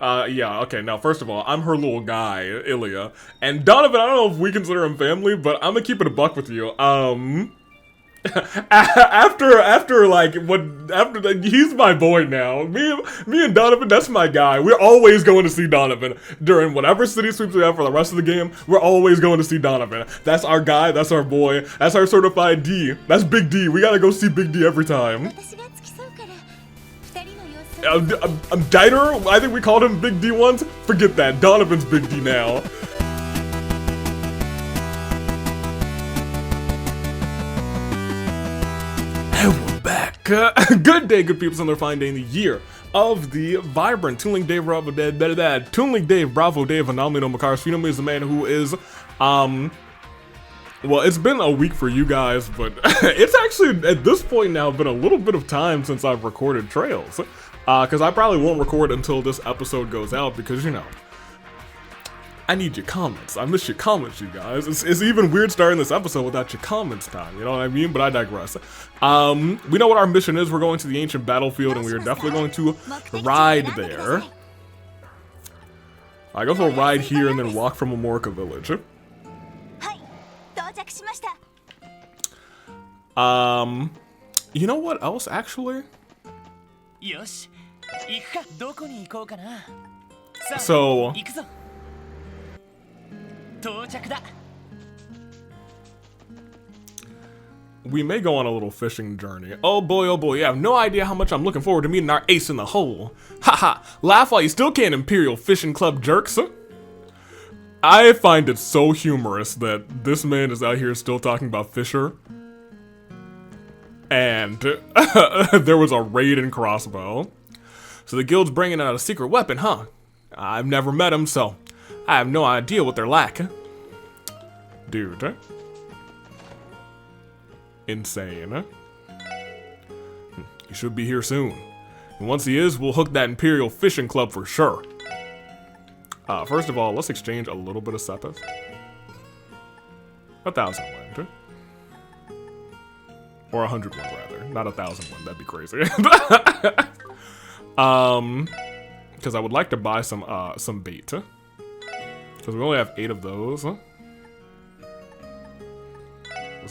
Yeah, okay, now, first of all, I'm her little guy, Ilya. And Donovan, I don't know if we consider him family, but I'm gonna keep it a buck with you. He's my boy now. Me and Donovan, that's my guy. We're always going to see Donovan. During whatever city sweeps we have for the rest of the game, we're always going to see Donovan. That's our guy, that's our boy, that's our certified D. That's Big D. We gotta go see Big D every time. Dieter? I think we called him Big D once. Forget that. Donovan's Big D now. And we're back. Good day, good people. Another fine day in the year of the vibrant Toonlink Dave Bravo Dave. Toonlink Dave Bravo Dave Anomaly no Makaris. Phenom is the man who is well, it's been a week for you guys, but it's actually at this point now been a little bit of time since I've recorded trails. Because I probably won't record until this episode goes out because, you know, I need your comments. I miss your comments, you guys. It's even weird starting this episode without your comments time, you know what I mean? But I digress. We know what our mission is. We're going to the ancient battlefield, and we are definitely going to ride there. I guess we'll ride here and then walk from Amorca Village. You know what else, actually? So, we may go on a little fishing journey. Oh boy, you have no idea how much I'm looking forward to meeting our ace in the hole. Haha, laugh while you still can, Imperial Fishing Club jerks. I find it so humorous that this man is out here still talking about Fisher. And there was a raid crossbow. So the guild's bringing out a secret weapon, huh? I've never met them, so I have no idea what they're like. Dude. Insane. He should be here soon. And once he is, we'll hook that Imperial Fishing Club for sure. First of all, let's exchange a little bit of Sepith. 1,000 wind. Or 100 wind, rather. Not 1,000 wind, that'd be crazy. Because I would like to buy some bait. Because we only have 8 of those. Let's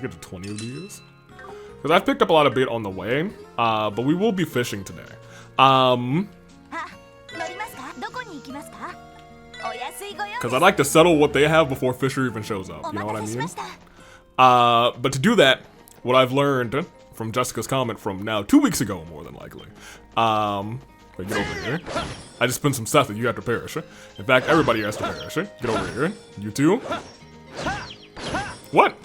get to 20 of these. Because I've picked up a lot of bait on the way, but we will be fishing today. Because I'd like to settle what they have before Fisher even shows up, you know what I mean? But to do that, what I've learned from Jessica's comment from now 2 weeks ago, more than likely. Wait, get over here. I just spent some stuff that you have to perish. In fact, everybody has to perish. Get over here. You too. What?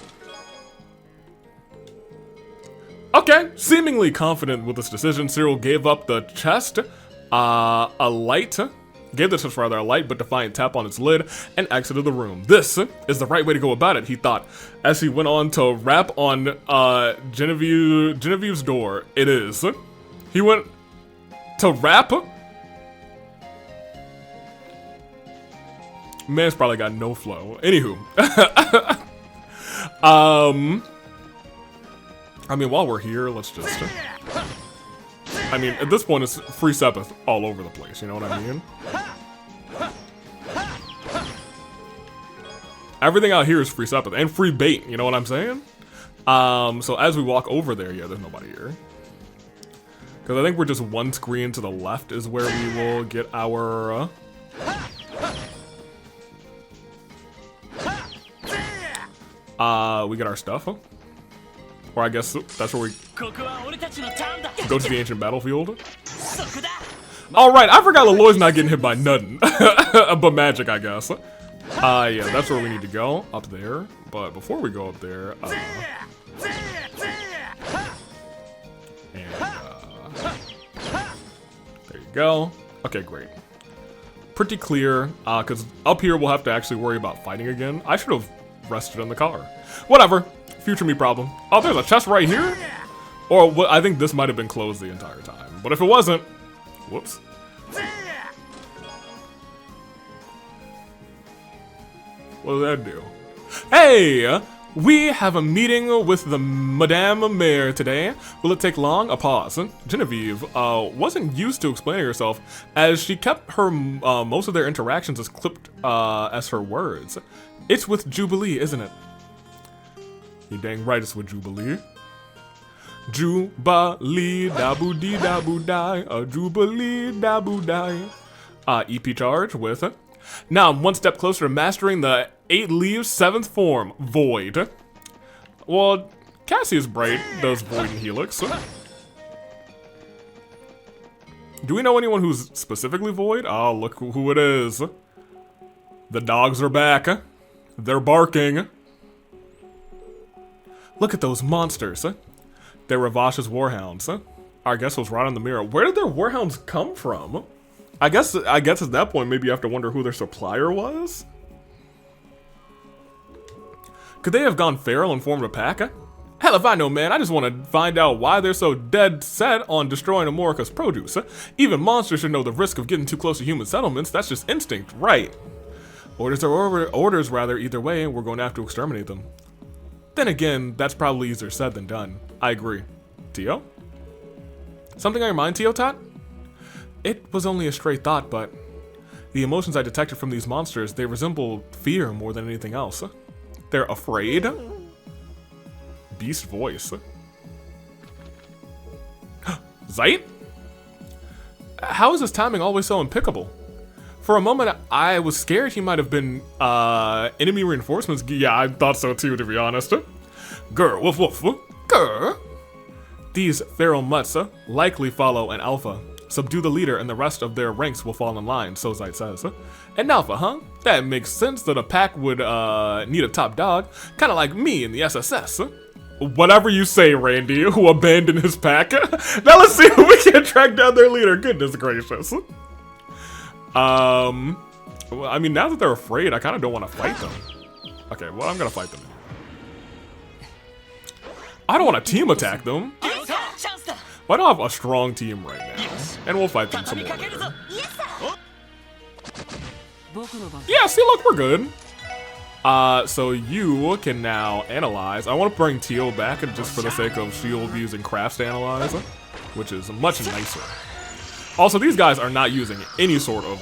Okay, seemingly confident with this decision, Cyril gave up the chest, gave the chest rather a light but defiant tap on its lid, and exited the room. This is the right way to go about it, he thought, as he went on to rap on Genevieve's door. It is. He went to rap? Man's probably got no flow. Anywho. I mean, while we're here, let's just... I mean, at this point, it's free Sepith all over the place, you know what I mean? Everything out here is free Sepith, and free bait, you know what I'm saying? So as we walk over there, yeah, there's nobody here. Because I think we're just one screen to the left is where we will get our... we get our stuff, huh? Or I guess that's where we go to the ancient battlefield. Alright, I forgot Leloy's not getting hit by nothing. But magic, I guess. Yeah, that's where we need to go. Up there. But before we go up there, and, there you go. Okay, great. Pretty clear, because up here we'll have to actually worry about fighting again. I should have rested in the car. Whatever. Future me problem. Oh, there's a chest right here? Or I think this might have been closed the entire time. But if it wasn't, whoops. What does that do? Hey! We have a meeting with the Madame Mayor today. Will it take long? A pause. Genevieve wasn't used to explaining herself, as she kept her most of their interactions as clipped as her words. It's with Jubilee, isn't it? You dang right it's with Jubilee. Jubilee, dabu dee dabu die, a Jubilee dabu die. EP charge with. Now I'm one step closer to mastering the 8 leaves 7th form, Void. Well, Cassius Bright does Void and Helix. Do we know anyone who's specifically Void? Oh, look who it is. The dogs are back. They're barking. Look at those monsters. They're Ravash's warhounds. Our guess was right on the mirror. Where did their warhounds come from? I guess at that point maybe you have to wonder who their supplier was. Could they have gone feral and formed a pack? Hell if I know, man. I just want to find out why they're so dead set on destroying Amorica's produce. Even monsters should know the risk of getting too close to human settlements. That's just instinct, right? Orders are orders rather, either way, we're going to have to exterminate them. Then again, that's probably easier said than done. I agree. Tio? Something on your mind, Tio Tot? It was only a stray thought, but the emotions I detected from these monsters, they resemble fear more than anything else. They're afraid? Beast voice. Zeit? How is his timing always so impeccable? For a moment, I was scared he might have been, enemy reinforcements. Yeah, I thought so too, to be honest. Grr, woof woof. Grr. These feral mutts likely follow an alpha. Subdue the leader and the rest of their ranks will fall in line, so Zeit says. An alpha, huh? That makes sense that a pack would need a top dog, kind of like me in the SSS. Whatever you say, Randy, who abandoned his pack. Now let's see if we can track down their leader. Goodness gracious. Well, I mean, now that they're afraid, I kind of don't want to fight them. Okay, well, I'm gonna fight them. I don't want to team attack them. Why don't I have a strong team right now? And we'll fight them some more later. Yeah, see, look, we're good. So you can now analyze. I want to bring Tio back just for the sake of shield using crafts to analyze, which is much nicer. Also, these guys are not using any sort of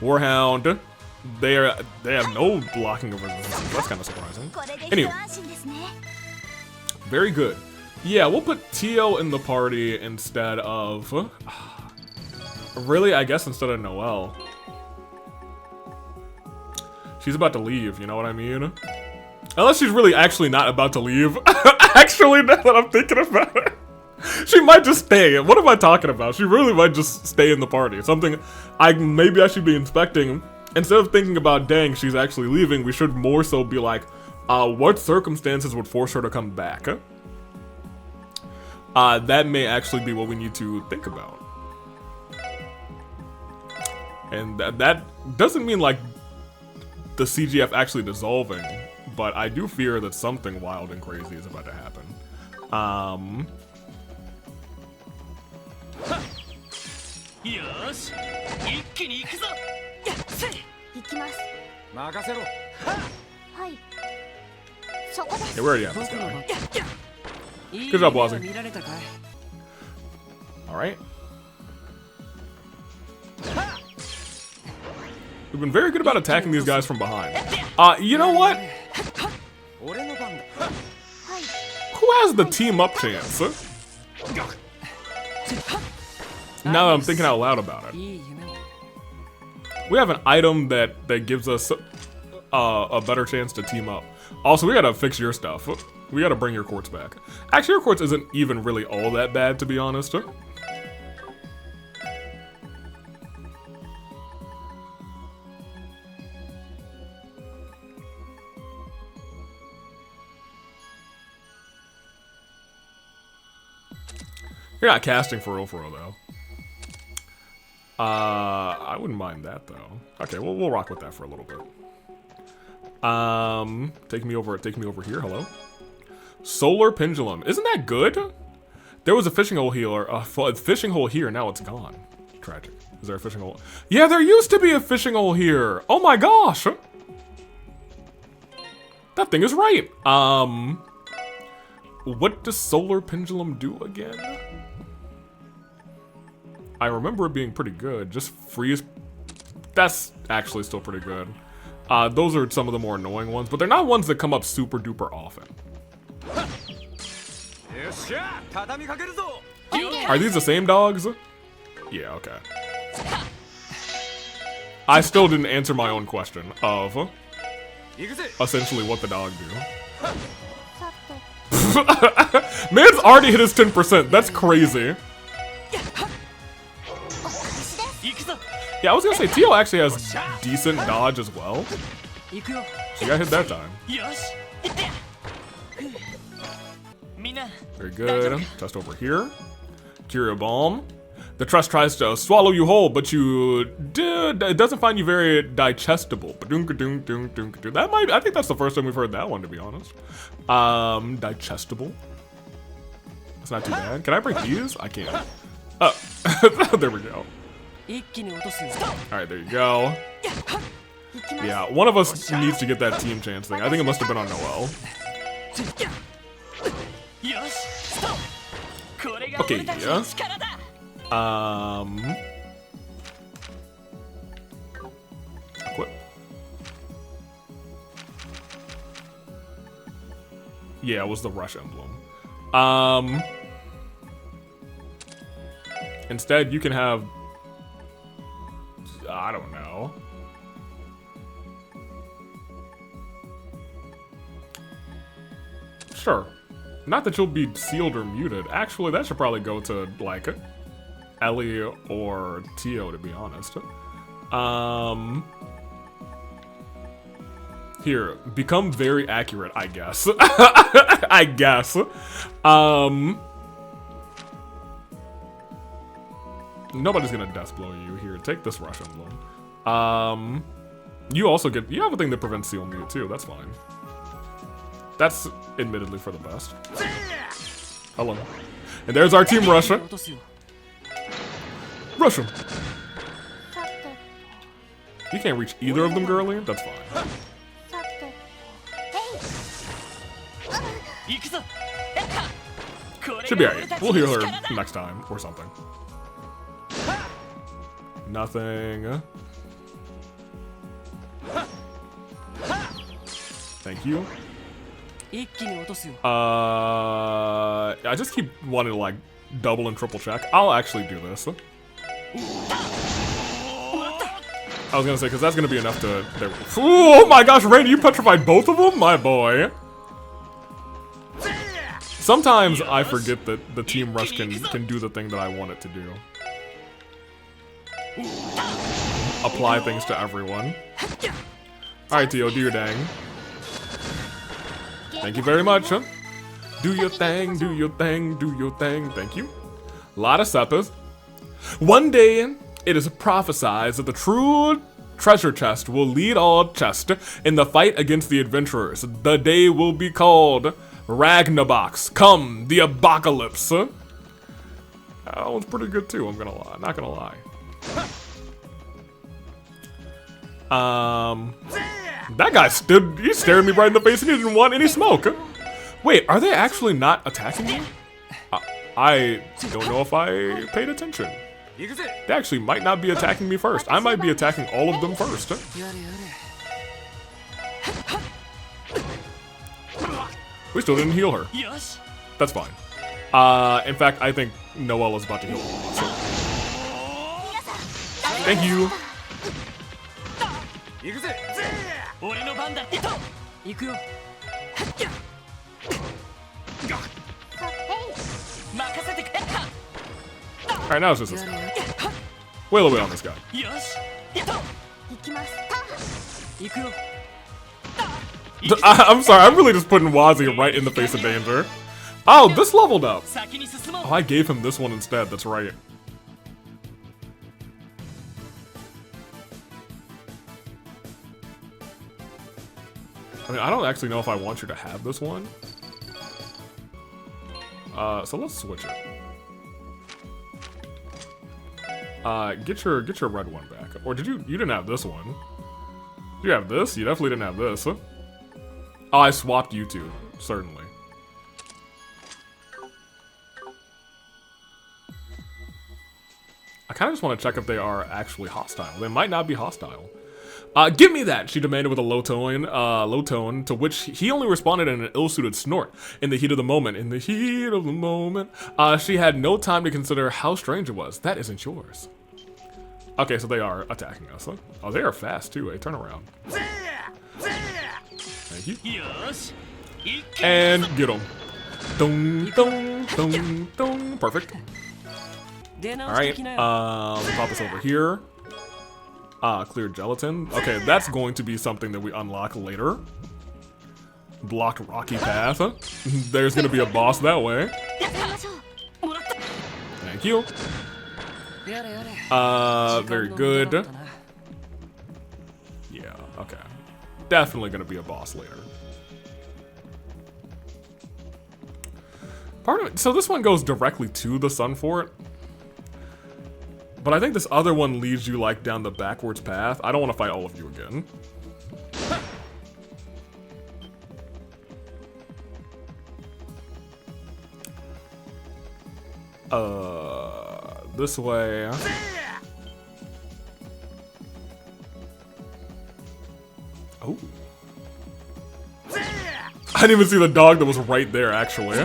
Warhound. They have no blocking of resistance. That's kind of surprising. Anyway, very good. Yeah, we'll put Tio in the party instead of really, I guess instead of Noelle. She's about to leave, you know what I mean? Unless she's really actually not about to leave. Actually, now that I'm thinking about it. She might just stay. What am I talking about? She really might just stay in the party. Something maybe I should be inspecting. Instead of thinking about, dang, she's actually leaving, we should more so be like, what circumstances would force her to come back? That may actually be what we need to think about. And that doesn't mean like the CGF actually dissolving, but I do fear that something wild and crazy is about to happen. Okay, where are you at, this guy? Good job, Wazzy. Alright. We've been very good about attacking these guys from behind. You know what? Who has the team up chance? Now that I'm thinking out loud about it. We have an item that gives us a better chance to team up. Also, we gotta fix your stuff. We gotta bring your quartz back. Actually, your quartz isn't even really all that bad, to be honest. You're not casting for real though. I wouldn't mind that though. Okay, we'll rock with that for a little bit. Take me over here. Hello. Solar pendulum. Isn't that good? There was a fishing hole here. Fishing hole here. Now it's gone. Tragic. Is there a fishing hole? Yeah, there used to be a fishing hole here. Oh my gosh. That thing is right. What does Solar Pendulum do again? I remember it being pretty good. Just freeze. That's actually still pretty good. Those are some of the more annoying ones, but they're not ones that come up super duper often. Are these the same dogs? Yeah, okay. I still didn't answer my own question of essentially what the dog do. Man's already hit his 10%. That's crazy. Yeah, I was gonna say Tio actually has decent dodge as well. She got hit that time. Very good. Test over here. Curio Balm. The trust tries to swallow you whole, but it doesn't find you very digestible. That might, I think that's the first time we've heard that one, to be honest. Digestible. It's not too bad. Can I break these? I can't. Oh, there we go. Alright, there you go. Yeah, one of us needs to get that team chance thing. I think it must have been on Noel. Okay, yeah. Equip. Yeah, it was the rush emblem. Instead, you can have... I don't know. Sure. Not that you'll be sealed or muted. Actually, that should probably go to, like, Ellie or Tio, to be honest. Here, become very accurate, I guess. I guess. Nobody's gonna death blow you. Here, take this rush emblem. You also get, you have a thing that prevents seal mute too, that's fine. That's admittedly for the best. Hello. And there's our team Russia. Rush him. You can't reach either of them, girly? That's fine. Should be alright. We'll heal her next time or something. Nothing. Thank you. I just keep wanting to like double and triple check. I'll actually do this. I was gonna say, because that's gonna be enough to... There. Oh my gosh, Randy, you petrified both of them? My boy. Sometimes I forget that the Team Rush can do the thing that I want it to do. Apply things to everyone. Alright, Tio, do your dang. Thank you very much, huh? Do your thing, do your thing, do your thing. Thank you. A lot of suppers. One day, it is prophesied that the true treasure chest will lead all chests in the fight against the adventurers. The day will be called Ragnabox. Come, the apocalypse. That one's pretty good too, I'm gonna lie. Not gonna lie. That guy stood, he stared me right in the face and he didn't want any smoke. Wait, are they actually not attacking me? I don't know if I paid attention. They actually might not be attacking me first. I might be attacking all of them first. We still didn't heal her. That's fine. In fact, I think Noelle is about to heal her. So. Thank you. Alright, now it's just this guy. Wait a little bit on this guy. I'm sorry, I'm really just putting Wazi right in the face of danger. Oh, this leveled up. Oh, I gave him this one instead, that's right. I mean, I don't actually know if I want you to have this one. So let's switch it. Get your red one back. Or did you didn't have this one. Did you have this? You definitely didn't have this. Oh, I swapped you two, certainly. I kind of just want to check if they are actually hostile. They might not be hostile. Give me that, she demanded with a low tone, to which he only responded in an ill-suited snort. In the heat of the moment, she had no time to consider how strange it was. That isn't yours. Okay, so they are attacking us, huh? Oh, they are fast too, Turn around. Thank you. And get him. Dong, dong, dong, dong. Perfect. Alright, pop this over here. Clear gelatin. Okay, that's going to be something that we unlock later. Blocked rocky path. There's gonna be a boss that way. Thank you. Very good. Yeah, okay. Definitely gonna be a boss later. Part of it, so this one goes directly to the Sun Fort. But I think this other one leads you like down the backwards path. I don't want to fight all of you again. This way. Oh. I didn't even see the dog that was right there, actually.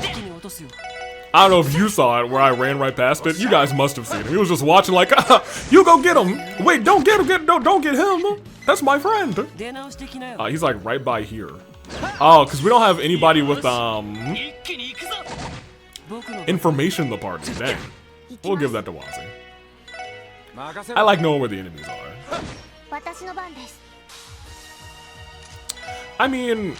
I don't know if you saw it, where I ran right past it. You guys must have seen it. He was just watching like, you go get him. Wait, don't get him. Don't get him. That's my friend. He's like right by here. Oh, because we don't have anybody with, information in the party. Dang. We'll give that to Wazi. I like knowing where the enemies are. I mean...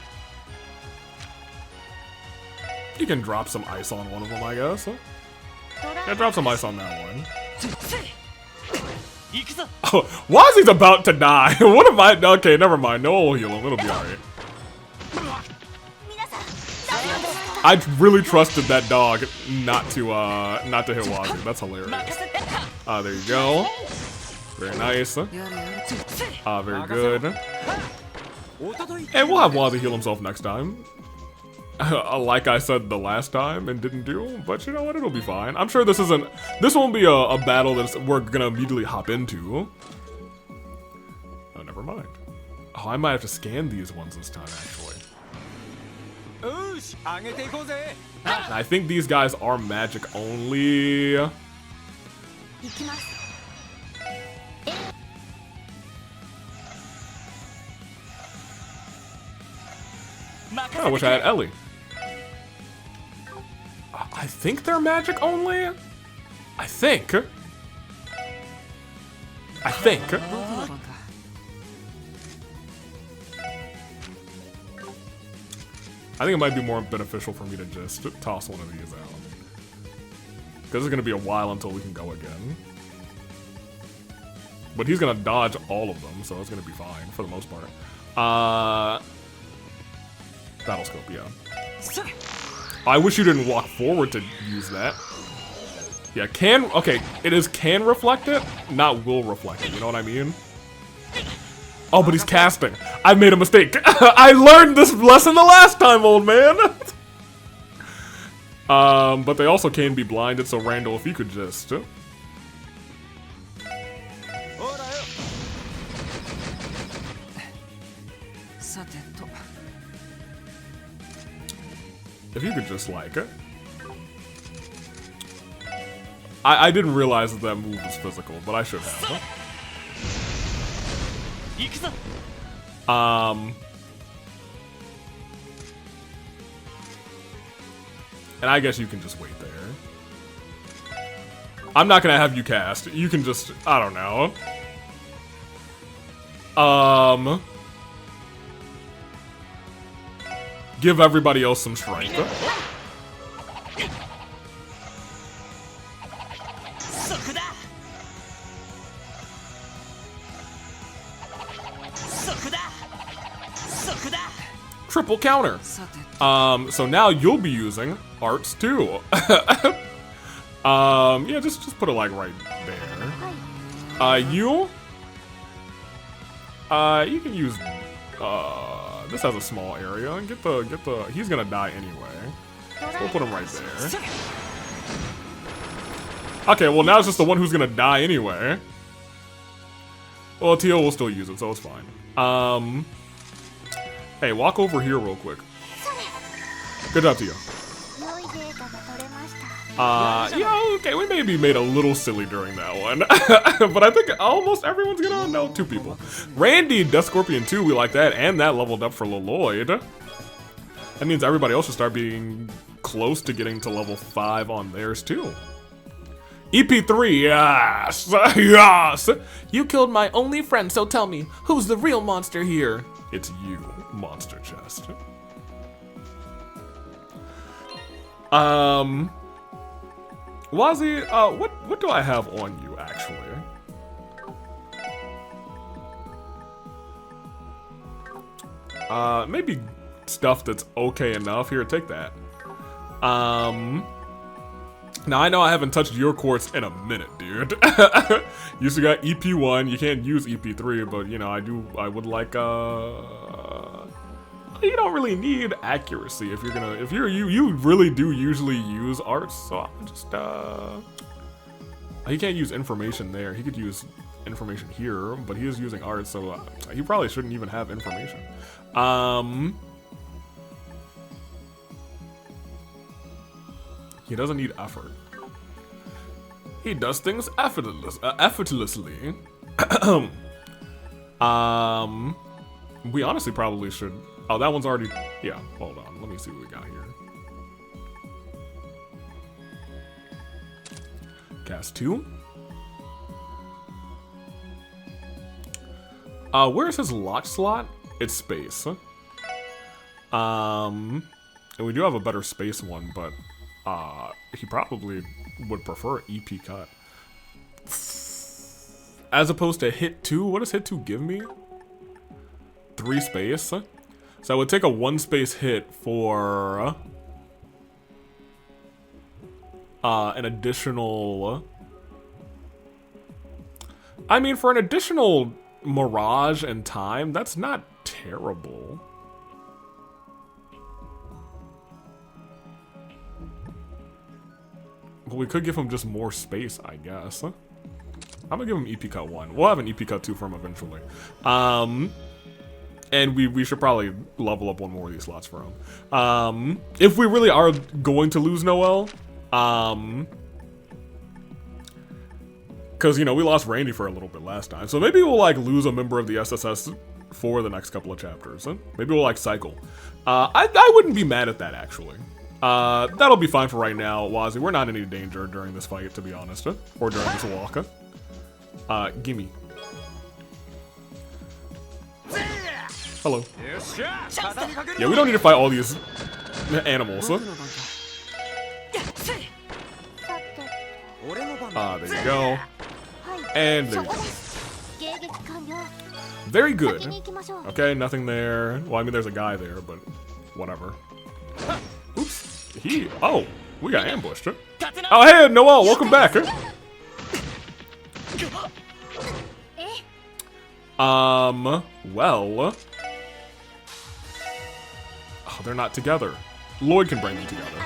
You can drop some ice on one of them, I guess. Yeah, drop some ice on that one. Oh, Wazi's about to die. What am I? Okay, never mind. No, we'll heal him. It'll be alright. I really trusted that dog not to hit Wazi. That's hilarious. There you go. Very nice. Very good. And we'll have Wazi heal himself next time. Like I said the last time and didn't do, but you know what, it'll be fine. I'm sure this won't be a battle that we're gonna immediately hop into. Oh, never mind. Oh, I might have to scan these ones this time, actually. I think these guys are magic only. I wish I had Ellie. I think they're magic only? I think. I think it might be more beneficial for me to just toss one of these out. Because it's going to be a while until we can go again. But he's going to dodge all of them, so it's going to be fine for the most part. Battle scope, yeah. I wish you didn't walk forward to use that. Yeah, okay, it is can reflect it, not will reflect it, you know what I mean? Oh, but he's casting. I made a mistake. I learned this lesson the last time, old man. But they also can be blinded, so Randall, if you could just... If you could just like it. I didn't realize that move was physical, but I should have. And I guess you can just wait there. I'm not gonna have you cast. You can just, I don't know. Give everybody else some strength. Triple counter. So now you'll be using arts too. Yeah, just put it like right there. You can use this has a small area. He's gonna die anyway. So we'll put him right there. Okay, well now it's just the one who's gonna die anyway. Well, Tio will still use it, so it's fine. Hey, walk over here real quick. Good job, Tio. Yeah, okay, we maybe made a little silly during that one. But I think almost everyone's gonna know 2 people. Randy, Death Scorpion 2, we like that, and that leveled up for Lloyd. That means everybody else should start being close to getting to level 5 on theirs too. EP3, yes! Yes! You killed my only friend, so tell me, who's the real monster here? It's you, Monster Chest. Wazzy, what do I have on you, actually? Maybe stuff that's okay enough. Here, take that. Now I know I haven't touched your quartz in a minute, dude. You still got EP1, you can't use EP3, but you know, I would like, you don't really need accuracy if you really do usually use arts, so I'm just, he can't use information there. He could use information here, but he is using arts, so he probably shouldn't even have information. He doesn't need effort. He does things effortlessly. We honestly probably should. Oh, that one's already. Yeah, hold on. Let me see what we got here. Cast 2. Where's his lock slot? It's space. And we do have a better space one, but he probably would prefer EP cut. As opposed to hit 2, what does hit 2 give me? 3 space. So I would take a 1 space hit for an additional. I mean, for an additional mirage and time, that's not terrible. But we could give him just more space, I guess. I'm gonna give him EP cut 1. We'll have an EP cut 2 for him eventually. And we should probably level up 1 more of these slots for him. If we really are going to lose Noel, because, you know, we lost Randy for a little bit last time. So maybe we'll, like, lose a member of the SSS for the next couple of chapters. Maybe we'll, like, cycle. I wouldn't be mad at that, actually. That'll be fine for right now, Wazzy. We're not in any danger during this fight, to be honest. Or during this walk. Gimme. Hello. Yeah, we don't need to fight all these animals. There you go. And there you go. Very good. Okay, nothing there. Well, I mean, there's a guy there, but whatever. Oops. Oh, we got ambushed. Oh, hey, Noel, welcome back. Well. Oh, they're not together. Lloyd can bring them together.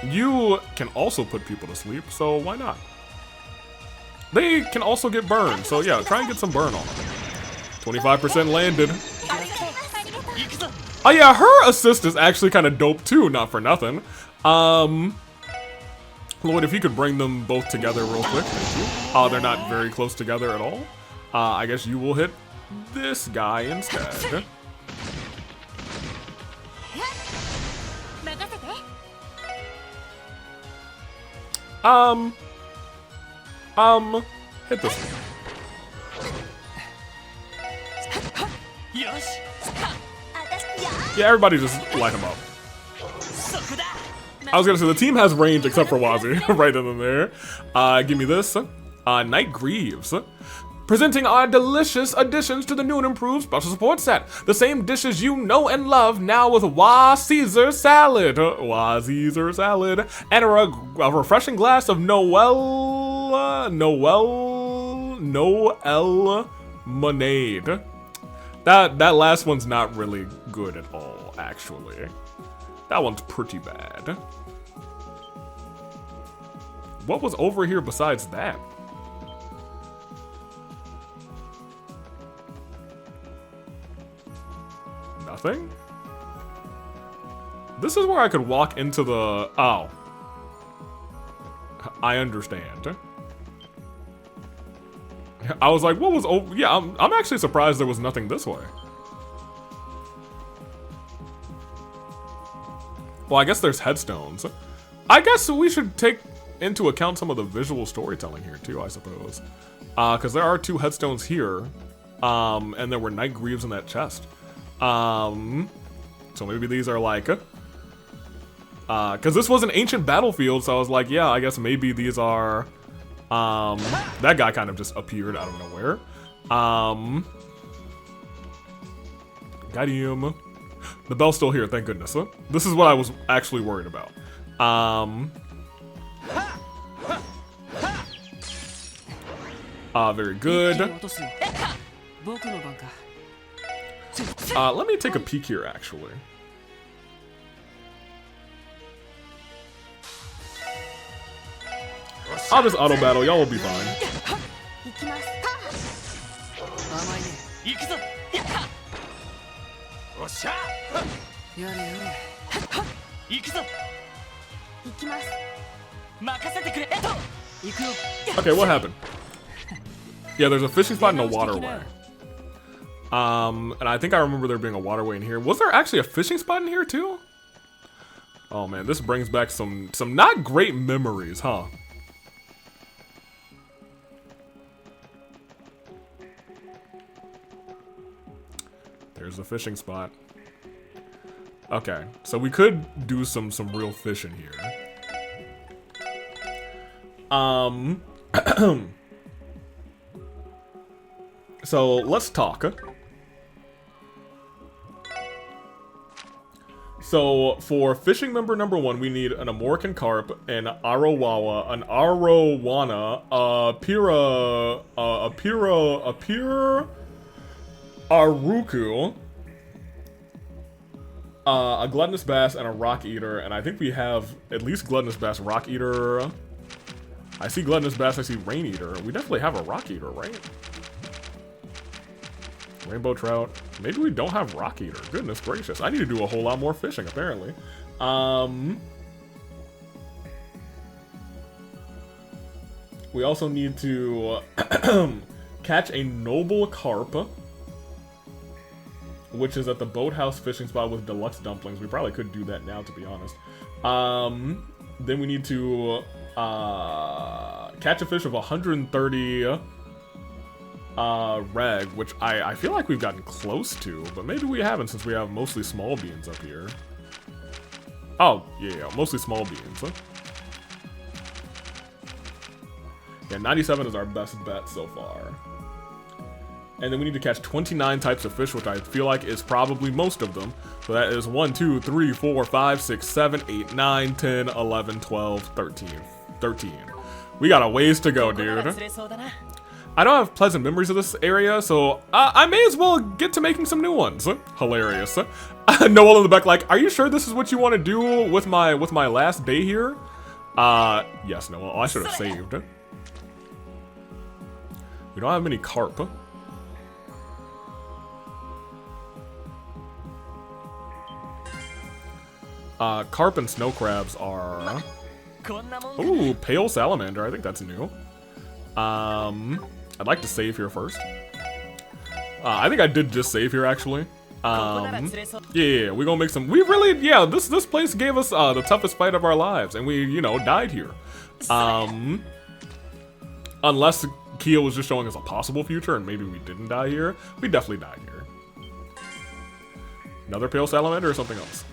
You can also put people to sleep, so why not? They can also get burned, so yeah, try and get some burn on them. 25% landed. Oh yeah, her assist is actually kind of dope too, not for nothing. Lloyd, if you could bring them both together real quick, thank you. Oh, they're not very close together at all. I guess you will hit this guy instead. Hit this one. Yeah, everybody just light him up. I was gonna say, the team has range except for Wazzy, right in there. Give me this. Night Greaves. Presenting our delicious additions to the new and improved special support set. The same dishes you know and love, now with Wah Caesar salad. Wah Caesar salad. And a refreshing glass of Noel Monade. That last one's not really good at all, actually. That one's pretty bad. What was over here besides that? Nothing? This is where I could walk into the... Oh. I understand. I was like, what was... Oh, yeah, I'm actually surprised there was nothing this way. Well, I guess there's headstones. I guess we should take into account some of the visual storytelling here, too, I suppose. Because there are 2 headstones here. And there were night greaves in that chest. So maybe these are like... Because this was an ancient battlefield, so I was like, yeah, I guess maybe these are... that guy kind of just appeared out of nowhere. Got him. The bell's still here, thank goodness. This is what I was actually worried about. Very good. Let me take a peek here, actually. I'll just auto battle, y'all will be fine. Okay, what happened? Yeah, there's a fishing spot and a waterway. And I think I remember there being a waterway in here. Was there actually a fishing spot in here too? Oh man, this brings back some not great memories, huh? There's the fishing spot. Okay, so we could do some real fishing here. So let's talk. So for fishing member number 1, we need an Amorican carp, an Arawawa, an Arowana, a Aruku, a gluttonous bass, and a rock eater. And I think we have at least gluttonous bass, rock eater. I see gluttonous bass, I see rain eater. We definitely have a rock eater, right? Rainbow trout. Maybe we don't have rock eater. Goodness gracious. I need to do a whole lot more fishing, apparently. We also need to catch a noble carp, which is at the boathouse fishing spot with deluxe dumplings. We probably could do that now, to be honest. Then we need to catch a fish of 130 reg, which I feel like we've gotten close to, but maybe we haven't since we have mostly small beans up here. Oh, yeah, mostly small beans. Yeah, 97 is our best bet so far. And then we need to catch 29 types of fish, which I feel like is probably most of them. So that is 1, 2, 3, 4, 5, 6, 7, 8, 9, 10, 11, 12, 13. 13. We got a ways to go, dude. I don't have pleasant memories of this area, so I may as well get to making some new ones. Hilarious. Noel in the back like, are you sure this is what you want to do with my last day here? Yes, Noel. Oh, I should have saved. We don't have many carp. Carp and snow crabs are... Ooh, pale salamander. I think that's new. I'd like to save here first. I think I did just save here, actually. Yeah, we're gonna make some... We really... Yeah, this place gave us the toughest fight of our lives. And we, you know, died here. Unless Kia was just showing us a possible future and maybe we didn't die here. We definitely died here. Another pale salamander or something else?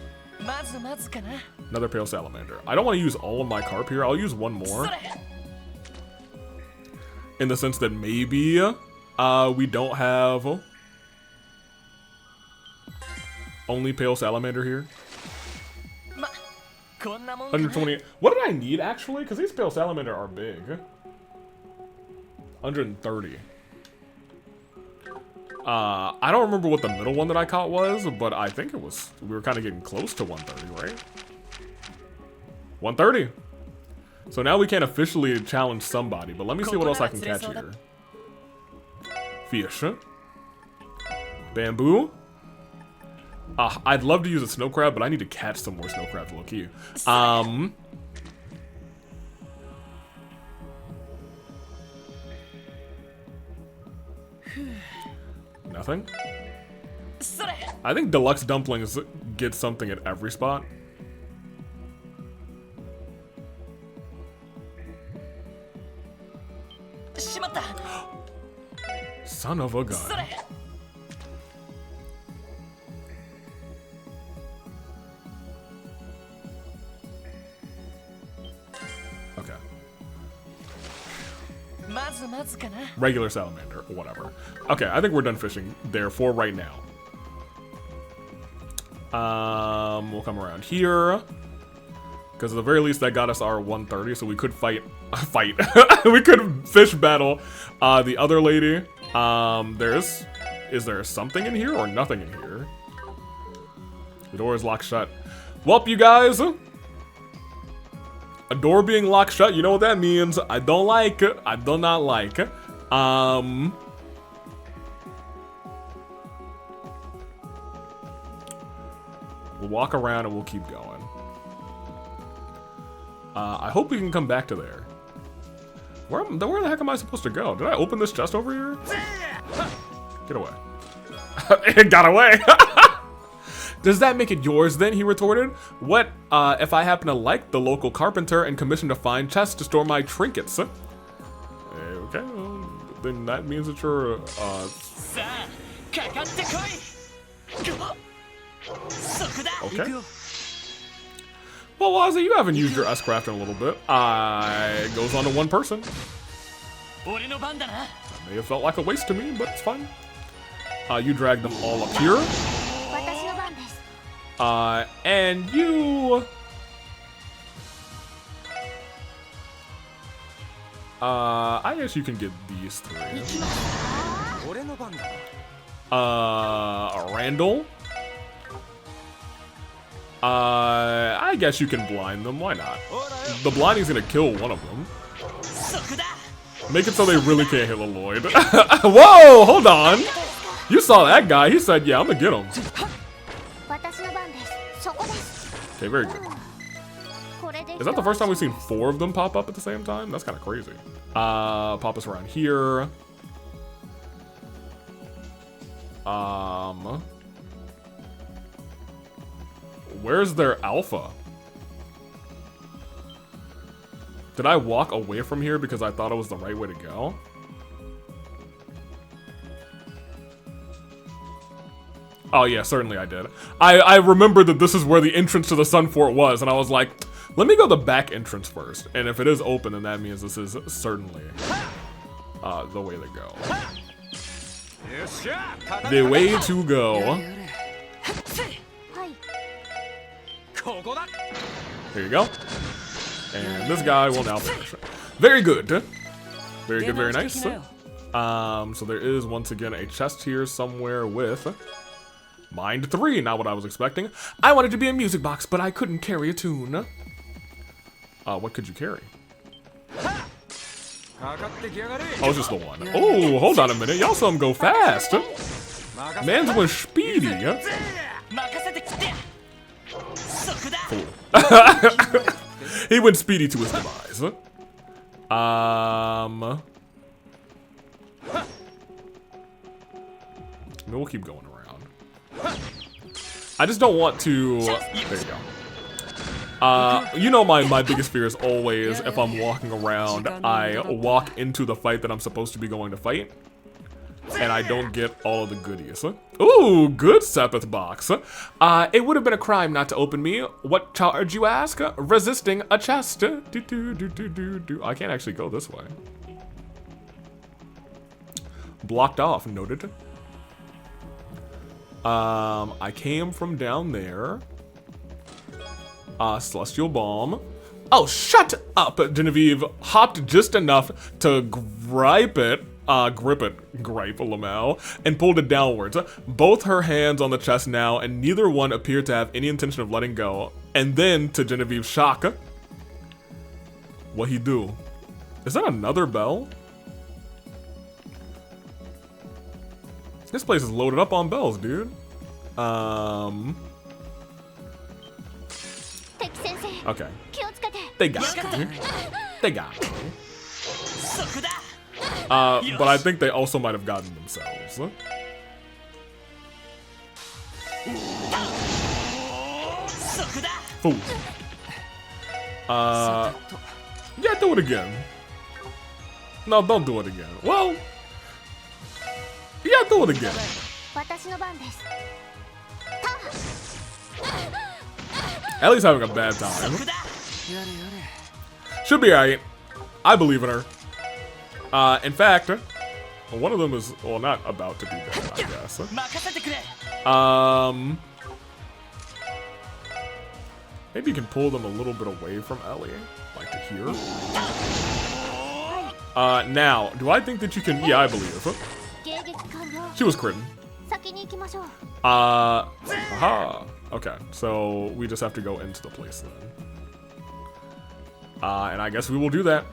Another pale salamander. I don't want to use all of my carp here. I'll use one more. In the sense that maybe we don't have only pale salamander here. 128. What did I need actually? Because these pale salamander are big. 130. I don't remember what the middle one that I caught was, but I think it was, we were kind of getting close to 130, right? 130. So now we can officially challenge somebody, but let me see what else I can catch here. Fish. Bamboo. I'd love to use a snow crab, but I need to catch some more snow crabs, low-key. Nothing? I think deluxe dumplings get something at every spot. Son of a gun. Okay. Regular salamander, or whatever. Okay, I think we're done fishing there for right now. We'll come around here. Because at the very least that got us our 130, so we could fight. We could fish battle the other lady. Is there something in here or nothing in here? The door is locked shut. Well, you guys. A door being locked shut, you know what that means. I don't like it. I do not like it. We'll walk around and we'll keep going. I hope we can come back to there. Where the heck am I supposed to go? Did I open this chest over here? Get away. It got away. Does that make it yours then? He retorted. What if I happen to like the local carpenter and commission a fine chest to store my trinkets? Okay, well, then that means that you're okay. Well, Wazzy, you haven't used your S-Craft in a little bit. It goes on to one person. That may have felt like a waste to me, but it's fine. You drag them all up here. And you... I guess you can get these three. Randall. I guess you can blind them, why not? The blinding's gonna kill one of them. Make it so they really can't hit Lloyd. Whoa, hold on! You saw that guy, he said, yeah, I'm gonna get him. Okay, very good. Is that the first time we've seen 4 of them pop up at the same time? That's kind of crazy. Pop us around here. Where's their alpha? Did I walk away from here because I thought it was the right way to go? Oh yeah, certainly I did. I remembered that this is where the entrance to the Sun Fort was, and I was like, let me go the back entrance first. And if it is open, then that means this is certainly the way to go. The way to go. Here you go. And this guy will now finish. Very good. Very good, very nice. So there is once again a chest here somewhere with Mind 3, not what I was expecting. I wanted to be a music box, but I couldn't carry a tune. What could you carry? Oh, just the one. Oh, hold on a minute. Y'all saw him go fast. Man's went speedy. Cool. He went speedy to his demise. We'll keep going around. I just don't want to... There you go. You know my biggest fear is always, if I'm walking around, I walk into the fight that I'm supposed to be going to fight, and I don't get all of the goodies. Ooh, good Sepith box. It would have been a crime not to open me. What charge, you ask? Resisting a chest. I can't actually go this way. Blocked off, noted. I came from down there. Celestial Balm. Oh, shut up! Genevieve hopped just enough to gripe it. Grip it, gripe, Lamau, and pulled it downwards. Both her hands on the chest now, and neither one appeared to have any intention of letting go. And then, to Genevieve's shock, what he do? Is that another bell? This place is loaded up on bells, dude. Okay. They got me. They got me. But I think they also might have gotten themselves. Fool. Yeah, do it again. No, don't do it again. Well, yeah, do it again. At least having a bad time. Should be alright. I believe in her. In fact, one of them is, well, not about to be dead, I guess. Maybe you can pull them a little bit away from Ellie, like to here. Now, do I think that you can? Yeah, I believe. She was critting. Aha. Okay, so we just have to go into the place then. And I guess we will do that.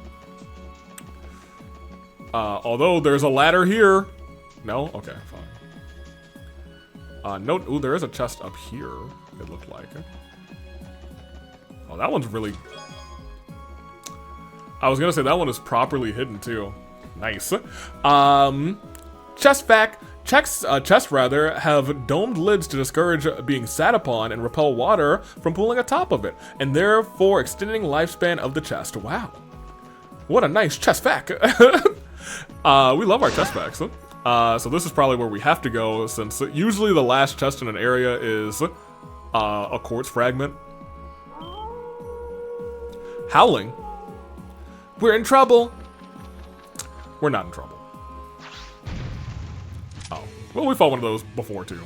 Although there's a ladder here. No? Okay, fine. No, ooh, there is a chest up here, it looked like. Oh, that one's really... I was gonna say that one is properly hidden too. Nice. Chest fact. Chests rather have domed lids to discourage being sat upon and repel water from pooling atop of it, and therefore extending lifespan of the chest. Wow. What a nice chest fact. We love our chest facts. So this is probably where we have to go, since usually the last chest in an area is a quartz fragment. Howling. We're in trouble. We're not in trouble. Oh. Well, we fought one of those before, too.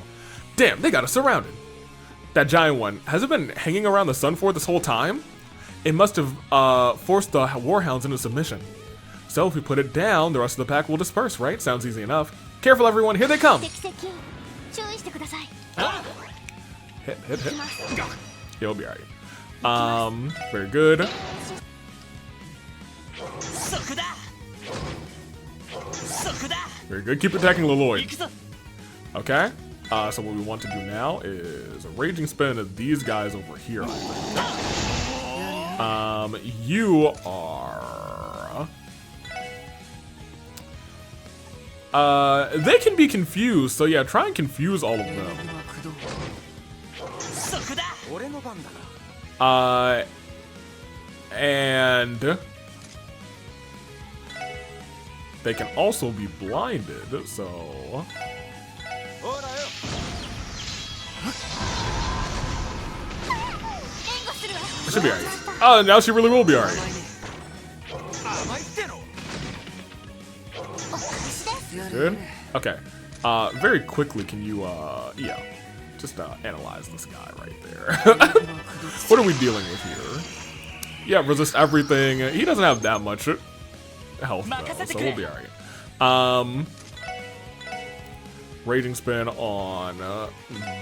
Damn, they got us surrounded. That giant one, has it been hanging around the sun fort this whole time? It must have forced the warhounds into submission. So if we put it down, the rest of the pack will disperse, right? Sounds easy enough. Careful, everyone. Here they come. Hit. You'll be alright. Very good. Very good. Keep attacking Leloid. Okay. So what we want to do now is a raging spin at these guys over here, I think. You are... they can be confused, so yeah, try and confuse all of them. And... they can also be blinded, so... It should be alright. Oh, now she really will be alright. Good. Okay. Very quickly, can you, yeah, just analyze this guy right there. What are we dealing with here? Yeah, resist everything. He doesn't have that much health, though, so we'll be alright. Raging spin on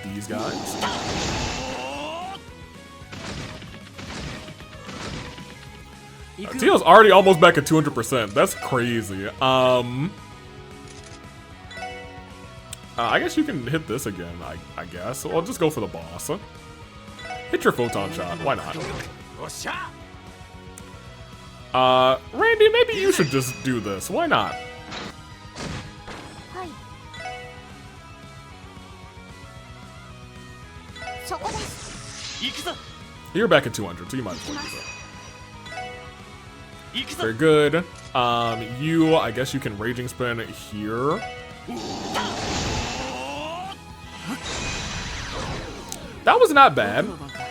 these guys. Tio's already almost back at 200%. That's crazy. I guess you can hit this again, I guess. So I'll just go for the boss. Hit your photon shot. Why not? Randy, maybe you should just do this. Why not? You're back at 200, so you might as well do that. Very good. You, I guess you can raging spin here. That was not bad.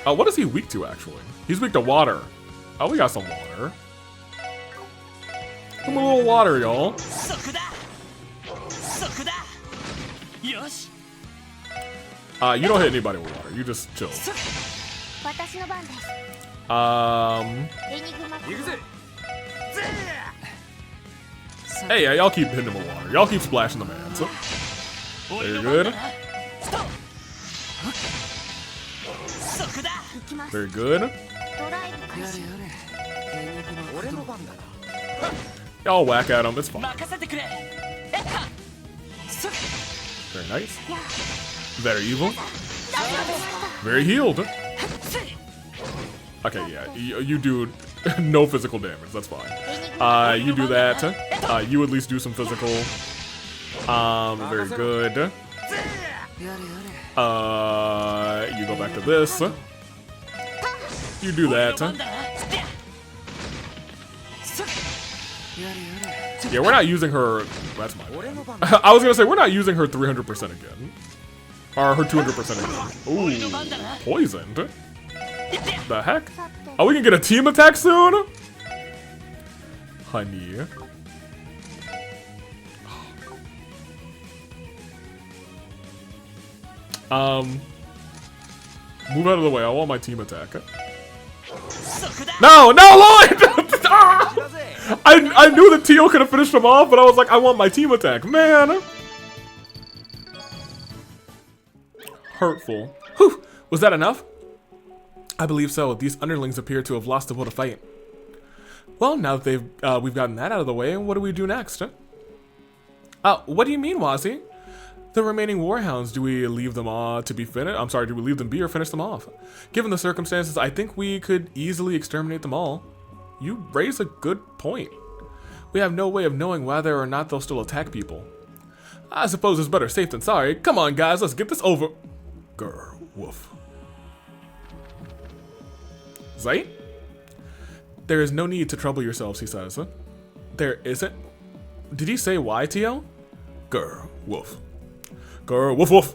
What is he weak to, actually? He's weak to water. Oh, we got some water. Come a little water, y'all. You don't hit anybody with water. You just chill. Hey, yeah, y'all keep hitting him with water. Y'all keep splashing the man. So. Very good. Very good. Y'all whack at him, it's fine. Very nice. Very evil. Very healed. Okay, yeah, you do no physical damage, that's fine. You do that. You at least do some physical. Very good. You go back to this. You do that. Yeah, we're not using her. That's my bad. I was gonna say we're not using her 300% again, or her 200% again. Ooh, poisoned. The heck? Oh, we can get a team attack soon, honey. Move out of the way. I want my team attack. No, Lloyd! I knew that Teal could have finished him off, but I was like, I want my team attack, man. Hurtful. Whew. Was that enough? I believe so. These underlings appear to have lost the will to fight. Well, now that we've gotten that out of the way, what do we do next? What do you mean, Wazzy? The remaining warhounds, do we leave them to be finished? I'm sorry, do we leave them be or finish them off? Given the circumstances, I think we could easily exterminate them all. You raise a good point. We have no way of knowing whether or not they'll still attack people. I suppose it's better safe than sorry. Come on, guys, let's get this over. Grr, woof. Zite? There is no need to trouble yourselves, he says. There isn't? Did he say why, Tio? Grr, woof. Grr, woof woof.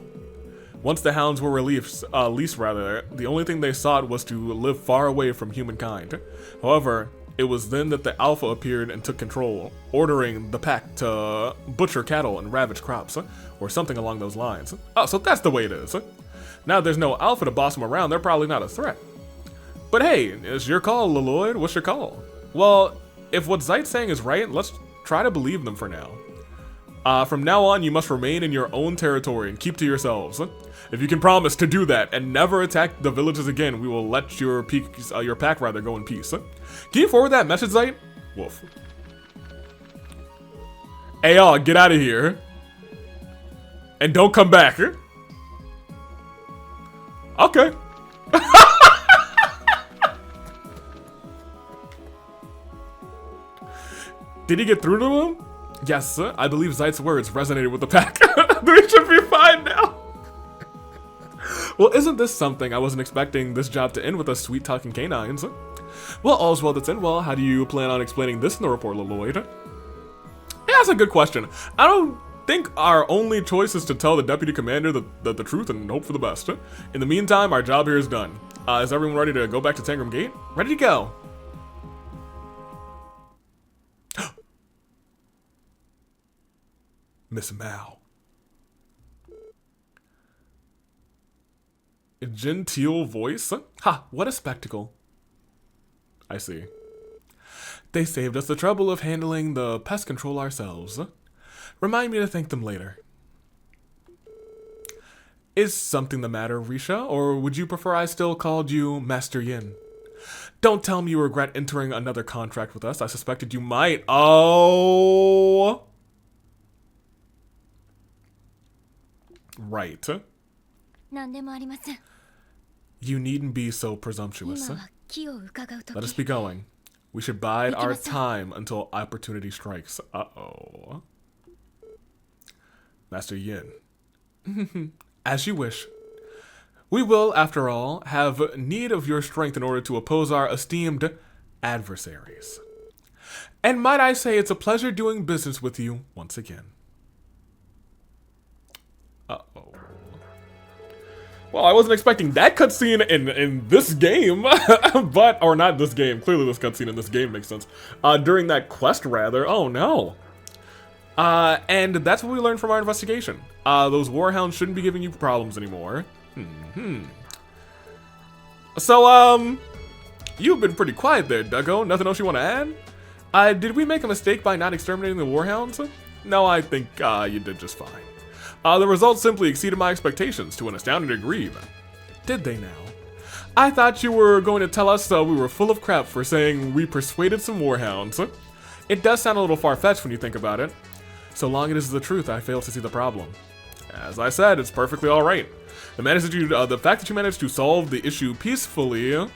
Once the hounds were released, the only thing they sought was to live far away from humankind. However, it was then that the Alpha appeared and took control, ordering the pack to butcher cattle and ravage crops, or something along those lines. Oh, so that's the way it is. Now there's no Alpha to boss them around, they're probably not a threat. But hey, it's your call, Lloyd. What's your call? Well, if what Zite's saying is right, let's try to believe them for now. From now on, you must remain in your own territory and keep to yourselves. If you can promise to do that and never attack the villages again, we will let your pack go in peace. Can you forward that message, Zite? Wolf. Hey, y'all, get out of here. And don't come back. Okay. Did he get through to him? Yes, sir. I believe Zite's words resonated with the pack. We should be fine now. Well, isn't this something? I wasn't expecting this job to end with us sweet-talking canines. Well, all's well that's in well. How do you plan on explaining this in the report, Lloyd? Yeah, that's a good question. I don't think our only choice is to tell the deputy commander the truth and hope for the best. In the meantime, our job here is done. Is everyone ready to go back to Tangram Gate? Ready to go. Miss Mao. A genteel voice? Ha, what a spectacle. I see. They saved us the trouble of handling the pest control ourselves. Remind me to thank them later. Is something the matter, Risha, or would you prefer I still called you Master Yin? Don't tell me you regret entering another contract with us. I suspected you might. Oh... Right. You needn't be so presumptuous. Let us be going. We should bide our time until opportunity strikes. Uh-oh. Master Yin. As you wish. We will, after all, have need of your strength in order to oppose our esteemed adversaries. And might I say it's a pleasure doing business with you once again. Uh-oh. Well, I wasn't expecting that cutscene in this game, or not this game. Clearly this cutscene in this game makes sense. During that quest, rather. Oh, no. And that's what we learned from our investigation. Those warhounds shouldn't be giving you problems anymore. So, you've been pretty quiet there, Duggo. Nothing else you want to add? Did we make a mistake by not exterminating the warhounds? No, I think you did just fine. The results simply exceeded my expectations to an astounding degree even. Did they now? I thought you were going to tell us we were full of crap for saying we persuaded some warhounds. It does sound a little far-fetched when you think about it. So long it is the truth, I fail to see the problem. As I said, it's perfectly alright. The fact that you managed to solve the issue peaceably,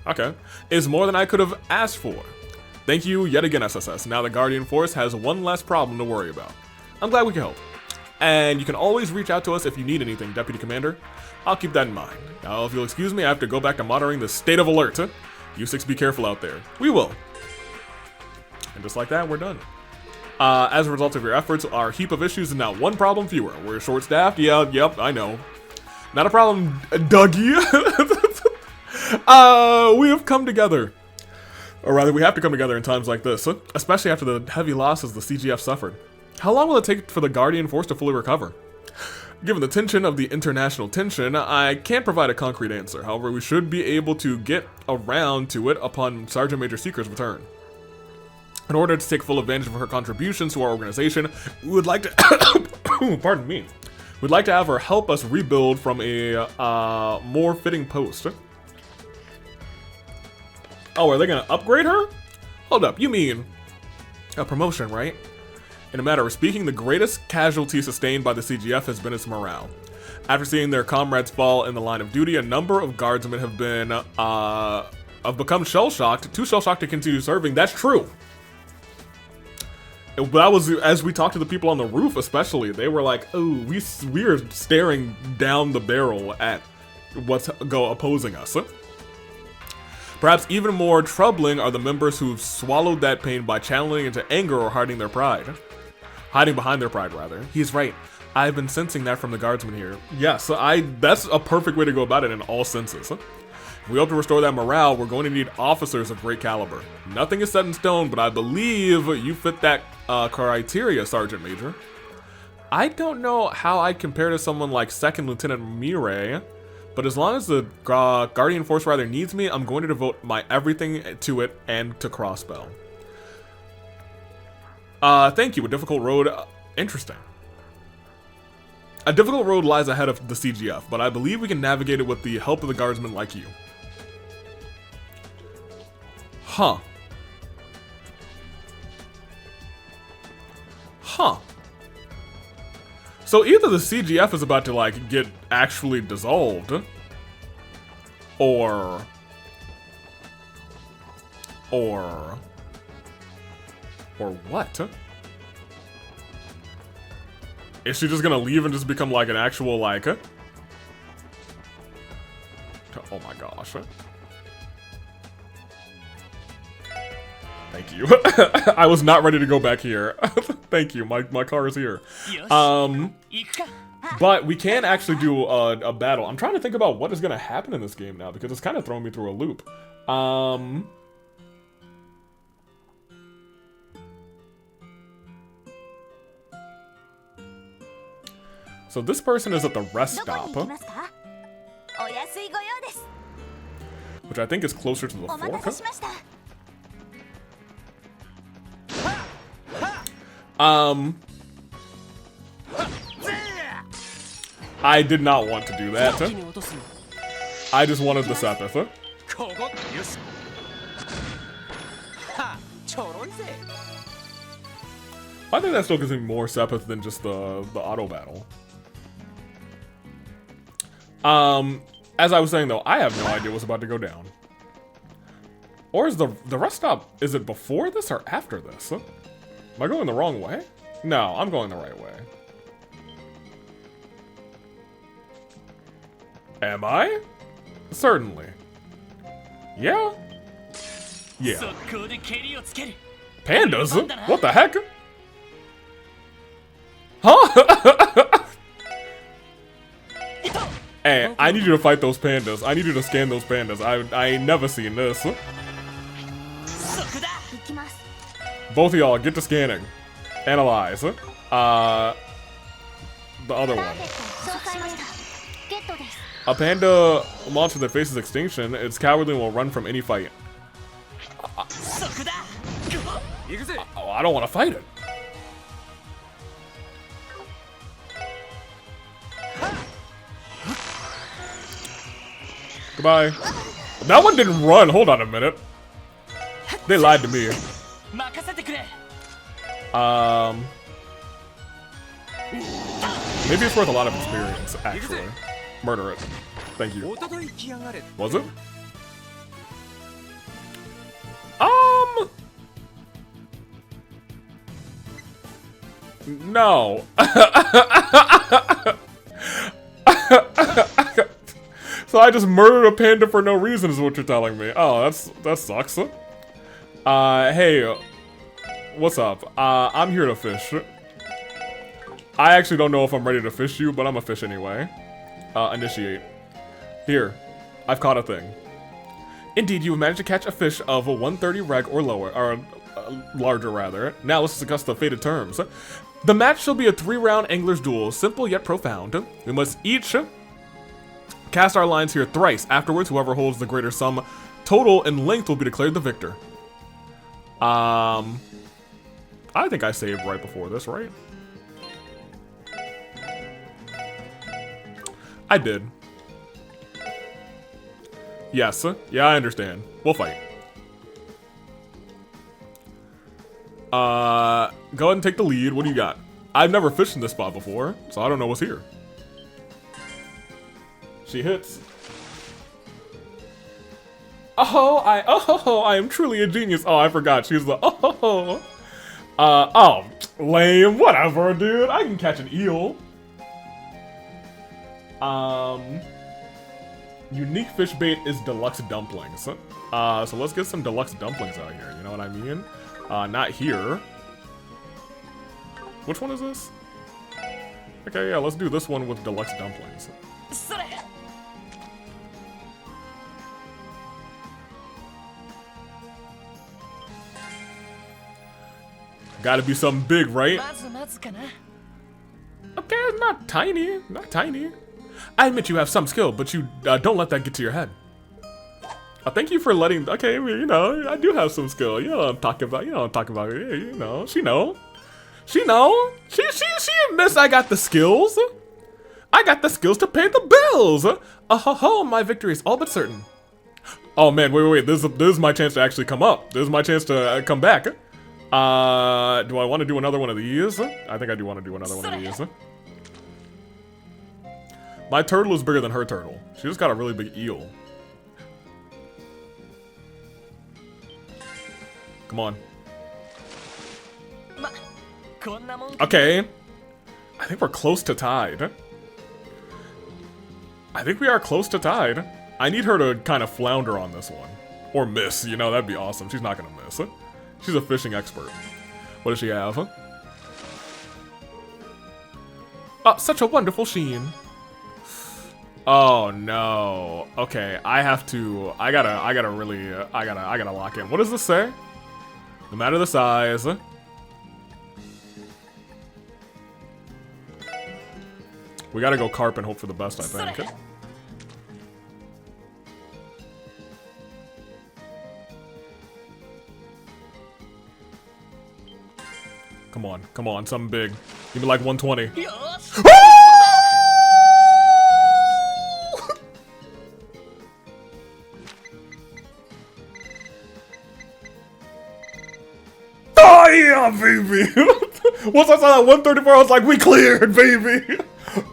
okay, is more than I could have asked for. Thank you yet again, SSS. Now the Guardian Force has one less problem to worry about. I'm glad we can help. And you can always reach out to us if you need anything, Deputy Commander. I'll keep that in mind. Now, if you'll excuse me, I have to go back to monitoring the state of alert. You six be careful out there. We will. And just like that, we're done. As a result of your efforts, our heap of issues is now one problem fewer. We're short-staffed? Yeah, yep, I know. Not a problem, Dougie. We have come together. Or rather, we have to come together in times like this, especially after the heavy losses the CGF suffered. How long will it take for the Guardian Force to fully recover? Given the tension of the international tension, I can't provide a concrete answer. However, we should be able to get around to it upon Sergeant Major Seeker's return. In order to take full advantage of her contributions to our organization, we would like to pardon me. We'd like to have her help us rebuild from a more fitting post. Oh, are they gonna upgrade her? Hold up, you mean a promotion, right? In a matter of speaking, the greatest casualty sustained by the CGF has been its morale. After seeing their comrades fall in the line of duty, a number of guardsmen have been have become shell-shocked, too shell-shocked to continue serving. That's true. That was, as we talked to the people on the roof especially, they were like, oh, we are staring down the barrel at what's opposing us. Perhaps even more troubling are the members who've swallowed that pain by channeling into anger or hiding their pride. Hiding behind their pride, rather. He's right. I've been sensing that from the guardsmen here. Yes, that's a perfect way to go about it in all senses. If we hope to restore that morale, we're going to need officers of great caliber. Nothing is set in stone, but I believe you fit that criteria, Sergeant Major. I don't know how I compare to someone like Second Lieutenant Mirai, but as long as the Guardian Force rather needs me, I'm going to devote my everything to it and to Crossbell. Thank you. A difficult road. Interesting. A difficult road lies ahead of the CGF, but I believe we can navigate it with the help of the guardsmen like you. Huh. Huh. So either the CGF is about to, like, get actually dissolved, or what? Is she just gonna leave and just become, like, an actual, like, oh my gosh. Thank you. I was not ready to go back here. Thank you. My car is here. But we can actually do a battle. I'm trying to think about what is going to happen in this game now because it's kind of throwing me through a loop. So this person is at the rest stop, which I think is closer to the fork. I did not want to do that. I just wanted the Sepith. I think that still gives me more Sepith than just the auto battle. As I was saying though, I have no idea what's about to go down. Or is the rest stop, is it before this or after this? Am I going the wrong way? No, I'm going the right way. Am I? Certainly. Yeah? Yeah. Pandas? What the heck? Huh? Hey, I need you to fight those pandas. I need you to scan those pandas. I ain't never seen this. Both of y'all, get to scanning. Analyze. The other one. A panda monster that faces extinction, it's cowardly and will run from any fight. I don't want to fight it. Goodbye. That one didn't run. Hold on a minute. They lied to me. Maybe it's worth a lot of experience, actually. Murder it. Thank you. Was it? No. So I just murdered a panda for no reason is what you're telling me. Oh, that sucks. Hey, what's up? I'm here to fish. I actually don't know if I'm ready to fish you, but I'm a fish anyway. Initiate. Here, I've caught a thing. Indeed, you have managed to catch a fish of a 130 reg or lower, or larger rather. Now let's discuss the fated terms. The match shall be a 3-round angler's duel, simple yet profound. We must each cast our lines here thrice. Afterwards, whoever holds the greater sum total in length will be declared the victor. I think I saved right before this, right? I did. Yes. Yeah, I understand. We'll fight. Go ahead and take the lead. What do you got? I've never fished in this spot before, so I don't know what's here. She hits. I am truly a genius. Oh, I forgot. She's the oh, lame. Whatever, dude. I can catch an eel. Unique fish bait is deluxe dumplings. So let's get some deluxe dumplings out here. You know what I mean? Not here. Which one is this? Okay, yeah, let's do this one with deluxe dumplings. Gotta be something big, right? Okay, not tiny. Not tiny. I admit you have some skill, but you don't let that get to your head. Thank you for letting. Okay, you know, I do have some skill. You know what I'm talking about. You know what I'm talking about. Yeah, you know, she know. She know. She admits I got the skills. I got the skills to pay the bills. My victory is all but certain. Oh man, wait. This is my chance to actually come up. This is my chance to come back. Do I want to do another one of these? I think I do want to do another one of these. My turtle is bigger than her turtle. She just got a really big eel. Come on. Okay. I think we're close to tied. I think we are close to tied. I need her to kind of flounder on this one. Or miss, you know, that'd be awesome. She's not gonna miss. She's a fishing expert. What does she have? Such a wonderful sheen. Oh no. Okay, I gotta really, I gotta lock in. What does this say? No matter the size. We gotta go carp and hope for the best, I think. Come on, something big. Give me like 120. Oh yeah, baby! Once I saw that 134, I was like, we cleared, baby!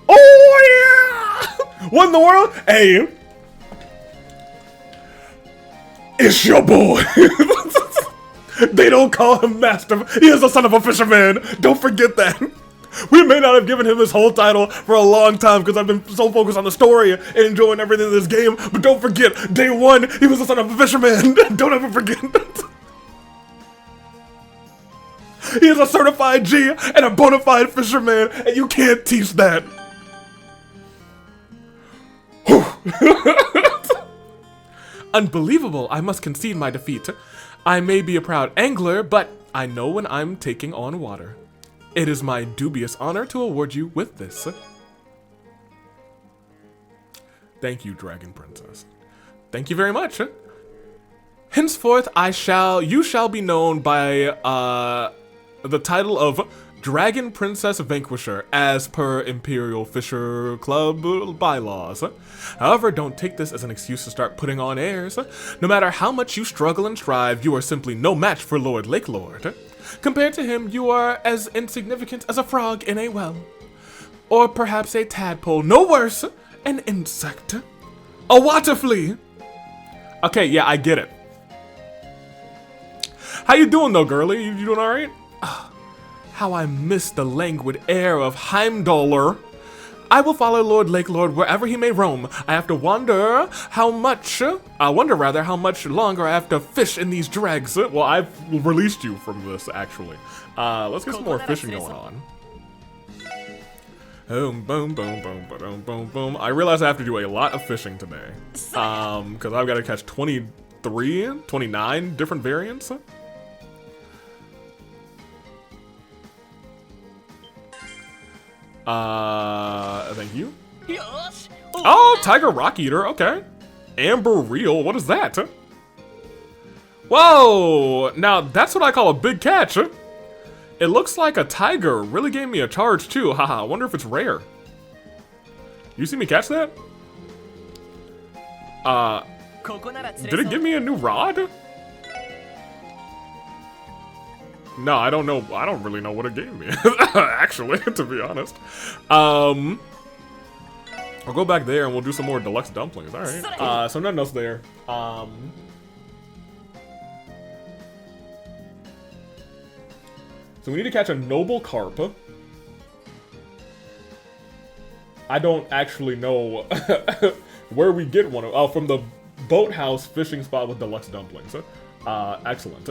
Oh yeah! What in the world? Hey! It's your boy! They don't call him master. He is the son of a fisherman. Don't forget that. We may not have given him this whole title for a long time because I've been so focused on the story and enjoying everything in this game. But don't forget, day one, he was the son of a fisherman. Don't ever forget. He is a certified G and a bona fide fisherman, and you can't teach that. Unbelievable. I must concede my defeat. I may be a proud angler, but I know when I'm taking on water. It is my dubious honor to award you with this. Thank you, Dragon Princess. Thank you very much. Henceforth, you shall be known by, the title of Dragon Princess Vanquisher as per Imperial Fisher Club bylaws. However, don't take this as an excuse to start putting on airs. No matter how much you struggle and strive, you are simply no match for Lord Lake Lord. Compared to him, you are as insignificant as a frog in a well. Or perhaps a tadpole, no worse, an insect. A water flea. Okay, yeah, I get it. How you doing though, girly? You doing alright? How I miss the languid air of Heimdallr. I will follow Lord Lake Lord wherever he may roam. I wonder how much longer I have to fish in these dregs. Well, I've released you from this, actually. Let's get some more fishing going on. Boom, boom, boom, boom, boom, boom, boom. I realize I have to do a lot of fishing today. Because I've got to catch 29 different variants. Thank you. Oh, Tiger Rock Eater, okay. Amber Reel, what is that? Whoa, now that's what I call a big catch. It looks like a tiger really gave me a charge too, haha, I wonder if it's rare. You see me catch that? Did it give me a new rod? No, I don't know. I don't really know what it gave me, actually, to be honest. I'll go back there and we'll do some more deluxe dumplings. All right. So nothing else there. So we need to catch a noble carp. I don't actually know where we get one. Oh, from the boathouse fishing spot with deluxe dumplings. Excellent.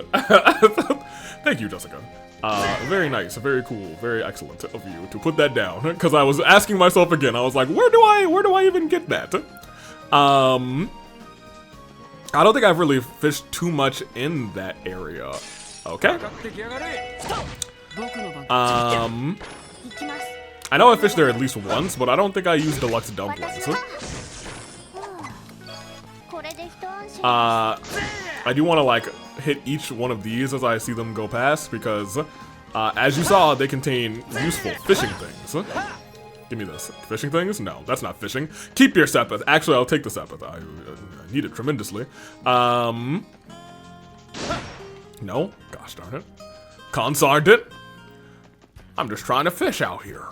Thank you, Jessica. Very nice, very cool, very excellent of you to put that down. Because I was asking myself again. I was like, where do I even get that? I don't think I've really fished too much in that area. Okay. I know I fished there at least once, but I don't think I used deluxe dumplings. I do want to like hit each one of these as I see them go past because as you saw, they contain useful fishing things. Give me this. Fishing things? No, that's not fishing. Keep your Sepith. Actually, I'll take the Sepith. I need it tremendously. No. Gosh darn it. Consarned it. I'm just trying to fish out here.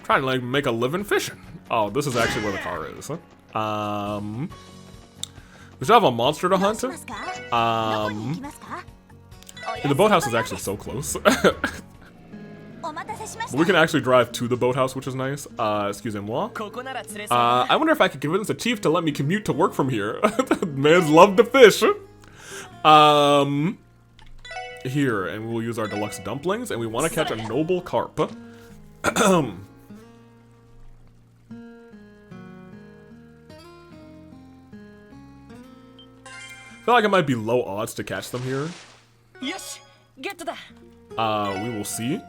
Trying to like make a living fishing. Oh, this is actually where the car is. We still have a monster to hunt. The boathouse is actually so close. But we can actually drive to the boathouse, which is nice. Excusez-moi. I wonder if I could convince the chief to let me commute to work from here. Man's love to fish. Here, and we'll use our deluxe dumplings, and we want to catch a noble carp. I feel like it might be low odds to catch them here. We will see.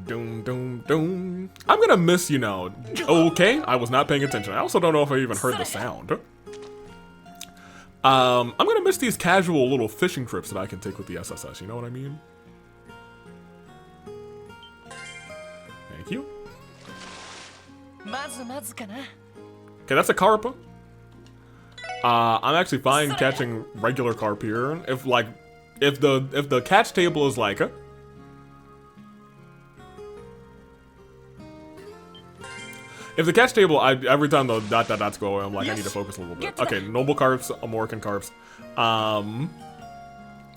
Doom, doom, doom. I'm gonna miss, you know. Okay, I was not paying attention. I also don't know if I even heard the sound. I'm gonna miss these casual little fishing trips that I can take with the SSS, you know what I mean? Thank you. Okay, that's a carp. I'm actually fine catching regular carp here. If the catch table is like if the catch table, every time the dots go away, I'm like, I need to focus a little bit. Okay, noble carps, Amorican carps.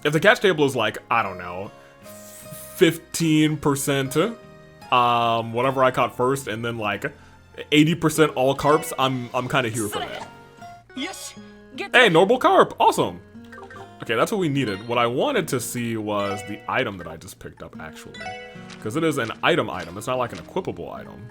If the catch table is like, I don't know, 15%, whatever I caught first, and then like 80% all carps, I'm kind of here for that. Hey, noble carp, awesome. Okay, that's what we needed. What I wanted to see was the item that I just picked up, actually, because it is an item. It's not like an equipable item.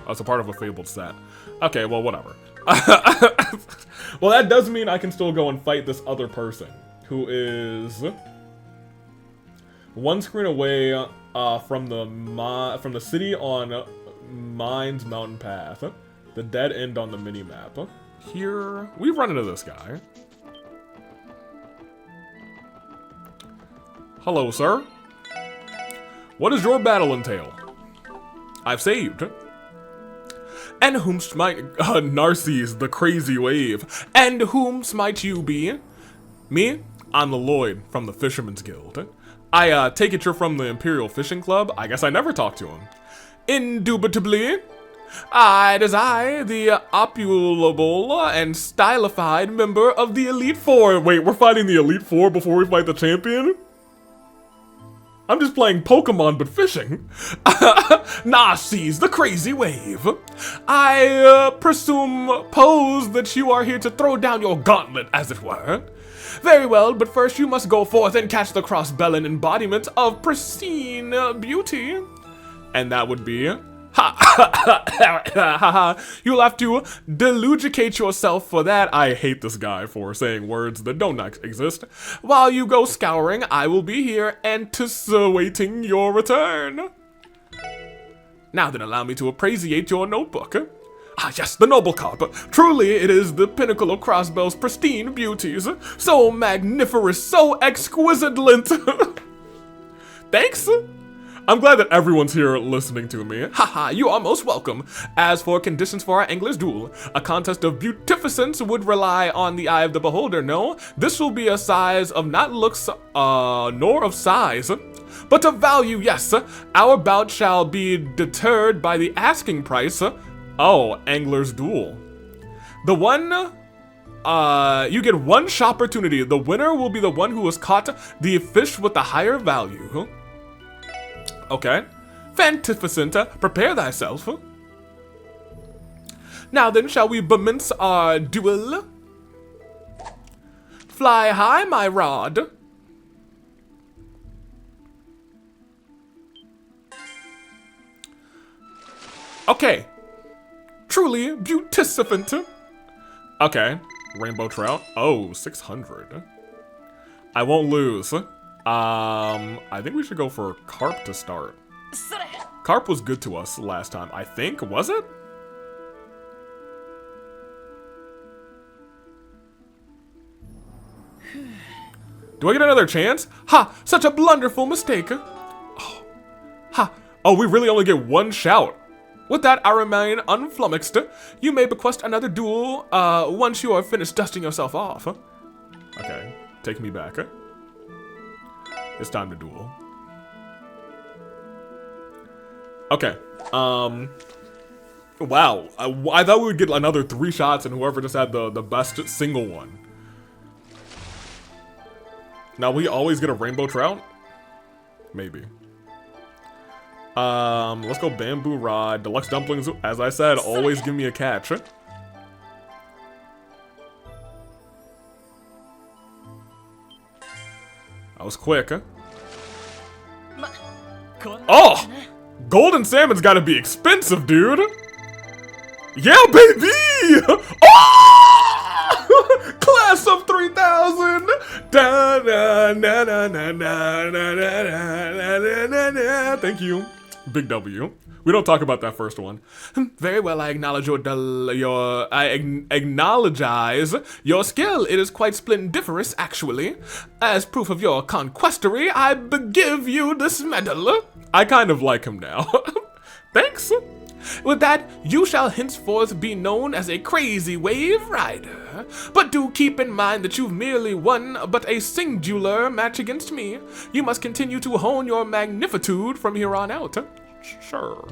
Oh, it's a part of a fabled set. Okay, well, whatever. Well, that does mean I can still go and fight this other person, who is One screen away from the city on Mines Mountain Path. The dead end on the mini-map. Here, we've run into this guy. Hello, sir. What does your battle entail? I've saved. And whom might Narcissus, the crazy wave? And whom might you be? Me? I'm the Lloyd from the Fisherman's Guild. I take it you're from the Imperial Fishing Club. I guess I never talked to him. Indubitably. It is I, the opulable and stylified member of the Elite Four. Wait, we're fighting the Elite Four before we fight the champion? I'm just playing Pokemon, but fishing. Narcissus, the crazy wave. I presuppose that you are here to throw down your gauntlet, as it were. Very well, but first you must go forth and catch the cross-bellin embodiment of pristine beauty. And that would be... You'll have to delugicate yourself for that. I hate this guy for saying words that don't exist. While you go scouring, I will be here anticipating your return. Now then, allow me to appreciate your notebook. Ah, yes, the noble carp. Truly, it is the pinnacle of Crossbell's pristine beauties. So magniferous, so exquisite lint. Thanks. I'm glad that everyone's here listening to me. Haha, you are most welcome. As for conditions for our Angler's Duel, a contest of beautificence would rely on the eye of the beholder, no? This will be a size of not looks, nor of size, but of value, yes. Our bout shall be deterred by the asking price. Oh, Angler's Duel. The one, you get one shot opportunity. The winner will be the one who has caught the fish with the higher value. Okay. Fantificent, prepare thyself. Now then, shall we commence our duel? Fly high, my rod. Okay. Truly beautificent. Okay. Rainbow trout. Oh, 600. I won't lose. I think we should go for carp to start. Carp was good to us last time, I think. Was it? Do I get another chance? Ha! Such a blunderful mistake. Oh. Ha! Oh, we really only get one shout. With that, I remain unflummoxed. You may bequest another duel, once you are finished dusting yourself off. Okay, take me back. It's time to duel. Okay. Wow. I thought we would get another 3 shots and whoever just had the best single one. Now, we always get a rainbow trout? Maybe. Let's go bamboo rod. Deluxe dumplings, as I said, always give me a catch. That was quick, huh? Oh! Golden salmon's gotta be expensive, dude! Yeah, baby! Oh! Class of 3000! Thank you. Big W. We don't talk about that first one. Very well, I acknowledge acknowledge your skill. It is quite splendiferous, actually. As proof of your conquestery, I give you this medal. I kind of like him now. Thanks. With that, you shall henceforth be known as a crazy wave rider. But do keep in mind that you've merely won but a singular match against me. You must continue to hone your magnitude from here on out. Sure.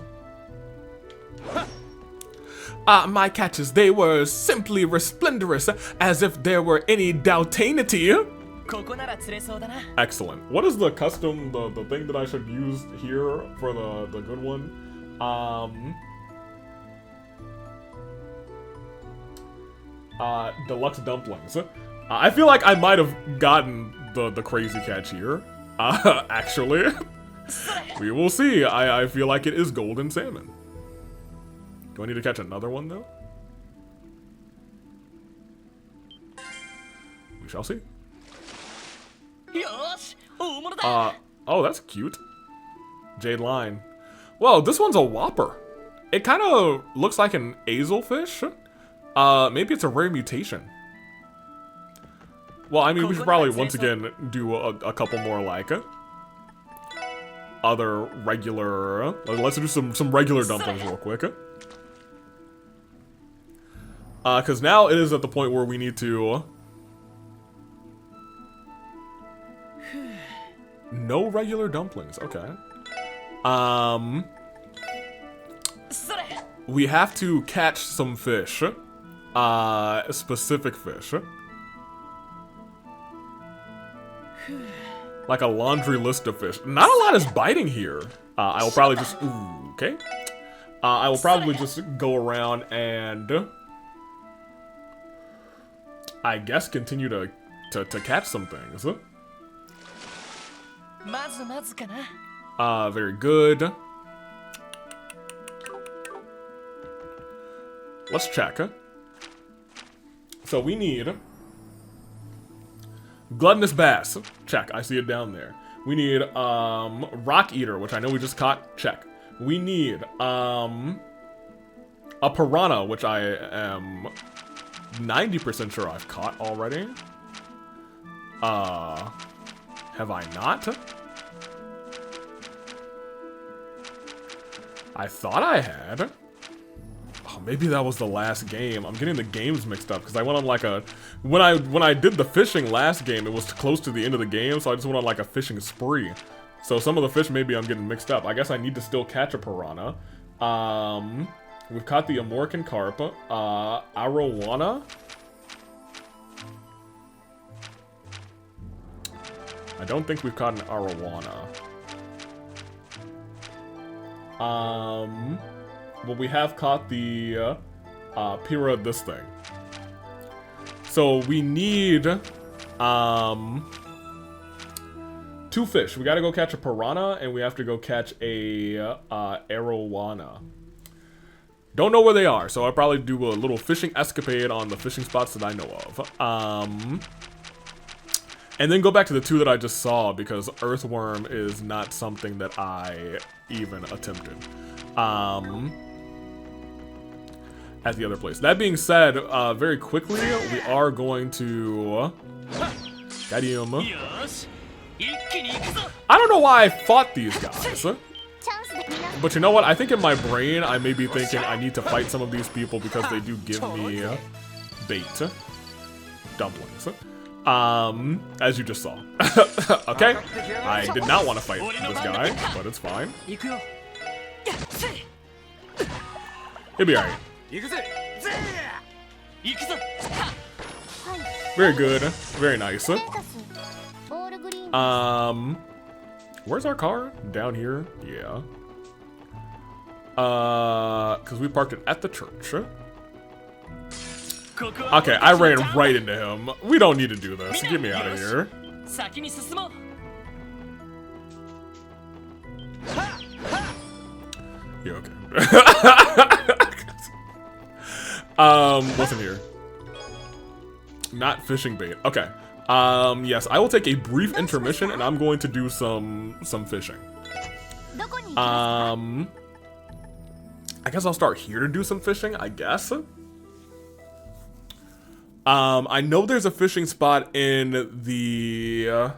My catches, they were simply resplendorous, as if there were any doubtainity. Excellent. What is the custom, the thing that I should use here for the good one? Deluxe dumplings. I feel like I might have gotten the crazy catch here. Actually. We will see. I feel like it is golden salmon. Do I need to catch another one, though? We shall see. Oh, that's cute. Jade line. Well, this one's a whopper. It kind of looks like an azelfish. Maybe it's a rare mutation. Well, I mean, we should probably once again do a couple more like other regular. Let's do some regular dumplings real quick. Because now it is at the point where we need to. No regular dumplings. Okay. We have to catch some fish. Specific fish. Like a laundry list of fish. Not a lot is biting here. I will probably just... Ooh, okay. I will probably just go around and... I guess continue to catch some things. Very good. Let's check. So we need... Gluttonous bass. Check. I see it down there. We need rock eater, which I know we just caught. Check. We need a piranha, which I am 90% sure I've caught already. Have I not? I thought I had. Oh, maybe that was the last game. I'm getting the games mixed up because I went on like a when I did the fishing last game, it was close to the end of the game, so I just went on like a fishing spree. So some of the fish maybe I'm getting mixed up. I guess I need to still catch a piranha. We've caught the Amorican carp, arowana. I don't think we've caught an arowana. Well, we have caught the pira this thing. So we need 2 fish. We gotta go catch a piranha, and we have to go catch a arowana. Don't know where they are, so I'll probably do a little fishing escapade on the fishing spots that I know of. And then go back to the 2 that I just saw, because earthworm is not something that I even attempted. At the other place. That being said, very quickly, we are going to... Got him. I don't know why I fought these guys. But you know what? I think in my brain, I may be thinking I need to fight some of these people because they do give me bait. Dumplings. As you just saw. Okay? I did not want to fight this guy, but it's fine. He'll be alright. Very good. Very nice. Where's our car? Down here? Yeah. Because we parked it at the church. Okay, I ran right into him. We don't need to do this. Get me out of here. You okay? What's in here? Not fishing bait. Okay. Yes, I will take a brief intermission and I'm going to do some fishing. I guess I'll start here to do some fishing, I guess. I know there's a fishing spot in the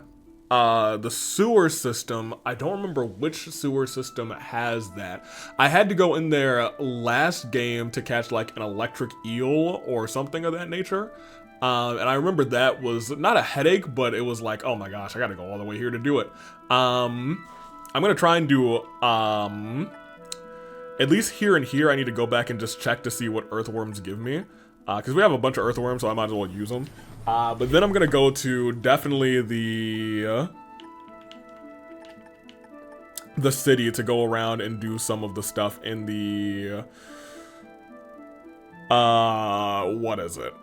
sewer system. I don't remember which sewer system has that. I had to go in there last game to catch like an electric eel or something of that nature. And I remember that was not a headache, but it was like, oh my gosh, I gotta go all the way here to do it. I'm gonna try and do, at least here and here, I need to go back and just check to see what earthworms give me. Because we have a bunch of earthworms, so I might as well use them. But then I'm gonna go to definitely the city to go around and do some of the stuff in the... what is it?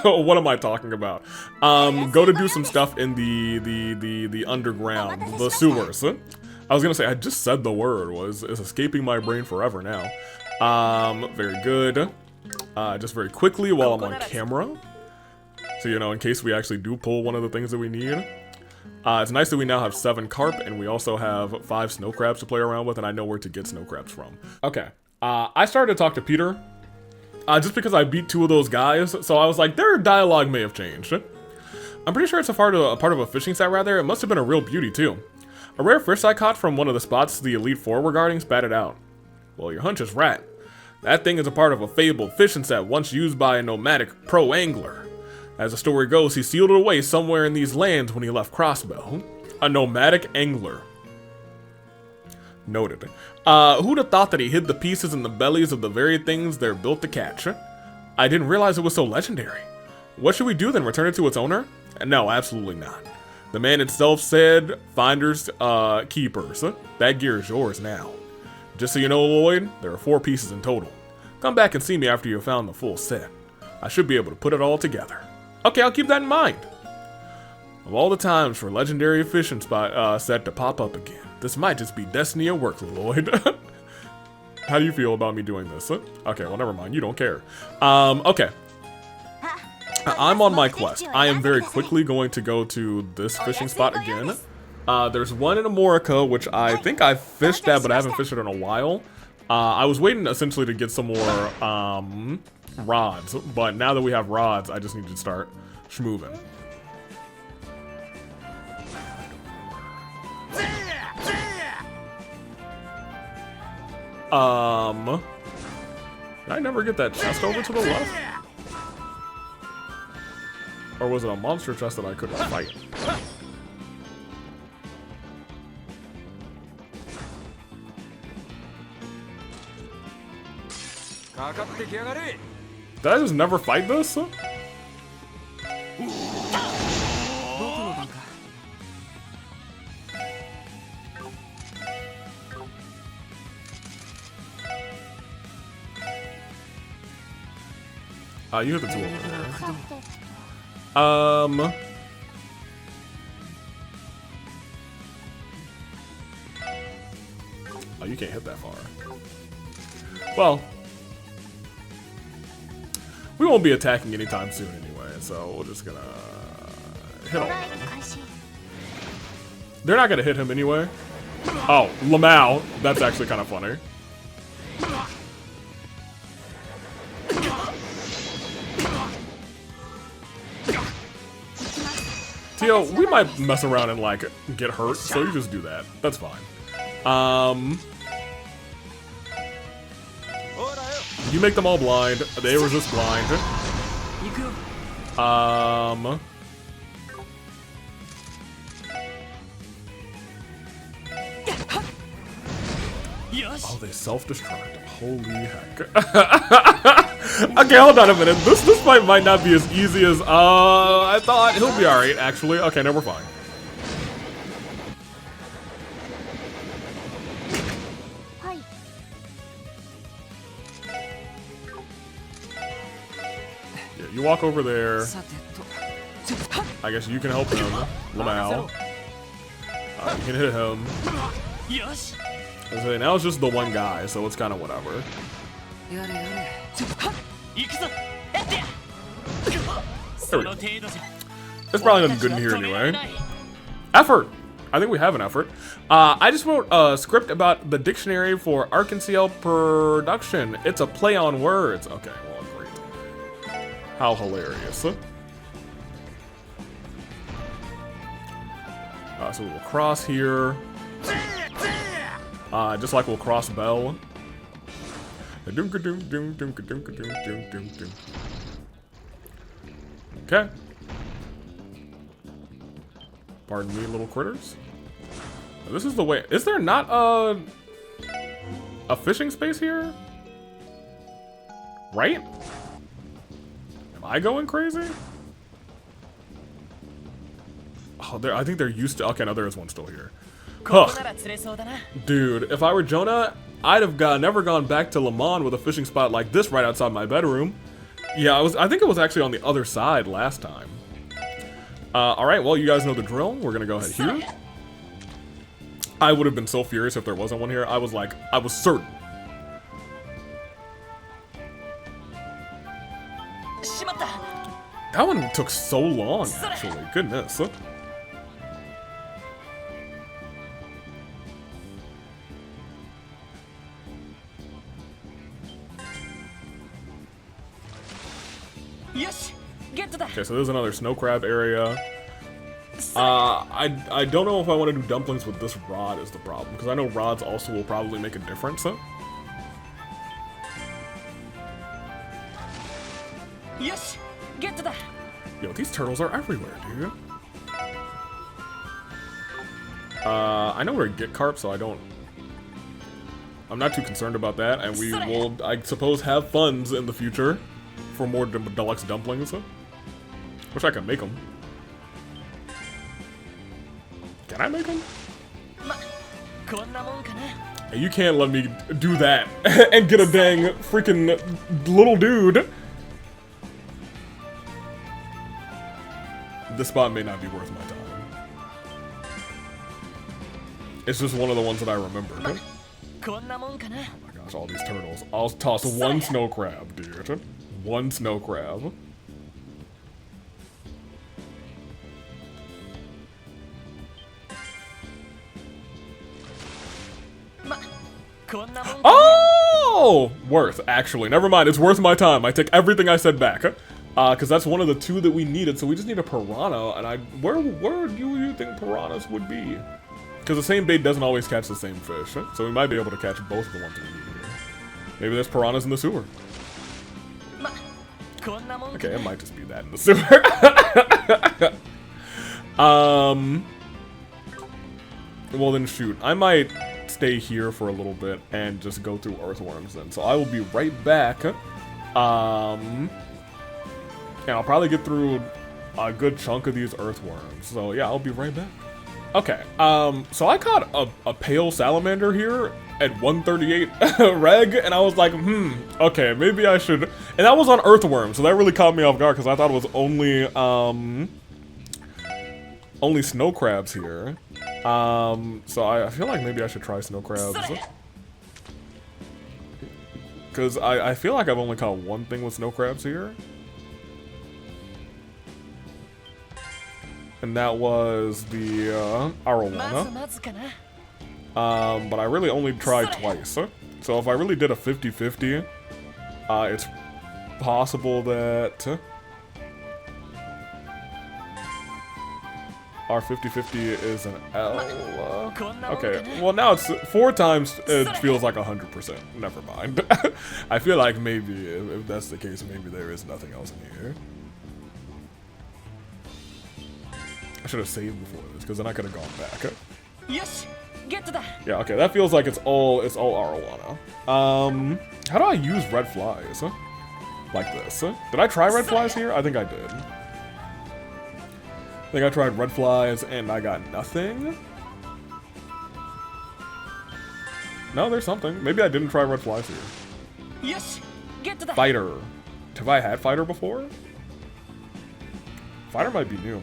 What am I talking about? Go to do some stuff in the underground, the sewers. I was gonna say, I just said the word, it's escaping my brain forever now. Very good. Just very quickly while I'm on camera. So, you know, in case we actually do pull one of the things that we need. It's nice that we now have 7 carp, and we also have 5 snow crabs to play around with, and I know where to get snow crabs from. Okay, I started to talk to Peter, just because I beat 2 of those guys, so I was like, their dialogue may have changed. I'm pretty sure it's a part of a fishing set rather. It must have been a real beauty too. A rare fish I caught from one of the spots the Elite Four were guarding spat it out. Well, your hunch is right. That thing is a part of a fabled fishing set once used by a nomadic pro angler. As the story goes, he sealed it away somewhere in these lands when he left Crossbow. A nomadic angler. Noted. Who'd have thought that he hid the pieces in the bellies of the very things they're built to catch? I didn't realize it was so legendary. What should we do then, return it to its owner? No, absolutely not. The man itself said, finders, keepers. That gear is yours now. Just so you know, Lloyd, there are 4 pieces in total. Come back and see me after you've found the full set. I should be able to put it all together. Okay, I'll keep that in mind. Of all the times for legendary fishing spot set to pop up again, this might just be destiny at work, Lloyd. How do you feel about me doing this? Okay, well, never mind. You don't care. Okay. I'm on my quest. I am very quickly going to go to this fishing spot again. There's one in Amorica, which I think I've fished at, but I haven't fished it in a while. I was waiting essentially to get some more rods, but now that we have rods, I just need to start schmoovin'. Did I never get that chest over to the left? Or was it a monster chest that I couldn't fight? Did I just never fight this? You hit the 2 over there. Oh, you can't hit that far. Well, we won't be attacking anytime soon anyway, so we're just gonna hit all of them. They're not gonna hit him anyway. Oh, Lamau. That's actually kind of funny. Tio, we might mess around and like get hurt, so you just do that. That's fine. You make them all blind. They resist blind. Oh, they self-destruct. Holy heck. Okay, hold on a minute. This fight might not be as easy as I thought. He'll be alright, actually. Okay, no, we're fine. Yeah, you walk over there. I guess you can help him. Lamau. You can hit him. So now it's just the one guy, so it's kind of whatever. There we go. It's probably nothing good in here anyway. Effort! I think we have an effort. I just wrote a script about the dictionary for Arkansas production. It's a play on words. Okay, well, great. How hilarious. So we'll cross here. Just like we'll cross Bell. Okay. Pardon me, little critters. This is the way. Is there not a fishing space here? Right? Am I going crazy? Oh, I think they're used to. Okay, no, there is one still here. Ugh. Dude, if I were Jonah, I'd have never gone back to Le Mans with a fishing spot like this right outside my bedroom. Yeah, I think it was actually on the other side last time. Alright, well, you guys know the drill. We're gonna go ahead here. I would have been so furious if there wasn't one here. I was certain. That one took so long, actually. Goodness. Okay, so there's another snow crab area. I don't know if I want to do dumplings with this rod is the problem, because I know rods also will probably make a difference. Huh? Yo, these turtles are everywhere, dude. I know where to get carp, so I'm not too concerned about that, and we will, I suppose, have funds in the future for more deluxe dumplings. Wish I could make them. Can I make them? Hey, you can't let me do that and get a dang freaking little dude. This spot may not be worth my time. It's just one of the ones that I remember. Oh my gosh, all these turtles. I'll toss one snow crab, dude. One snow crab. Oh! Worth, actually. Never mind, it's worth my time. I take everything I said back. Because that's one of the two that we needed, so we just need a piranha, and where do you think piranhas would be? Because the same bait doesn't always catch the same fish, so we might be able to catch both of the ones we need here. Maybe there's piranhas in the sewer. Okay, it might just be that in the sewer. Well then shoot, I might stay here for a little bit and just go through earthworms then. So I will be right back. And I'll probably get through a good chunk of these earthworms. So yeah, I'll be right back. Okay, so I caught a pale salamander here at 138 reg, and I was like, okay, maybe I should. And that was on earthworms, so that really caught me off guard because I thought it was only snow crabs here. So I feel like maybe I should try snow crabs. Because I feel like I've only caught one thing with snow crabs here. And that was the arowana. But I really only tried twice. So if I really did a 50-50, it's possible that our 50-50 is an L. Okay, well now it's 4 times, it feels like 100%. Never mind. I feel like maybe, if that's the case, maybe there is nothing else in here. I should have saved before this, because then I could have gone back. Yeah, okay, that feels like it's all arowana. How do I use red flies? Like this. Did I try red flies here? I think I did. I think I tried red flies and I got nothing. No, there's something. Maybe I didn't try red flies here. Fighter. Have I had fighter before? Fighter might be new.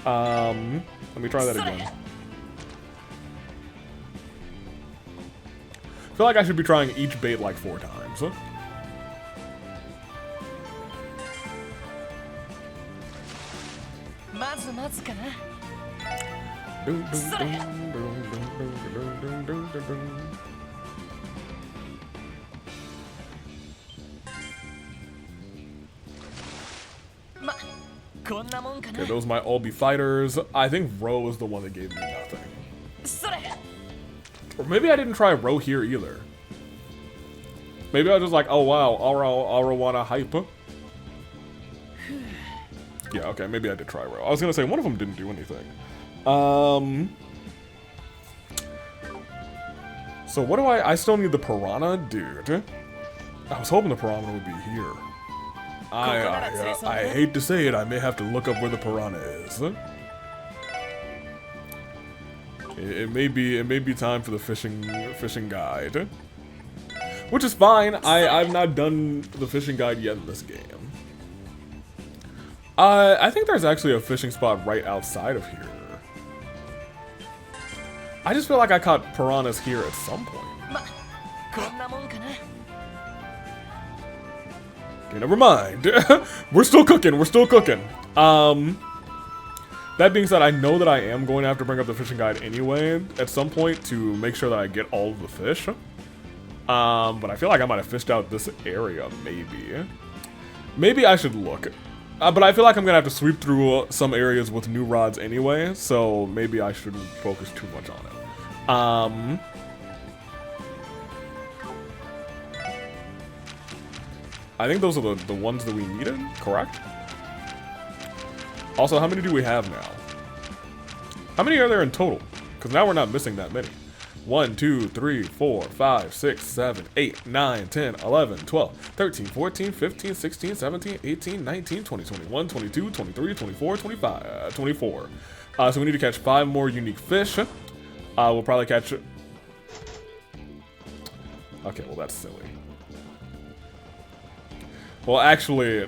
Let me try that again. I feel like I should be trying each bait like 4 times. Okay, those might all be fighters. I think Row is the one that gave me nothing. Or maybe I didn't try Row here either. Maybe I was just like, oh wow, arowana hype. Yeah, okay, maybe I did try Row. I was gonna say, one of them didn't do anything. So what do I still need the piranha? Dude. I was hoping the piranha would be here. I hate to say it, I may have to look up where the piranha is. It may be time for the fishing guide. Which is fine. I've not done the fishing guide yet in this game. I think there's actually a fishing spot right outside of here. I just feel like I caught piranhas here at some point. Okay, never mind. We're still cooking. We're still cooking. That being said, I know that I am going to have to bring up the fishing guide anyway at some point to make sure that I get all of the fish. But I feel like I might have fished out this area, maybe. Maybe I should look. But I feel like I'm gonna have to sweep through some areas with new rods anyway, so maybe I shouldn't focus too much on it. I think those are the ones that we needed, correct? Also, how many do we have now? How many are there in total? Because now we're not missing that many. 1, 2, 3, 4, 5, 6, 7, 8, 9, 10, 11, 12, 13, 14, 15, 16, 17, 18, 19, 20, 21, 22, 23, 24, 25, 24. So we need to catch 5 more unique fish. We'll probably catch... Okay, well that's silly. Well, actually,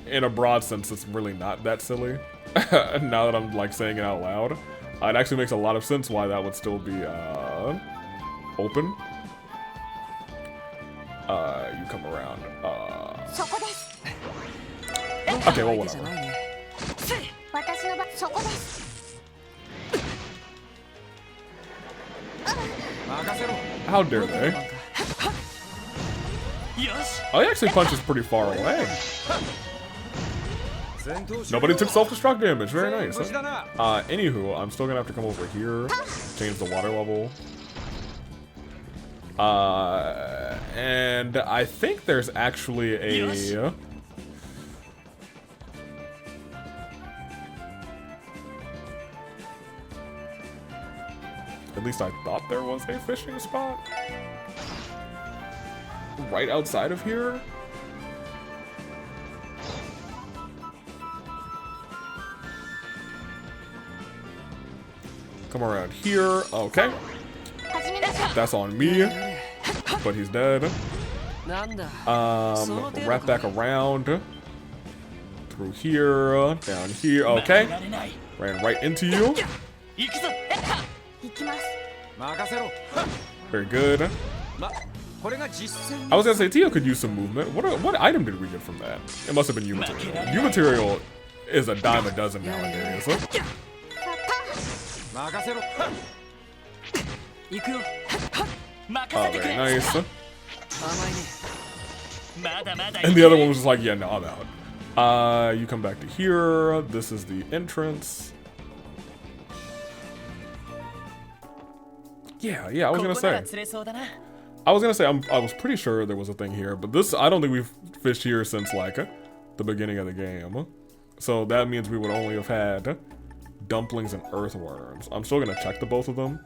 in a broad sense, it's really not that silly. Now that I'm like saying it out loud, it actually makes a lot of sense why that would still be open. You come around. Okay, well whatever. How dare they? Oh, he actually punches pretty far away. Nobody took self-destruct damage. Very nice. Anywho, I'm still gonna have to come over here, change the water level. And I think there's actually a... At least I thought there was a fishing spot right outside of here. Come around here. Okay. That's on me. But he's dead. Wrap back around. Through here. Down here. Okay. Ran right into you. Very good. I was gonna say Tio could use some movement. What item did we get from that? It must have been U-Material. U-Material is a dime a dozen nowadays. Oh, very nice. And the other one was just like, yeah, no, I'm out. You come back to here. This is the entrance. Yeah, I was gonna say, I was pretty sure there was a thing here, but this, I don't think we've fished here since, like, the beginning of the game. So that means we would only have had dumplings and earthworms. I'm still gonna check the both of them.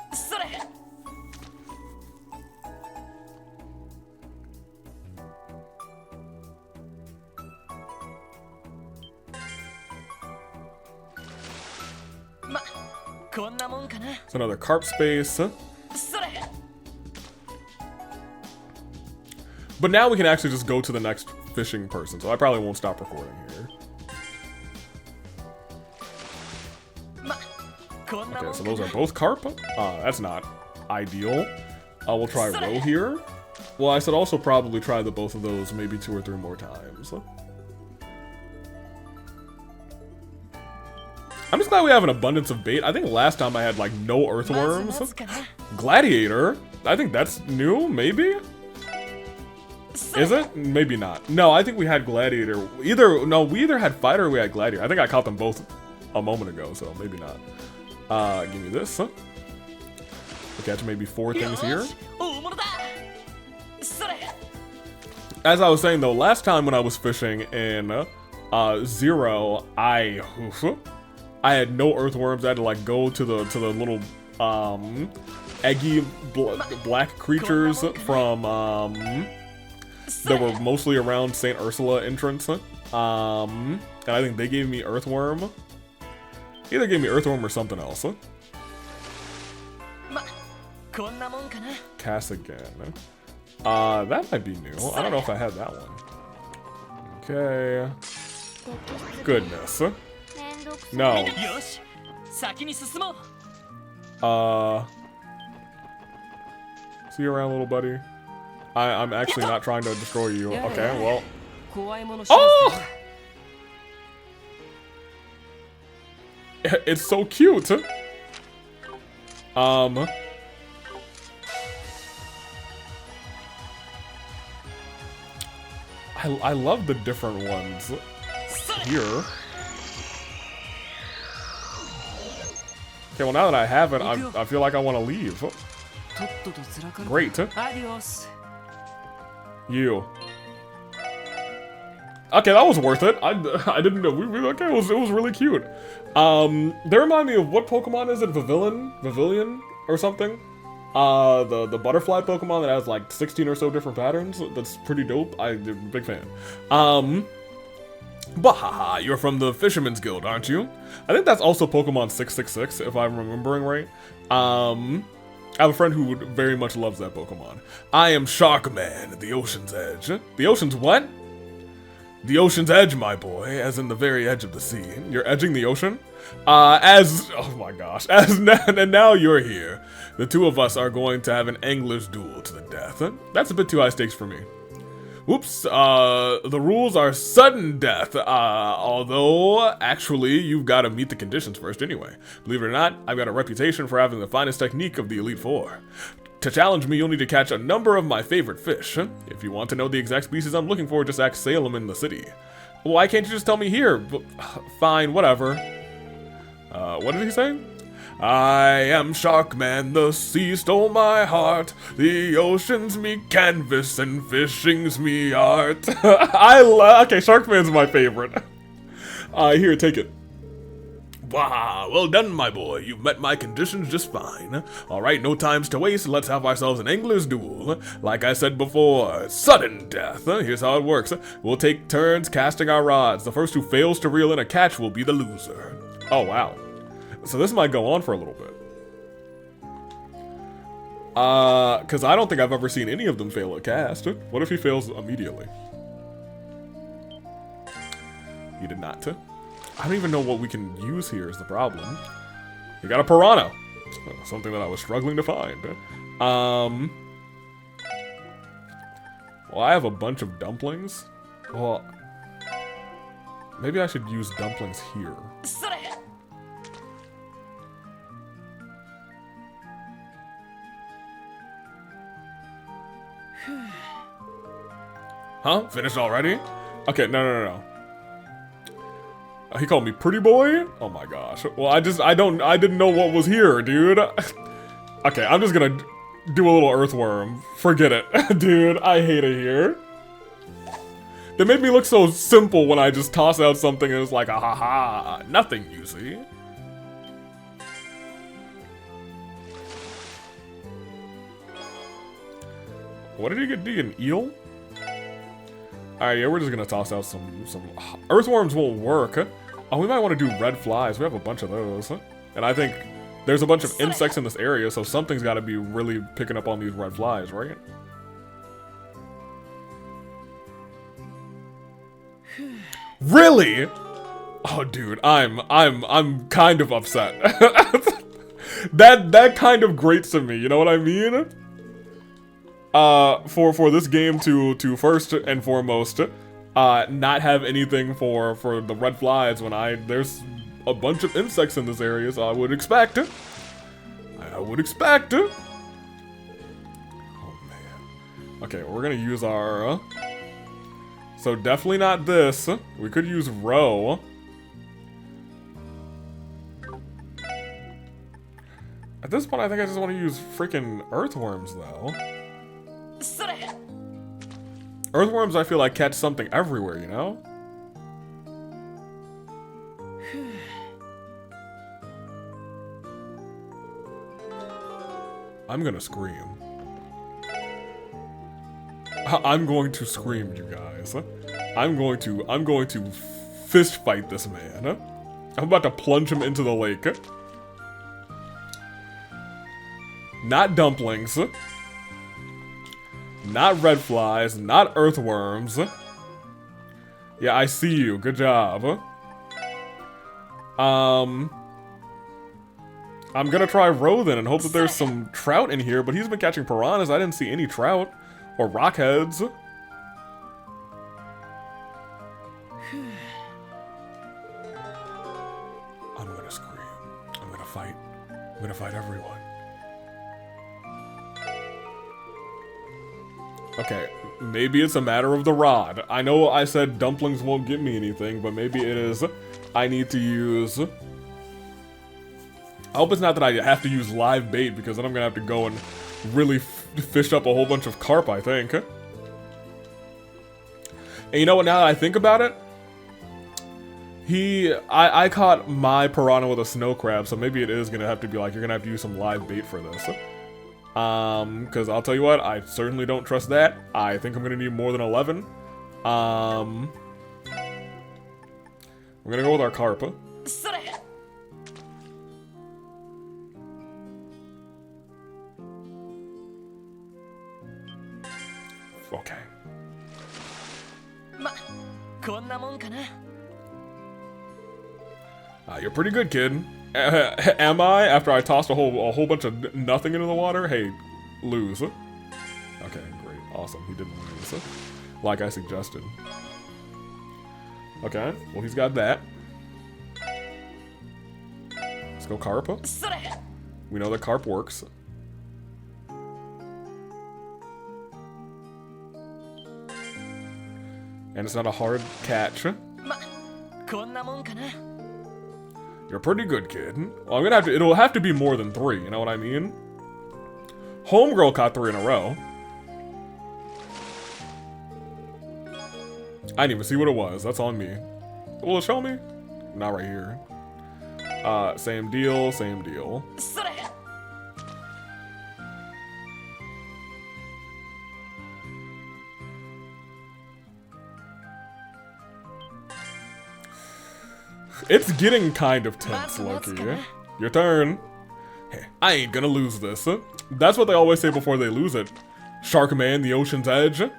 It's another carp space. But now we can actually just go to the next fishing person, so I probably won't stop recording here. Okay, so those are both carp. That's not ideal. We'll try roe here. Well, I should also probably try the both of those maybe 2 or 3 more times. I'm just glad we have an abundance of bait. I think last time I had like no earthworms. Gladiator. I think that's new, maybe? Is it? Maybe not. No, I think we had gladiator. We either had fighter or we had gladiator. I think I caught them both a moment ago, so maybe not. Give me this. We'll catch maybe 4 things here. As I was saying though, last time when I was fishing in 0, I had no earthworms. I had to like go to the little eggy black creatures from that were mostly around St. Ursula entrance. And I think they gave me earthworm. Either gave me earthworm or something else. Cast again. That might be new. I don't know if I had that one. Okay. Goodness. No. See you around, little buddy. I'm actually not trying to destroy you. Okay, well. Oh! It's so cute. I love the different ones. here. Okay, well now that I have it, I feel like I want to leave. Great. You. Okay, that was worth it. I didn't know. Okay, it was really cute. They remind me of what Pokemon is it? Vivillon or something? The butterfly Pokemon that has like 16 or so different patterns. That's pretty dope. I'm a big fan. Bahaha, you're from the Fisherman's Guild, aren't you? I think that's also Pokemon 666, if I'm remembering right. I have a friend who very much loves that Pokemon. I am Sharkman, the Ocean's Edge. The Ocean's what? The Ocean's Edge, my boy, as in the very edge of the sea. You're edging the ocean? Oh my gosh, and now you're here. The two of us are going to have an angler's duel to the death. That's a bit too high stakes for me. Whoops, the rules are sudden death, although, actually, you've got to meet the conditions first anyway. Believe it or not, I've got a reputation for having the finest technique of the Elite Four. To challenge me, you'll need to catch a number of my favorite fish. If you want to know the exact species I'm looking for, just ask Salem in the city. Why can't you just tell me here? Fine, whatever. What did he say? I am Sharkman, the sea stole my heart. The ocean's me canvas and fishing's me art. Okay, Sharkman's my favorite. Here, take it. Wow, well done, my boy. You've met my conditions just fine. Alright, no times to waste. Let's have ourselves an angler's duel. Like I said before, sudden death. Here's how it works. We'll take turns casting our rods. The first who fails to reel in a catch will be the loser. Oh, wow. So this might go on for a little bit. Because I don't think I've ever seen any of them fail a cast. What if he fails immediately? He did not. I don't even know what we can use here is the problem. You got a piranha. Something that I was struggling to find. Well, I have a bunch of dumplings. Well, maybe I should use dumplings here. Huh? Finished already? Okay, no. He called me pretty boy? Oh my gosh. Well, I didn't know what was here, dude. Okay, I'm just gonna do a little earthworm. Forget it. Dude, I hate it here. They made me look so simple when I just toss out something and it's like, ah ha ha, nothing, you see. What did he get? Did he get an eel? Alright, yeah, we're just gonna toss out some earthworms won't work. Oh, we might want to do red flies. We have a bunch of those. And I think there's a bunch of insects in this area, so something's got to be really picking up on these red flies, right? Really? Oh, dude, I'm kind of upset. That kind of grates to me, you know what I mean? For this game to first and foremost, not have anything for the red flies when there's a bunch of insects in this area, so I would expect it. Oh man. Okay, we're gonna use our, so definitely not this. We could use row. At this point, I think I just want to use freaking earthworms, though. Earthworms, I feel like, catch something everywhere, you know? I'm gonna scream. I'm going to scream, you guys. I'm going to fist fight this man. I'm about to plunge him into the lake. Not dumplings. Not red flies, not earthworms. Yeah, I see you. Good job. I'm gonna try row then and hope that there's some trout in here, but he's been catching piranhas. I didn't see any trout or rockheads. I'm gonna scream. I'm gonna fight. I'm gonna fight everyone. Okay, maybe it's a matter of the rod. I know I said dumplings won't get me anything, but maybe it is. I need to use... I hope it's not that I have to use live bait, because then I'm gonna have to go and really fish up a whole bunch of carp, I think. And you know what, now that I think about it? I caught my piranha with a snow crab, so maybe it is gonna have to be like, you're gonna have to use some live bait for this. Because I'll tell you what, I certainly don't trust that. I think I'm gonna need more than 11. We're gonna go with our carp. Okay. You're pretty good, kid. Am I? After I tossed a whole bunch of nothing into the water? Hey, lose. Okay, great. Awesome. He didn't lose. Like I suggested. Okay, well he's got that. Let's go carp. We know that carp works. And it's not a hard catch. You're pretty good, kid. Well, I'm gonna have to, it'll have to be more than 3, you know what I mean? Homegirl caught 3 in a row. I didn't even see what it was, that's on me. Will it show me? Not right here. Same deal, same deal. It's getting kind of tense, Loki. Your turn. Hey, I ain't gonna lose this. That's what they always say before they lose it. Shark Man, the ocean's edge. Oh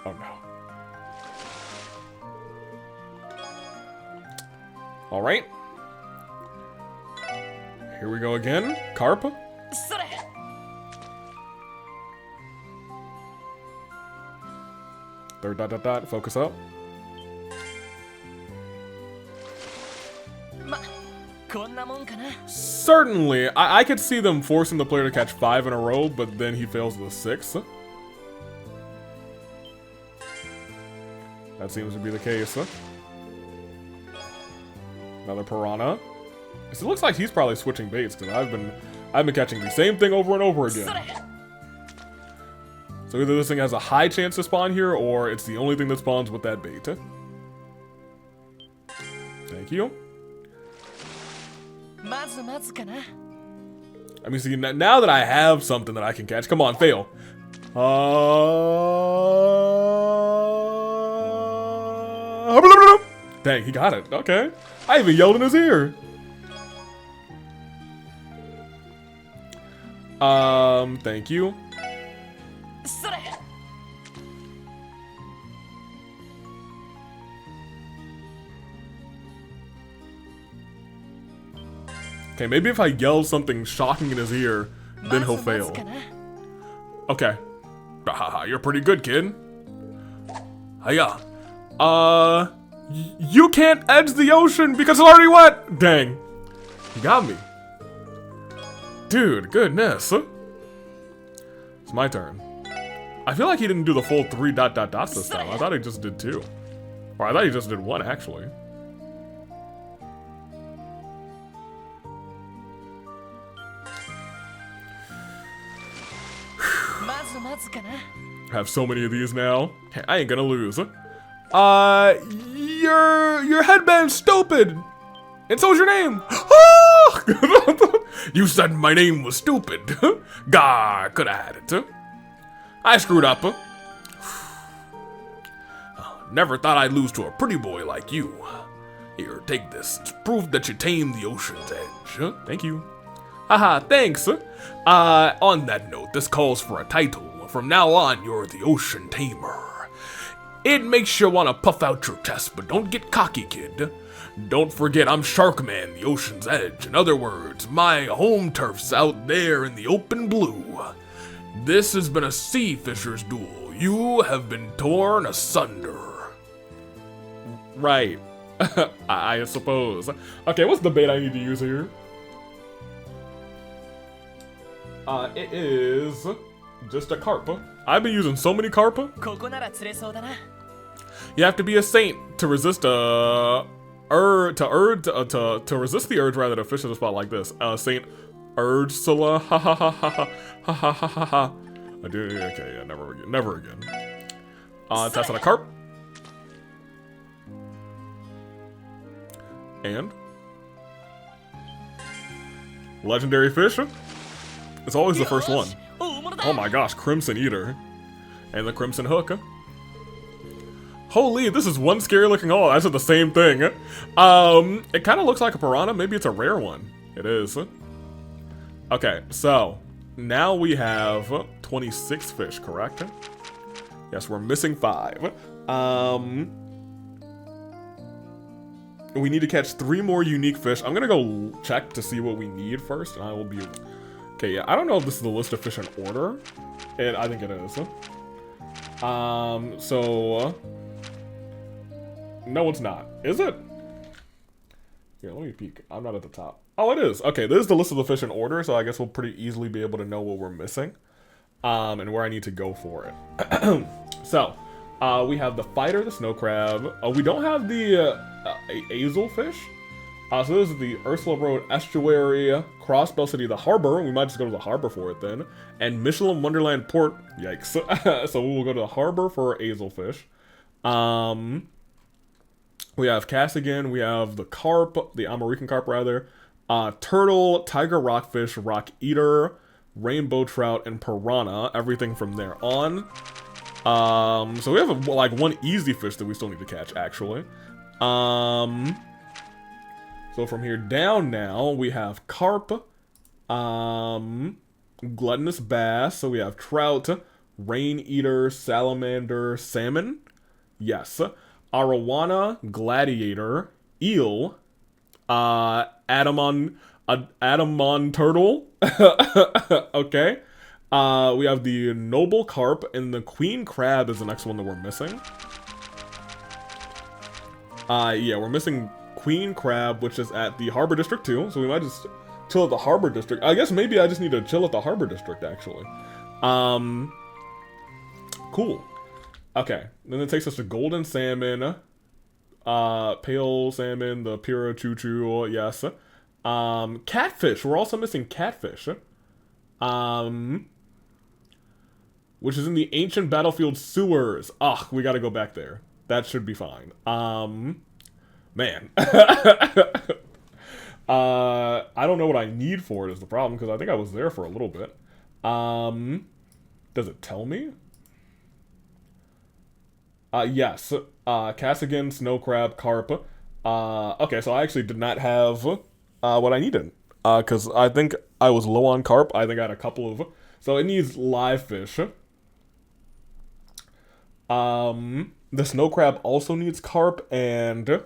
no. Alright. Here we go again. Carp. Third dot dot dot. Focus up. Certainly, I could see them forcing the player to catch 5 in a row, but then he fails the 6th. That seems to be the case. Another piranha. It looks like he's probably switching baits, because I've been catching the same thing over and over again. So either this thing has a high chance to spawn here, or it's the only thing that spawns with that bait. Thank you. I mean, see, now that I have something that I can catch, come on, fail. Dang, he got it. Okay. I even yelled in his ear. Thank you. Okay, maybe if I yell something shocking in his ear, then he'll fail. Okay. You're pretty good, kid. Hiya. You can't edge the ocean because it's already wet! Dang. You got me. Dude, goodness. It's my turn. I feel like he didn't do the full 3 dot dot dots this time. I thought he just did 2. Or I thought he just did 1, actually. I have so many of these now. I ain't gonna lose. Your headband's stupid! And so's your name! You said my name was stupid. Gah, coulda had it. I screwed up. Never thought I'd lose to a pretty boy like you. Here, take this. It's proof that you tamed the ocean's edge. Thank you. Haha, thanks. On that note, this calls for a title. From now on, you're the Ocean Tamer. It makes you want to puff out your chest, but don't get cocky, kid. Don't forget I'm Shark Man, the ocean's edge. In other words, my home turf's out there in the open blue. This has been a sea fisher's duel. You have been torn asunder. Right. I suppose. Okay, what's the bait I need to use here? It is Just a carp. I've been using so many carp. ここなら釣れそうだな。 You have to be a saint to resist to resist the urge rather to fish in a spot like this. Saint Ursula. Ha ha ha ha ha ha ha ha ha. I do. Okay, yeah, never again. Never again. Test on a carp. And legendary fish. It's always the first one. Oh my gosh, Crimson Eater. And the Crimson Hook. Holy, this is one scary looking hole. I said the same thing. It kind of looks like a piranha. Maybe it's a rare one. It is. Okay, so now we have 26 fish, correct? Yes, we're missing 5. We need to catch 3 more unique fish. I'm gonna go check to see what we need first, and I will be... Okay, yeah, I don't know if this is the list of fish in order. I think it is. No, it's not. Is it? Here, let me peek. I'm not at the top. Oh, it is. Okay, this is the list of the fish in order, so I guess we'll pretty easily be able to know what we're missing. And where I need to go for it. So, we have the fighter, the snow crab. We don't have the Azure fish. So this is the Ursula Road Estuary, Crossbell City, the harbor. We might just go to the harbor for it then. And Michelin Wonderland Port. Yikes. So we will go to the harbor for Azure fish. We have Cassigan. We have the carp, the American carp rather. Turtle, tiger rockfish, rock eater, rainbow trout, and piranha. Everything from there on. So we have like one easy fish that we still need to catch actually. So from here down now, we have carp, gluttonous bass, so we have trout, rain eater, salamander, salmon, yes, arowana, gladiator, eel, adamon turtle, okay, we have the noble carp, and the queen crab is the next one that we're missing. Yeah, we're missing Queen Crab, which is at the Harbor District too, so we might just chill at the Harbor District. I guess maybe I just need to chill at the Harbor District, actually. Cool. Okay, then it takes us to Golden Salmon, Pale Salmon, the Pura Choo Choo, yes. Catfish, we're also missing Catfish. Which is in the Ancient Battlefield Sewers. Ugh, we gotta go back there. That should be fine. Man. I don't know what I need for it is the problem, because I think I was there for a little bit. Does it tell me? Yes. Cassigan, snow crab, carp. Okay, so I actually did not have what I needed. Because I think I was low on carp. I think I had a couple of... So it needs live fish. The snow crab also needs carp, and...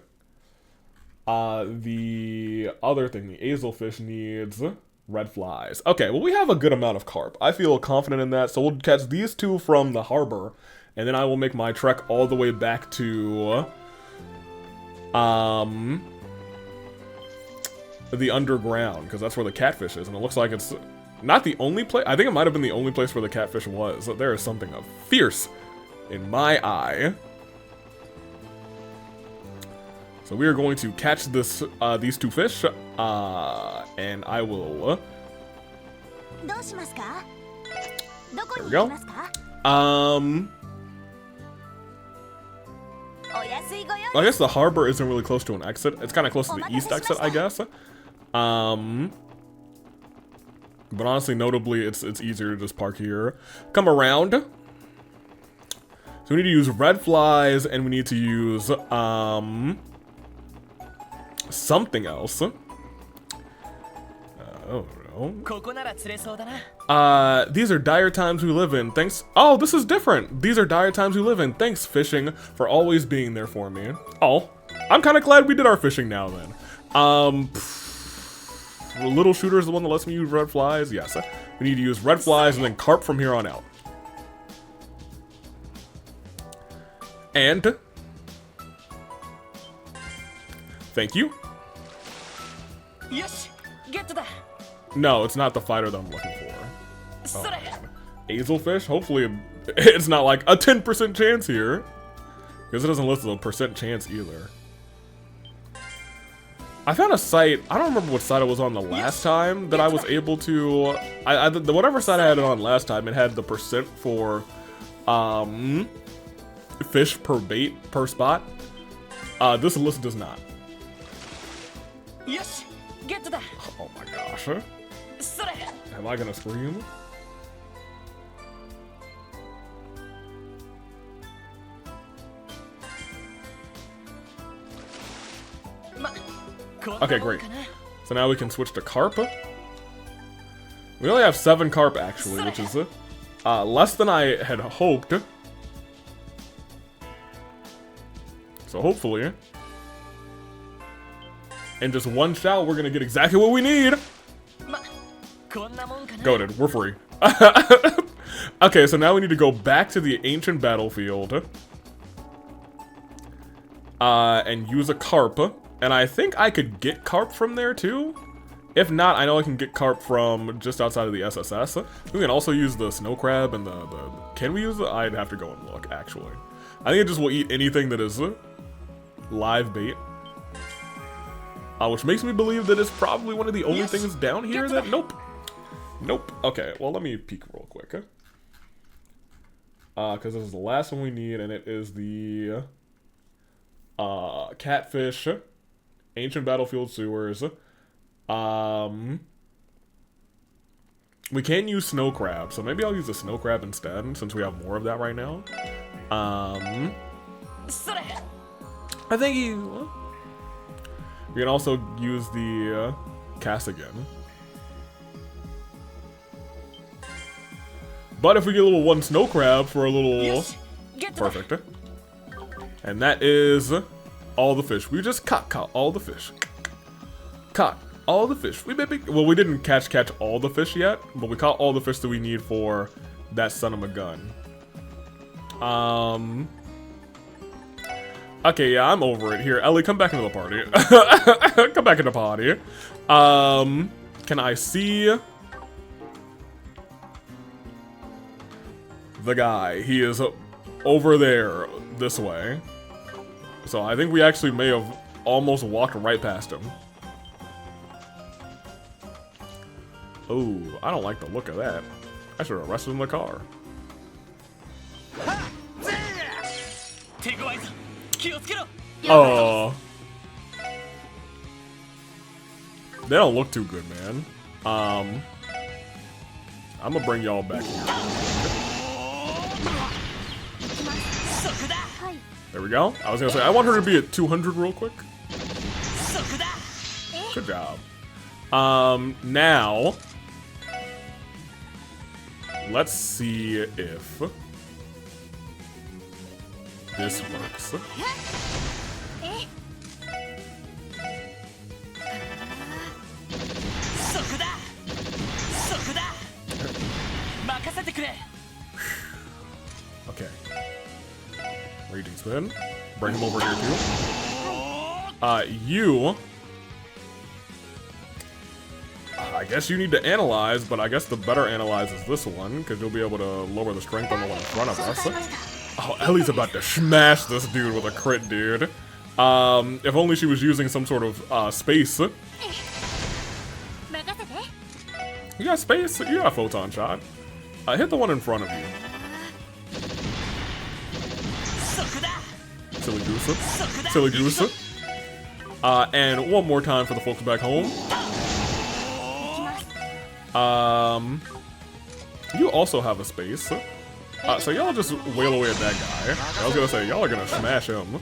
the other thing, the azelfish needs red flies. Okay, well we have a good amount of carp. I feel confident in that, so we'll catch these 2 from the harbor, and then I will make my trek all the way back to, the underground, because that's where the catfish is, and it looks like it's not the only place. I think it might have been the only place where the catfish was. There is something of fierce in my eye. So we are going to catch this, these 2 fish, and I will. There we go. I guess the harbor isn't really close to an exit. It's kind of close to the east exit, I guess. But honestly, notably, it's easier to just park here. Come around. So we need to use red flies, and we need to use something else. Oh no. These are dire times we live in. Thanks. Oh, this is different. These are dire times we live in. Thanks, fishing, for always being there for me. Oh, I'm kind of glad we did our fishing now then. The little shooter is the one that lets me use red flies. Yes, we need to use red flies and then carp from here on out. And thank you. No, it's not the fighter that I'm looking for. Oh, Hazelfish? Hopefully it's not like a 10% chance here. Because it doesn't list the percent chance either. I found a site, I don't remember what site it was on the last time that I was able to, whatever site I had it on last time, it had the percent for fish per bait per spot. This list does not. Oh my gosh. Am I gonna scream? Okay, great. So now we can switch to carp. We only have 7 carp actually, which is less than I had hoped. So hopefully, in just one shot, we're gonna get exactly what we need. Goated, we're free. Okay, so now we need to go back to the ancient battlefield and use a carp. And I think I could get carp from there too. If not, I know I can get carp from just outside of the SSS. We can also use the snow crab and the can we use the? I'd have to go and look actually. I think it just will eat anything that is live bait. Which makes me believe that it's probably one of the only things down here that, nope. Nope. Okay, well let me peek real quick. Because this is the last one we need, and it is the catfish, ancient battlefield sewers. We can use snow crab, so maybe I'll use the snow crab instead, since we have more of that right now. I think we can also use the cast again. But if we get a little one snow crab for a little... Perfect. And that is all the fish. We just caught all the fish. Caught all the fish. We didn't catch all the fish yet, but we caught all the fish that we need for that son of a gun. Okay, yeah, I'm over it. Here, Ellie, come back into the party. Come back into the party. Can I see the guy? He is over there this way. So I think we actually may have almost walked right past him. Oh, I don't like the look of that. I should have arrested him in the car. Oh. They don't look too good, man. I'm gonna bring y'all back here. There we go. I was gonna say, I want her to be at 200 real quick. Good job. Now, let's see if this works. Okay. Raging spin. Bring him over here too. You. I guess you need to analyze, but I guess the better analyze is this one, because you'll be able to lower the strength on the one in front of us. Oh, Ellie's about to smash this dude with a crit, dude. If only she was using some sort of space. You got space? You got a photon shot. Hit the one in front of you. Silly goose. Silly goose. And one more time for the folks back home. You also have a space. So y'all just wail away at that guy. I was gonna say, y'all are gonna smash him.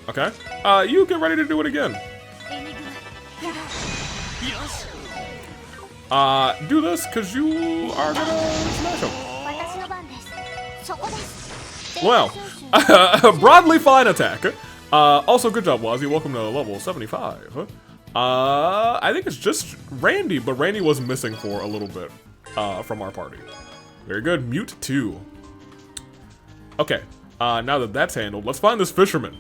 Okay. You get ready to do it again. Do this, cause you are gonna smash him. Well, broadly fine attack. Also, good job, Wazzy. Welcome to level 75. I think it's just Randy, but Randy was missing for a little bit from our party. Very good. Mute 2. Okay. Now that that's handled, let's find this fisherman.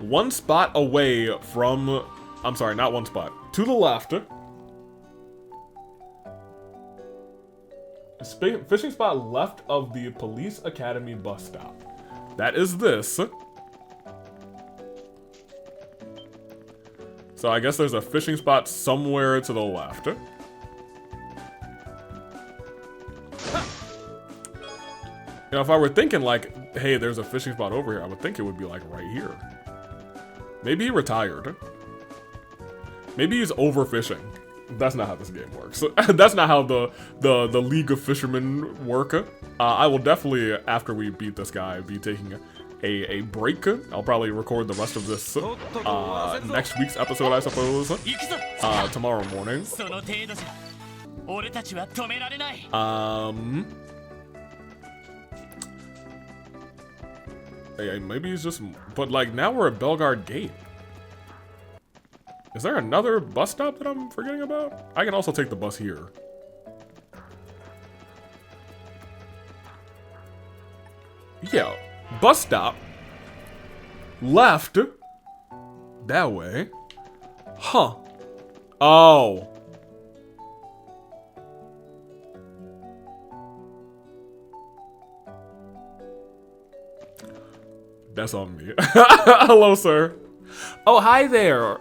one spot away from... I'm sorry, not one spot. To the left. Fishing spot left of the Police Academy bus stop. That is this. So I guess there's a fishing spot somewhere to the left. You know, if I were thinking like, hey, there's a fishing spot over here, I would think it would be like right here. Maybe he retired. Maybe he's overfishing. That's not how this game works. That's not how the League of Fishermen work. I will definitely, after we beat this guy, be taking a break. I'll probably record the rest of this next week's episode, I suppose. Tomorrow morning. Hey, maybe he's just... But, like, now we're at Belgard Gate. Is there another bus stop that I'm forgetting about? I can also take the bus here. Yeah. Bus stop. Left. That way. Huh. Oh. That's on me. Hello, sir. Oh, hi there.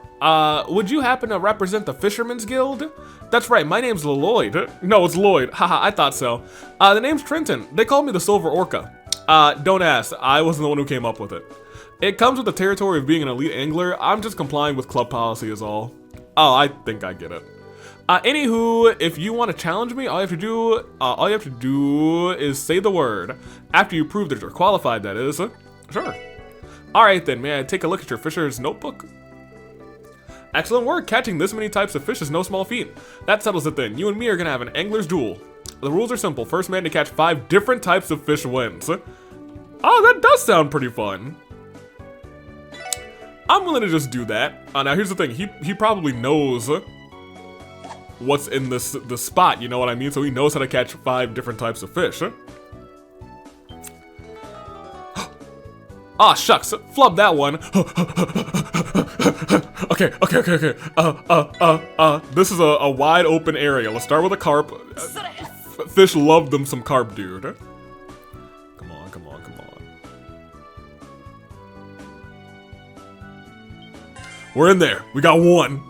Would you happen to represent the Fisherman's Guild? That's right, my name's Lloyd. No, it's Lloyd. Haha, I thought so. The name's Trenton. They call me the Silver Orca. Don't ask. I wasn't the one who came up with it. It comes with the territory of being an elite angler. I'm just complying with club policy is all. Oh, I think I get it. Anywho, if you want to challenge me, all you have to do is say the word. After you prove that you're qualified, that is. Sure. Alright then, may I take a look at your fisher's notebook? Excellent work, catching this many types of fish is no small feat. That settles it then, you and me are gonna have an angler's duel. The rules are simple, first man to catch 5 different types of fish wins. Oh, that does sound pretty fun. I'm willing to just do that. Now here's the thing, he probably knows what's in the spot, you know what I mean? So he knows how to catch 5 different types of fish. Ah, shucks, flub that one. Okay. This is a wide open area. Let's start with a carp. Fish love them some carp, dude. Come on. We're in there. We got one.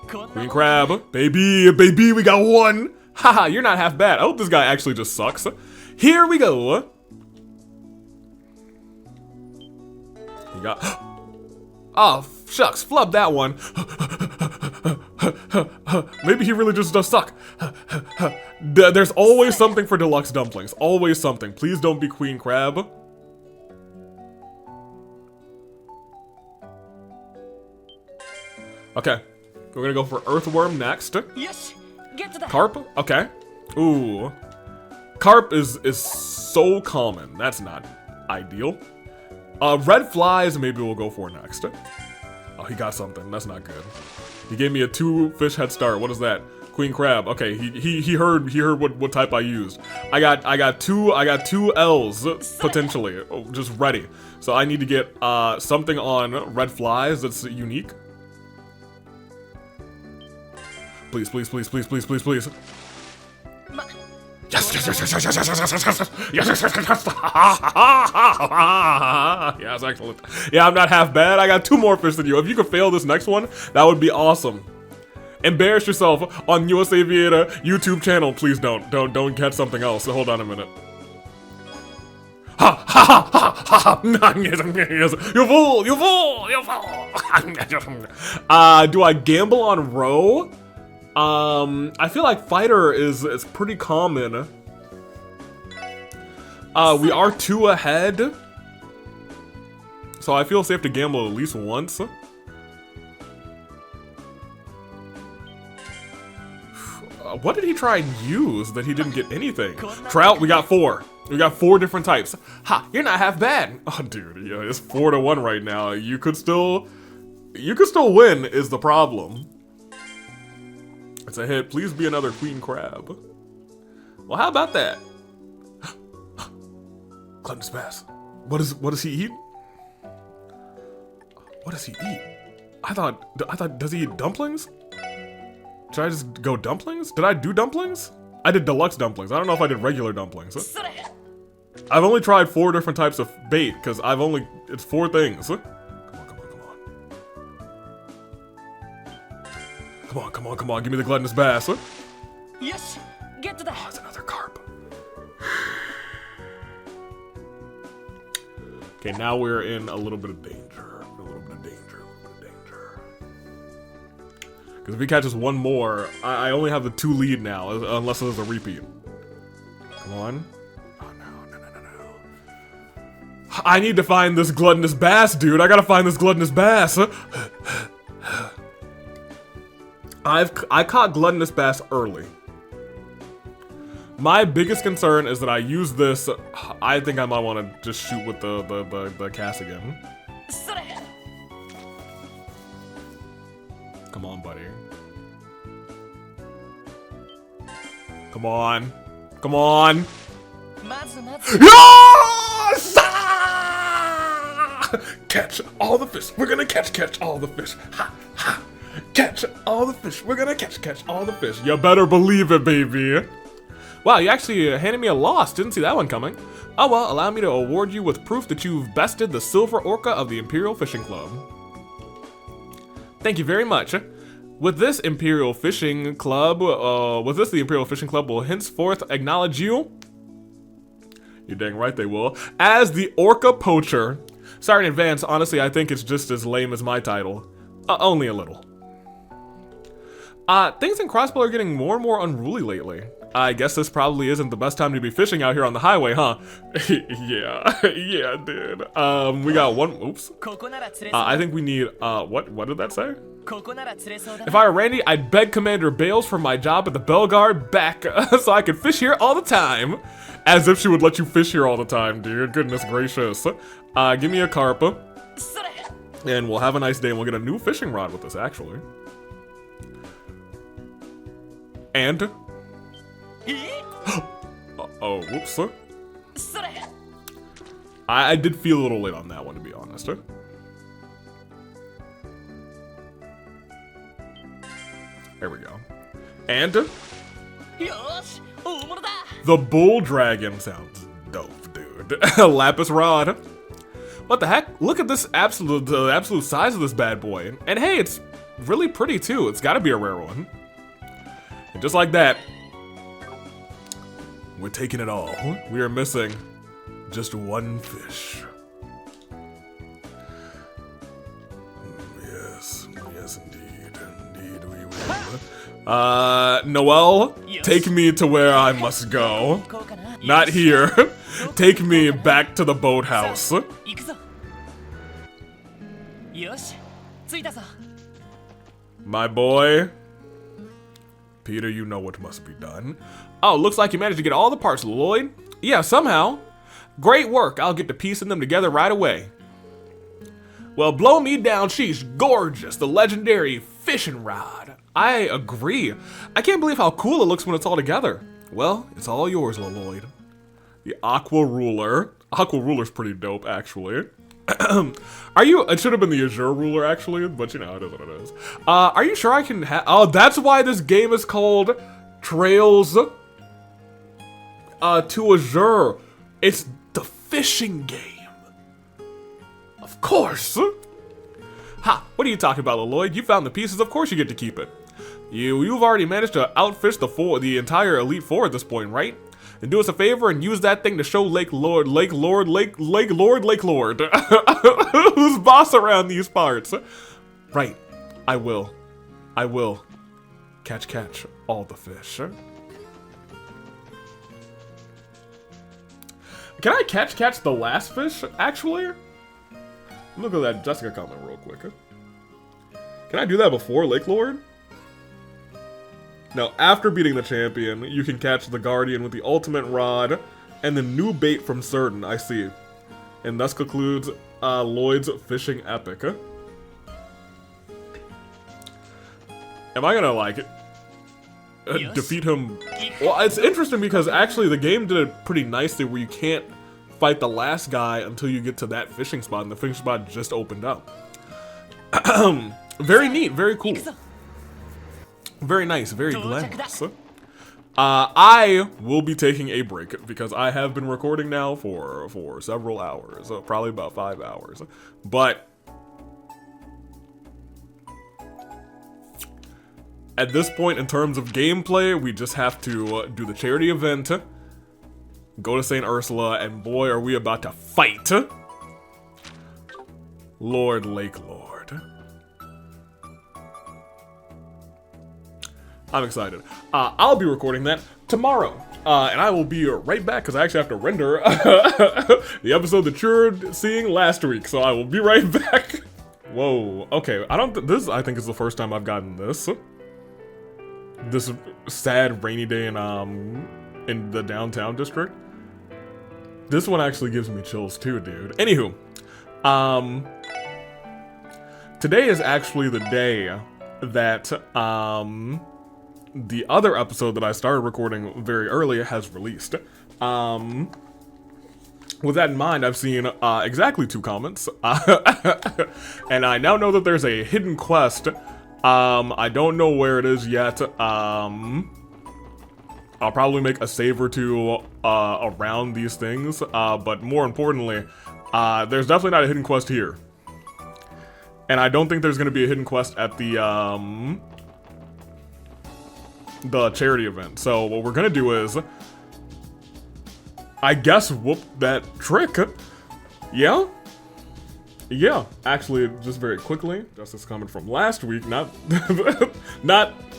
Queen crab. Baby, we got one. Haha, you're not half bad. I hope this guy actually just sucks. Here we go. You got... Oh, shucks, flub that one. Maybe he really just does suck. There's always something for deluxe dumplings. Always something. Please don't be queen crab. Okay. We're gonna go for earthworm next. Carp? Okay. Ooh. Carp is so common. That's not ideal. Red flies, maybe we'll go for next. Oh, he got something. That's not good. He gave me a 2 fish head start. What is that? Queen crab. Okay, he heard what type I used. I got two L's potentially, just ready. So I need to get something on red flies that's unique. Please. Yes. Yes, excellent. Yeah, I'm not half bad. I got 2 more fish than you. If you could fail this next one, that would be awesome. Embarrass yourself on US Aviator YouTube channel. Please don't catch something else. So hold on a minute. You fool! Do I gamble on row? I feel like fighter is pretty common. We are 2 ahead. So I feel safe to gamble at least once. What did he try and use that he didn't get anything? Trout, we got 4. We got 4 different types. Ha, you're not half bad. Oh, dude, yeah, it's 4-1 right now. You could still win is the problem. It's a hit. Please be another queen crab. Well, how about that? Gluttonous pass. What does he eat? What does he eat? I thought, does he eat dumplings? Should I just go dumplings? Did I do dumplings? I did deluxe dumplings. I don't know if I did regular dumplings. I've only tried 4 different types of bait, because it's 4 things. Come on. Give me the gluttonous bass. Yes, get to that. Oh, it's another carp. Okay, now we're in a little bit of danger. Because if he catches one more, I only have the 2 lead now, unless there's a repeat. Come on. Oh, no. I need to find this gluttonous bass, dude. I gotta find this gluttonous bass. I caught gluttonous bass early. My biggest concern is that I use this. I think I might want to just shoot with the cast again. Come on, buddy. Come on. Yes! Ah! Catch all the fish. We're gonna catch all the fish. Ha, ha. Catch all the fish. We're gonna catch all the fish. You better believe it, baby. Wow, you actually handed me a loss. Didn't see that one coming. Oh well, allow me to award you with proof that you've bested the Silver Orca of the Imperial Fishing Club. Thank you very much. With this the Imperial Fishing Club will henceforth acknowledge you. You're dang right they will. As the Orca Poacher. Sorry in advance, honestly, I think it's just as lame as my title. Only a little. Things in Crossbow are getting more and more unruly lately. I guess this probably isn't the best time to be fishing out here on the highway, huh? yeah, dude. We got one, oops. I think we need, what did that say? If I were Randy, I'd beg Commander Bales for my job at the Bellegarde back so I could fish here all the time. As if she would let you fish here all the time, dude. Goodness gracious. Give me a carp. And we'll have a nice day and we'll get a new fishing rod with this, actually. And... oh, whoops. I did feel a little late on that one, to be honest. There we go. And... the bull dragon sounds dope, dude. Lapis rod. What the heck? Look at this the absolute size of this bad boy. And hey, it's really pretty too. It's gotta be a rare one. And just like that, we're taking it all. We are missing just one fish. Yes, indeed we will. Noelle, take me to where I must go. Not here. Take me back to the boathouse. My boy. Peter, you know what must be done. Oh, looks like you managed to get all the parts, Lloyd. Yeah, somehow. Great work. I'll get to piecing them together right away. Well, blow me down, she's gorgeous. The legendary fishing rod. I agree. I can't believe how cool it looks when it's all together. Well, it's all yours, Lloyd. The Aqua Ruler. Aqua Ruler's pretty dope, actually. It should have been the Azure Ruler, actually, but you know, it is what it is. Are you sure I can oh, that's why this game is called Trails to Azure. It's the fishing game. Of course. Ha, what are you talking about, Lloyd? You found the pieces, of course you get to keep it. You've already managed to outfish the entire Elite Four at this point, right? And do us a favor and use that thing to show Lake Lord, who's boss around these parts. Right, I will. Catch all the fish. Can I catch the last fish, actually? Look at that Jessica comment real quick. Can I do that before Lake Lord? Now, after beating the champion, you can catch the Guardian with the ultimate rod and the new bait from Certain, I see. And thus concludes Lloyd's fishing epic. Am I gonna like it? Defeat him? Well, it's interesting because actually the game did it pretty nicely where you can't fight the last guy until you get to that fishing spot, and the fishing spot just opened up. Very neat, very cool. Very nice, very glamorous. I will be taking a break because I have been recording now for several hours, probably about 5 hours. But at this point, in terms of gameplay, we just have to do the charity event, go to St. Ursula, and boy, are we about to fight Lord Lake Lord. I'm excited. I'll be recording that tomorrow, and I will be right back because I actually have to render the episode that you're seeing last week. So I will be right back. Whoa. Okay. This I think is the first time I've gotten this. This sad rainy day in the downtown district. This one actually gives me chills too, dude. Anywho, today is actually the day that the other episode that I started recording very early has released. With that in mind, I've seen exactly 2 comments, and I now know that there's a hidden quest. I don't know where it is yet. I'll probably make a save or 2 around these things, but more importantly, there's definitely not a hidden quest here. And I don't think there's going to be a hidden quest at the charity event. So what we're gonna do is, I guess, whoop that trick. Yeah? Yeah, actually, just very quickly, justice comment from last week, not,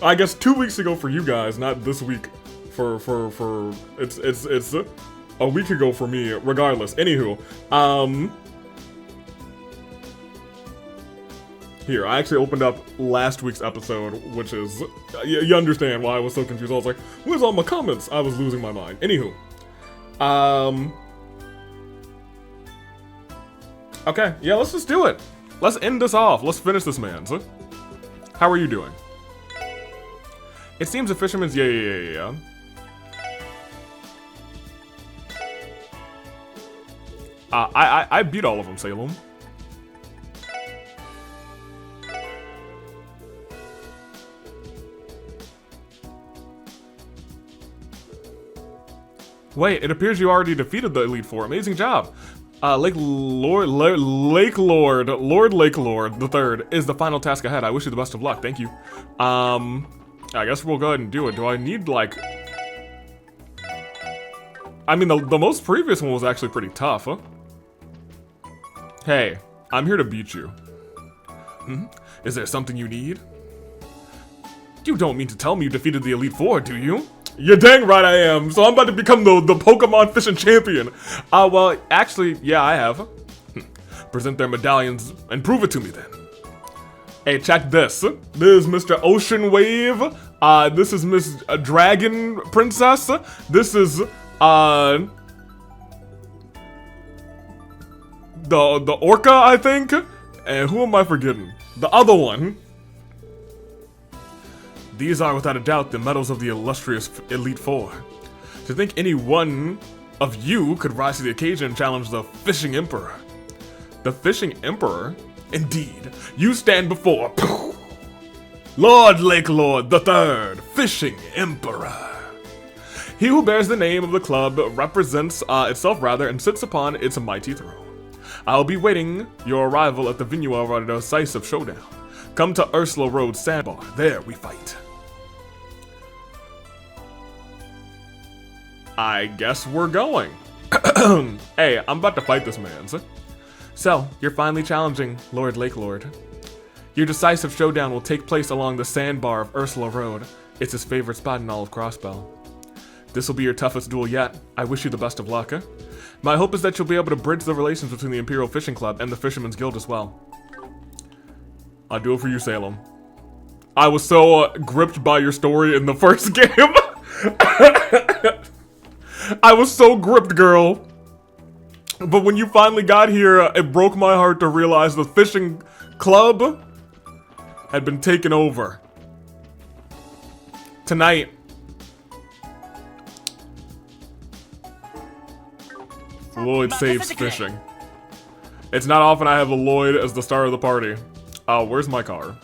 I guess 2 weeks ago for you guys, not this week it's a week ago for me, regardless. Anywho, here, I actually opened up last week's episode, which is, you understand why I was so confused. I was like, where's all my comments? I was losing my mind. Anywho. Okay, yeah, let's just do it. Let's end this off. Let's finish this, man. So, how are you doing? It seems a fisherman's, yeah. I beat all of them, Salem. Wait, it appears you already defeated the Elite Four. Amazing job. Lord Lake Lord the Third is the final task ahead. I wish you the best of luck. Thank you. I guess we'll go ahead and do it. Do I need, like... I mean, the most previous one was actually pretty tough, huh? Hey, I'm here to beat you. Is there something you need? You don't mean to tell me you defeated the Elite Four, do you? You're dang right I am. So I'm about to become the Pokemon fishing champion. Well, actually, yeah, I have. Present their medallions and prove it to me then. Hey, check this. This is Mr. Ocean Wave. This is Miss Dragon Princess. This is the Orca, I think. And who am I forgetting? The other one. These are, without a doubt, the medals of the illustrious Elite Four. To think any one of you could rise to the occasion and challenge the Fishing Emperor. The Fishing Emperor? Indeed. You stand before Lord Lake Lord the Third, Fishing Emperor. He who bears the name of the club represents itself and sits upon its mighty throne. I'll be waiting your arrival at the venue of our decisive showdown. Come to Ursula Road Sandbar. There we fight. I guess we're going. Hey, I'm about to fight this man. So, you're finally challenging Lord Lake Lord. Your decisive showdown will take place along the sandbar of Ursula Road. It's his favorite spot in all of Crossbell. This will be your toughest duel yet. I wish you the best of luck. My hope is that you'll be able to bridge the relations between the Imperial Fishing Club and the Fisherman's Guild as well. I'll do it for you, Salem. I was so gripped by your story in the first game. I was so gripped, girl. But when you finally got here, it broke my heart to realize the fishing club had been taken over. Tonight, Lloyd saves fishing. It's not often I have a Lloyd as the star of the party. Where's my car?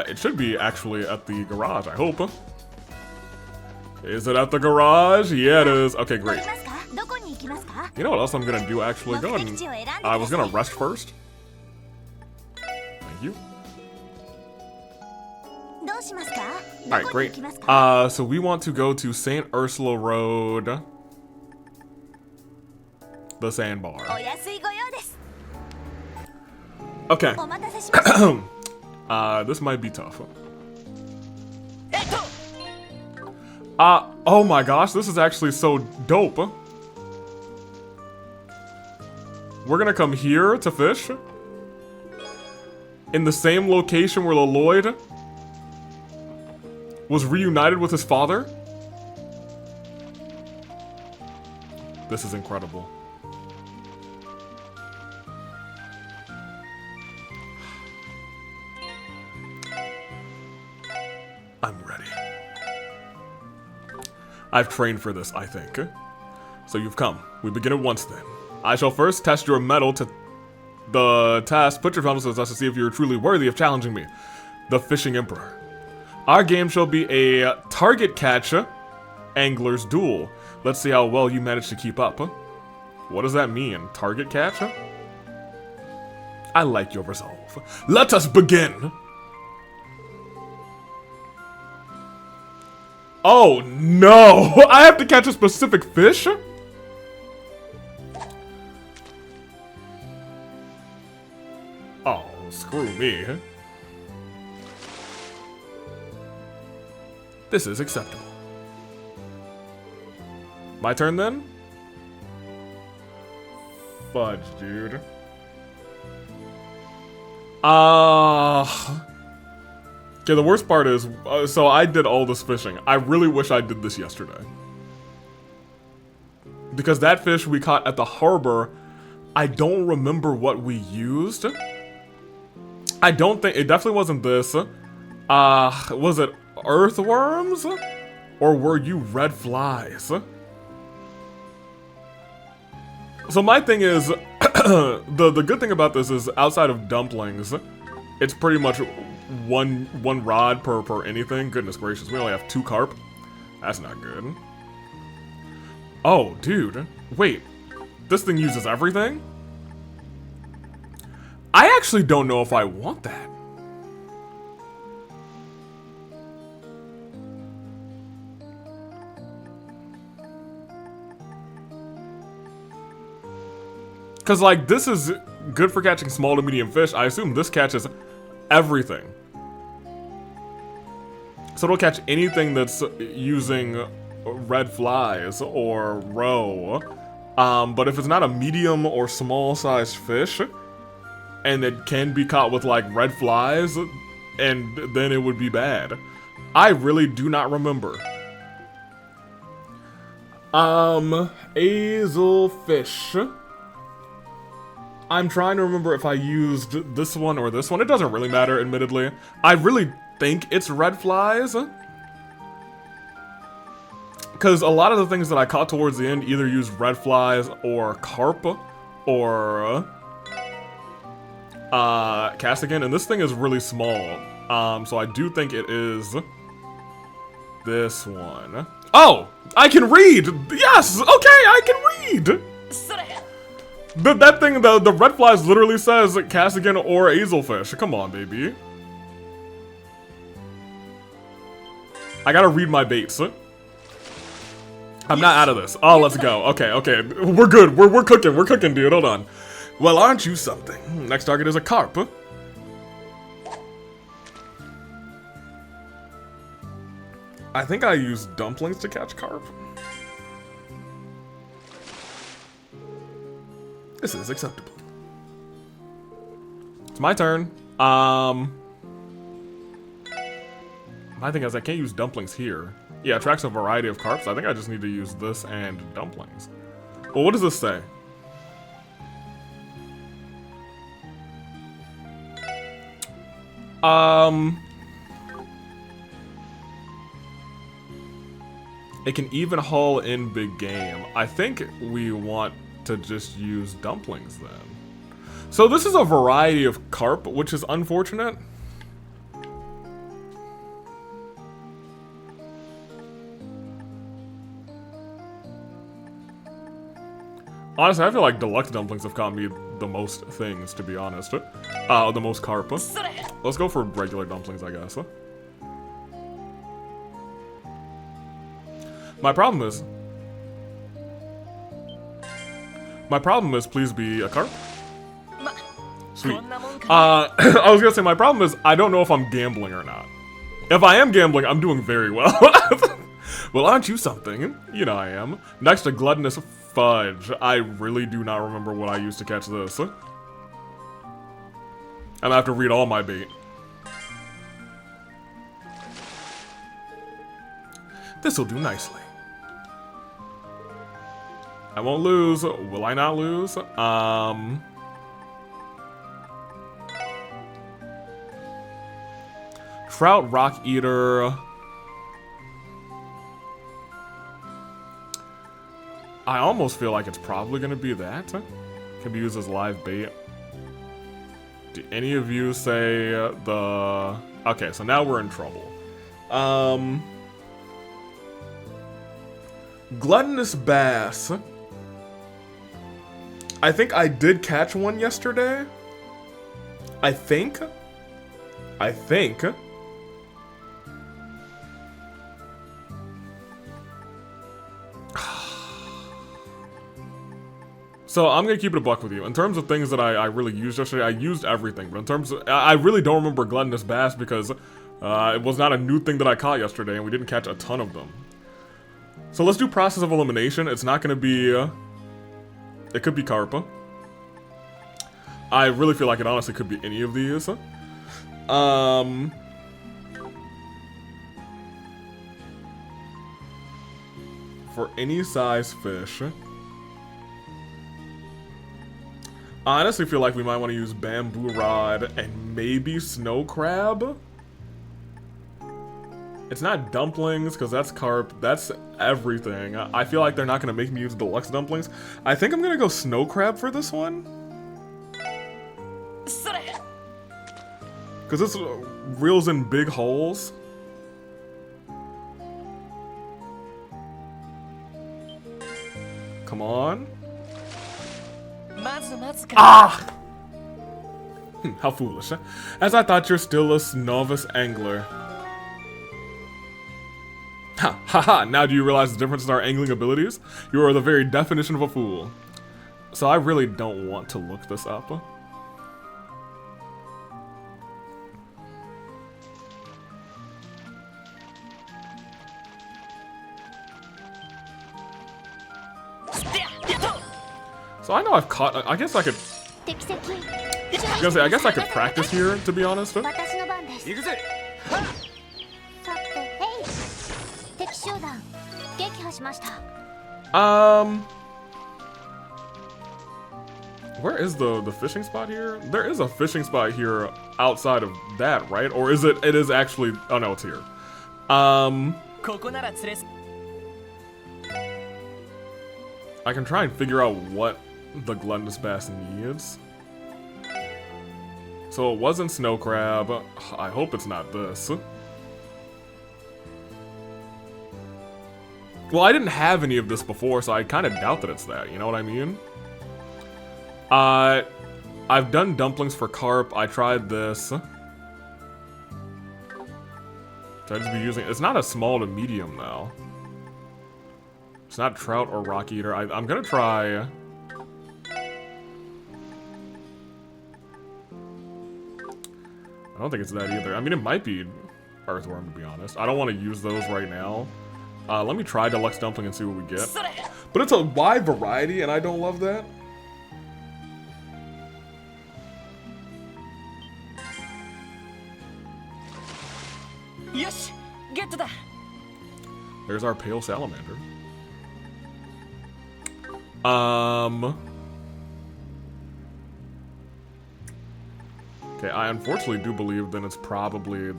It should be actually at the garage, I hope. Is it at the garage? Yeah, it is. Okay, great. You know what else I'm gonna do, actually? Go ahead and... I was gonna rest first. Thank you. Alright, great. So we want to go to St. Ursula Road. The sandbar. Okay. This might be tough. Oh my gosh, this is actually so dope. We're gonna come here to fish. In the same location where Lloyd was reunited with his father. This is incredible. I'm ready. I've trained for this, I think. So you've come. We begin at once then. I shall first test your mettle to the test. Put your mettle to the test to see if you're truly worthy of challenging me. The Fishing Emperor. Our game shall be a target catch angler's duel. Let's see how well you manage to keep up. What does that mean? Target catch? I like your resolve. Let us begin! Oh no! I have to catch a specific fish? Oh, screw me. This is acceptable. My turn then? Fudge, dude. Okay, the worst part is, so I did all this fishing. I really wish I did this yesterday. Because that fish we caught at the harbor, I don't remember what we used. I don't think, it definitely wasn't this. Was it earthworms? Or were you red flies? So my thing is, the good thing about this is, outside of dumplings, it's pretty much one rod per anything. Goodness gracious, we only have 2 carp. That's not good. Oh, dude. Wait. This thing uses everything? I actually don't know if I want that. Because, like, this is good for catching small to medium fish. I assume this catches everything. So it'll catch anything that's using red flies or roe. But if it's not a medium or small sized fish, and it can be caught with like red flies, and then it would be bad. I really do not remember. Hazelfish. I'm trying to remember if I used this one or this one. It doesn't really matter, admittedly. I really think it's red flies. Because a lot of the things that I caught towards the end either used red flies or carp or Castigan. And this thing is really small. So I do think it is this one. Oh! I can read! Yes! Okay, I can read! That thing, the red flies literally says Castigan or Hazelfish. Come on, baby. I gotta read my baits. I'm not out of this. Oh, let's go. Okay. We're good. We're cooking, dude. Hold on. Well, aren't you something? Next target is a carp. I think I used dumplings to catch carp. This is acceptable. It's my turn. My thing is I can't use dumplings here. Yeah, attracts a variety of carps. I think I just need to use this and dumplings. Well, what does this say? It can even haul in big game. I think we want to just use dumplings then. So this is a variety of carp, which is unfortunate. Honestly, I feel like deluxe dumplings have gotten me the most things, to be honest. The most carp. Let's go for regular dumplings, I guess. My problem is, please be a carp. Sweet. I was gonna say, my problem is, I don't know if I'm gambling or not. If I am gambling, I'm doing very well. Well, aren't you something? You know I am. Next to gluttonous fudge. I really do not remember what I used to catch this. I'm gonna have to read all my bait. This'll do nicely. I won't lose. Will I not lose? Trout, rock eater. I almost feel like it's probably gonna be that. Can be used as live bait. Do any of you say the... Okay, so now we're in trouble. Gluttonous bass. I think I did catch one yesterday. I think. So I'm gonna keep it a buck with you. In terms of things that I really used yesterday, I used everything. But in terms of, I really don't remember gluttonous bass because it was not a new thing that I caught yesterday, and we didn't catch a ton of them. So let's do process of elimination. It's not gonna be, it could be carp. I really feel like it honestly could be any of these. For any size fish. I honestly feel like we might want to use bamboo rod and maybe snow crab. It's not dumplings, because that's carp. That's everything. I feel like they're not going to make me use deluxe dumplings. I think I'm going to go snow crab for this one. Because this reels in big holes. Come on. Ah! How foolish. As I thought you're still a novice angler. Ha ha ha! Now do you realize the difference in our angling abilities? You are the very definition of a fool. So I really don't want to look this up. So I know I've caught. I guess I could. I was gonna say, I guess I could practice here, to be honest. Where is the fishing spot here? There is a fishing spot here outside of that, right? Or is it? It is actually. Oh no, it's here. I can try and figure out what the gluttonous bass needs. So it wasn't snow crab. I hope it's not this. Well, I didn't have any of this before, so I kind of doubt that it's that. You know what I mean? I've done dumplings for carp. I tried this. Should I just be using? It's not a small to medium though. It's not trout or rock eater. I'm gonna try. I don't think it's that either. I mean, it might be earthworm, to be honest. I don't want to use those right now. Let me try deluxe dumpling and see what we get. But it's a wide variety, and I don't love that. Yes, get to that. There's our pale salamander. Okay, I unfortunately do believe then it's probably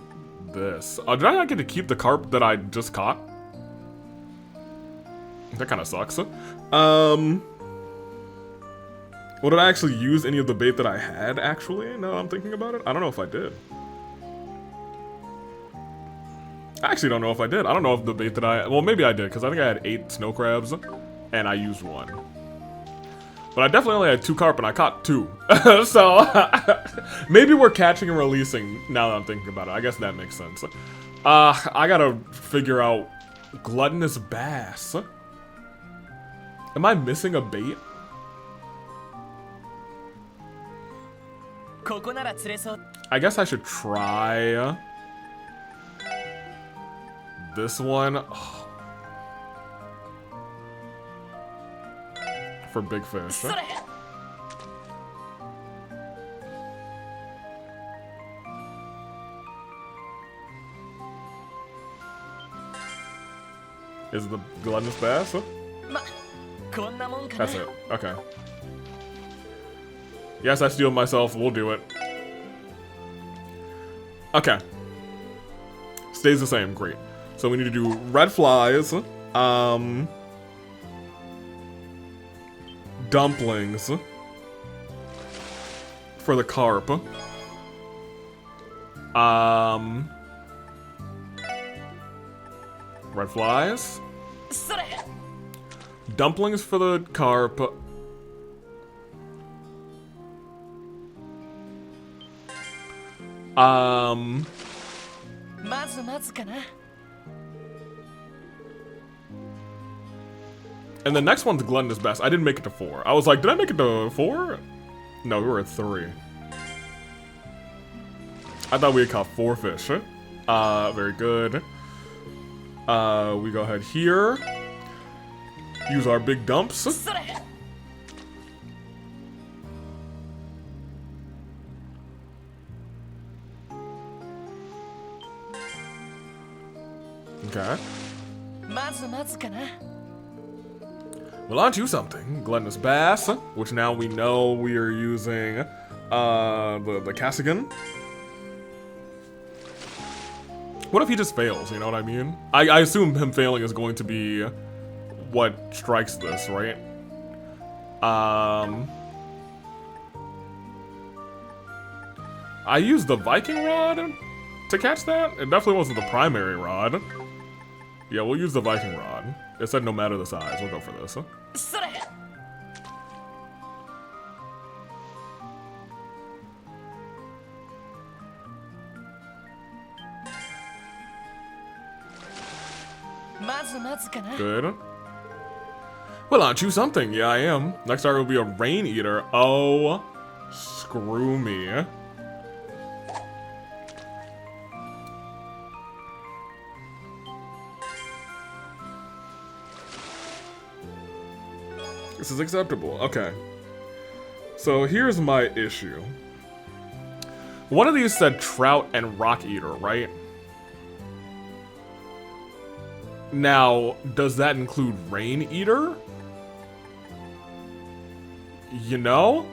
this. Did I not get to keep the carp that I just caught? That kind of sucks. Well, did I actually use any of the bait that I had, actually? Now I'm thinking about it. I don't know if I did. I actually don't know if I did. I don't know if the bait that well, maybe I did, because I think I had 8 snow crabs, and I used 1. But I definitely only had 2 carp, and I caught 2. So, maybe we're catching and releasing now that I'm thinking about it. I guess that makes sense. I gotta figure out gluttonous bass. Am I missing a bait? I guess I should try this one. Oh. For big fish. Is the gluttonous bass? That's it. Okay. Yes, I steal myself. We'll do it. Okay. Stays the same. Great. So we need to do red flies. Dumplings. For the carp. Red flies. Dumplings for the carp. And the next one's gluttonous bass. I didn't make it to 4. I was like, did I make it to 4? No, we were at 3. I thought we had caught 4 fish. Very good. We go ahead here. Use our big dumps. Okay. Well, aren't you something? Gluttonous bass, which now we know we are using the Cassigan. What if he just fails, you know what I mean? I assume him failing is going to be what strikes this, right? I used the Viking rod to catch that? It definitely wasn't the primary rod. Yeah, we'll use the Viking rod. It said no matter the size. We'll go for this. Good. Well, aren't you something? Yeah, I am. Next target will be a rain eater. Oh, screw me. This is acceptable. Okay. So here's my issue. One of these said trout and rock eater, right? Now, does that include rain eater? You know?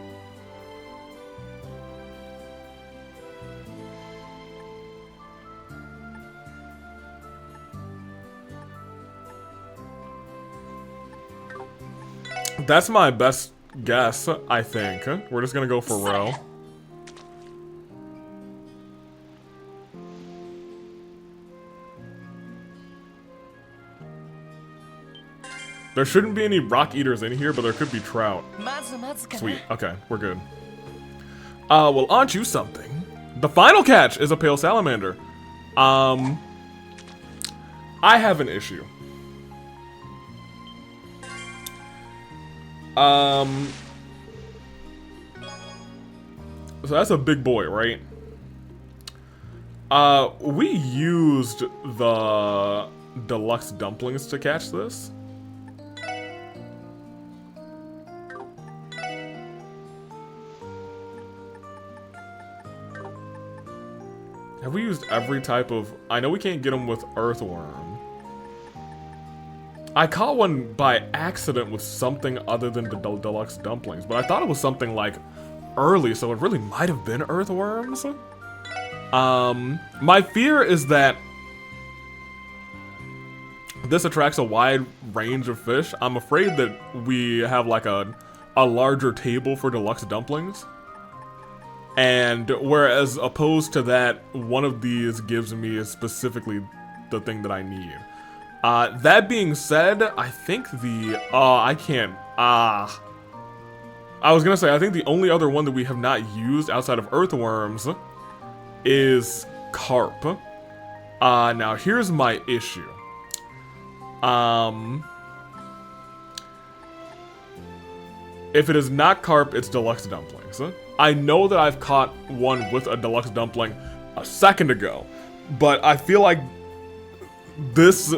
That's my best guess, I think. We're just gonna go for row. There shouldn't be any rock eaters in here, but there could be trout. Sweet. Okay, we're good. Well, aren't you something? The final catch is a pale salamander. I have an issue. So that's a big boy, right? We used the deluxe dumplings to catch this. Have we used every type of... I know we can't get them with earthworm. I caught one by accident with something other than the deluxe dumplings, but I thought it was something like early, so it really might have been earthworms. My fear is that this attracts a wide range of fish. I'm afraid that we have like a a larger table for deluxe dumplings. And whereas opposed to that, one of these gives me specifically the thing that I need. That being said, I think the, I can't, I was gonna say, I think the only other one that we have not used outside of earthworms is carp. Now here's my issue. If it is not carp, it's deluxe dumplings. I know that I've caught one with a deluxe dumpling a second ago, but I feel like this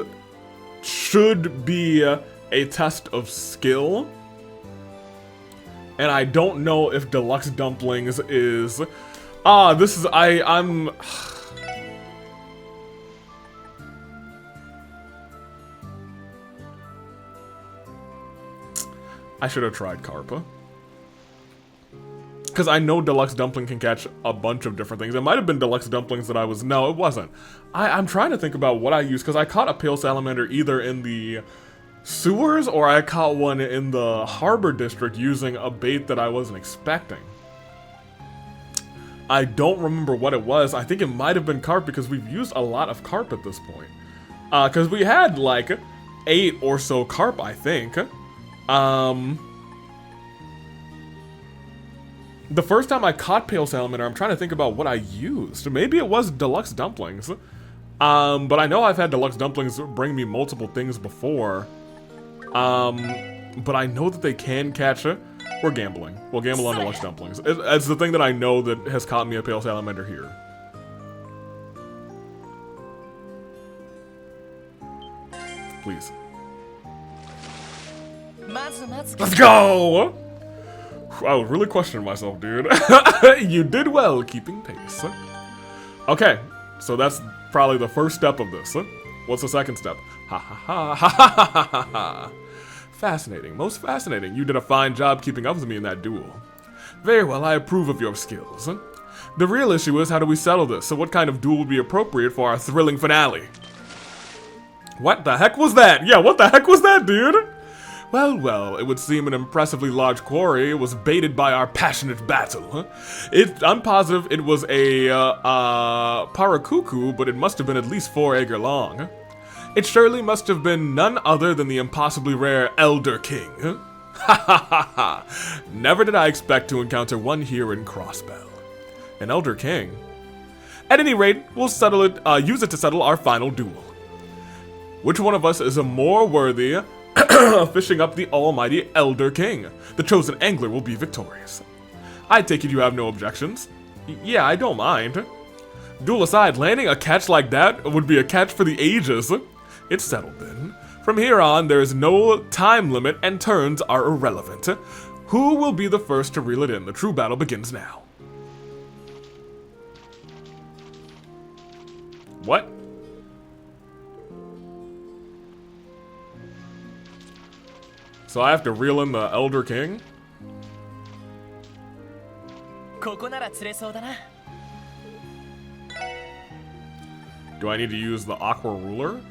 should be a test of skill. And I don't know if deluxe dumplings is... this is... I'm... I should have tried carp. Because I know deluxe dumpling can catch a bunch of different things. It might have been deluxe dumplings that I was... No, it wasn't. I'm trying to think about what I used, because I caught a pale salamander either in the sewers or I caught one in the harbor district using a bait that I wasn't expecting. I don't remember what it was. I think it might have been carp because we've used a lot of carp at this point. Because we had like 8 or so carp, I think. The first time I caught pale salamander, I'm trying to think about what I used. Maybe it was deluxe dumplings. But I know I've had deluxe dumplings bring me multiple things before. But I know that they can catch it. We're gambling. We'll gamble on deluxe dumplings. It's the thing that I know that has caught me a pale salamander here. Please. Let's go! I was really questioning myself, dude. You did well keeping pace. Okay, so that's probably the first step of this. What's the second step? Ha ha ha ha ha ha ha ha. Fascinating, most fascinating. You did a fine job keeping up with me in that duel. Very well, I approve of your skills. The real issue is, how do we settle this? So what kind of duel would be appropriate for our thrilling finale? What the heck was that? Yeah, what the heck was that, dude? Well, it would seem an impressively large quarry was baited by our passionate battle. I'm positive it was a paracuckoo, but it must have been at least 4 acre long. It surely must have been none other than the impossibly rare Elder King. Ha ha ha ha! Never did I expect to encounter one here in Crossbell. An Elder King? At any rate, we'll settle it. Use it to settle our final duel. Which one of us is a more worthy fishing up the almighty Elder King? The chosen angler will be victorious. I take it you have no objections? Yeah, I don't mind. Duel aside, landing a catch like that would be a catch for the ages. It's settled then. From here on, there is no time limit and turns are irrelevant. Who will be the first to reel it in? The true battle begins now. What? So I have to reel in the Elder King? Do I need to use the Aqua Ruler?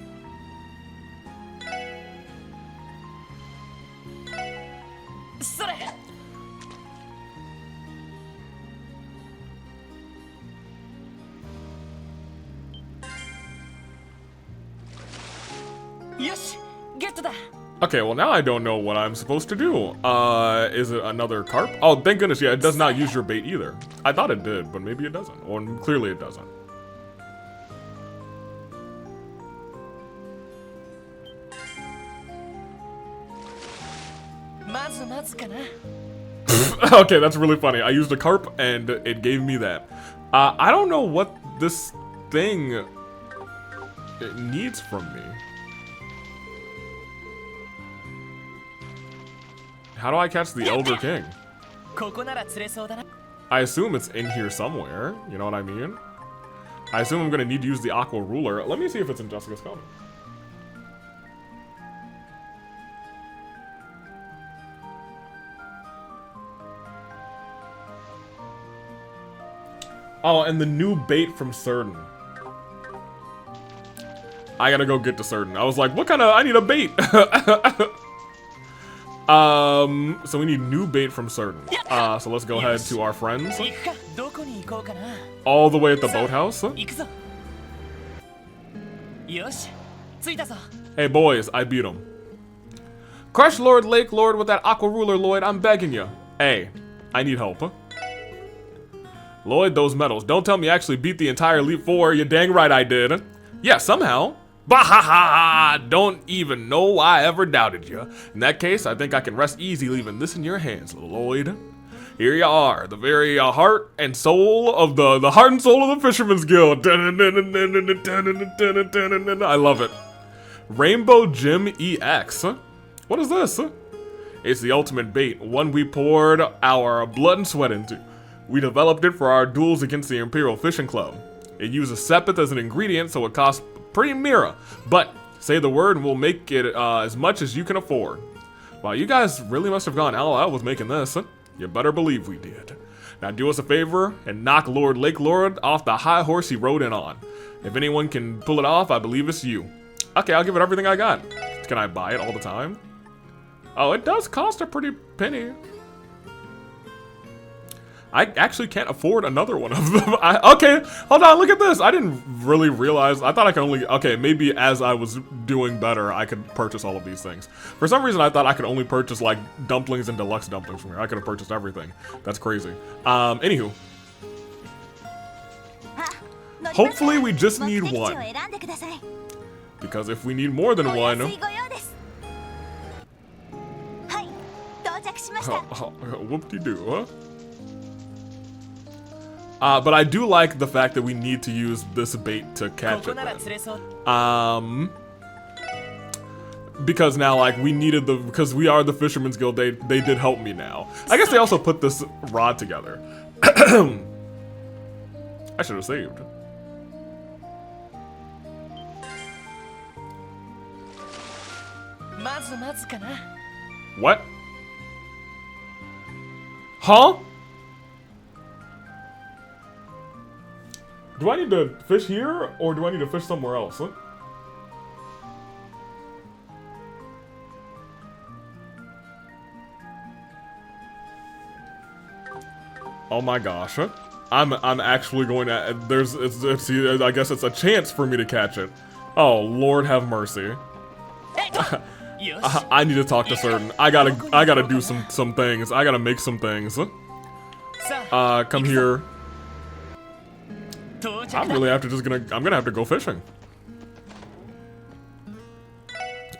Okay, well now I don't know what I'm supposed to do. Is it another carp? Oh, thank goodness, yeah, it does not use your bait either. I thought it did, but maybe it doesn't. Or clearly it doesn't. Okay, that's really funny. I used a carp and it gave me that. I don't know what this thing needs from me. How do I catch the Elder King? I assume it's in here somewhere, you know what I mean? I assume I'm gonna need to use the Aqua Ruler. Let me see if it's in Jessica's comment. Oh, and the new bait from Certain. I gotta go get to Certain. I was like, what kind of... I need a bait! So we need new bait from certain. So let's go ahead to our friends. 行くか。どこに行こうかな。 All the way at the boathouse. 行くぞ。よし、着いたぞ。 Hey boys, I beat him. Crush Lord Lake Lord with that Aqua Ruler, Lloyd. I'm begging you. Hey, I need help. Lloyd, those medals. Don't tell me you actually beat the entire Elite Four. You're dang right I did. Yeah, somehow. Bah-ha-ha-ha! Don't even know why I ever doubted you. In that case, I think I can rest easy leaving this in your hands, Lloyd. Here you are, the very heart and soul of the heart and soul of the Fisherman's Guild. I love it. Rainbow Gem EX. What is this? It's the ultimate bait, one we poured our blood and sweat into. We developed it for our duels against the Imperial Fishing Club. It uses sepith as an ingredient, so it costs pretty mira. But say the word and we'll make it as much as you can afford. Wow, you guys really must have gone all out with making this. You better believe we did. Now do us a favor and knock Lord Lake Lord off the high horse he rode in on. If anyone can pull it off, I believe it's you. Okay, I'll give it everything I got. Can I buy it all the time? Oh, it does cost a pretty penny. I actually can't afford another one of them. Okay, hold on, look at this. I didn't really realize. I thought I could only, okay, maybe as I was doing better, I could purchase all of these things. For some reason, I thought I could only purchase like dumplings and deluxe dumplings from here. I could have purchased everything. That's crazy. Anywho. Hopefully we just need one. Because if we need more than one... Whoop-de-doo, huh? But I do like the fact that we need to use this bait to catch it then. Because now, like, we needed the, because we are the Fisherman's Guild, they did help me now. I guess they also put this rod together. I should have saved. What? Huh? Do I need to fish here, or do I need to fish somewhere else? Huh? Oh my gosh! Huh? I'm actually going to. I guess it's a chance for me to catch it. Oh Lord, have mercy! I need to talk to certain. I gotta do some things. I gotta make some things. Come here. I'm really I'm gonna have to go fishing.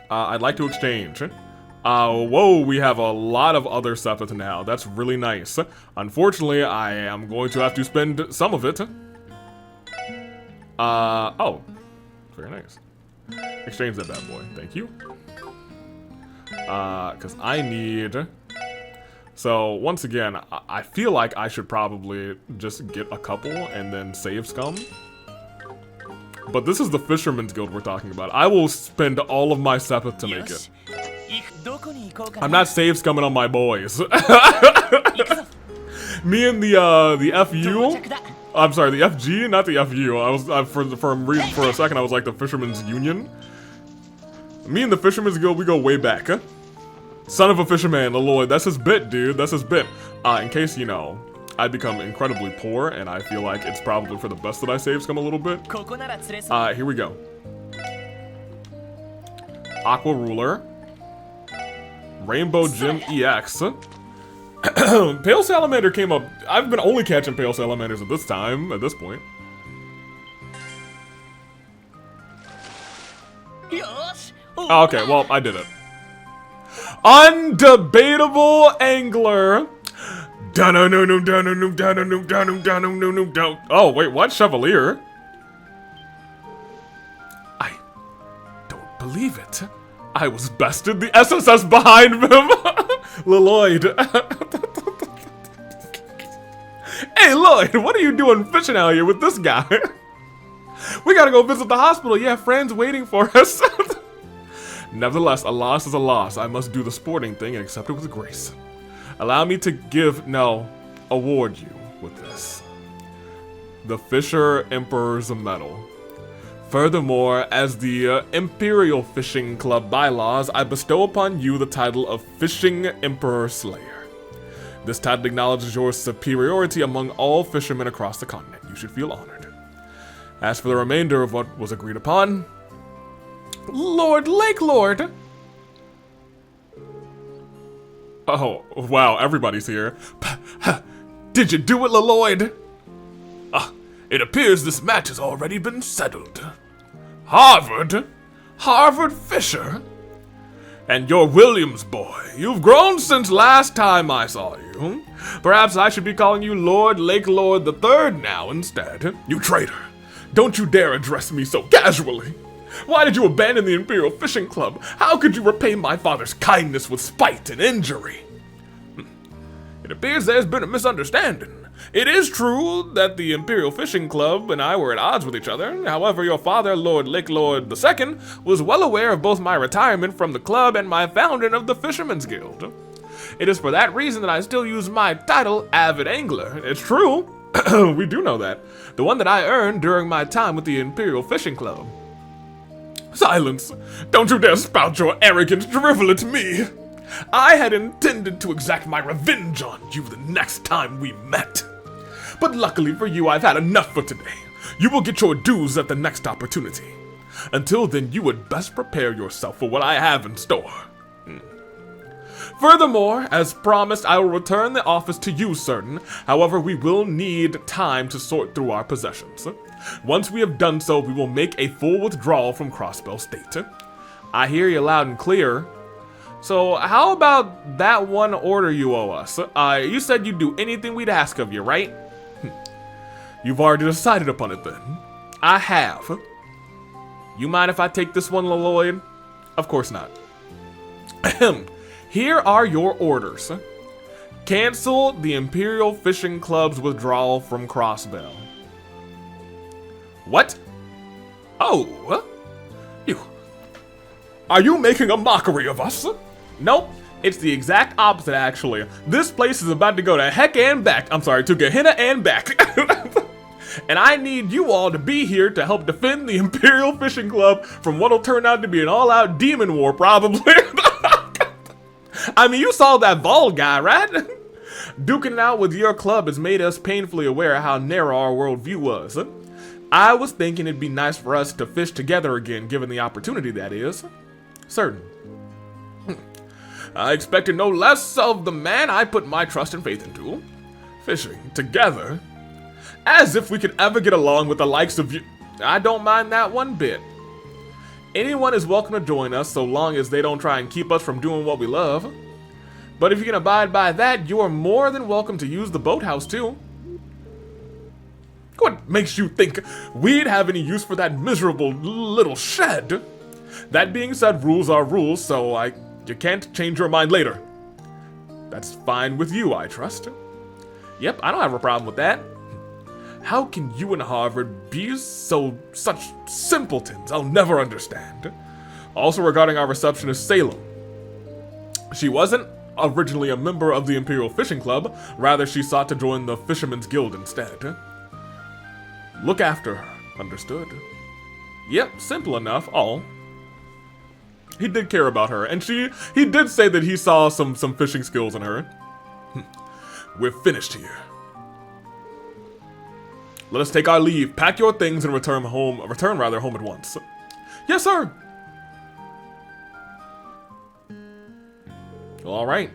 I'd like to exchange. Whoa, we have a lot of other sepith now. That's really nice. Unfortunately, I am going to have to spend some of it. Oh. Very nice. Exchange that bad boy. Thank you. Because I need... So, once again, I feel like I should probably just get a couple and then save scum. But this is the Fisherman's Guild we're talking about. I will spend all of my sepith to make it. I'm not save scumming on my boys. Me and the FU... I'm sorry, the FG, not the FU. I was, for a second, I was like the Fisherman's Union. Me and the Fisherman's Guild, we go way back, huh? Son of a fisherman, the Lord. That's his bit, dude. That's his bit. In case you know, I become incredibly poor, and I feel like it's probably for the best that I save scum a little bit. Here we go. Aqua Ruler. Rainbow Gem EX. Pale Salamander came up. I've been only catching Pale Salamanders at this point. Oh, okay, well, I did it. Undebatable angler. Oh, wait, what? Chevalier? I don't believe it. I was bested. The SSS behind him. Lloyd. Hey, Lloyd, what are you doing fishing out here with this guy? We gotta go visit the hospital. You have friends waiting for us. Nevertheless, a loss is a loss. I must do the sporting thing and accept it with grace. Allow me to award you with this. The Fisher Emperor's Medal. Furthermore, as the Imperial Fishing Club bylaws, I bestow upon you the title of Fishing Emperor Slayer. This title acknowledges your superiority among all fishermen across the continent. You should feel honored. As for the remainder of what was agreed upon, Lord Lake Lord. Oh, wow, everybody's here. Did you do it, Lloyd? It appears this match has already been settled. Harvard? Harvard Fisher? And you're Williams' boy. You've grown since last time I saw you. Perhaps I should be calling you Lord Lake Lord the Third now instead. You traitor. Don't you dare address me so casually. Why did you abandon the Imperial Fishing Club? How could you repay my father's kindness with spite and injury? It appears there's been a misunderstanding. It is true that the Imperial Fishing Club and I were at odds with each other. However, your father, Lord Lake Lord II, was well aware of both my retirement from the club and my founding of the Fisherman's Guild. It is for that reason that I still use my title, Avid Angler. It's true. We do know that. The one that I earned during my time with the Imperial Fishing Club. Silence! Don't you dare spout your arrogant drivel at me! I had intended to exact my revenge on you the next time we met. But luckily for you, I've had enough for today. You will get your dues at the next opportunity. Until then, you would best prepare yourself for what I have in store. Furthermore, as promised, I will return the office to you, certain. However, we will need time to sort through our possessions. Once we have done so, we will make a full withdrawal from Crossbell State. I hear you loud and clear. So, how about that one order you owe us? You said you'd do anything we'd ask of you, right? You've already decided upon it then. I have. You mind if I take this one, Lloyd? Of course not. Here are your orders. Cancel the Imperial Fishing Club's withdrawal from Crossbell. What? Oh, Are you making a mockery of us? Nope, it's the exact opposite actually. This place is about to go to heck and back. I'm sorry, to Gehenna and back. And I need you all to be here to help defend the Imperial Fishing Club from what'll turn out to be an all-out demon war, probably. I mean, you saw that Vol guy, right? Duking it out with your club has made us painfully aware how narrow our worldview was. I was thinking it'd be nice for us to fish together again, given the opportunity, that is. Certain. I expected no less of the man I put my trust and faith into. Fishing together. As if we could ever get along with the likes of you. I don't mind that one bit. Anyone is welcome to join us so long as they don't try and keep us from doing what we love. But if you can abide by that, you are more than welcome to use the boathouse too. What makes you think we'd have any use for that miserable little shed? That being said, rules are rules, so you can't change your mind later. That's fine with you, I trust. Yep, I don't have a problem with that. How can you and Harvard be such simpletons? I'll never understand. Also regarding our receptionist, Salem. She wasn't originally a member of the Imperial Fishing Club, rather she sought to join the Fisherman's Guild instead. Look after her, understood? Yep, simple enough, all. He did care about her, and he did say that he saw some fishing skills in her. We're finished here. Let us take our leave, pack your things, and return home at once. Yes, sir. All right.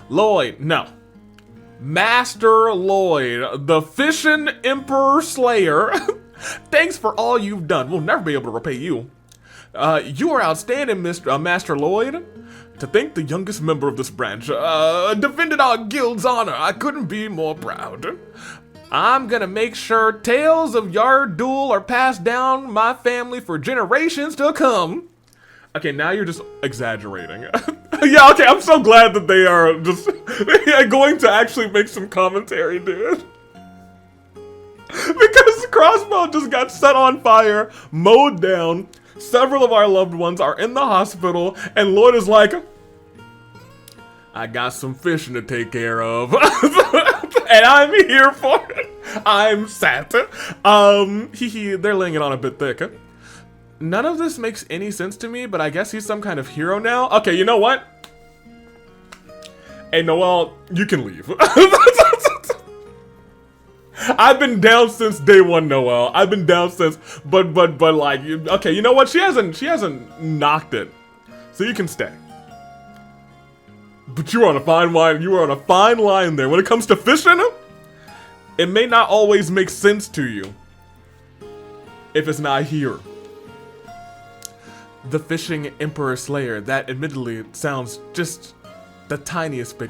Lloyd, no. Master Lloyd, the Fishing Emperor Slayer. Thanks for all you've done. We'll never be able to repay you. You are outstanding, Master Lloyd. To think the youngest member of this branch defended our guild's honor, I couldn't be more proud. I'm gonna make sure tales of your duel are passed down my family for generations to come. Okay, now you're just exaggerating. Yeah, okay, I'm so glad that they are just going to actually make some commentary, dude. Because Crossbow just got set on fire, mowed down, several of our loved ones are in the hospital, and Lloyd is like, I got some fishing to take care of. And I'm here for it. I'm sad. They're laying it on a bit thick. None of this makes any sense to me, but I guess he's some kind of hero now. Okay, you know what? Hey, Noelle, you can leave. I've been down since day one, Noelle. I've been down since, but like, okay, you know what? She hasn't knocked it, so you can stay. But you're on a fine line. You are on a fine line there. When it comes to fishing, it may not always make sense to you if it's not here. The fishing Emperor Slayer. That admittedly sounds just the tiniest bit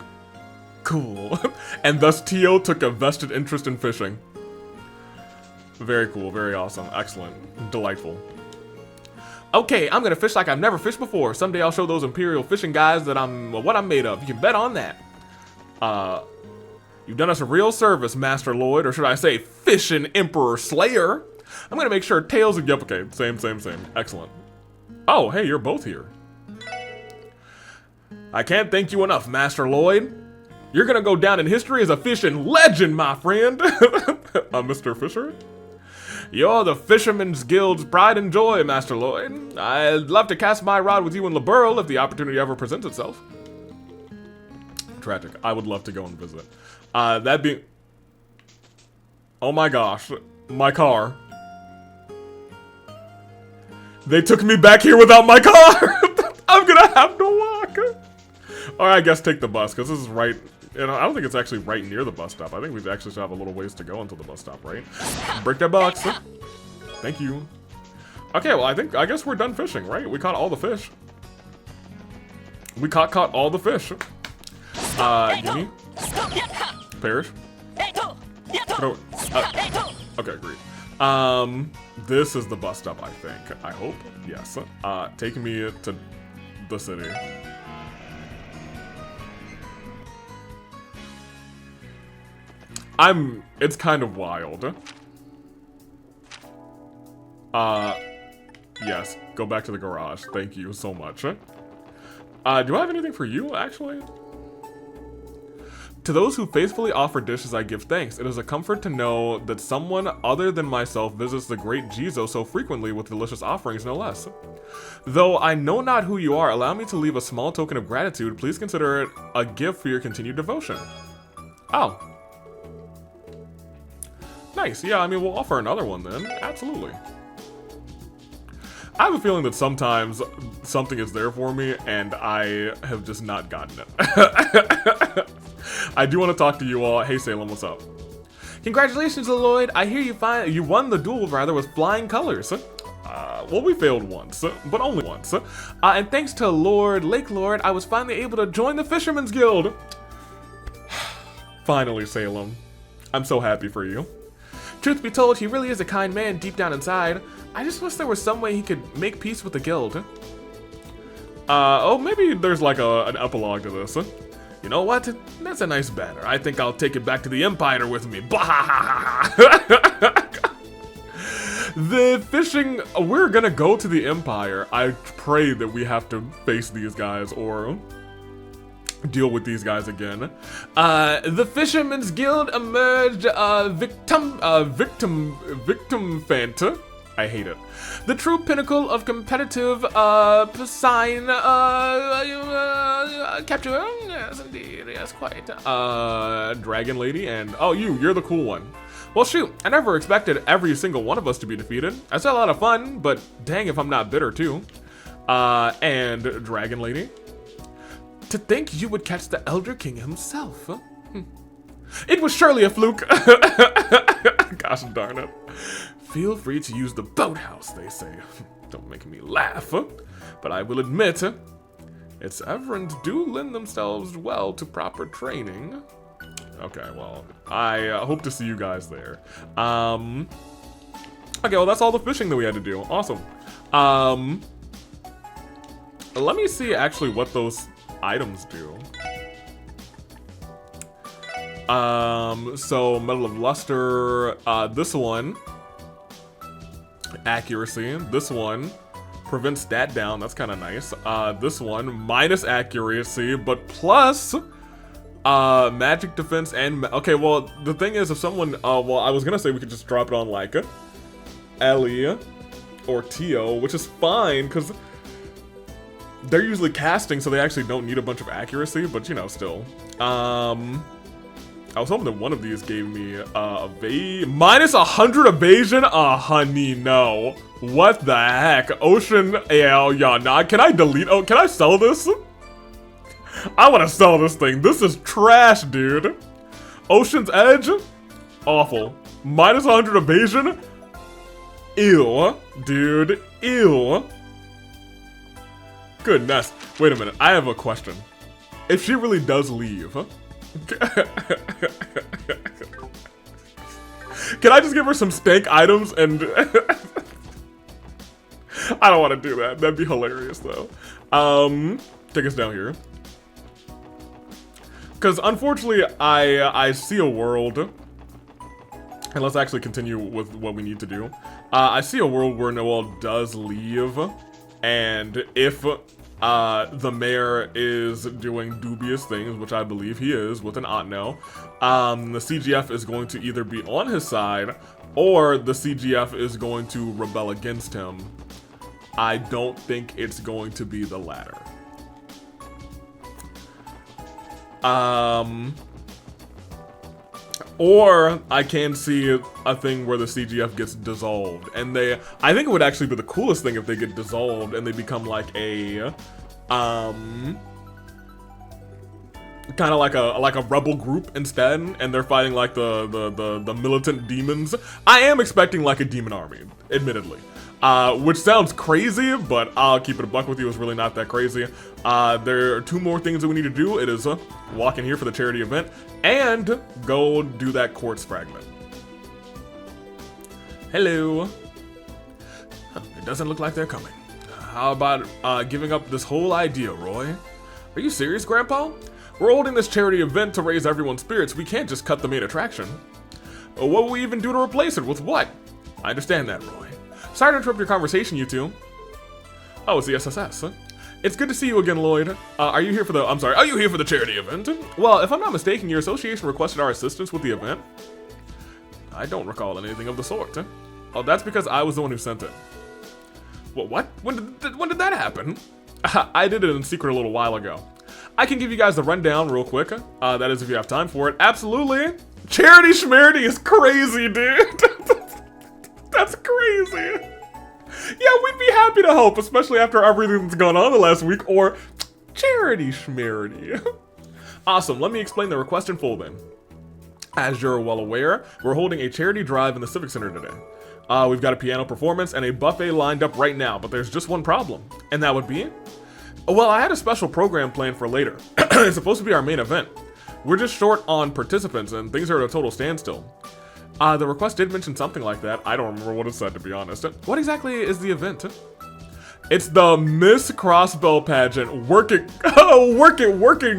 cool. And thus Tio took a vested interest in fishing. Very cool, very awesome, excellent, delightful. Okay, I'm gonna fish like I've never fished before. Someday I'll show those Imperial fishing guys that I'm what I'm made of. You can bet on that. You've done us a real service, Master Lloyd, or should I say Fishing Emperor Slayer. I'm gonna make sure Tails and yep, okay, same, excellent. Oh, hey, you're both here. I can't thank you enough, Master Lloyd. You're gonna go down in history as a fishing legend, my friend. Mr. Fisher? You're the Fisherman's Guild's pride and joy, Master Lloyd. I'd love to cast my rod with you in Liberl if the opportunity ever presents itself. Tragic. I would love to go and visit. That being... Oh my gosh. My car. They took me back here without my car! I'm gonna have to walk! Or I guess take the bus, because this is right... You know, I don't think it's actually right near the bus stop. I think we actually still have a little ways to go until the bus stop, right? Break that box. Thank you. Okay, well, I guess we're done fishing, right? We caught all the fish. We caught all the fish. Gimme. Perish. No, okay, agreed. This is the bus stop, I think. I hope. Yes. Taking me to the city. It's kind of wild. Yes, go back to the garage. Thank you so much. Do I have anything for you, actually? To those who faithfully offer dishes, I give thanks. It is a comfort to know that someone other than myself visits the great Jizo so frequently with delicious offerings, no less. Though I know not who you are, allow me to leave a small token of gratitude. Please consider it a gift for your continued devotion. Oh. Nice, yeah, I mean, we'll offer another one then. Absolutely. I have a feeling that sometimes something is there for me and I have just not gotten it. I do want to talk to you all. Hey Salem, what's up? Congratulations, Lloyd. I hear you won the duel with flying colors. Well, we failed once, but only once. And thanks to Lake Lord, I was finally able to join the Fisherman's Guild. Finally, Salem. I'm so happy for you. Truth be told, he really is a kind man deep down inside. I just wish there was some way he could make peace with the guild. Oh, maybe there's like an epilogue to this. You know what? That's a nice banner. I think I'll take it back to the Empire with me. The fishing... We're gonna go to the Empire. I pray that we have to face these guys or... deal with these guys again. The Fisherman's Guild emerged victim Fanta. I hate it. The true pinnacle of competitive sign capture. Yes, indeed. Yes, quite. Dragon Lady and oh, you're the cool one. Well, shoot, I never expected every single one of us to be defeated. That's a lot of fun, but dang if I'm not bitter too. And Dragon Lady. To think you would catch the Elder King himself. Huh? It was surely a fluke. Gosh darn it. Feel free to use the boathouse, they say. Don't make me laugh. But I will admit, its errands do lend themselves well to proper training. Okay, well, I hope to see you guys there. Okay, well, that's all the fishing that we had to do. Awesome. Let me see actually what those items do. So Medal of Luster, this one, accuracy, this one, prevents stat down, that's kind of nice. This one, minus accuracy, but plus, magic defense and, okay, well, the thing is if someone, well, I was gonna say we could just drop it on like Ellie, or Tio, which is fine, because they're usually casting, so they actually don't need a bunch of accuracy, but, you know, still. I was hoping that one of these gave me minus 100 evasion? Honey, no. What the heck? Ocean, yeah, nah, can I delete? Oh, can I sell this? I want to sell this thing. This is trash, dude. Ocean's Edge? Awful. Minus 100 evasion? Ew. Dude, ew. Goodness. Wait a minute, I have a question. If she really does leave, can I just give her some stank items and... I don't want to do that. That'd be hilarious, though. Take us down here. Because, unfortunately, I see a world... And let's actually continue with what we need to do. I see a world where Noel does leave. And if the mayor is doing dubious things, which I believe he is with an Otno, the CGF is going to either be on his side or the CGF is going to rebel against him. I don't think it's going to be the latter. Or I can see a thing where the CGF gets dissolved, and I think it would actually be the coolest thing if they get dissolved and they become like a, kind of like a rebel group instead, and they're fighting like the militant demons. I am expecting like a demon army, admittedly. Which sounds crazy, but I'll keep it a buck with you, it's really not that crazy. There are two more things that we need to do. It is walk in here for the charity event, and go do that quartz fragment. Hello. Huh, it doesn't look like they're coming. How about giving up this whole idea, Roy? Are you serious, Grandpa? We're holding this charity event to raise everyone's spirits. We can't just cut the main attraction. What will we even do to replace it? With what? I understand that, Roy. Sorry to interrupt your conversation, you two. Oh, it's the SSS. Huh? It's good to see you again, Lloyd. Are you here for the charity event? Well, if I'm not mistaken, your association requested our assistance with the event. I don't recall anything of the sort. Oh, that's because I was the one who sent it. What? When did that happen? I did it in secret a little while ago. I can give you guys the rundown real quick. That is if you have time for it. Absolutely. Charity schmarity is crazy, dude. That's crazy. Yeah, we'd be happy to help, especially after everything that's gone on the last week, or charity schmarity. Awesome, let me explain the request in full then. As you're well aware, we're holding a charity drive in the Civic Center today. We've got a piano performance and a buffet lined up right now, but there's just one problem, and that would be? Well, I had a special program planned for later. It's supposed to be our main event. We're just short on participants, and things are at a total standstill. The request did mention something like that. I don't remember what it said, to be honest. What exactly is the event? It's the Miss Crossbow Pageant Working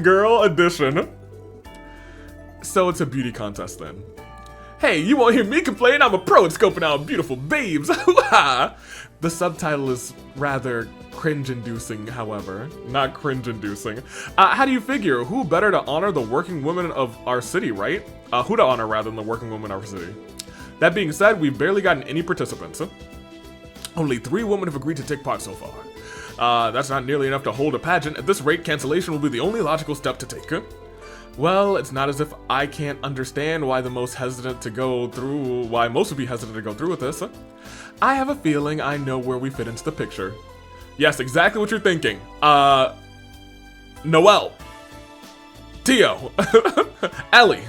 Girl Edition. So it's a beauty contest then. Hey, you won't hear me complain. I'm a pro at scoping out beautiful babes. The subtitle is rather cringe-inducing, however. Not cringe-inducing. How do you figure? Who better to honor the working women of our city, right? Who to honor rather than the working women of our city. That being said, we've barely gotten any participants. Only 3 women have agreed to take part so far. That's not nearly enough to hold a pageant. At this rate, cancellation will be the only logical step to take. Well, it's not as if I can't understand why most would be hesitant to go through with this. I have a feeling I know where we fit into the picture. Yes, exactly what you're thinking. Noelle, Tio, Ellie,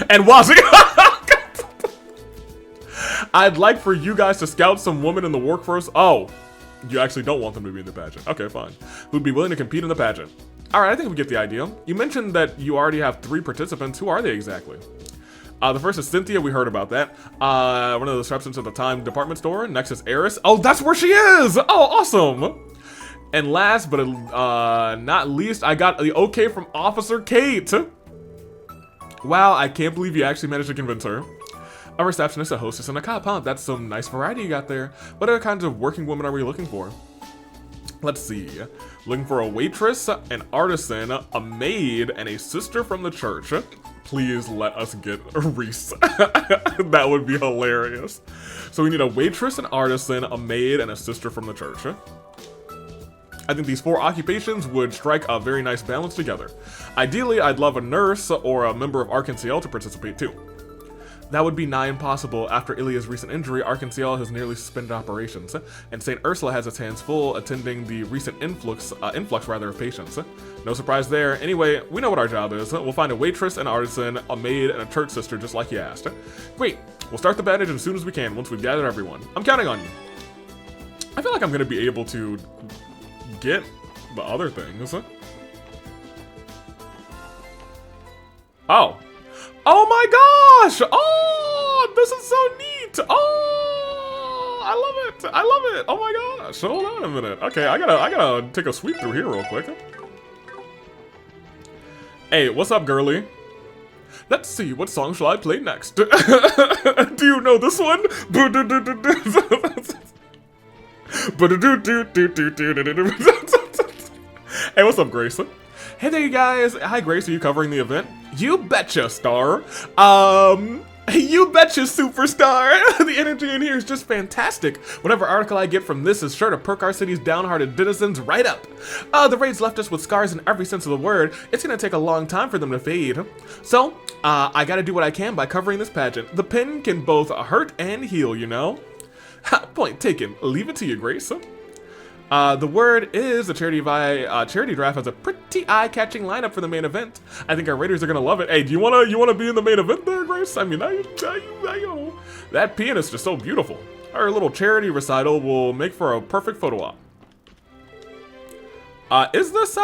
and Wazzy. I'd like for you guys to scout some women in the workforce. Oh, you actually don't want them to be in the pageant. Okay, fine. Who'd be willing to compete in the pageant. Alright, I think we get the idea. You mentioned that you already have 3 participants. Who are they exactly? The first is Cynthia, we heard about that. One of the receptions at the Time department store. Next is Eris. Oh, that's where she is! Oh, awesome! And last but not least, I got the okay from Officer Kate. Wow, I can't believe you actually managed to convince her. A receptionist, a hostess, and a cop, huh? That's some nice variety you got there. What other kinds of working women are we looking for? Let's see. Looking for a waitress, an artisan, a maid, and a sister from the church. please let us get Reese. That would be hilarious. So we need a waitress, an artisan, a maid, and a sister from the church. I think these 4 occupations would strike a very nice balance together. Ideally, I'd love a nurse or a member of Arkansas to participate too. That would be nigh impossible. After Ilya's recent injury, Arkansas has nearly suspended operations, and St. Ursula has its hands full attending the recent influx of patients. No surprise there. Anyway, we know what our job is. We'll find a waitress, an artisan, a maid, and a church sister just like you asked. Great. We'll start the bandage as soon as we can once we've gathered everyone. I'm counting on you. I feel like I'm going to be able to get the other things. Oh. Oh my gosh! Oh, this is so neat! Oh, I love it! I love it! Oh my gosh! Hold on a minute. Okay, I gotta take a sweep through here real quick. Hey, what's up, girly? Let's see, what song shall I play next? Do you know this one? Hey, what's up, Grace? Hey there, you guys. Hi, Grace. Are you covering the event? You betcha, star. You betcha, superstar. The energy in here is just fantastic. Whatever article I get from this is sure to perk our city's downhearted denizens right up. The raids left us with scars in every sense of the word. It's gonna take a long time for them to fade. So, I gotta do what I can by covering this pageant. The pin can both hurt and heal, you know? Ha, point taken. Leave it to you, Grace. The word is the charity draft has a pretty eye-catching lineup for the main event. I think our raiders are gonna love it. Hey, do you wanna be in the main event there, Grace? I mean, I know that pianist is so beautiful. Our little charity recital will make for a perfect photo op. Is this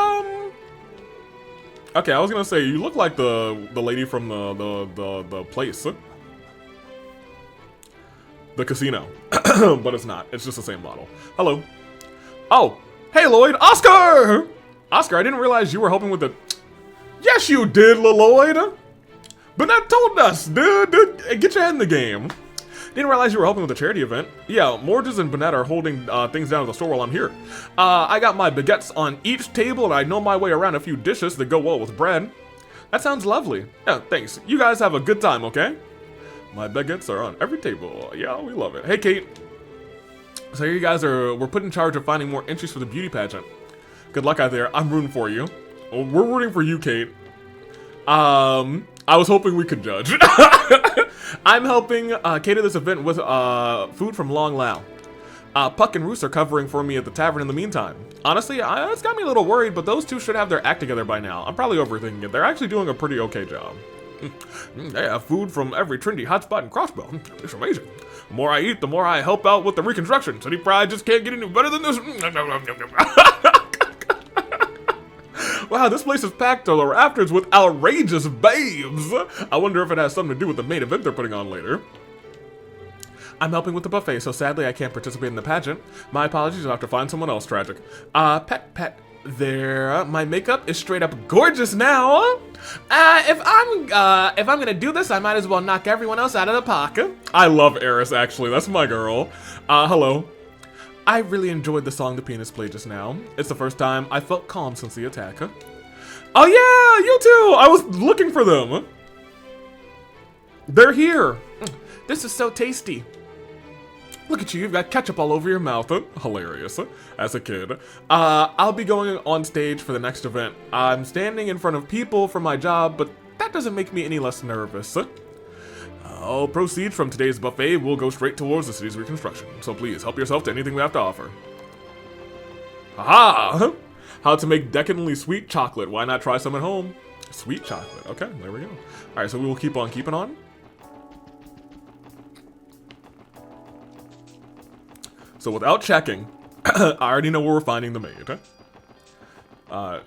Okay, I was gonna say you look like the lady from the place, the casino, but it's not. It's just the same model. Hello. Oh, hey Lloyd, Oscar! Oscar, I didn't realize you were helping with the... Yes, you did, Lloyd! Bennett told us, dude, get your head in the game. Didn't realize you were helping with the charity event. Yeah, Morges and Bennett are holding things down at the store while I'm here. I got my baguettes on each table and I know my way around a few dishes that go well with bread. That sounds lovely. Yeah, thanks. You guys have a good time, okay? My baguettes are on every table. Yeah, we love it. Hey, Kate. So you guys we're put in charge of finding more entries for the beauty pageant. Good luck out there. I'm rooting for you. Well, we're rooting for you, Kate. I was hoping we could judge. I'm helping cater this event with food from Long Lao. Puck and Roos are covering for me at the tavern in the meantime. Honestly, it's got me a little worried, but those two should have their act together by now. I'm probably overthinking it. They're actually doing a pretty okay job. They have food from every trendy hotspot and crossbow. It's amazing. The more I eat, the more I help out with the reconstruction. City Pride just can't get any better than this. Wow, this place is packed to the rafters with outrageous babes. I wonder if it has something to do with the main event they're putting on later. I'm helping with the buffet, so sadly I can't participate in the pageant. My apologies, I'll have to find someone else tragic. Pet. There, my makeup is straight up gorgeous now. If I'm gonna do this, I might as well knock everyone else out of the park. I love Eris, actually. That's my girl. Hello. I really enjoyed the song the pianist played just now. It's the first time I felt calm since the attack. Oh yeah, you too. I was looking for them. They're here. This is so tasty. Look at you, you've got ketchup all over your mouth. Hilarious, as a kid. I'll be going on stage for the next event. I'm standing in front of people for my job, but that doesn't make me any less nervous. All proceeds from today's buffet will go straight towards the city's reconstruction, so please help yourself to anything we have to offer. Haha! How to make decadently sweet chocolate. Why not try some at home? Sweet chocolate. Okay, there we go. Alright, so we will keep on keeping on. So without checking, I already know where we're finding the maid. I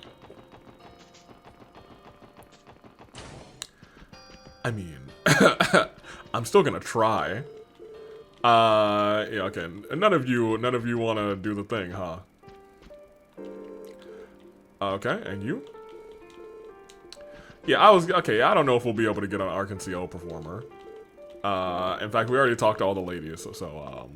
mean, I'm still gonna try. Yeah, okay. None of you want to do the thing, huh? Okay, and you? Yeah, okay, I don't know if we'll be able to get an Arkansas performer. In fact, we already talked to all the ladies, so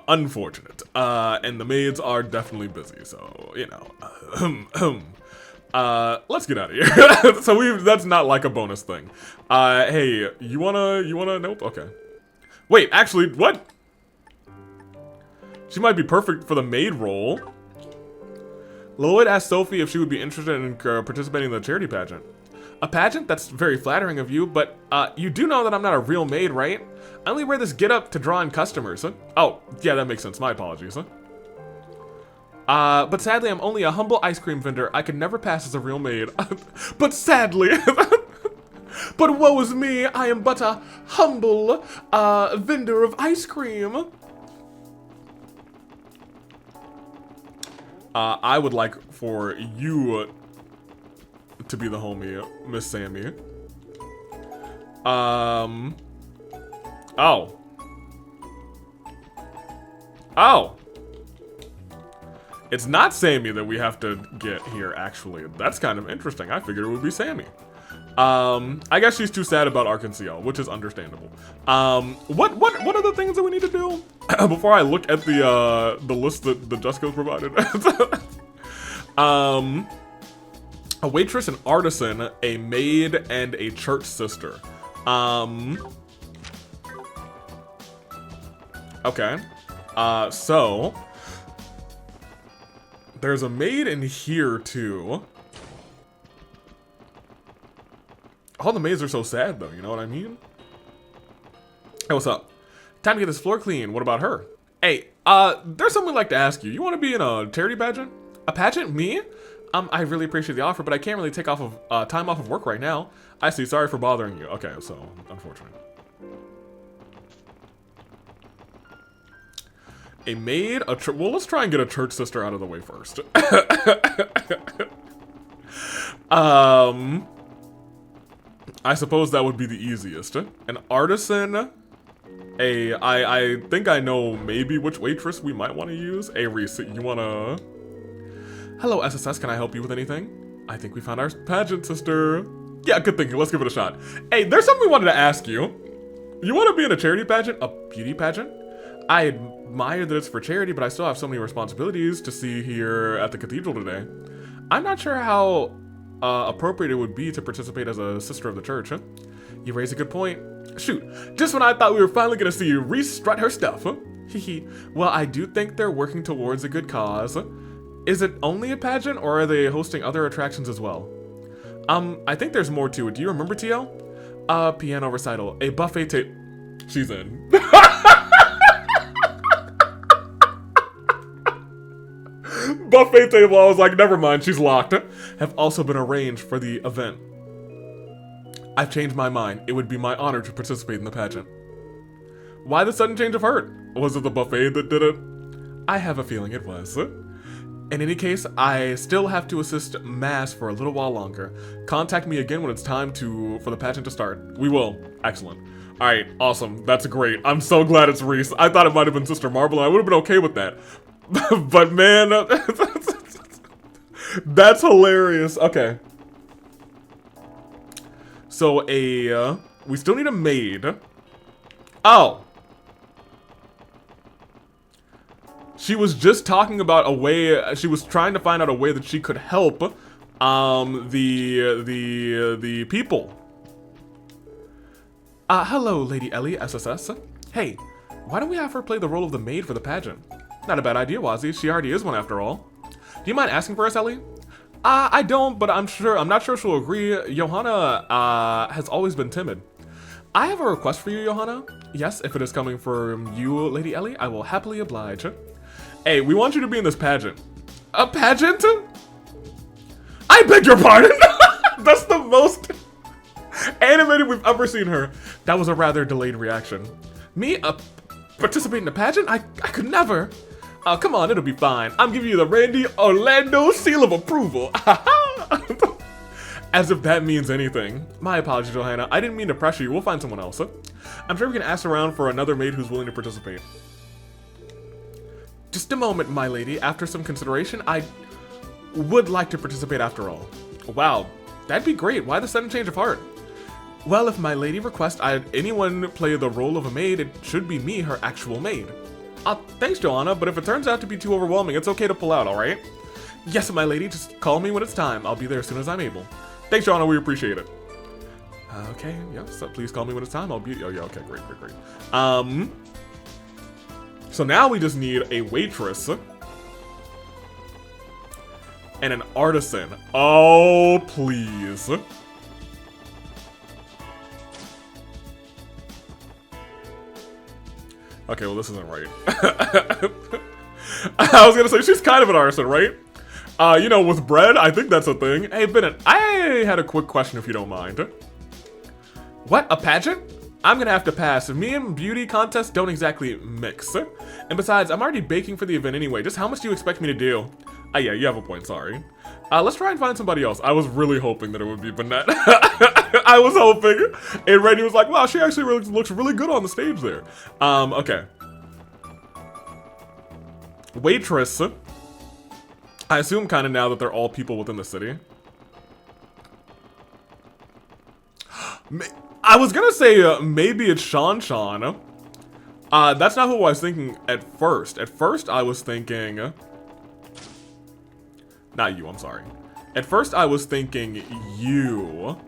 unfortunate. And the maids are definitely busy, so, you know. Let's get out of here. So that's not like a bonus thing. Hey, you wanna, nope, okay. Wait, actually, what? She might be perfect for the maid role. Lloyd asked Sophie if she would be interested in participating in the charity pageant. A pageant? That's very flattering of you, but you do know that I'm not a real maid, right? I only wear this getup to draw in customers. Huh? Oh, yeah, that makes sense. My apologies. Huh? But sadly, I'm only a humble ice cream vendor. I could never pass as a real maid. But sadly... But woe is me, I am but a humble vendor of ice cream. I would like for you to be the homie, Miss Sammy. Oh. Oh. It's not Sammy that we have to get here, actually. That's kind of interesting. I figured it would be Sammy. I guess she's too sad about Arkansas, which is understandable. What are the things that we need to do? Before I look at the list that Jessica provided. A waitress, an artisan, a maid, and a church sister. Okay. So there's a maid in here too. All the maids are so sad though, you know what I mean? Hey, what's up? Time to get this floor clean. What about her? Hey, there's something I'd like to ask you. You want to be in a charity pageant? A pageant? Me? I really appreciate the offer, but I can't really take off of time off of work right now. I see. Sorry for bothering you. Okay, so unfortunate. A maid, well, let's try and get a church sister out of the way first. I suppose that would be the easiest. An artisan. I think I know maybe which waitress we might want to use. Hey, Reese, you wanna... Hello, SSS, can I help you with anything? I think we found our pageant sister. Yeah, good thinking, let's give it a shot. Hey, there's something we wanted to ask you. You want to be in a charity pageant? A beauty pageant? I admire that it's for charity, but I still have so many responsibilities to see here at the cathedral today. I'm not sure how appropriate it would be to participate as a sister of the church, huh? You raise a good point. Shoot, just when I thought we were finally gonna see Reese strut her stuff, huh? Hehe. Well, I do think they're working towards a good cause. Is it only a pageant, or are they hosting other attractions as well? I think there's more to it. Do you remember, TL? Piano recital, a buffet tape. She's in. Buffet table, I was like, never mind, she's locked. Have also been arranged for the event. I've changed my mind. It would be my honor to participate in the pageant. Why the sudden change of heart? Was it the buffet that did it? I have a feeling it was. In any case, I still have to assist Mass for a little while longer. Contact me again when it's time for the pageant to start. We will. Excellent. Alright, awesome. That's great. I'm so glad it's Reese. I thought it might have been Sister Marble, and I would have been okay with that. But man, that's hilarious. Okay. So we still need a maid. Oh. She was just talking about a way, she was trying to find out a way that she could help the people. Hello, Lady Ellie, SSS. Hey, why don't we have her play the role of the maid for the pageant? Not a bad idea, Wazzy. She already is one after all. Do you mind asking for us, Ellie? I don't, but I'm not sure she'll agree. Johanna has always been timid. I have a request for you, Johanna. Yes, if it is coming from you, Lady Ellie, I will happily oblige. Hey, we want you to be in this pageant. A pageant? I beg your pardon! That's the most animated we've ever seen her. That was a rather delayed reaction. Me, participate in a pageant? I could never. Oh, come on, it'll be fine. I'm giving you the Randy Orlando seal of approval. As if that means anything. My apologies, Johanna. I didn't mean to pressure you. We'll find someone else. I'm sure we can ask around for another maid who's willing to participate. Just a moment, my lady. After some consideration, I would like to participate after all. Wow, that'd be great. Why the sudden change of heart? Well, if my lady requests anyone play the role of a maid, it should be me, her actual maid. Thanks, Joanna, but if it turns out to be too overwhelming, it's okay to pull out, alright? Yes, my lady, just call me when it's time. I'll be there as soon as I'm able. Thanks, Shauna, we appreciate it. Okay, yeah, so please call me when it's time. I'll be, oh yeah, okay, great. So now we just need a waitress. And an artisan. Oh, please. Okay, well, this isn't right. I was gonna say, she's kind of an artisan, right? You know, with bread, I think that's a thing. Hey, Bennett, I had a quick question if you don't mind. What, a pageant? I'm gonna have to pass. Me and beauty contests don't exactly mix. And besides, I'm already baking for the event anyway. Just how much do you expect me to do? Yeah, you have a point, sorry. Let's try and find somebody else. I was really hoping that it would be Bennett. I was hoping. And Randy was like, wow, she actually looks really good on the stage there. Okay. Waitress. I assume kind of now that they're all people within the city. I was gonna say maybe it's Sean. That's not who I was thinking at first. At first I was thinking... Not you, I'm sorry. At first I was thinking you.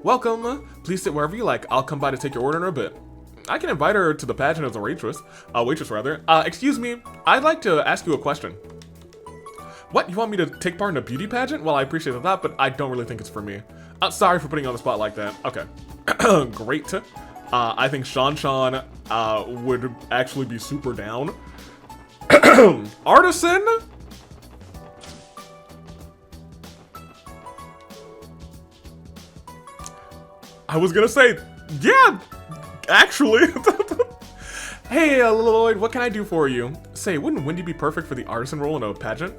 Welcome. Please sit wherever you like. I'll come by to take your order in a bit. I can invite her to the pageant as a waitress. Excuse me. I'd like to ask you a question. What? You want me to take part in a beauty pageant? Well, I appreciate that, but I don't really think it's for me. Sorry for putting you on the spot like that. Okay. Great. I think Sean would actually be super down. Artisan? I was gonna say, yeah, actually. Hey, little Lloyd, what can I do for you? Say, wouldn't Wendy be perfect for the artisan role in a pageant?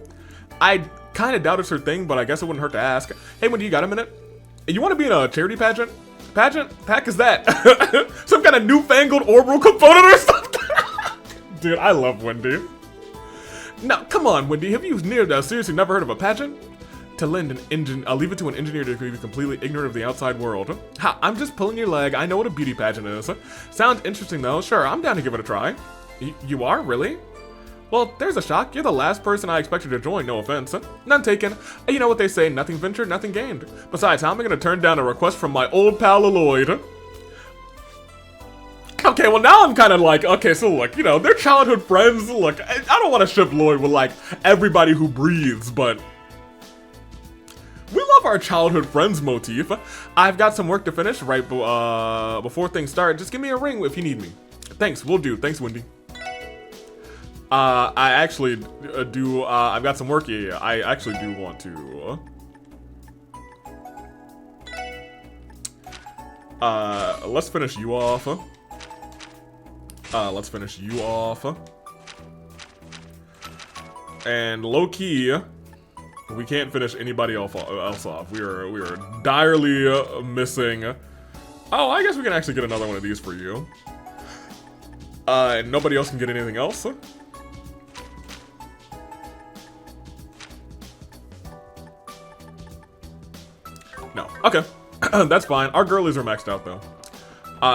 I kind of doubt it's her thing, but I guess it wouldn't hurt to ask. Hey, Wendy, you got a minute? You want to be in a charity pageant? Pack is that? Some kind of newfangled orbital component or something? Dude, I love Wendy. Now, come on, Wendy, have you seriously never heard of a pageant? To lend an engine, I'll leave it to an engineer to be completely ignorant of the outside world. Ha, I'm just pulling your leg. I know what a beauty pageant is. Sounds interesting, though. Sure, I'm down to give it a try. You are? Really? Well, there's a shock. You're the last person I expected to join, no offense. None taken. You know what they say, nothing ventured, nothing gained. Besides, how am I going to turn down a request from my old pal Lloyd? Okay, well now I'm kind of like, okay, so look, you know, they're childhood friends. Look, I don't want to ship Lloyd with, like, everybody who breathes, but... we love our childhood friends motif. I've got some work to finish right before things start. Just give me a ring if you need me. Thanks, will do. Thanks, Wendy. I actually do, I've got some work here. I actually do want to... let's finish you off. Let's finish you off. And low-key... we can't finish anybody else off. We are direly missing. Oh, I guess we can actually get another one of these for you. And nobody else can get anything else. No. Okay. That's fine. Our girlies are maxed out though.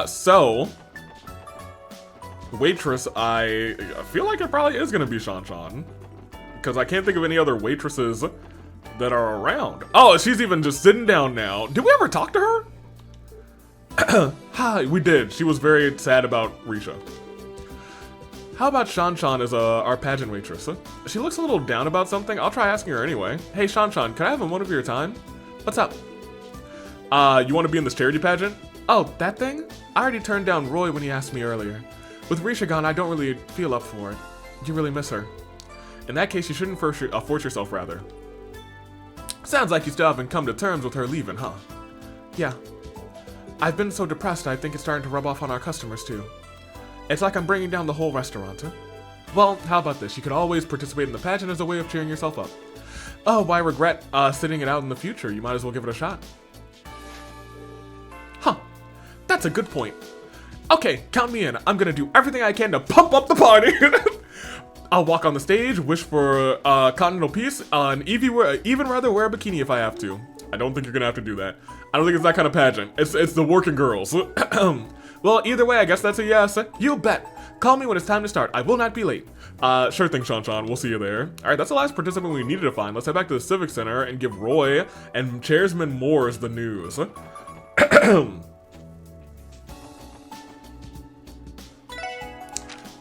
So waitress, I feel like it probably is gonna be Sean. Because I can't think of any other waitresses that are around. Oh, she's even just sitting down now. Did we ever talk to her? Hi, we did. She was very sad about Risha. How about Sean as our pageant waitress? She looks a little down about something. I'll try asking her anyway. Hey, Sean, can I have a moment of your time? What's up? You want to be in this charity pageant? Oh, that thing? I already turned down Roy when he asked me earlier. With Risha gone, I don't really feel up for it. You really miss her. In that case, you shouldn't force yourself, rather. Sounds like you still haven't come to terms with her leaving, huh? Yeah. I've been so depressed, I think it's starting to rub off on our customers, too. It's like I'm bringing down the whole restaurant, huh? Well, how about this? You could always participate in the pageant as a way of cheering yourself up. Oh, why regret sitting it out in the future? You might as well give it a shot. Huh. That's a good point. Okay, count me in. I'm gonna do everything I can to pump up the party. I'll walk on the stage, wish for continental peace, and even rather wear a bikini if I have to. I don't think you're gonna have to do that. I don't think it's that kind of pageant. It's the working girls. Well, either way, I guess that's a yes. You bet. Call me when it's time to start. I will not be late. Sure thing, Sean. We'll see you there. Alright, that's the last participant we needed to find. Let's head back to the Civic Center and give Roy and Chairman Moores the news.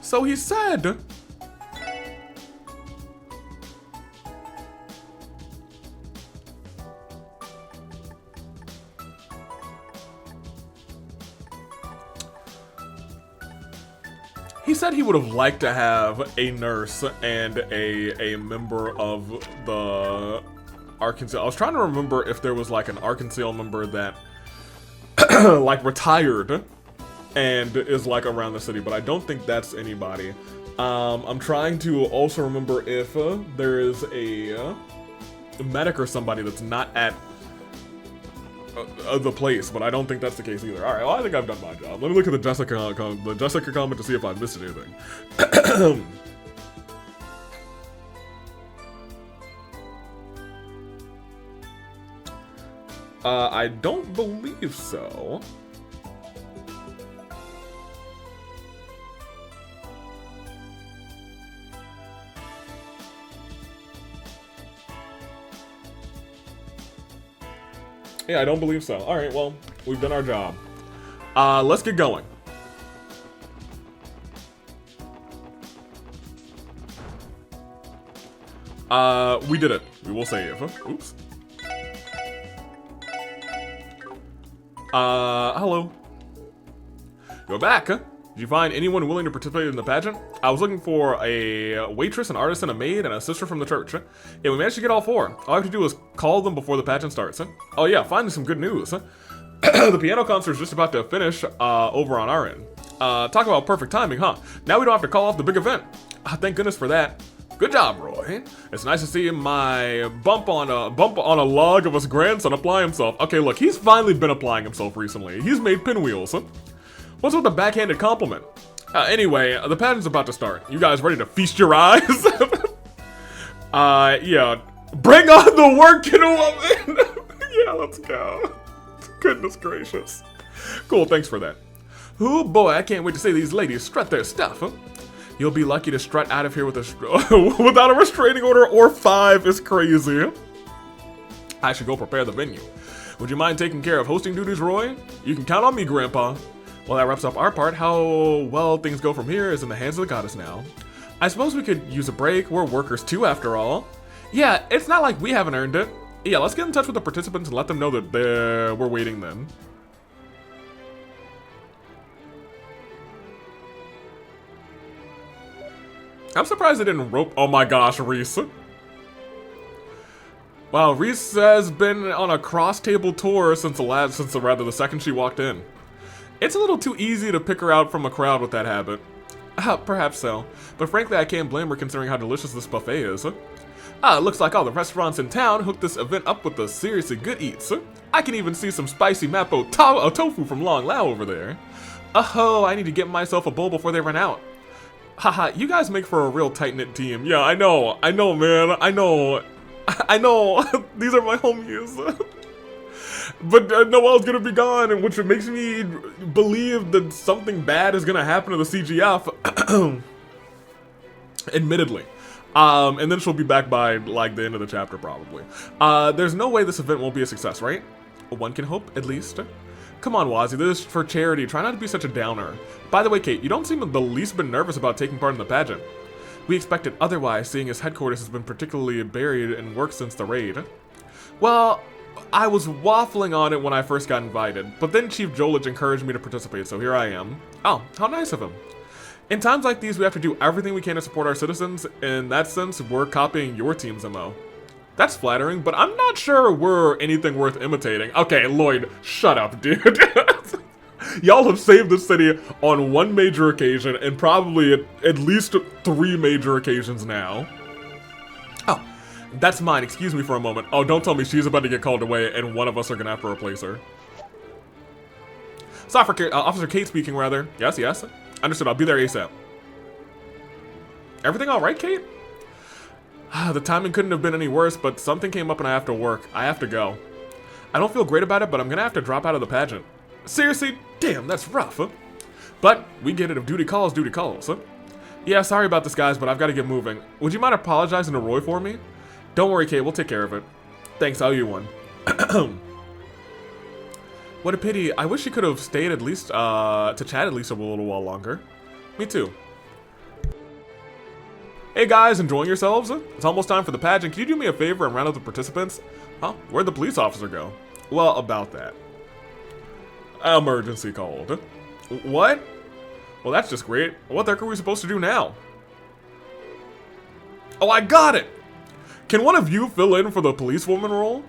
So he said... He said he would have liked to have a nurse and a member of the Arkansas. I was trying to remember if there was like an Arkansas member that like retired and is like around the city, but I don't think that's anybody. I'm trying to also remember if there is a medic or somebody that's not at the place, but I don't think that's the case either. All right, well, I think I've done my job. Let me look at the Jessica comment to see if I missed anything. I don't believe so. Yeah, I don't believe so. Alright, well, we've done our job. Let's get going. We did it. We will save. Oops. Hello. You're back, huh? Did you find anyone willing to participate in the pageant? I was looking for a waitress, an artisan, a maid, and a sister from the church. Yeah, we managed to get all four. All I have to do is call them before the pageant starts. Oh yeah, finally some good news. The piano concert is just about to finish over on our end. Talk about perfect timing, huh? Now we don't have to call off the big event. Thank goodness for that. Good job, Roy. It's nice to see my bump on a log of his grandson apply himself. Okay, look, he's finally been applying himself recently. He's made pinwheels. What's with the backhanded compliment? Anyway, the pageant's about to start. You guys ready to feast your eyes? Yeah. Bring on the working woman! Yeah, let's go. Goodness gracious. Cool, thanks for that. Oh boy, I can't wait to see these ladies strut their stuff, huh? You'll be lucky to strut out of here with without a restraining order or 5 is crazy. I should go prepare the venue. Would you mind taking care of hosting duties, Roy? You can count on me, Grandpa. Well, that wraps up our part. How well things go from here is in the hands of the goddess now. I suppose we could use a break. We're workers too, after all. Yeah, it's not like we haven't earned it. Yeah, let's get in touch with the participants and let them know that we're waiting then. I'm surprised they didn't rope. Oh my gosh, Reese. Wow, Reese has been on a cross-table tour since the second she walked in. It's a little too easy to pick her out from a crowd with that habit. Perhaps so. But frankly, I can't blame her considering how delicious this buffet is. Looks like all the restaurants in town hooked this event up with the seriously good eats. I can even see some spicy mapo tofu from Long Lao over there. Oh, I need to get myself a bowl before they run out. Haha, you guys make for a real tight-knit team. Yeah, I know, man, I know. These are my homies. But Noel's gonna be gone, which makes me believe that something bad is gonna happen to the CGF. Admittedly. And then she'll be back by, like, the end of the chapter, probably. There's no way this event won't be a success, right? One can hope, at least. Come on, Wazzy, this is for charity. Try not to be such a downer. By the way, Kate, you don't seem the least bit nervous about taking part in the pageant. We expected otherwise, seeing as headquarters has been particularly buried in work since the raid. Well, I was waffling on it when I first got invited, but then Chief Jolich encouraged me to participate, so here I am. Oh, how nice of him. In times like these, we have to do everything we can to support our citizens. In that sense, we're copying your team's MO. That's flattering, but I'm not sure we're anything worth imitating. Okay, Lloyd, shut up, dude. Y'all have saved the city on one major occasion and probably at least 3 major occasions now. Oh, that's mine. Excuse me for a moment. Oh, don't tell me she's about to get called away and one of us are gonna have to replace her. Officer Kate speaking, rather. Yes, yes. Understood. I'll be there ASAP. Everything all right, Kate? The timing couldn't have been any worse, but something came up and I have to work. I have to go. I don't feel great about it, but I'm gonna have to drop out of the pageant. Seriously? Damn, that's rough, huh? But we get it. If duty calls, duty calls. Yeah, sorry about this, guys, but I've got to get moving. Would you mind apologizing to Roy for me? Don't worry, Kate. We'll take care of it. Thanks. I'll you one. What a pity. I wish you could have stayed at least, to chat at least a little while longer. Me too. Hey guys, enjoying yourselves? It's almost time for the pageant. Can you do me a favor and round up the participants? Huh? Where'd the police officer go? Well, about that. Emergency called. What? Well, that's just great. What the heck are we supposed to do now? Oh, I got it! Can one of you fill in for the policewoman role?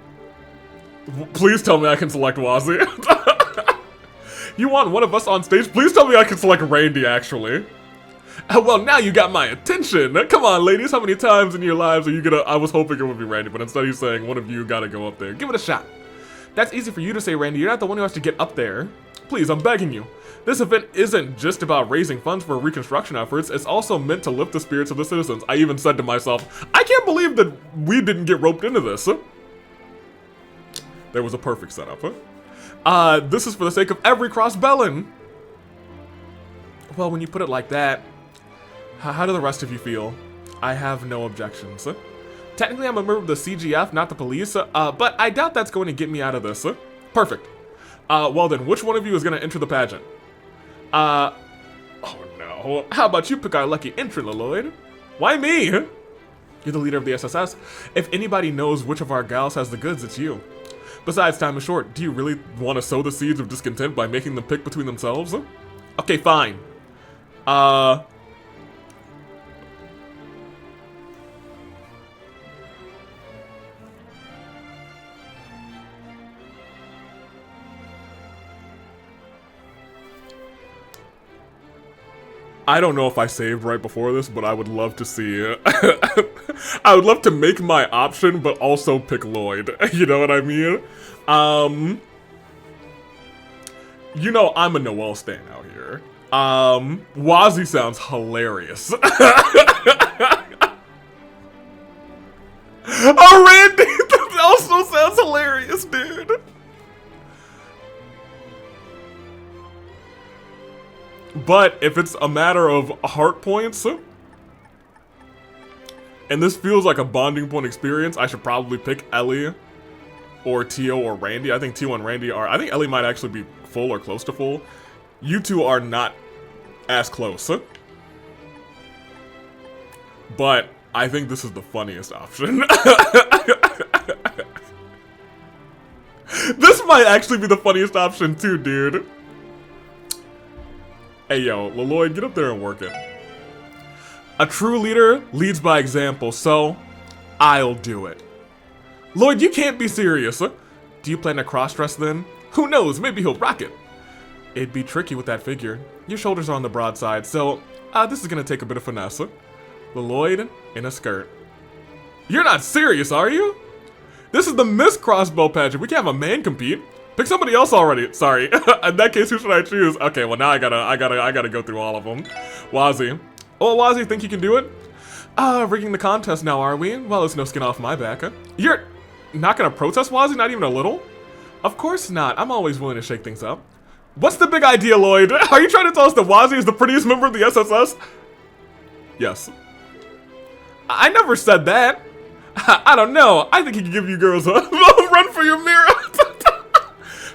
Please tell me I can select Wazzy. You want one of us on stage? Please tell me I can select Randy, actually. Well, now you got my attention. Come on, ladies. How many times in your lives are you gonna... I was hoping it would be Randy, but instead he's saying one of you gotta go up there. Give it a shot. That's easy for you to say, Randy. You're not the one who has to get up there. Please, I'm begging you. This event isn't just about raising funds for reconstruction efforts. It's also meant to lift the spirits of the citizens. I even said to myself, I can't believe that we didn't get roped into this. There was a perfect setup. This is for the sake of every cross-bellin. Well, when you put it like that, how do the rest of you feel? I have no objections. Technically, I'm a member of the CGF, not the police, but I doubt that's going to get me out of this. Perfect. Well then, which one of you is going to enter the pageant? Oh no. How about you pick our lucky entrant, Lloyd? Why me? You're the leader of the SSS. If anybody knows which of our gals has the goods, it's you. Besides, time is short. Do you really want to sow the seeds of discontent by making them pick between themselves? Okay, fine. I don't know if I saved right before this, but I would love to see it. I would love to make my option, but also pick Lloyd. You know what I mean? You know, I'm a Noelle stan out here. Wazzy sounds hilarious. Oh, Randy! That also sounds hilarious, dude. But if it's a matter of heart points, and this feels like a bonding point experience, I should probably pick Ellie or Tio or Randy. I think Tio and Randy are... I think Ellie might actually be full or close to full. You two are not as close. But I think this is the funniest option. This might actually be the funniest option too, dude. Hey yo, Lloyd, get up there and work it. A true leader leads by example, so I'll do it. Lloyd, you can't be serious. Do you plan to cross-dress then? Who knows, maybe he'll rock it. It'd be tricky with that figure. Your shoulders are on the broad side, so this is gonna take a bit of finesse. Lloyd in a skirt. You're not serious, are you? This is the Miss Crossbow pageant. We can't have a man compete. Pick somebody else already. Sorry. In that case, who should I choose? Okay, well now I gotta go through all of them. Wazzy. Oh, Wazzy, think you can do it? Rigging the contest now, are we? Well, it's no skin off my back. You're not gonna protest, Wazzy? Not even a little? Of course not. I'm always willing to shake things up. What's the big idea, Lloyd? Are you trying to tell us that Wazzy is the prettiest member of the SSS? Yes. I never said that. I don't know. I think he can give you girls a run for your mirror.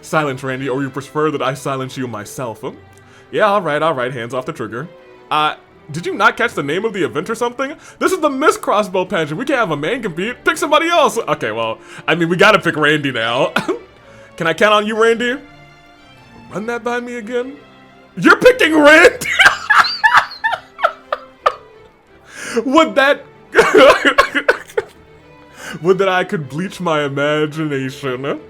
Silence, Randy, or you prefer that I silence you myself? Yeah, alright, hands off the trigger. Did you not catch the name of the event or something? This is the Miss Crossbow pageant. We can't have a man compete. Pick somebody else. Okay, well, I mean, we gotta pick Randy now. Can I count on you, Randy? Run that by me again? You're picking Randy? Would that... Would that I could bleach my imagination?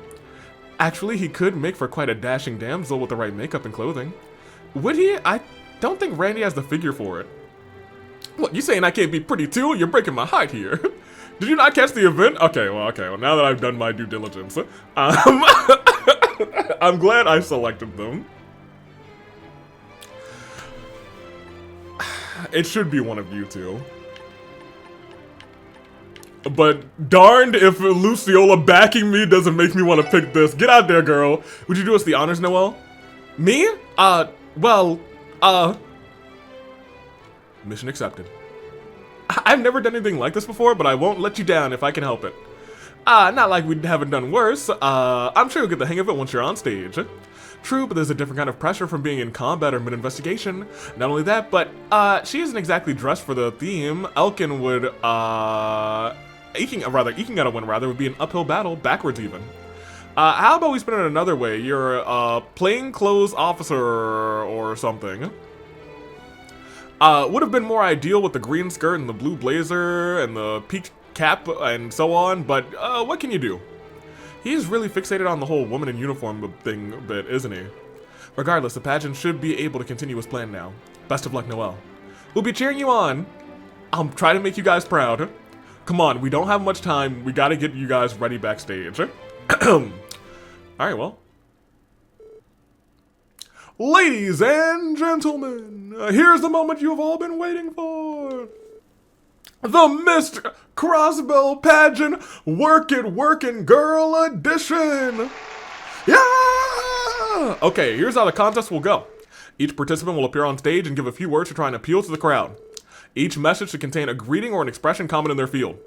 Actually, he could make for quite a dashing damsel with the right makeup and clothing. Would he? I don't think Randy has the figure for it. What, you saying I can't be pretty too? You're breaking my heart here. Did you not catch the event? Okay, well, now that I've done my due diligence, I'm glad I selected them. It should be one of you two. But darned if Luciola backing me doesn't make me want to pick this. Get out there, girl. Would you do us the honors, Noelle? Me? Well, Mission accepted. I've never done anything like this before, but I won't let you down if I can help it. Not like we haven't done worse. I'm sure you'll get the hang of it once you're on stage. True, but there's a different kind of pressure from being in combat or mid-investigation. Not only that, but, she isn't exactly dressed for the theme. Elkin would, eking out a win, would be an uphill battle, backwards even. How about we spin it another way? You're a plainclothes officer or something. Would have been more ideal with the green skirt and the blue blazer and the peaked cap and so on, but what can you do? He's really fixated on the whole woman in uniform thing a bit, isn't he? Regardless, the pageant should be able to continue as planned now. Best of luck, Noelle. We'll be cheering you on. I'll try to make you guys proud. Come on, we don't have much time. We gotta get you guys ready backstage. Alright, well. Ladies and gentlemen, here's the moment you've all been waiting for. The Mr. Crossbell Pageant Workin' Girl Edition! Yeah! Okay, here's how the contest will go. Each participant will appear on stage and give a few words to try and appeal to the crowd. Each message should contain a greeting or an expression common in their field.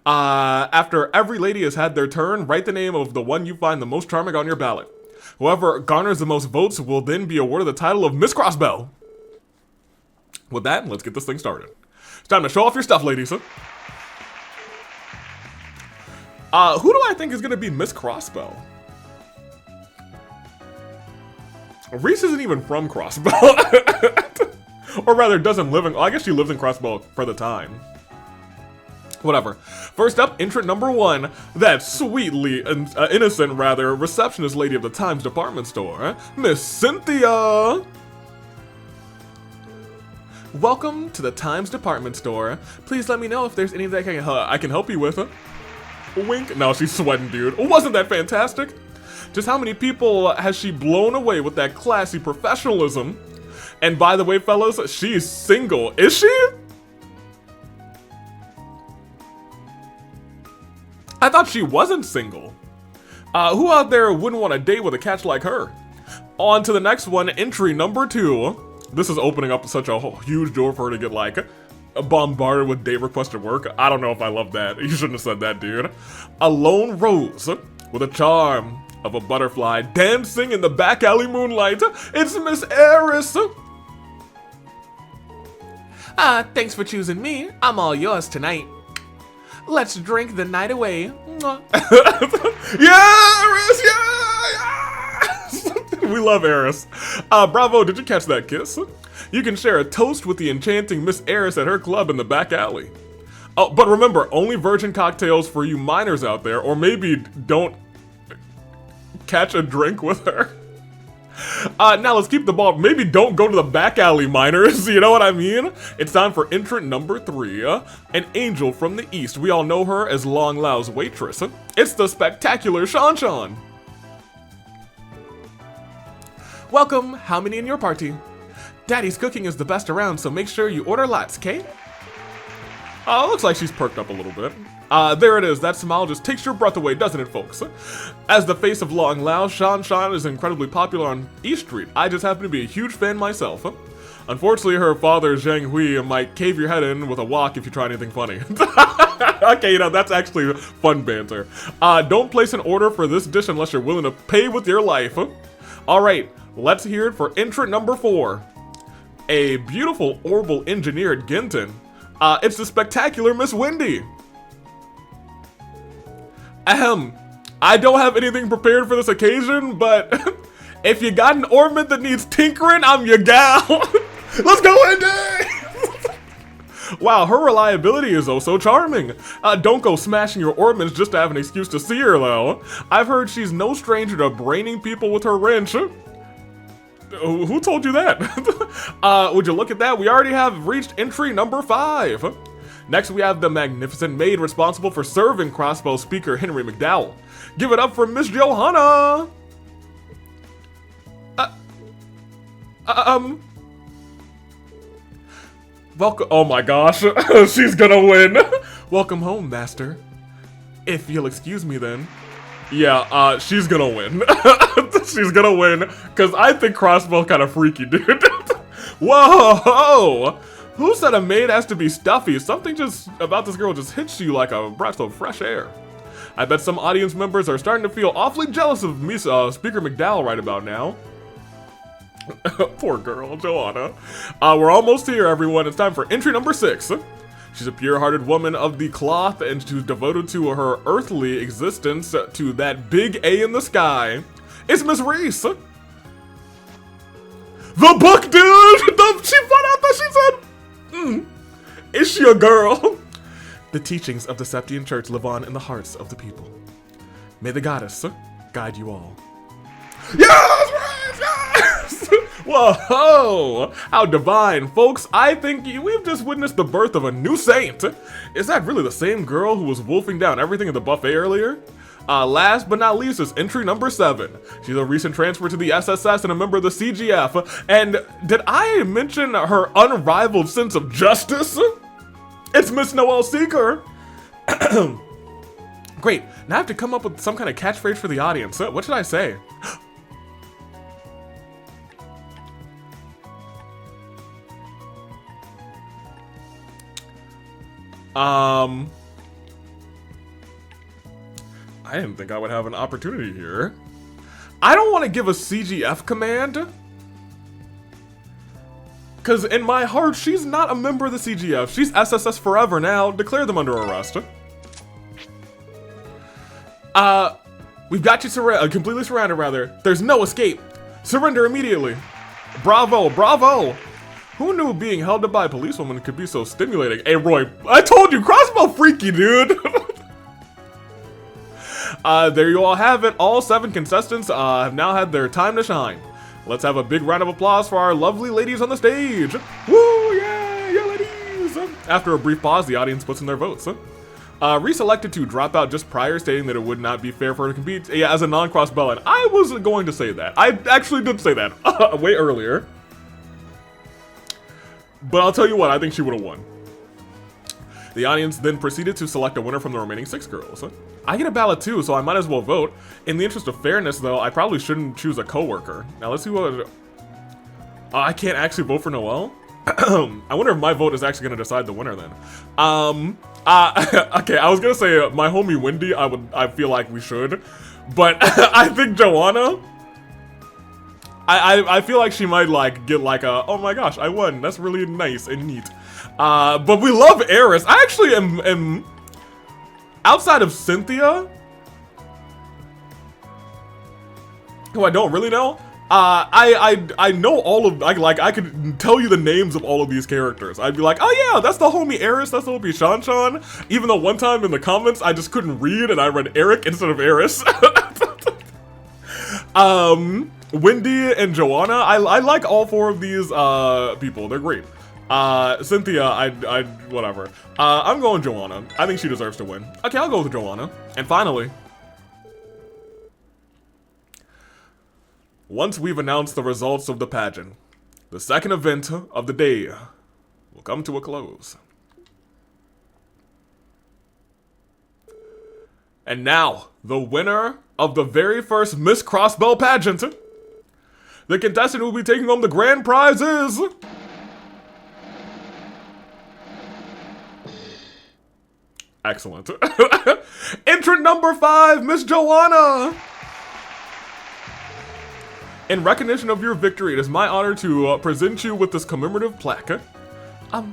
After every lady has had their turn, write the name of the one you find the most charming on your ballot. Whoever garners the most votes will then be awarded the title of Miss Crossbell. With that, let's get this thing started. It's time to show off your stuff, ladies. Who do I think is going to be Miss Crossbell? Reese isn't even from Crossbell. Or rather, doesn't live in... I guess she lives in Crossbell for the time. Whatever. First up, entrant number 1. That sweetly, innocent, receptionist lady of the Times department store, Miss Cynthia. Welcome to the Times department store. Please let me know if there's anything I can help you with. Wink. No, she's sweating, dude. Wasn't that fantastic? Just how many people has she blown away with that classy professionalism? And by the way, fellas, she's single. Is she? I thought she wasn't single. Who out there wouldn't want to date with a catch like her? On to the next one, entry number 2. This is opening up such a huge door for her to get, like, bombarded with date requests at work. I don't know if I love that. You shouldn't have said that, dude. A lone rose with a charm of a butterfly dancing in the back alley moonlight. It's Miss Eris. Thanks for choosing me. I'm all yours tonight. Let's drink the night away. Yeah, Eris, yeah! We love Eris. Bravo, did you catch that kiss? You can share a toast with the enchanting Miss Eris at her club in the back alley. Oh, but remember, only virgin cocktails for you minors out there, or maybe don't catch a drink with her. Now let's keep the ball. Maybe don't go to the back alley, minors. You know what I mean? It's time for entrant number 3. An angel from the east. We all know her as Long Lao's waitress. It's the spectacular Shan Shan. Welcome. How many in your party? Daddy's cooking is the best around, so make sure you order lots, okay? Looks like she's perked up a little bit. There it is. That smile just takes your breath away, doesn't it, folks? As the face of Long Lao, Shan Shan is incredibly popular on East Street. I just happen to be a huge fan myself. Unfortunately, her father, Zhang Hui, might cave your head in with a wok if you try anything funny. Okay, you know, that's actually fun banter. Don't place an order for this dish unless you're willing to pay with your life. Alright, let's hear it for entrant number 4. A beautiful orbital engineer at Ginton. It's the spectacular Miss Wendy. Ahem. I don't have anything prepared for this occasion, but if you got an ornament that needs tinkering, I'm your gal. Let's go, Wendy! Wow, her reliability is oh so charming. Don't go smashing your ornaments just to have an excuse to see her, though. I've heard she's no stranger to braining people with her wrench. Who told you that? Would you look at that? We already have reached entry number 5. Next, we have the magnificent maid responsible for serving crossbow speaker Henry McDowell. Give it up for Miss Johanna! Welcome. Oh my gosh, she's gonna win. Welcome home, master. If you'll excuse me then. Yeah, she's gonna win. She's gonna win, because I think crossbow kind of freaky, dude. Whoa! Who said a maid has to be stuffy? Something just about this girl just hits you like a breath of fresh air. I bet some audience members are starting to feel awfully jealous of me, Speaker McDowell right about now. Poor girl, Joanna. We're almost here, everyone. It's time for entry number 6. She's a pure-hearted woman of the cloth, and she's devoted to her earthly existence to that big A in the sky. It's Miss Reese. The book, dude! She found out that she said, is she a girl? The teachings of the Septian Church live on in the hearts of the people. May the goddess guide you all. Yes! Yes! Whoa! How divine, folks. I think we've just witnessed the birth of a new saint. Is that really the same girl who was wolfing down everything at the buffet earlier? Last but not least is entry number 7. She's a recent transfer to the SSS and a member of the CGF. And did I mention her unrivaled sense of justice? It's Miss Noelle Seeker. Great. Now I have to come up with some kind of catchphrase for the audience. What should I say? I didn't think I would have an opportunity here. I don't want to give a CGF command. Because in my heart, she's not a member of the CGF. She's SSS forever now. Declare them under arrest. We've got you completely surrounded, rather. There's no escape. Surrender immediately. Bravo, bravo. Who knew being held up by a policewoman could be so stimulating? Hey, Roy, I told you, crossbow freaky, dude. There you all have it. All 7 contestants have now had their time to shine. Let's have a big round of applause for our lovely ladies on the stage. Woo, yeah, ladies. After a brief pause, the audience puts in their votes. Reese elected to drop out just prior, stating that it would not be fair for her to compete as a non-cross bell. I was going to say that. I actually did say that way earlier. But I'll tell you what, I think she would have won. The audience then proceeded to select a winner from the remaining 6 girls. I get a ballot too, so I might as well vote. In the interest of fairness, though, I probably shouldn't choose a coworker. Now let's see what... I can't actually vote for Noelle? I wonder if my vote is actually going to decide the winner then. Okay, I was going to say my homie Wendy, I feel like we should. But I think Joanna... I feel like she might like get like a, oh my gosh, I won. That's really nice and neat. But we love Eris. I actually am outside of Cynthia, who I don't really know. I know all of, I could tell you the names of all of these characters. I'd be like, oh yeah, that's the homie Eris, that's the homie Shan. Even though one time in the comments I just couldn't read and I read Eric instead of Eris. Wendy and Joanna, I like all 4 of these people. They're great. Cynthia, I whatever. I'm going Joanna. I think she deserves to win. Okay, I'll go with Joanna. And finally, once we've announced the results of the pageant, the second event of the day will come to a close. And now, the winner of the very first Miss Crossbell pageant. The contestant who will be taking home the grand prize is... Excellent. Entrant number 5, Miss Joanna. In recognition of your victory, it is my honor to present you with this commemorative plaque.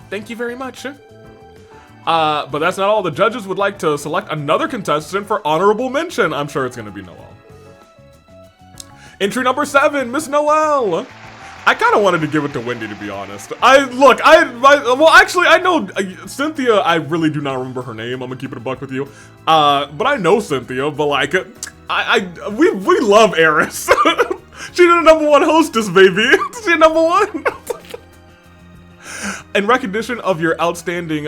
Thank you very much. But that's not all. The judges would like to select another contestant for honorable mention. I'm sure it's going to be Noelle. Entry number 7, Miss Noelle. I kind of wanted to give it to Wendy, to be honest. Well, actually, I know Cynthia. I really do not remember her name. I'm gonna keep it a buck with you. But I know Cynthia. But like, we love Eris. She's the #1 hostess, baby. She's #1. In recognition of your outstanding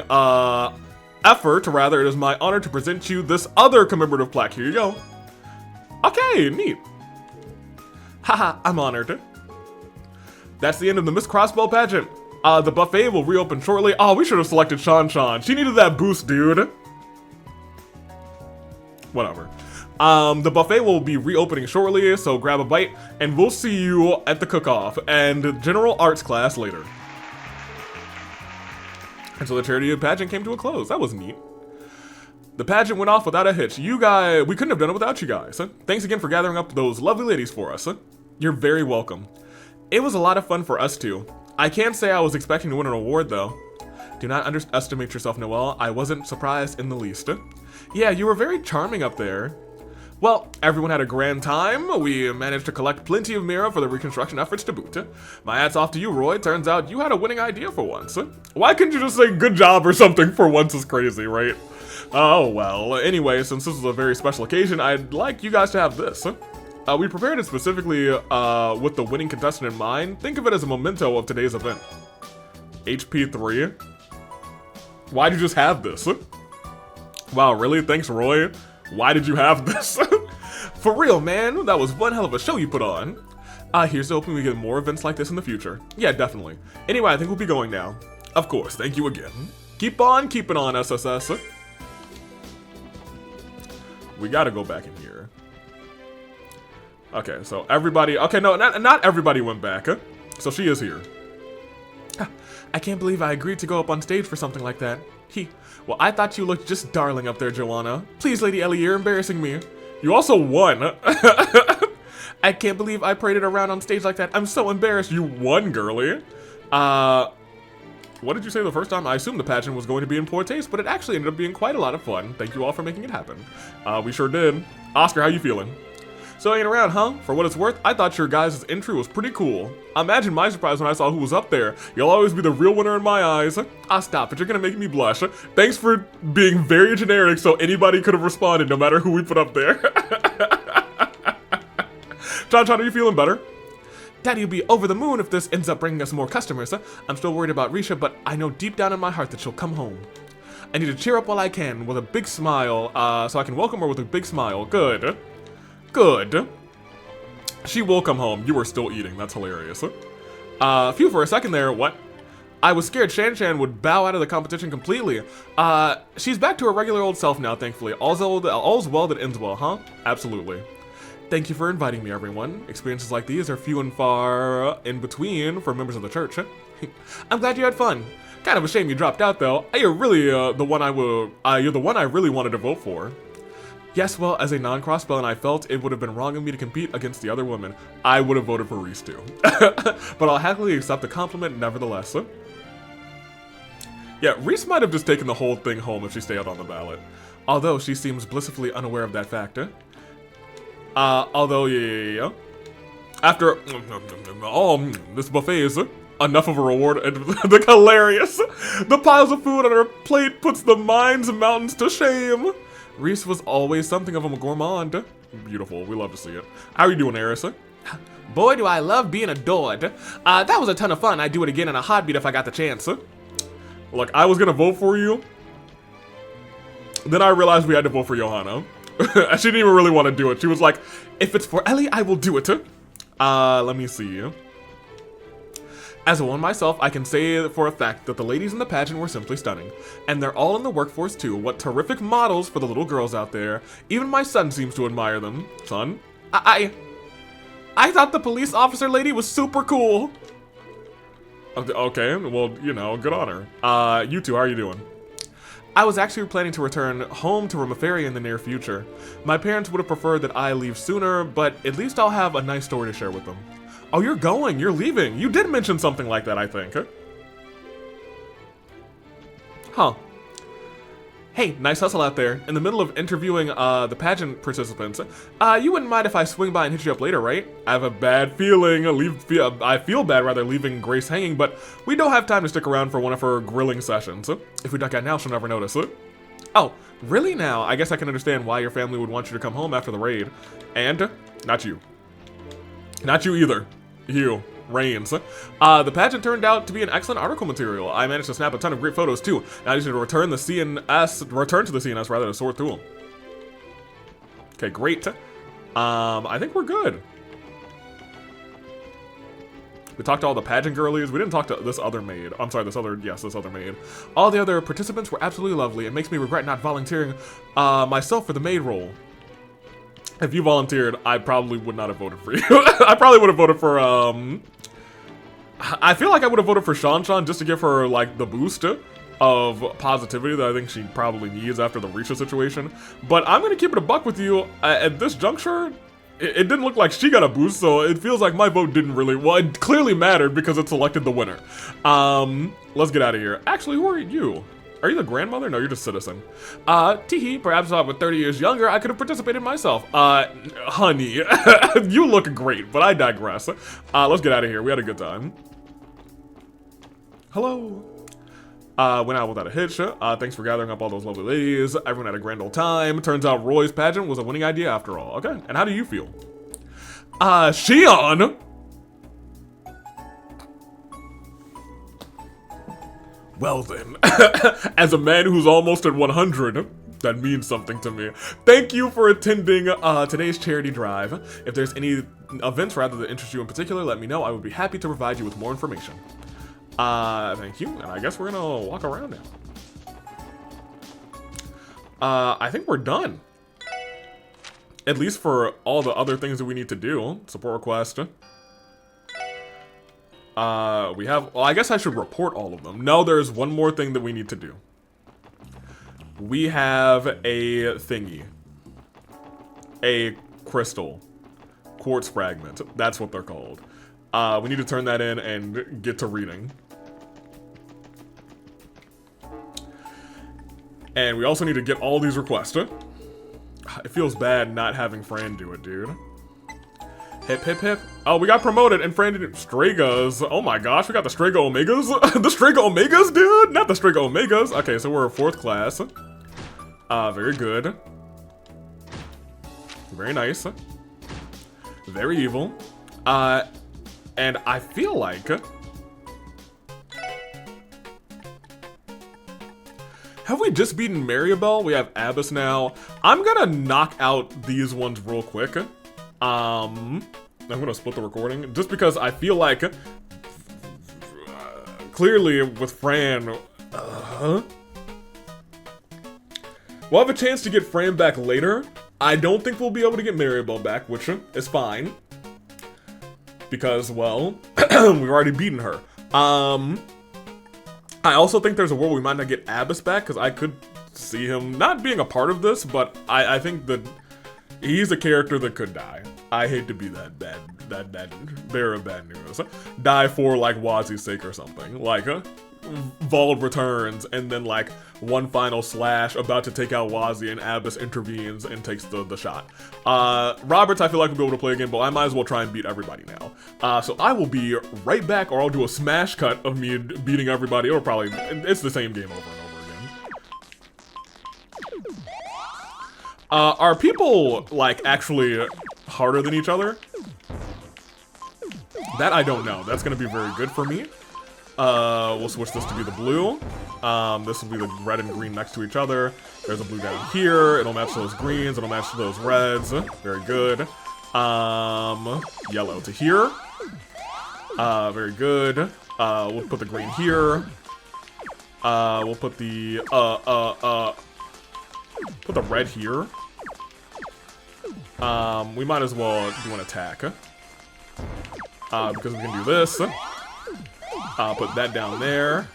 effort, rather, it is my honor to present you this other commemorative plaque. Here you go. Okay, neat. Haha, I'm honored. That's the end of the Miss Crossbell pageant. The buffet will reopen shortly. Oh, we should have selected Shan. She needed that boost, dude. Whatever. The buffet will be reopening shortly, so grab a bite, and we'll see you at the cook-off and general arts class later. And so the charity pageant came to a close. That was neat. The pageant went off without a hitch. You guys, we couldn't have done it without you guys. Thanks again for gathering up those lovely ladies for us. You're very welcome. It was a lot of fun for us too. I can't say I was expecting to win an award though. Do not underestimate yourself, Noelle. I wasn't surprised in the least. Yeah, you were very charming up there. Well, everyone had a grand time. We managed to collect plenty of mirror for the reconstruction efforts to boot. My hat's off to you, Roy. Turns out you had a winning idea for once. Why couldn't you just say good job or something for once is crazy, right? Oh, well. Anyway, since this is a very special occasion, I'd like you guys to have this. We prepared it specifically with the winning contestant in mind. Think of it as a memento of today's event. HP 3. Why'd you just have this? Wow, really? Thanks, Roy. Why did you have this? For real, man. That was one hell of a show you put on. Here's hoping we get more events like this in the future. Yeah, definitely. Anyway, I think we'll be going now. Of course, thank you again. Keep on keeping on, SSS. We gotta go back in here. Okay, so everybody... Okay, no, not everybody went back. So she is here. I can't believe I agreed to go up on stage for something like that. Well, I thought you looked just darling up there, Joanna. Please, Lady Ellie, you're embarrassing me. You also won. I can't believe I paraded around on stage like that. I'm so embarrassed. You won, girly. What did you say the first time? I assumed the pageant was going to be in poor taste, but it actually ended up being quite a lot of fun. Thank you all for making it happen. We sure did. Oscar, how you feeling? So hanging around, huh? For what it's worth, I thought your guys' entry was pretty cool. Imagine my surprise when I saw who was up there. You'll always be the real winner in my eyes. Stop it, you're gonna make me blush. Thanks for being very generic so anybody could have responded no matter who we put up there. John, are you feeling better? Daddy will be over the moon if this ends up bringing us more customers. I'm still worried about Risha, but I know deep down in my heart that she'll come home. I need to cheer up while I can with a big smile, so I can welcome her with a big smile. Good. Good. She will come home. You were still eating. That's hilarious. Phew, for a second there. What? I was scared Shan would bow out of the competition completely. She's back to her regular old self now, thankfully. All's well that ends well, huh? Absolutely. Thank you for inviting me, everyone. Experiences like these are few and far in between for members of the church. I'm glad you had fun. Kind of a shame you dropped out, though. You're really you're the one I really wanted to vote for. Yes, well, as a non-crossbell, I felt it would have been wrong of me to compete against the other women. I would have voted for Reese too. But I'll happily accept the compliment nevertheless. Yeah, Reese might have just taken the whole thing home if she stayed on the ballot. Although she seems blissfully unaware of that fact. Yeah. After this buffet is enough of a reward. The hilarious. The piles of food on her plate puts the mines and mountains to shame. Reese was always something of a gourmand. Beautiful. We love to see it. How are you doing, Eris? Boy, do I love being adored. That was a ton of fun. I'd do it again in a heartbeat if I got the chance. Look, I was gonna vote for you. Then I realized we had to vote for Johanna. She didn't even really want to do it. She was like, if it's for Ellie, I will do it. Let me see. As a one myself, I can say for a fact that the ladies in the pageant were simply stunning. And they're all in the workforce too. What terrific models for the little girls out there. Even my son seems to admire them. Son? I thought the police officer lady was super cool. Okay, well, you know, good on her. You two, how are you doing? I was actually planning to return home to Romaferia in the near future. My parents would have preferred that I leave sooner, but at least I'll have a nice story to share with them. Oh, you're going. You're leaving. You did mention something like that, I think. Huh. Hey, nice hustle out there. In the middle of interviewing the pageant participants. You wouldn't mind if I swing by and hit you up later, right? I have a bad feeling. I feel bad, rather, leaving Grace hanging, but we don't have time to stick around for one of her grilling sessions. If we duck out now, she'll never notice. Oh, really now? I guess I can understand why your family would want you to come home after the raid. And not you. Not you either. You, Reigns. The pageant turned out to be an excellent article material. I managed to snap a ton of great photos too. Now I need to return to the CNS rather to sort through them. Okay, great. I think we're good. We talked to all the pageant girlies. We didn't talk to this other maid. I'm sorry, this other maid. All the other participants were absolutely lovely. It makes me regret not volunteering myself for the maid role. if you volunteered, I probably would not have voted for you. I probably would have voted for, I feel like I would have voted for Shan just to give her, like, the boost of positivity that I think she probably needs after the Risha situation. But I'm gonna keep it a buck with you. At this juncture, it didn't look like she got a boost, so it feels like my vote didn't really, well, it clearly mattered because it selected the winner. Let's get out of here. Actually, who are you? Are you the grandmother? No, you're just citizen. Teehee, perhaps if I were 30 years younger, I could have participated myself. Honey, you look great, but I digress. Let's get out of here. We had a good time. Hello. Went out without a hitch. Thanks for gathering up all those lovely ladies. Everyone had a grand old time. Turns out Roy's pageant was a winning idea after all. Okay, and how do you feel? Shion! Well then, as a man who's almost at 100, that means something to me. Thank you for attending today's charity drive. If there's any events rather that interest you in particular, let me know. I would be happy to provide you with more information. Thank you, and I guess we're gonna walk around now. I think we're done. At least for all the other things that we need to do. Support request. We have, well, I guess I should report all of them. No, there's one more thing that we need to do. We have a thingy. A crystal. Quartz fragment. That's what they're called. We need to turn that in and get to reading. And we also need to get all these requests. It feels bad not having Fran do it, dude. Hip, hip, hip. Oh, we got promoted, and Fran did Stragas. Oh my gosh, we got the Straga Omegas. The Straga Omegas, dude? Not the Straga Omegas. Okay, so we're a 4th class. Very good. Very nice. Very evil. And I feel like... Have we just beaten Maribel? We have Abyss now. I'm gonna knock out these ones real quick. I'm gonna split the recording just because I feel like clearly with Fran, we'll have a chance to get Fran back later. I don't think we'll be able to get Maribel back, which is fine because, well, we've already beaten her. I also think there's a world we might not get Abyss back because I could see him not being a part of this, but I think that he's a character that could die. I hate to be that bearer of bad news. Die for, like, Wazi's sake or something. Like, Vald returns, and then, like, one final slash about to take out Wazi, and Abyss intervenes and takes the shot. Roberts, I feel like we'll be able to play again, but I might as well try and beat everybody now. So I will be right back, or I'll do a smash cut of me beating everybody, or probably, it's the same game over and over again. Are people, like, actually harder than each other? That I don't know. That's gonna be very good for me. We'll switch this to be the blue. This will be the red and green next to each other. There's a blue down here. It'll match those greens. It'll match those reds. Very good. Yellow to here. Very good. We'll put the green here. We'll put the, put the red here. We might as well do an attack. Because we can do this. Put that down there.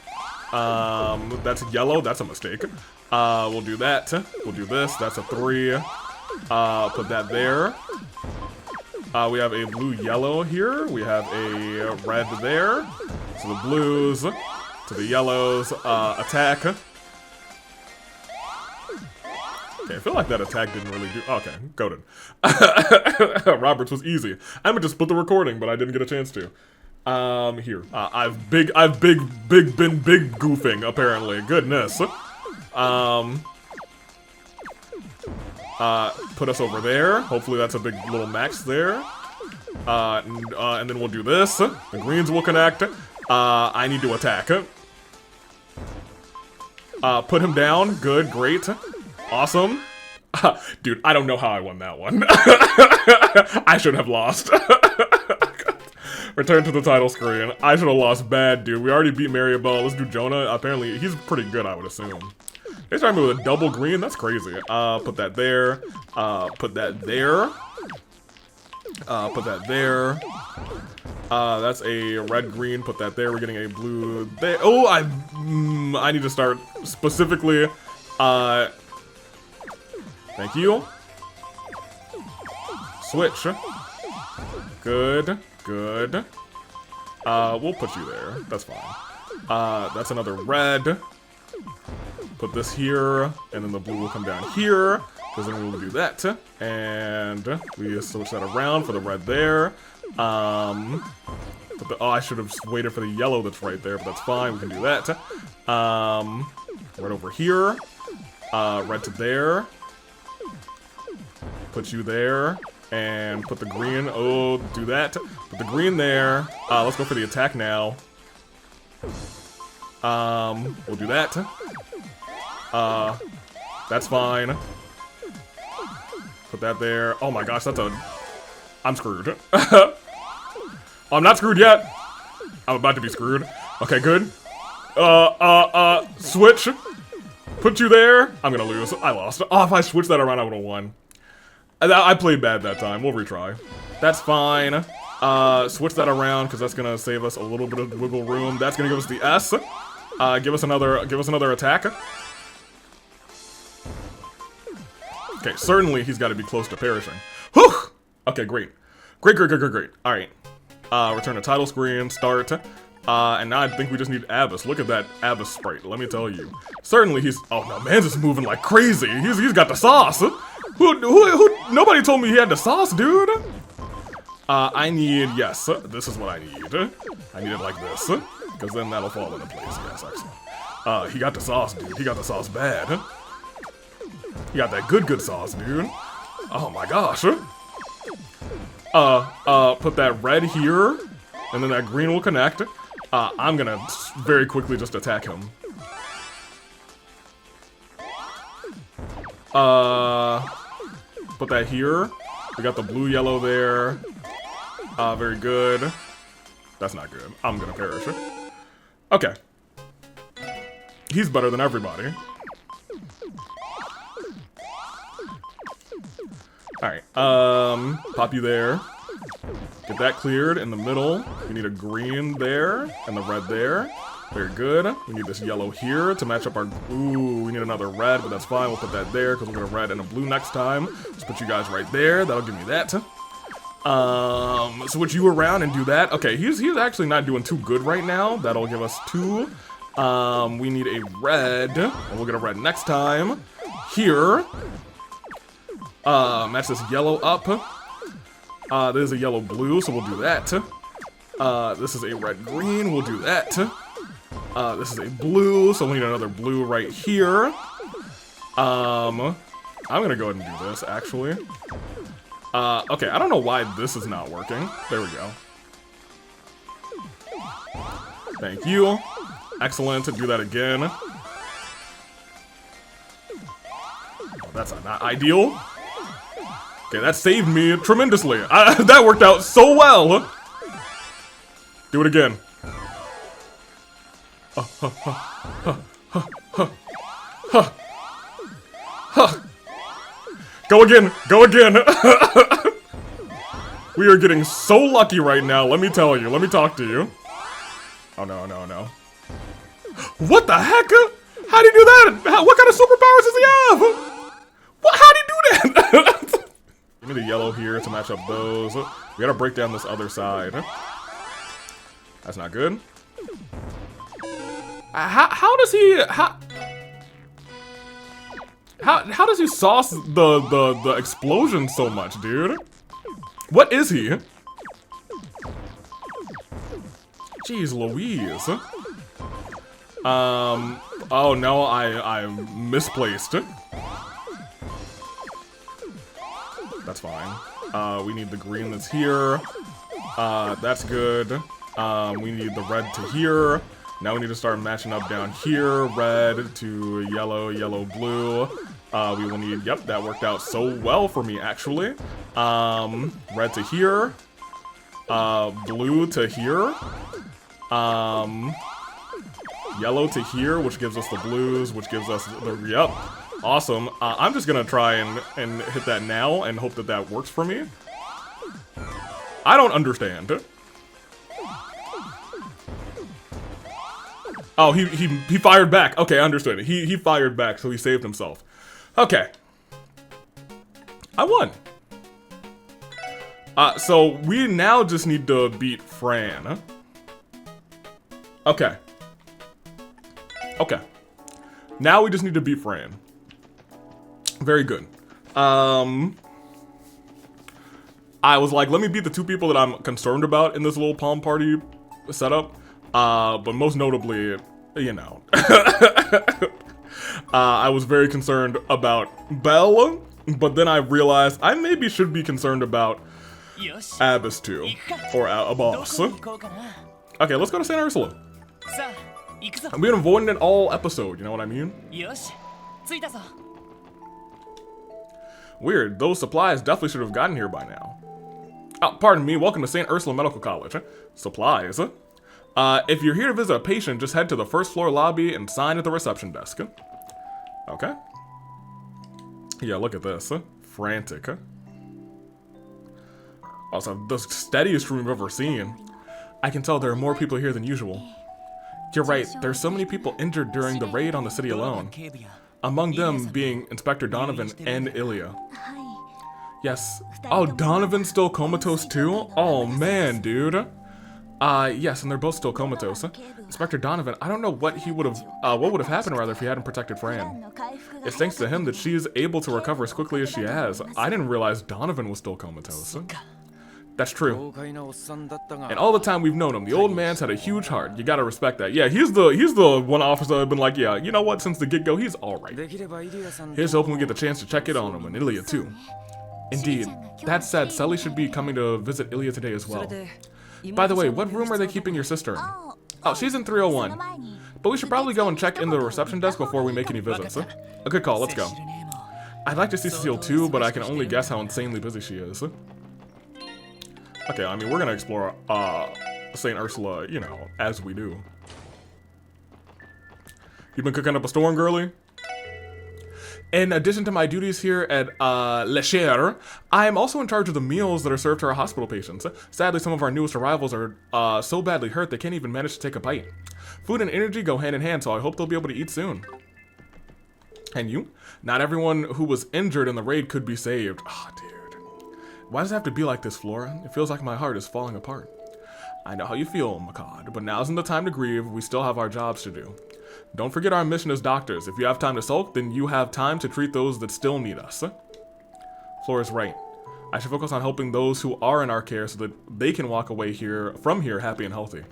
That's yellow. That's a mistake. We'll do that. We'll do this. That's a 3. Put that there. We have a blue-yellow here. We have a red there. So the blues to the yellows. Attack. Okay, I feel like that attack didn't really do... Okay, goated. Roberts was easy. I'm gonna just split the recording, but I didn't get a chance to. Here. I've been big goofing, apparently. Goodness. Put us over there. Hopefully that's a big little max there. And then we'll do this. The greens will connect. I need to attack. Put him down. Good, great. Awesome. Dude, I don't know how I won that one. I should have lost. Return to the title screen. I should have lost bad, dude. We already beat Maribel. Let's do Jonah. Apparently, he's pretty good, I would assume. They started me with a double green. That's crazy. Put that there. Put that there. Put that there. That's a red green. Put that there. We're getting a blue there. Oh, I need to start specifically. Thank you. Switch. Good. Good. We'll put you there. That's fine. That's another red. Put this here, and then the blue will come down here, because then we'll do that. And we switch that around for the red there. Oh, I should have waited for the yellow that's right there, but that's fine. We can do that. Right over here. Red to there. Put you there. And put the green. Oh, do that. Put the green there. Let's go for the attack now. We'll do that. That's fine. Put that there. Oh my gosh, that's a... I'm screwed. I'm not screwed yet. I'm about to be screwed. Okay, good. Switch. Put you there. I'm gonna lose. I lost. Oh, if I switched that around, I would've won. I played bad that time. We'll retry. That's fine. Switch that around, because that's gonna save us a little bit of wiggle room. That's gonna give us the S. Give us another attack. Okay, certainly he's got to be close to perishing. Whew! Okay, great. Great. Alright. Return to title screen, start. And now I think we just need Abyss. Look at that Abyss sprite, let me tell you. Certainly he's... Oh, no, man's just moving like crazy. He's got the sauce. Nobody told me he had the sauce, dude. I need... Yes, this is what I need. I need it like this. Because then that'll fall into place. Yes, excellent. He got the sauce, dude. He got the sauce bad. He got that good sauce, dude. Oh my gosh. Put that red here, and then that green will connect. I'm gonna very quickly just attack him. Put that here. We got the blue, yellow there. Very good. That's not good. I'm gonna perish. Okay. He's better than everybody. Alright, pop you there. Get that cleared in the middle. We need a green there, and the red there. Very good. We need this yellow here to match up our... Ooh, we need another red, but that's fine. We'll put that there, because we'll get a red and a blue next time. Just put you guys right there. That'll give me that. Switch you around and do that. Okay, he's actually not doing too good right now. That'll give us 2. We need a red, and we'll get a red next time. Here. Match this yellow up. There's a yellow blue, so we'll do that. This is a red green, we'll do that. This is a blue, so we need another blue right here. I'm gonna go ahead and do this, actually. Okay, I don't know why this is not working. There we go. Thank you. Excellent, to do that again. Oh, that's not ideal. Okay, that saved me tremendously. That worked out so well. Do it again. Go again. Go again. We are getting so lucky right now. Let me tell you. Let me talk to you. Oh, no, no, no. What the heck? How'd he do that? What kind of superpowers does he have? What? How'd he do that? Give me the yellow here to match up those. We gotta break down this other side. That's not good. How does he... How does he sauce the explosion so much, dude? What is he? Jeez Louise. Oh no, I misplaced. That's fine. We need the green that's here. That's good. We need the red to here. Now we need to start matching up down here. Red to yellow, yellow, blue. We will need, yep, that worked out so well for me, actually. Red to here. Blue to here. Yellow to here, which gives us the blues, which gives us the, yep. Awesome. I'm just gonna try and hit that now and hope that that works for me. I don't understand. Oh, he fired back. Okay, I understood. He fired back, so he saved himself. Okay. I won. So we now just need to beat Fran. Okay. Okay. Now we just need to beat Fran. Very good. I was like, let me beat the two people that I'm concerned about in this little palm party setup. But most notably, you know, I was very concerned about Belle, but then I realized I maybe should be concerned about Abyss too, or a boss. Okay, let's go to St. Ursula. We've been avoiding it all episode, you know what I mean? Weird, those supplies definitely should have gotten here by now. Oh, pardon me, welcome to St. Ursula Medical College. Supplies. If you're here to visit a patient, just head to the first floor lobby and sign at the reception desk. Okay. Yeah, look at this. Frantic. Also, the steadiest room we've ever seen. I can tell there are more people here than usual. You're right, there's so many people injured during the raid on the city alone. Among them being Inspector Donovan and Ilya. Yes. Oh, Donovan's still comatose too? Oh man, dude. Yes, and they're both still comatose. Inspector Donovan, I don't know what he would have, what would have happened rather if he hadn't protected Fran. It's thanks to him that she is able to recover as quickly as she has. I didn't realize Donovan was still comatose. That's true. And all the time we've known him, the old man's had a huge heart. You gotta respect that. Yeah, he's the one officer I've been like, yeah, you know what, since the get-go, he's alright. Here's hoping we get the chance to check it on him, and Ilya too. Indeed. That said, Sully should be coming to visit Ilya today as well. By the way, what room are they keeping your sister in? Oh, she's in 301. But we should probably go and check in the reception desk before we make any visits. A good call, let's go. I'd like to see Cecile too, but I can only guess how insanely busy she is. Okay, I mean, we're gonna explore, St. Ursula, you know, as we do. You been cooking up a storm, girly? In addition to my duties here at, Le Cher, I am also in charge of the meals that are served to our hospital patients. Sadly, some of our newest arrivals are, so badly hurt they can't even manage to take a bite. Food and energy go hand in hand, so I hope they'll be able to eat soon. And you? Not everyone who was injured in the raid could be saved. Oh, dude. Why does it have to be like this, Flora? It feels like my heart is falling apart. I know how you feel, Makad, but now's not the time to grieve. We still have our jobs to do. Don't forget our mission as doctors. If you have time to sulk, then you have time to treat those that still need us. Flora's right. I should focus on helping those who are in our care so that they can walk away from here happy and healthy.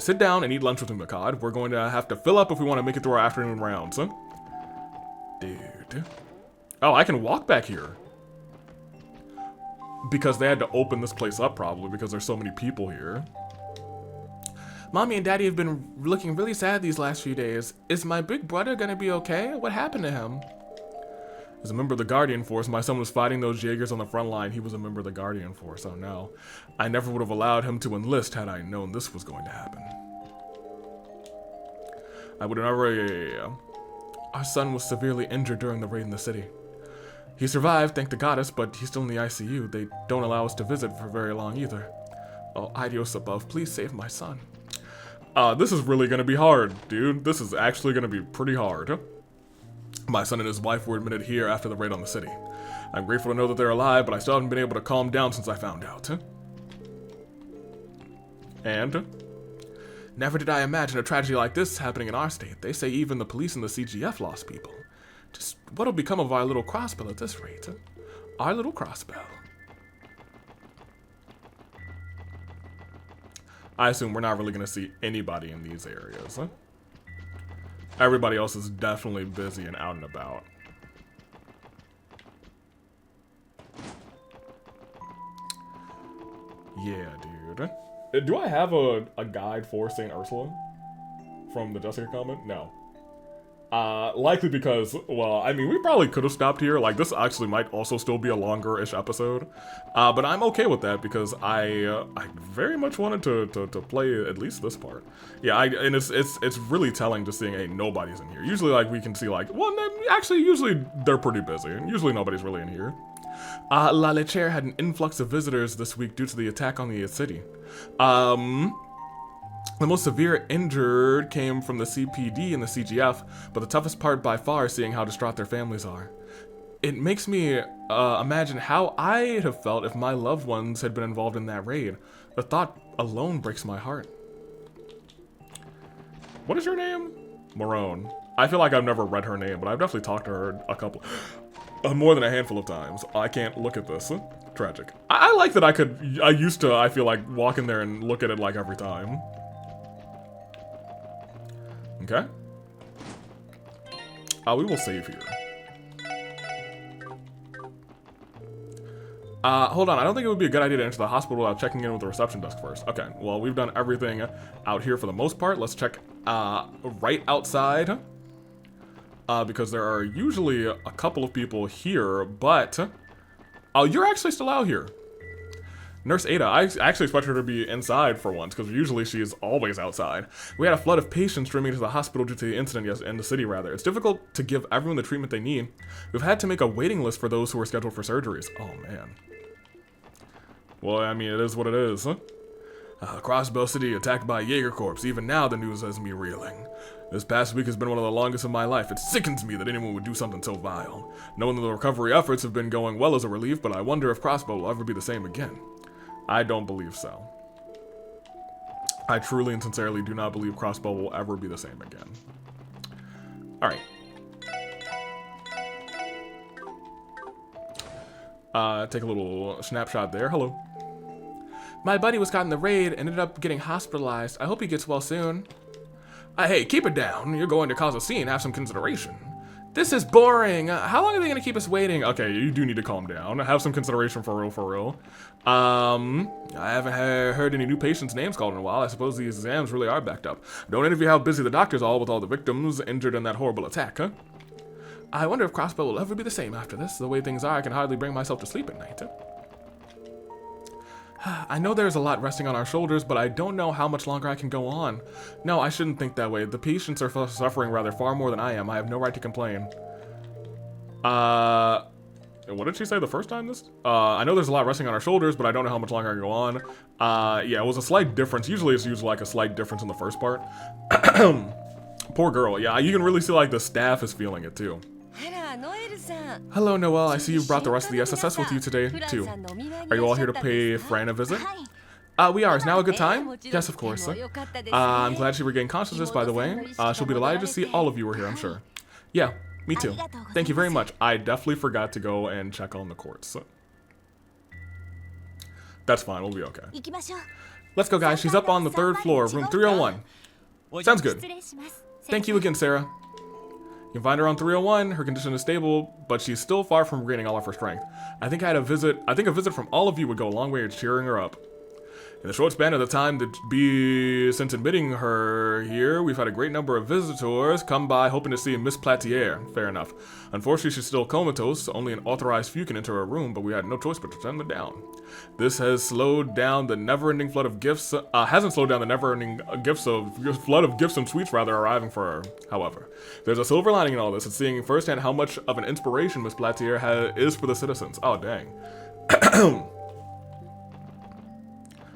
Sit down and eat lunch with me, Makad. We're going to have to fill up if we want to make it through our afternoon rounds. Dude. Oh, I can walk back here. Because they had to open this place up, probably, because there's so many people here. Mommy and Daddy have been looking really sad these last few days. Is my big brother gonna be okay? What happened to him? As a member of the Guardian Force, my son was fighting those Jaegers on the front line. He was a member of the Guardian Force, oh no. I never would have allowed him to enlist had I known this was going to happen. I would have never... Our son was severely injured during the raid in the city. He survived, thank the goddess, but he's still in the ICU. They don't allow us to visit for very long either. Oh, Idios above, please save my son. This is really gonna be hard, dude. This is actually gonna be pretty hard. My son and his wife were admitted here after the raid on the city. I'm grateful to know that they're alive, but I still haven't been able to calm down since I found out. And? Never did I imagine a tragedy like this happening in our state. They say even the police and the CGF lost people. Just what'll become of our little crossbell at this rate? Our little crossbell. I assume we're not really going to see anybody in these areas. Everybody else is definitely busy and out and about. Yeah, dude. Do I have a guide for St. Ursula? From the Jessica comment? No. Likely because, well, I mean, we probably could have stopped here. Like, this actually might also still be a longer-ish episode. But I'm okay with that because I very much wanted to play at least this part. Yeah, and it's really telling just seeing, hey, nobody's in here. Usually, like, we can see, like, well, actually, usually they're pretty busy. And usually nobody's really in here. La Lecher had an influx of visitors this week due to the attack on the city. The most severe injured came from the CPD and the CGF, but the toughest part by far is seeing how distraught their families are. It makes me imagine how I'd have felt if my loved ones had been involved in that raid. The thought alone breaks my heart. What is your name? Marone. I feel like I've never read her name, but I've definitely talked to her a couple, more than a handful of times. I can't look at this. Tragic. I like that I used to, I feel like, walk in there and look at it like every time. Okay. We will save here. Hold on. I don't think it would be a good idea to enter the hospital without checking in with the reception desk first. Okay. Well, we've done everything out here for the most part. Let's check right outside. Because there are usually a couple of people here, but... Oh, you're actually still out here. Nurse Ada, I actually expect her to be inside for once, because usually she's always outside. We had a flood of patients streaming to the hospital due to the incident in the city, rather. It's difficult to give everyone the treatment they need. We've had to make a waiting list for those who are scheduled for surgeries. Oh, man. Well, I mean, it is what it is, huh? Crossbow City attacked by Jaeger Corps. Even now, the news has me reeling. This past week has been one of the longest of my life. It sickens me that anyone would do something so vile. Knowing that the recovery efforts have been going well as a relief, but I wonder if Crossbow will ever be the same again. I don't believe so. I truly and sincerely do not believe Crossbow will ever be the same again. Alright. Take a little snapshot there. Hello. My buddy was caught in the raid and ended up getting hospitalized. I hope he gets well soon. Hey, keep it down. You're going to cause a scene. Have some consideration. This is boring. How long are they going to keep us waiting? Okay, you do need to calm down. Have some consideration for real, for real. I haven't heard any new patients' names called in a while. I suppose these exams really are backed up. Don't interview how busy the doctors are with all the victims injured in that horrible attack, huh? I wonder if Crossbow will ever be the same after this. The way things are, I can hardly bring myself to sleep at night. I know there's a lot resting on our shoulders, but I don't know how much longer I can go on. No, I shouldn't think that way. The patients are suffering rather far more than I am. I have no right to complain. What did she say the first time this? I know there's a lot resting on our shoulders, but I don't know how much longer I can go on. Yeah, it was a slight difference. Usually it's usually like a slight difference in the first part. Poor girl. Yeah, you can really see like the staff is feeling it too. Hello, Noelle. I see you brought the rest of the SSS with you today, too. Are you all here to pay Fran a visit? We are. Is now a good time? Yes, of course. I'm glad she regained consciousness, by the way. She'll be delighted to see all of you are here, I'm sure. Yeah, me too. Thank you very much. I definitely forgot to go and check on the courts. That's fine. We'll be okay. Let's go, guys. She's up on the 3rd floor, room 301. Sounds good. Thank you again, Sarah. You can find her on 301. Her condition is stable, but she's still far from regaining all of her strength. I think a visit from all of you would go a long way to cheering her up. In the short span of the time since admitting her here, we've had a great number of visitors come by hoping to see Miss Platier. Fair enough. Unfortunately, she's still comatose. Only an authorized few can enter her room, but we had no choice but to turn them down. This has slowed down the never-ending flood of gifts. Hasn't slowed down the never-ending flood of gifts and sweets rather arriving for her. However, there's a silver lining in all this. It's seeing firsthand how much of an inspiration Miss Platier is for the citizens. Oh dang.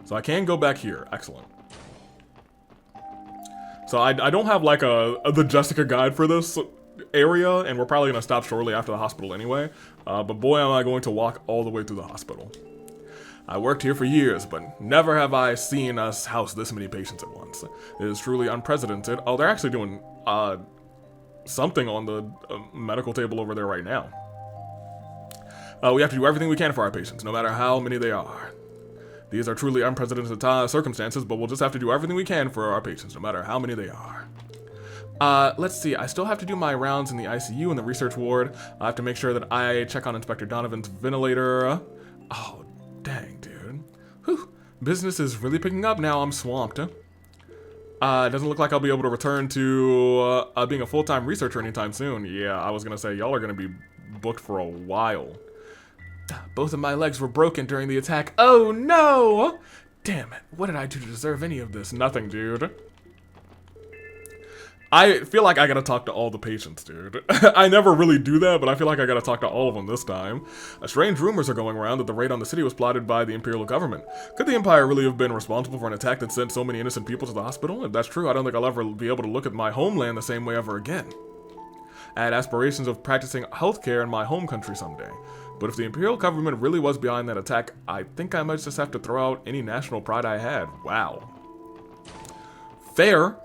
So I can go back here. Excellent. So I don't have like the Jessica guide for this area, and we're probably gonna stop shortly after the hospital anyway. But boy, am I going to walk all the way through the hospital. I worked here for years, but never have I seen us house this many patients at once. It is truly unprecedented. Oh, they're actually doing something on the medical table over there right now. We have to do everything we can for our patients, no matter how many they are. These are truly unprecedented circumstances, but we'll just have to do everything we can for our patients, no matter how many they are. Let's see. I still have to do my rounds in the ICU and the research ward. I have to make sure that I check on Inspector Donovan's ventilator. Oh, dang, dude. Whew. Business is really picking up now. I'm swamped. It doesn't look like I'll be able to return to being a full-time researcher anytime soon. Yeah, I was gonna say, y'all are gonna be booked for a while. Both of my legs were broken during the attack. Oh no! Damn it, what did I do to deserve any of this? Nothing, dude. I feel like I gotta talk to all the patients, dude. I never really do that, but I feel like I gotta talk to all of them this time. Strange rumors are going around that the raid on the city was plotted by the Imperial government. Could the Empire really have been responsible for an attack that sent so many innocent people to the hospital? If that's true, I don't think I'll ever be able to look at my homeland the same way ever again. I had aspirations of practicing healthcare in my home country someday. But if the Imperial government really was behind that attack, I think I might just have to throw out any national pride I had. Wow. Fair.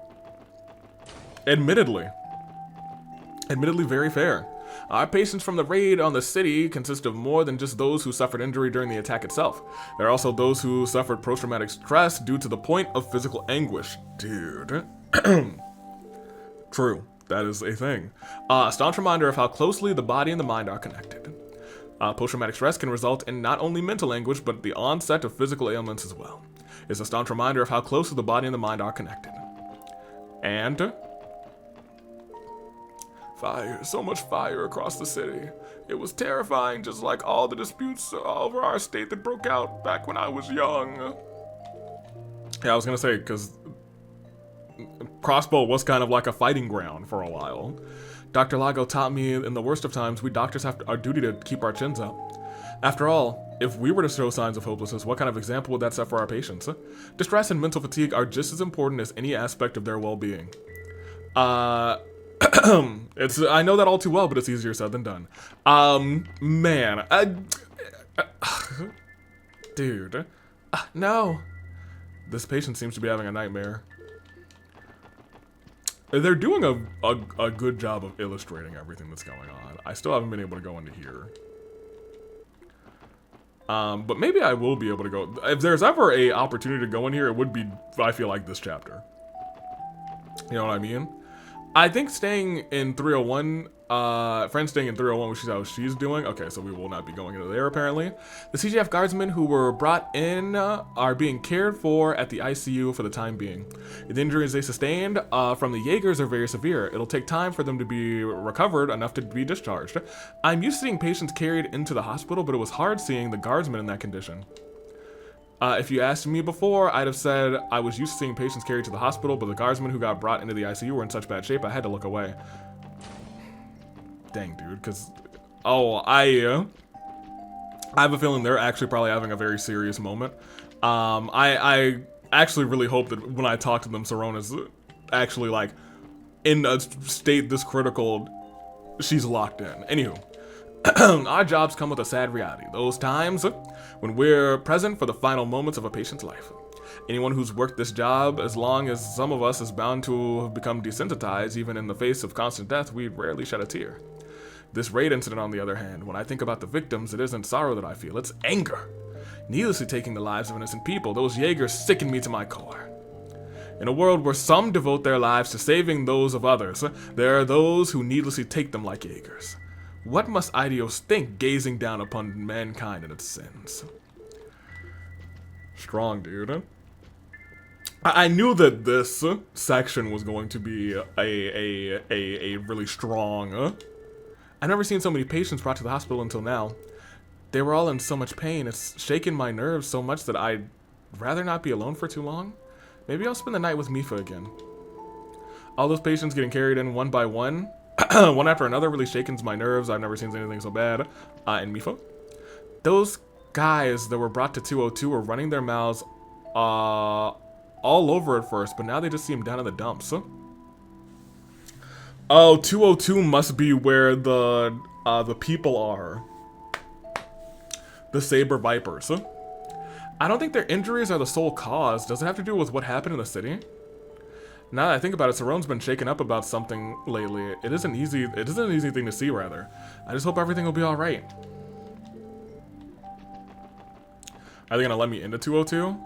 Admittedly. Admittedly very fair. Our patients from the raid on the city consist of more than just those who suffered injury during the attack itself. There are also those who suffered post-traumatic stress due to the point of physical anguish. Dude. True. That is a thing. A staunch reminder of how closely the body and the mind are connected. Post-traumatic stress can result in not only mental anguish, but the onset of physical ailments as well. It's a staunch reminder of how closely the body and the mind are connected. And fire, so much fire across the city. It was terrifying, just like all the disputes over our state that broke out back when I was young. Yeah, I was gonna say, because Crossbow was kind of like a fighting ground for a while. Dr. Lago taught me in the worst of times, we doctors have our duty to keep our chins up. After all, if we were to show signs of hopelessness, what kind of example would that set for our patients? Distress and mental fatigue are just as important as any aspect of their well-being. I know that all too well, but it's easier said than done. Dude. No. This patient seems to be having a nightmare. They're doing a good job of illustrating everything that's going on. I still haven't been able to go into here. But maybe I will be able to go. If there's ever a opportunity to go in here, it would be, I feel like, this chapter. You know what I mean? I think staying in 301, friend staying in 301, which is how she's doing. Okay, so we will not be going into there, apparently. The CGF guardsmen who were brought in are being cared for at the ICU for the time being. The injuries they sustained from the Jaegers are very severe. It'll take time for them to be recovered enough to be discharged. I'm used to seeing patients carried into the hospital, but it was hard seeing the guardsmen in that condition. If you asked me before, I'd have said I was used to seeing patients carried to the hospital, but the guardsmen who got brought into the ICU were in such bad shape, I had to look away. Dang, dude, because... Oh, I have a feeling they're actually probably having a very serious moment. I actually really hope that when I talk to them, Sorona's actually, like, in a state this critical, she's locked in. Anywho. Our jobs come with a sad reality. Those times when we're present for the final moments of a patient's life. Anyone who's worked this job as long as some of us is bound to have become desensitized. Even in the face of constant death, we rarely shed a tear. This raid incident, on the other hand, when I think about the victims, it isn't sorrow that I feel, it's anger. Needlessly taking the lives of innocent people, those Jaegers sicken me to my core. In a world where some devote their lives to saving those of others, there are those who needlessly take them like Jaegers. What must Idios think gazing down upon mankind and its sins? Strong, dude. I knew that this section was going to be a really strong... I've never seen so many patients brought to the hospital until now. They were all in so much pain, it's shaken my nerves so much that I'd rather not be alone for too long. Maybe I'll spend the night with Mifa again. All those patients getting carried in one by one... one after another really shakens my nerves. I've never seen anything so bad. And Mifa. Those guys that were brought to 202 were running their mouths all over at first, but now they just seem down in the dumps. Oh, 202 must be where the people are. The Saber Vipers. I don't think their injuries are the sole cause. Does it have to do with what happened in the city? Now that I think about it, Sarone's been shaken up about something lately. It isn't an easy thing to see, rather. I just hope everything will be alright. Are they gonna let me into 202?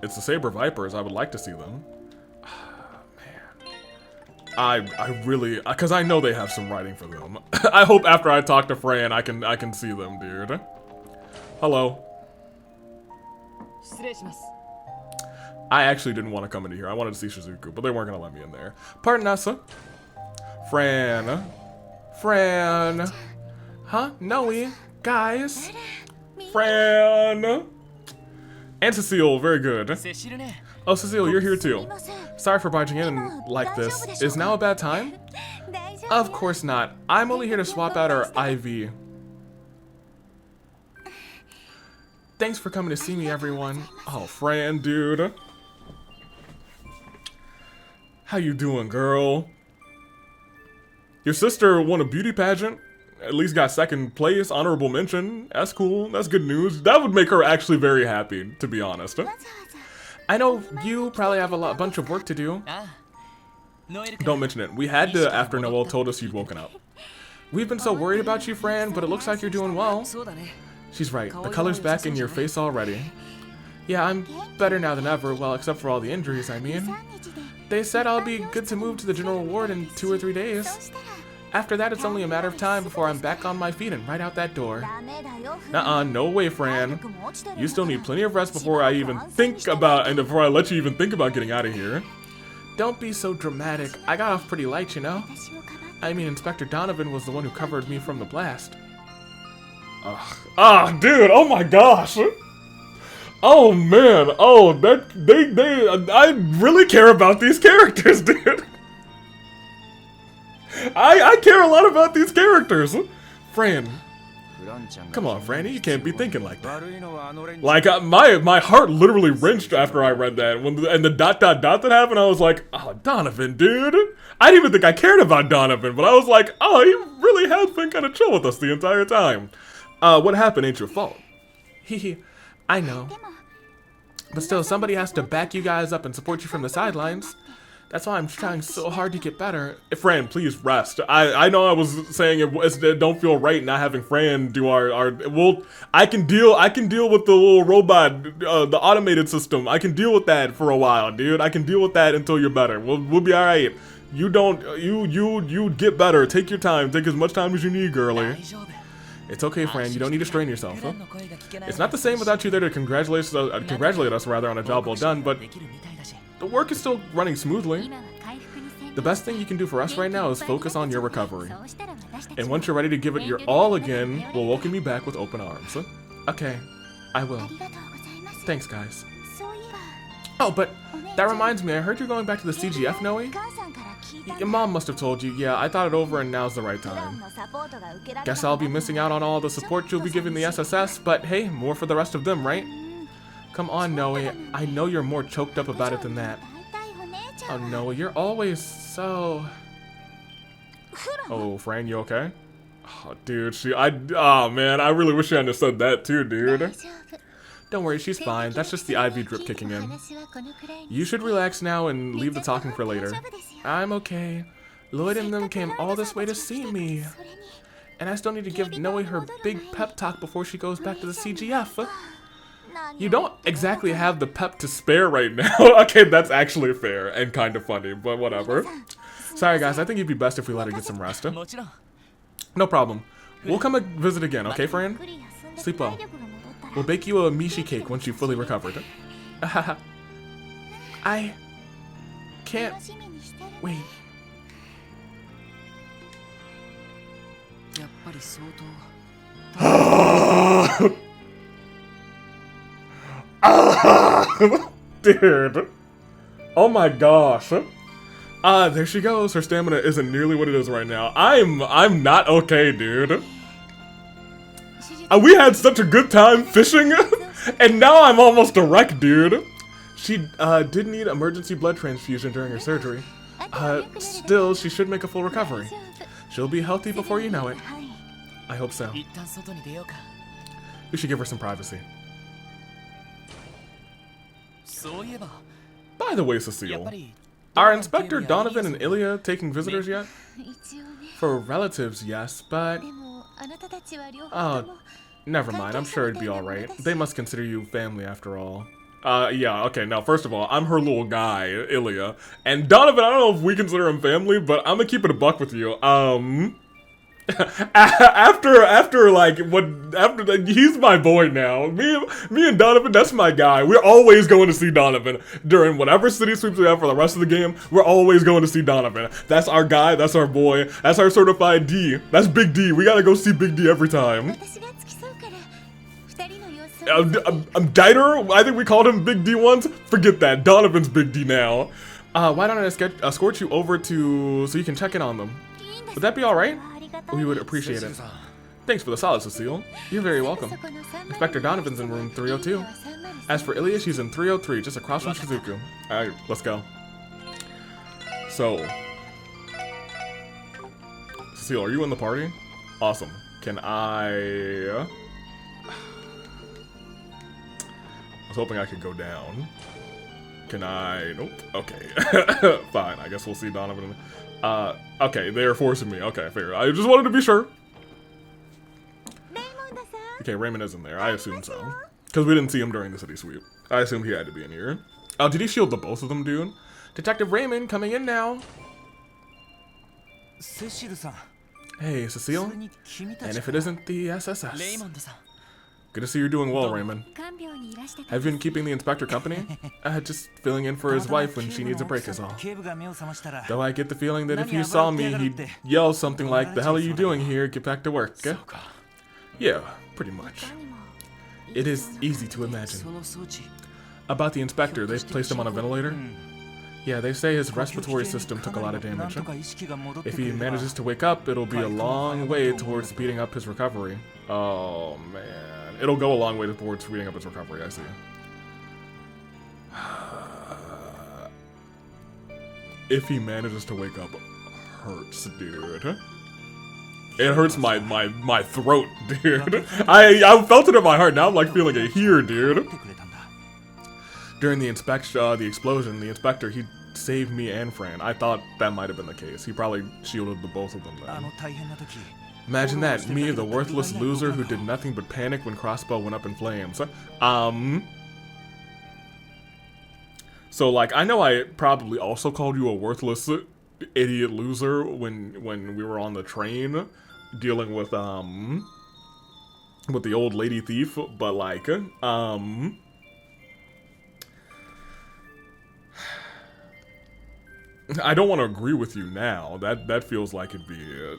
It's the Saber Vipers. I would like to see them. Man. I really... Because I know they have some writing for them. I hope after I talk to Fran, I can see them, dude. Hello. I actually didn't want to come into here. I wanted to see Shizuku, but they weren't gonna let me in there. Pardon us. Fran. Huh? Noe. Guys. Fran. And Cecile, very good. Oh, Cecile, you're here too. Sorry for barging in like this. Is now a bad time? Of course not. I'm only here to swap out our IV. Thanks for coming to see me, everyone. Oh, Fran, dude. How you doing, girl? Your sister won a beauty pageant. At least got second place, honorable mention. That's cool. That's good news. That would make her actually very happy, to be honest. I know you probably have a bunch of work to do. Don't mention it. We had to after Noelle told us you'd woken up. We've been so worried about you, Fran, but it looks like you're doing well. She's right. The color's back in your face already. Yeah, I'm better now than ever. Well, except for all the injuries, I mean. They said I'll be good to move to the general ward in 2 or 3 days. After that, it's only a matter of time before I'm back on my feet and right out that door. Nuh-uh, no way, Fran. You still need plenty of rest before I even think about, and before I let you even think about getting out of here. Don't be so dramatic. I got off pretty light, you know? I mean, Inspector Donovan was the one who covered me from the blast. Ugh. Ah, dude, oh my gosh. Oh man, oh, I really care about these characters, dude. I care a lot about these characters. Fran. Come on, Franny, you can't be thinking like that. Like, my heart literally wrenched after I read that. And the ... that happened, I was like, oh, Donovan, dude. I didn't even think I cared about Donovan, but I was like, oh, he really has been kind of chill with us the entire time. What happened ain't your fault. Hehe, I know. But still, somebody has to back you guys up and support you from the sidelines. That's why I'm trying so hard to get better. Fran, please rest. I know I was saying it don't feel right not having Fran do our well, I can deal with the little robot, the automated system. I can deal with that for a while, dude. I can deal with that until you're better. We'll be all right. You get better. Take your time. Take as much time as you need, girlie. It's okay, Fran. You don't need to strain yourself. Huh? It's not the same without you there to congratulate us rather on a job well done, but the work is still running smoothly. The best thing you can do for us right now is focus on your recovery. And once you're ready to give it your all again, we'll welcome you back with open arms. Okay, I will. Thanks, guys. Oh, but that reminds me, I heard you're going back to the CGF, Noe? Your mom must have told you. Yeah, I thought it over and now's the right time. Guess I'll be missing out on all the support you'll be giving the SSS, but hey, more for the rest of them, right? Come on, Noe. I know you're more choked up about it than that. Oh, Noe, you're always so... Oh, Fran, you okay? Oh, dude, oh, man, I really wish I hadn't said that too, dude. Don't worry, she's fine. That's just the IV drip kicking in. You should relax now and leave the talking for later. I'm okay. Lloyd and them came all this way to see me. And I still need to give Noe her big pep talk before she goes back to the CGF. You don't exactly have the pep to spare right now. Okay, that's actually fair and kind of funny, but whatever. Sorry guys, I think it'd be best if we let her get some rest. No problem. We'll come and visit again, okay, Fran? Sleep well. We'll bake you a mishi cake once you've fully recovered. I can't wait. Dude. Oh my gosh. There she goes. Her stamina isn't nearly what it is right now. I'm not okay, dude. We had such a good time fishing, and now I'm almost a wreck, dude. She did need emergency blood transfusion during her surgery. Still, she should make a full recovery. She'll be healthy before you know it. I hope so. We should give her some privacy. By the way, Cecile, are Inspector Donovan and Ilya taking visitors yet? For relatives, yes, but... Oh, never mind. I'm sure it'd be alright. They must consider you family after all. Yeah, okay, now, first of all, I'm her little guy, Ilya. And Donovan, I don't know if we consider him family, but I'm gonna keep it a buck with you. He's my boy now. Me and Donovan, that's my guy. We're always going to see Donovan during whatever city sweeps we have for the rest of the game. We're always going to see Donovan. That's our guy. That's our boy. That's our certified D. That's Big D. We gotta go see Big D every time. Dieter, I think we called him Big D once. Forget that. Donovan's Big D now. Why don't I escort you over so you can check in on them? Would that be alright? We would appreciate it. Thanks for the solid, Cecile. You're very welcome. Inspector Donovan's in room 302. As for Ilya, she's in 303, just across from Shizuku. Alright, let's go. So, Cecile, are you in the party? Awesome. Can I was hoping I could go down. Can I? Nope. Okay. Fine. I guess we'll see Donovan. Okay, they are forcing me. Okay, fair. I just wanted to be sure. Okay, Raymond isn't there. I assume so. Because we didn't see him during the city sweep. I assumed he had to be in here. Oh, did he shield the both of them, dude? Detective Raymond coming in now. Hey, Cecile. And if it isn't the SSS. Good to see you're doing well, Raymond. Have you been keeping the inspector company? Just filling in for his wife when she needs a break is all. Though I get the feeling that if you saw me, he'd yell something like, "The hell are you doing here? Get back to work." Yeah, pretty much. It is easy to imagine. About the inspector, they've placed him on a ventilator? Yeah, they say his respiratory system took a lot of damage. If he manages to wake up, it'll be a long way towards speeding up his recovery. Oh, man. It'll go a long way towards speeding up his recovery, I see. If he manages to wake up, hurts, dude. It hurts my throat, dude. I felt it in my heart, now I'm like feeling it here, dude. During the explosion, the inspector, he saved me and Fran. I thought that might have been the case. He probably shielded the both of them then. Imagine that, me, the worthless loser who did nothing but panic when Crossbow went up in flames. So, like, I know I probably also called you a worthless idiot loser when we were on the train dealing with the old lady thief, but, like, I don't want to agree with you now. That feels like it'd be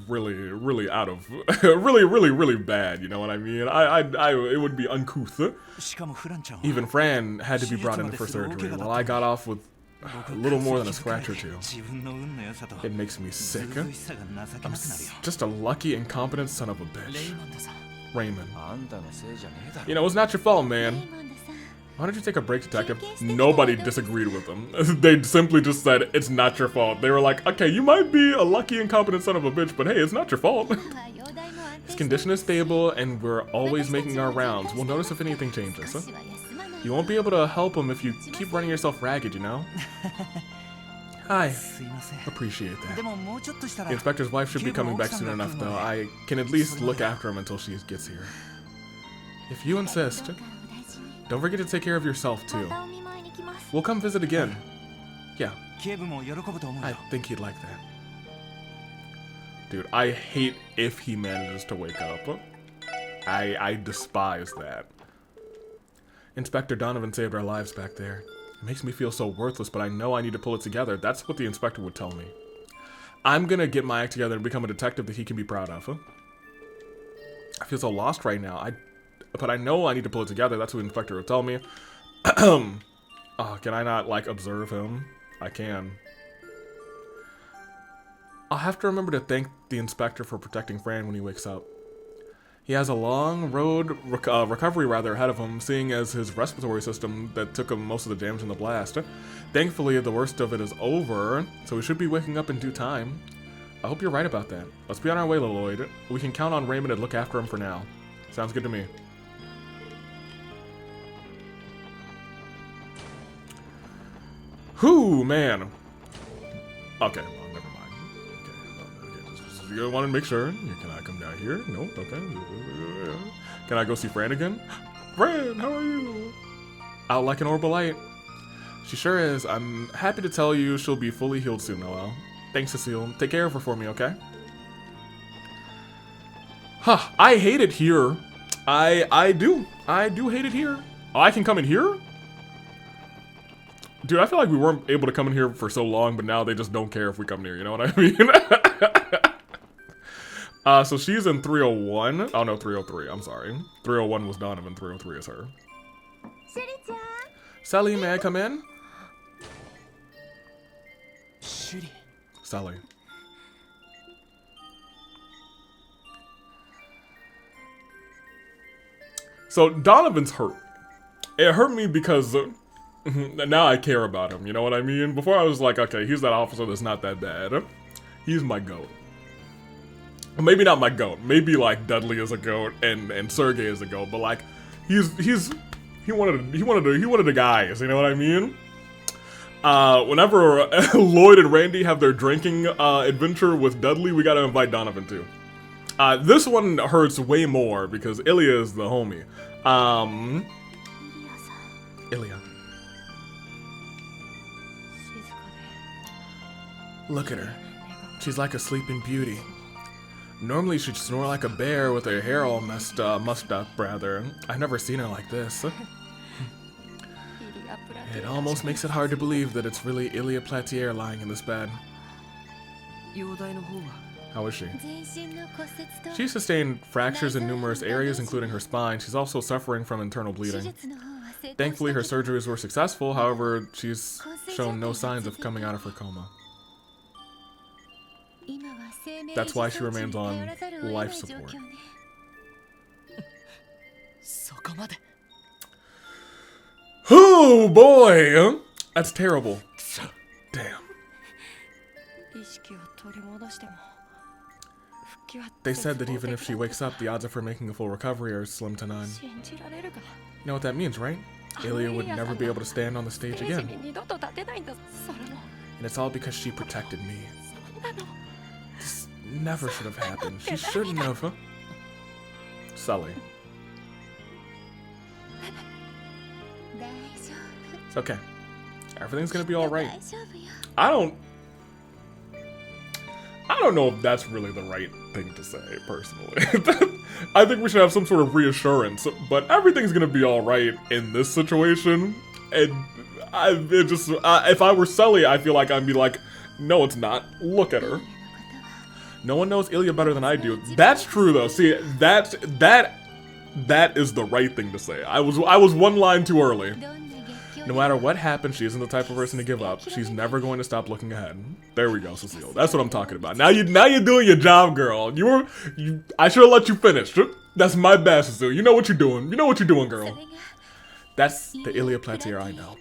really out of really bad. You know what I mean? It would be uncouth. Even Fran had to be brought in for surgery, while I got off with a little more than a scratch or two. It makes me sick. I'm just a lucky, incompetent son of a bitch. Raymond. You know, it's not your fault, man. Why don't you take a break, detective? Nobody disagreed with them. They simply just said, it's not your fault. They were like, okay, you might be a lucky, incompetent son of a bitch, but hey, it's not your fault. His condition is stable, and we're always making our rounds. We'll notice if anything changes. You won't be able to help him if you keep running yourself ragged, you know? Hi. Appreciate that. The inspector's wife should be coming back soon enough, though. I can at least look after him until she gets here. If you insist. Don't forget to take care of yourself, too. We'll come visit again. Yeah. I think he'd like that. Dude, I hate if he manages to wake up. I despise that. Inspector Donovan saved our lives back there. It makes me feel so worthless, but I know I need to pull it together. That's what the inspector would tell me. I'm gonna get my act together and become a detective that he can be proud of. I feel so lost right now. But I know I need to pull it together. That's what the inspector would tell me. Oh, can I not, like, observe him? I can. I'll have to remember to thank the inspector for protecting Fran when he wakes up. He has a long road, recovery rather, ahead of him, seeing as his respiratory system that took him most of the damage in the blast. Thankfully, the worst of it is over, so he should be waking up in due time. I hope you're right about that. Let's be on our way, Lloyd. We can count on Raymond to look after him for now. Sounds good to me. Whew, man. Okay, well, never mind. Okay, just wanted to make sure. Can I come down here? Nope, okay. Can I go see Fran again? Fran, how are you? Out like an orb of light. She sure is. I'm happy to tell you she'll be fully healed soon, Noel. Thanks, Cecile. Take care of her for me, okay? Huh, I hate it here. I do hate it here. Oh, I can come in here? Dude, I feel like we weren't able to come in here for so long, but now they just don't care if we come near, you know what I mean? So she's in 301. Oh no, 303, I'm sorry. 301 was Donovan, 303 is her. Sally, may I come in? Sally. So Donovan's hurt. It hurt me because now I care about him, you know what I mean? Before I was like, okay, he's that officer that's not that bad. He's my goat. Maybe not my goat. Maybe like Dudley is a goat and Sergey is a goat, but like he wanted the guys, you know what I mean? Whenever Lloyd and Randy have their drinking adventure with Dudley, we gotta invite Donovan too. This one hurts way more because Ilya is the homie. Ilya. Look at her. She's like a sleeping beauty. Normally she'd snore like a bear with her hair all mussed up, rather. I've never seen her like this. It almost makes it hard to believe that it's really Ilya Platier lying in this bed. How is she? She sustained fractures in numerous areas, including her spine. She's also suffering from internal bleeding. Thankfully, her surgeries were successful. However, she's shown no signs of coming out of her coma. That's why she remains on life support. Oh boy! That's terrible. Damn. They said that even if she wakes up, the odds of her making a full recovery are slim to none. You know what that means, right? Ilya would never be able to stand on the stage again. And it's all because she protected me. This never should have happened. She shouldn't have, huh? Sully. It's okay. Everything's gonna be alright. I don't know if that's really the right thing to say, personally. I think we should have some sort of reassurance, but everything's gonna be alright in this situation. And if I were Sully, I feel like I'd be like, no, it's not. Look at her. No one knows Ilya better than I do. That's true, though. See, that is the right thing to say. I was one line too early. No matter what happens, she isn't the type of person to give up. She's never going to stop looking ahead. There we go, Cecile. That's what I'm talking about. Now you're doing your job, girl. I should have let you finish. That's my bad, Cecile. You know what you're doing. You know what you're doing, girl. That's the Ilya Platier I know.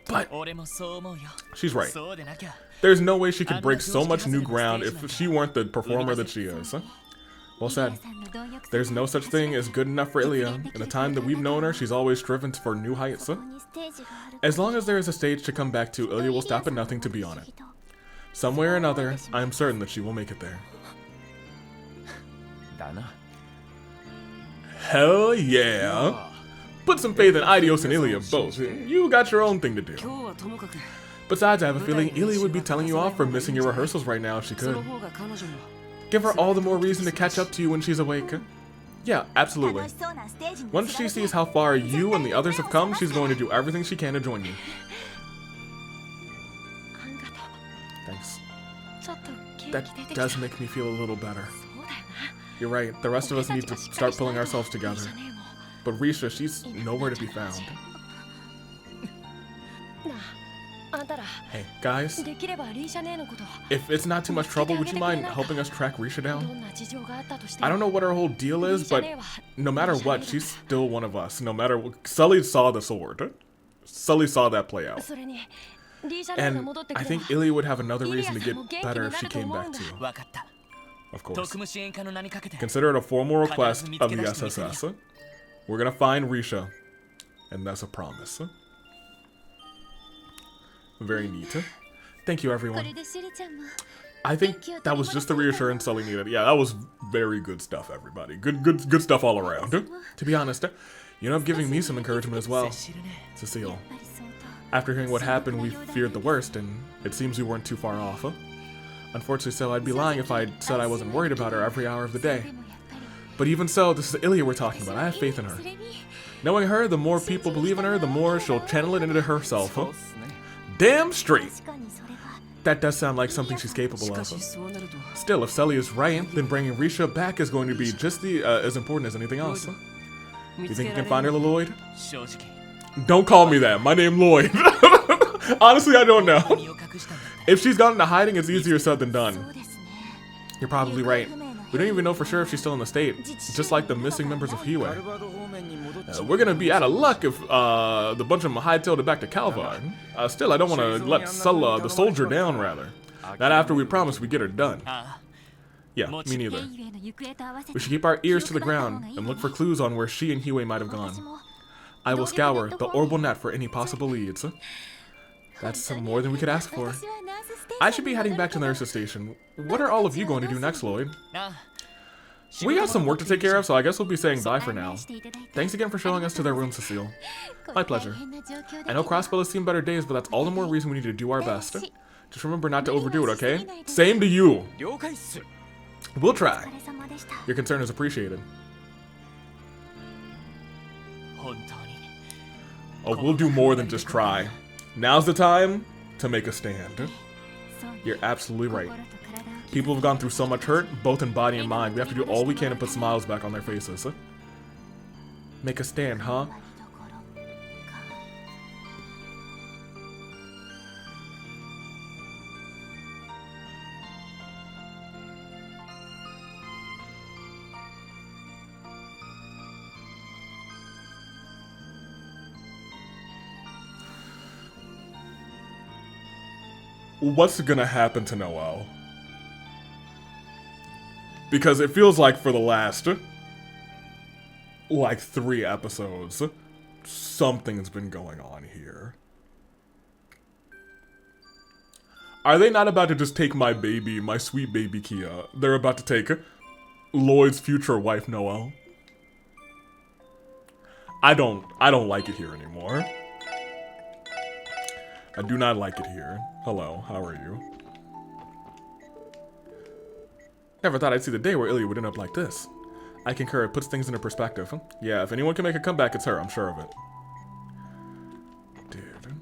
But she's right. There's no way she could break so much new ground if she weren't the performer that she is. Well said. There's no such thing as good enough for Ilya. In the time that we've known her, she's always striven for new heights. As long as there is a stage to come back to, Ilya will stop at nothing to be on it. Some way or another, I am certain that she will make it there. Hell yeah! Put some faith in Idios and Ilya both. You got your own thing to do. Besides, I have a feeling Ilya would be telling you off for missing your rehearsals right now if she could. Give her all the more reason to catch up to you when she's awake. Yeah, absolutely. Once she sees how far you and the others have come, she's going to do everything she can to join you. Thanks. That does make me feel a little better. You're right, the rest of us need to start pulling ourselves together. But Risha, she's nowhere to be found. Hey, guys, if it's not too much trouble, would you mind helping us track Risha down? I don't know what her whole deal is, but no matter what, she's still one of us. No matter what, Sully saw the sword. Sully saw that play out. And I think Ilya would have another reason to get better if she came back too. Of course. Consider it a formal request of the SSS. We're gonna find Risha, and that's a promise. Very neat. Thank you, everyone. I think that was just the reassurance Sully needed. Yeah, that was very good stuff, everybody. Good stuff all around. To be honest, you end up giving me some encouragement as well, Cecile. After hearing what happened, we feared the worst, and it seems we weren't too far off. Unfortunately, so I'd be lying if I said I wasn't worried about her every hour of the day. But even so, this is Ilya we're talking about. I have faith in her. Knowing her, the more people believe in her, the more she'll channel it into herself. Huh? Damn straight. That does sound like something she's capable of. Still, if Selly is right, then bringing Risha back is going to be just as important as anything else. You think you can find her, Lloyd? Don't call me that. My name Lloyd. Honestly, I don't know. If she's gone into hiding, it's easier said than done. You're probably right. We don't even know for sure if she's still in the state, just like the missing members of Hiway. We're gonna be out of luck if the bunch of them hightailed it back to Calvar. Still, I don't want to let Sulla, the soldier, down, rather. Not after we promised we'd get her done. Yeah, me neither. We should keep our ears to the ground and look for clues on where she and Hiway might have gone. I will scour the orbital net for any possible leads. That's more than we could ask for. I should be heading back to the nurse's station. What are all of you going to do next, Lloyd? We got some work to take care of, so I guess we'll be saying bye for now. Thanks again for showing us to their room, Cecile. My pleasure. I know Crossbell has seen better days, but that's all the more reason we need to do our best. Just remember not to overdo it, okay? Same to you. We'll try. Your concern is appreciated. Oh, we'll do more than just try. Now's the time to make a stand. You're absolutely right. People have gone through so much hurt, both in body and mind. We have to do all we can to put smiles back on their faces. Make a stand, huh? What's gonna happen to Noelle? Because it feels like for the last, like 3 episodes, something's been going on here. Are they not about to just take my baby, my sweet baby Kia? They're about to take Lloyd's future wife, Noelle. I don't like it here anymore. I do not like it here. Hello, how are you? Never thought I'd see the day where Ilya would end up like this. I concur, it puts things into perspective. Yeah, if anyone can make a comeback, it's her, I'm sure of it. Dude.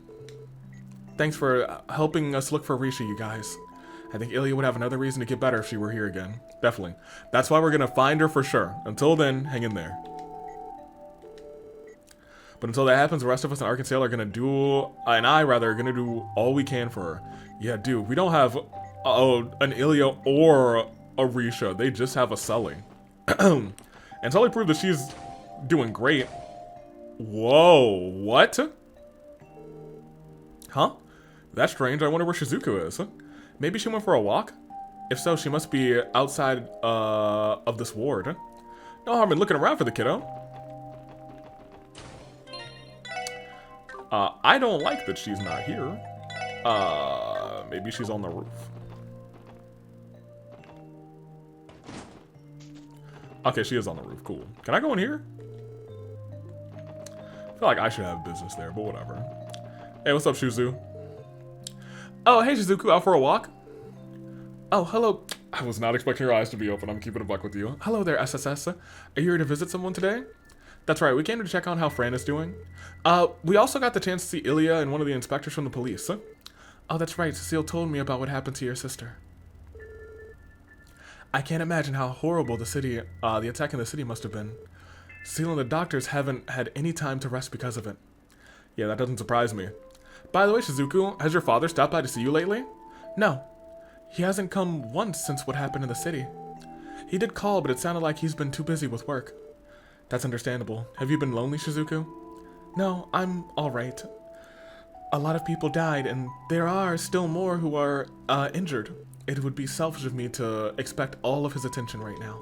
Thanks for helping us look for Risha, you guys. I think Ilya would have another reason to get better if she were here again. Definitely. That's why we're gonna find her for sure. Until then, hang in there. But until that happens, the rest of us in Arkansas are gonna do, and I rather, are gonna do all we can for her. Yeah, dude, we don't have an Ilya or a Risha. They just have a Sully. And Sully proved that she's doing great. Whoa, what? Huh? That's strange. I wonder where Shizuku is. Maybe she went for a walk? If so, she must be outside of this ward. No harm in looking around for the kiddo. I don't like that she's not here. Maybe she's on the roof. Okay, she is on the roof. Cool. Can I go in here? I feel like I should have business there, but whatever. Hey, what's up, Shuzu? Oh, hey, Shizuku, out for a walk? Oh, hello. I was not expecting your eyes to be open. I'm keeping a buck with you. Hello there, SSS. Are you here to visit someone today? That's right, we came to check on how Fran is doing. We also got the chance to see Ilya and one of the inspectors from the police. Oh, that's right, Cecile told me about what happened to your sister. I can't imagine how horrible the attack in the city must have been. Cecile and the doctors haven't had any time to rest because of it. Yeah, that doesn't surprise me. By the way, Shizuku, has your father stopped by to see you lately? No. He hasn't come once since what happened in the city. He did call, but it sounded like he's been too busy with work. That's understandable. Have you been lonely, Shizuku? No, I'm alright. A lot of people died, and there are still more who are injured. It would be selfish of me to expect all of his attention right now.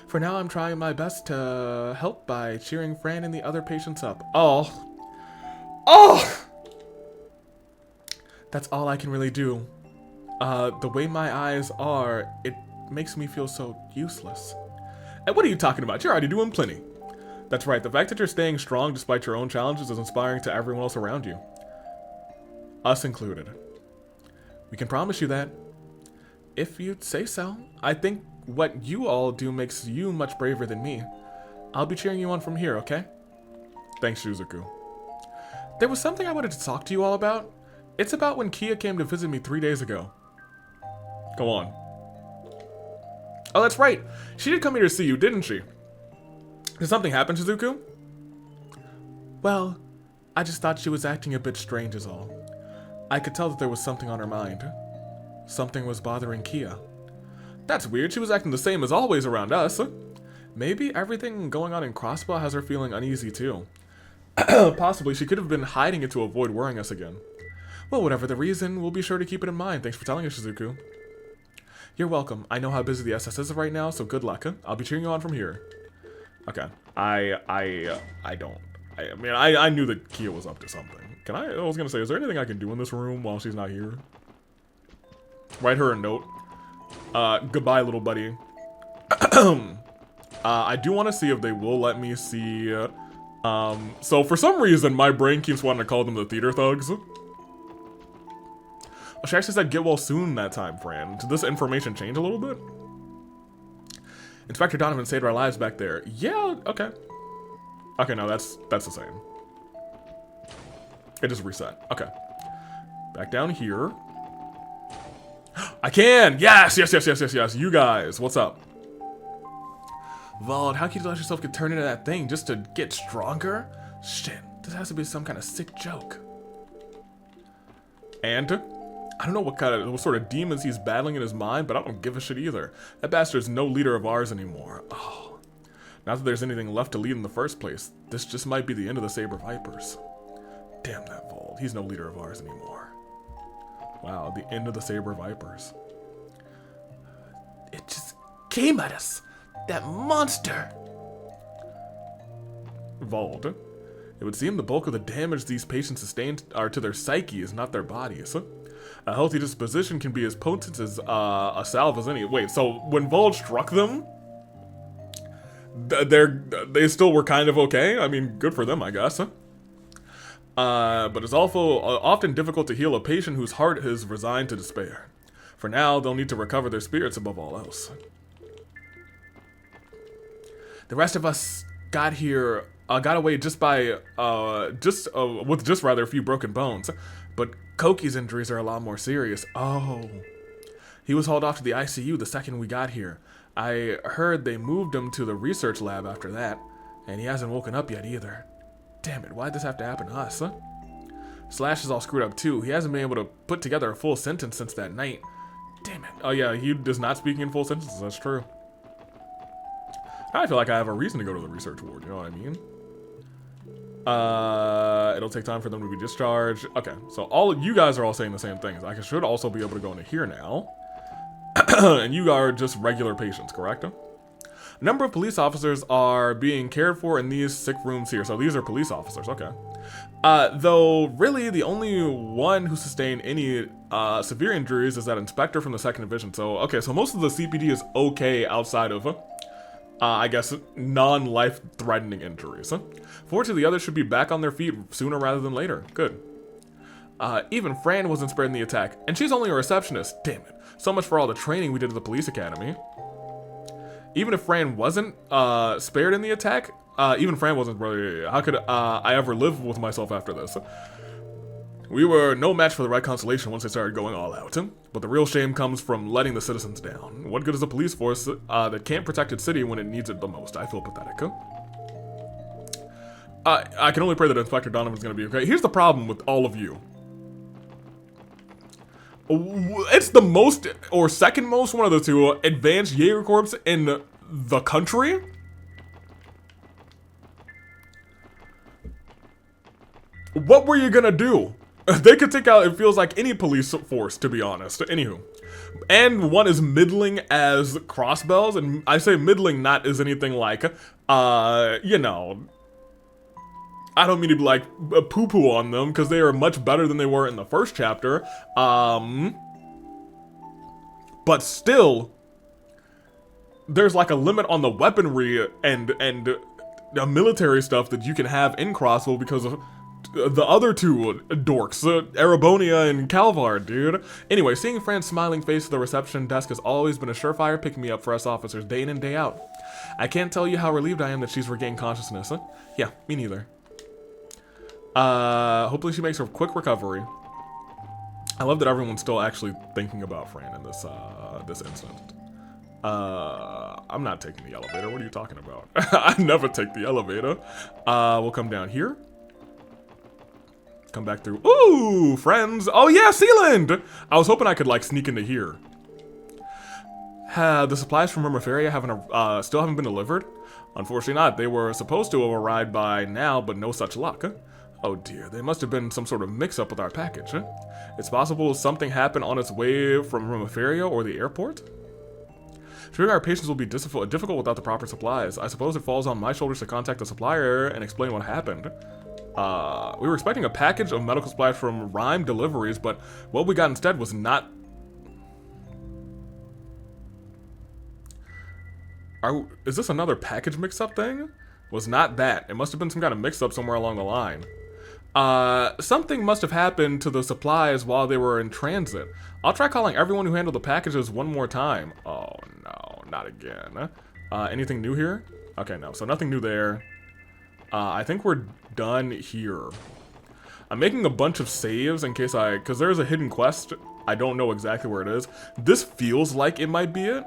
For now, I'm trying my best to help by cheering Fran and the other patients up. Oh! That's all I can really do. The way my eyes are, it makes me feel so useless. And what are you talking about? You're already doing plenty. That's right, the fact that you're staying strong despite your own challenges is inspiring to everyone else around you. Us included. We can promise you that. If you'd say so. I think what you all do makes you much braver than me. I'll be cheering you on from here, okay? Thanks, Shuzuku. There was something I wanted to talk to you all about. It's about when Kia came to visit me 3 days ago. Go on. Oh, that's right. She did come here to see you, didn't she? Did something happen, Shizuku? Well, I just thought she was acting a bit strange is all. I could tell that there was something on her mind. Something was bothering Kia. That's weird. She was acting the same as always around us. Maybe everything going on in Crossbow has her feeling uneasy too. Possibly she could have been hiding it to avoid worrying us again. Well, whatever the reason, we'll be sure to keep it in mind. Thanks for telling us, Shizuku. You're welcome. I know how busy the SS is right now, so good luck. I'll be cheering you on from here. Okay. I mean, I knew that Kia was up to something. I was gonna say, is there anything I can do in this room while she's not here? Write her a note. Goodbye, little buddy. I do want to see if they will let me see, so for some reason, my brain keeps wanting to call them the theater thugs. Oh, she actually said get well soon that time, Fran. Did this information change a little bit? Inspector Donovan saved our lives back there. Yeah, okay. Okay, no, that's the same. It just reset. Okay. Back down here. I can! Yes! You guys, what's up? Vald, how can you let yourself get turned into that thing just to get stronger? Shit, this has to be some kind of sick joke. And I don't know what sort of demons he's battling in his mind, but I don't give a shit either. That bastard's no leader of ours anymore. Oh, not that there's anything left to lead in the first place. This just might be the end of the Saber Vipers. Damn that Vald, he's no leader of ours anymore. Wow, the end of the Saber Vipers. It just came at us. That monster! Vald. It would seem the bulk of the damage these patients sustain are to their psyches, not their bodies. A healthy disposition can be as potent as a salve as any. Wait, so when Vald struck them, they still were kind of okay? I mean, good for them, I guess. But it's also often difficult to heal a patient whose heart is resigned to despair. For now, they'll need to recover their spirits above all else. The rest of us got away just by, with just rather a few broken bones. But Koki's injuries are a lot more serious. Oh. He was hauled off to the ICU the second we got here. I heard they moved him to the research lab after that. And he hasn't woken up yet either. Damn it, why'd this have to happen to us, huh? Slash is all screwed up too. He hasn't been able to put together a full sentence since that night. Damn it. Oh yeah, he is not speaking in full sentences, that's true. I feel like I have a reason to go to the research ward, you know what I mean? It'll take time for them to be discharged. Okay, so all of you guys are all saying the same things. I should also be able to go into here now. And you are just regular patients, correct? A number of police officers are being cared for in these sick rooms here. So these are police officers, okay. Though really the only one who sustained any severe injuries is that inspector from the 2nd Division. So, okay, so most of the CPD is okay outside of I guess, non-life-threatening injuries. Fortunately, the others should be back on their feet sooner rather than later. Good. Even Fran wasn't spared in the attack, and she's only a receptionist. Damn it. So much for all the training we did at the police academy. Even if Fran wasn't spared in the attack, even Fran wasn't really... How could I ever live with myself after this? We were no match for the Red Constellation once they started going all out. But the real shame comes from letting the citizens down. What good is a police force that can't protect its city when it needs it the most? I feel pathetic. I can only pray that Inspector Donovan's gonna be okay. Here's the problem with all of you. It's the most, or second most, one of the two, advanced Jaeger Corps in the country. What were you gonna do? They could take out, it feels like, any police force, to be honest. Anywho. And one is middling as Crossbells, and I say middling not as anything like, you know, I don't mean to be like poo-poo on them, because they are much better than they were in the first chapter. But still, there's like a limit on the weaponry and the military stuff that you can have in Crossbow because of the other two dorks, Arabonia and Calvar, dude. Anyway, seeing Fran's smiling face at the reception desk has always been a surefire pick-me-up for us officers day in and day out. I can't tell you how relieved I am that she's regained consciousness. Yeah, me neither. Hopefully she makes a quick recovery. I love that everyone's still actually thinking about Fran in this, this instant. I'm not taking the elevator. What are you talking about? I never take the elevator. We'll come down here. Come back through. Ooh, friends. Oh yeah, Sealand! I was hoping I could like sneak into here. The supplies from Rumoferia still haven't been delivered? Unfortunately not. They were supposed to have arrived by now, but no such luck. Oh dear, there must have been some sort of mix-up with our package. It's possible something happened on its way from Rumoferia or the airport? Sure, our patience will be difficult without the proper supplies. I suppose it falls on my shoulders to contact the supplier and explain what happened. We were expecting a package of medical supplies from Rhyme Deliveries, but what we got instead was not... Is this another package mix-up thing? Was not that. It must have been some kind of mix-up somewhere along the line. Something must have happened to the supplies while they were in transit. I'll try calling everyone who handled the packages one more time. Oh no, not again. Anything new here? Okay, no, so nothing new there. I think we're done here. I'm making a bunch of saves in case because there's a hidden quest. I don't know exactly where it is. This feels like it might be it.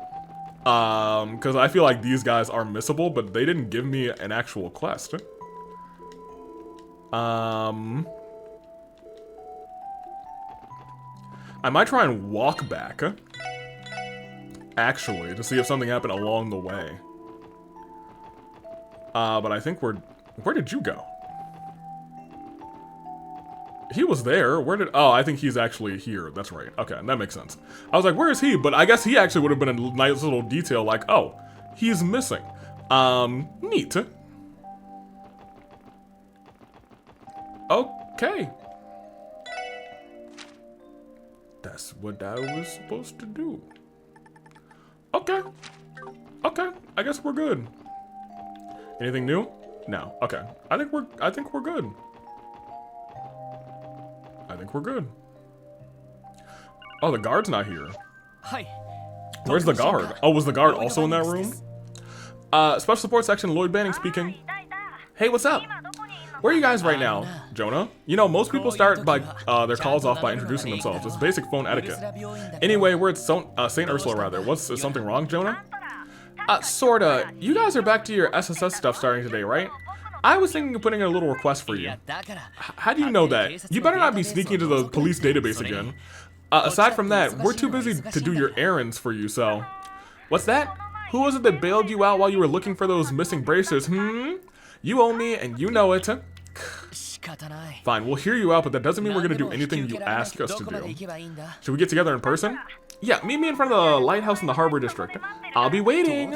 Because I feel like these guys are missable, but they didn't give me an actual quest. I might try and walk back, actually, to see if something happened along the way. But I think where did you go? He was there. Oh, I think he's actually here. That's right. Okay, that makes sense. I was like, where is he? But I guess he actually would have been a nice little detail like, oh, he's missing. Neat. Okay. That's what I was supposed to do. Okay. Okay, I guess we're good. Anything new? No. Okay. I think we're good. I think we're good. Oh, the guard's not here. Where's the guard? Oh, was the guard also in that room? Special support section, Lloyd Banning speaking. Hey, what's up? Where are you guys right now, Jonah? You know, most people start by their calls off by introducing themselves. It's basic phone etiquette. Anyway, we're at St. Ursula, rather. Is something wrong, Jonah? Sorta. You guys are back to your SSS stuff starting today, right? I was thinking of putting in a little request for you. How do you know that? You better not be sneaking into the police database again. Aside from that, we're too busy to do your errands for you, so... What's that? Who was it that bailed you out while you were looking for those missing bracers, You owe me, and you know it. Fine, we'll hear you out, but that doesn't mean we're gonna do anything you ask us to do. Should we get together in person? Yeah, meet me in front of the lighthouse in the Harbor District. I'll be waiting.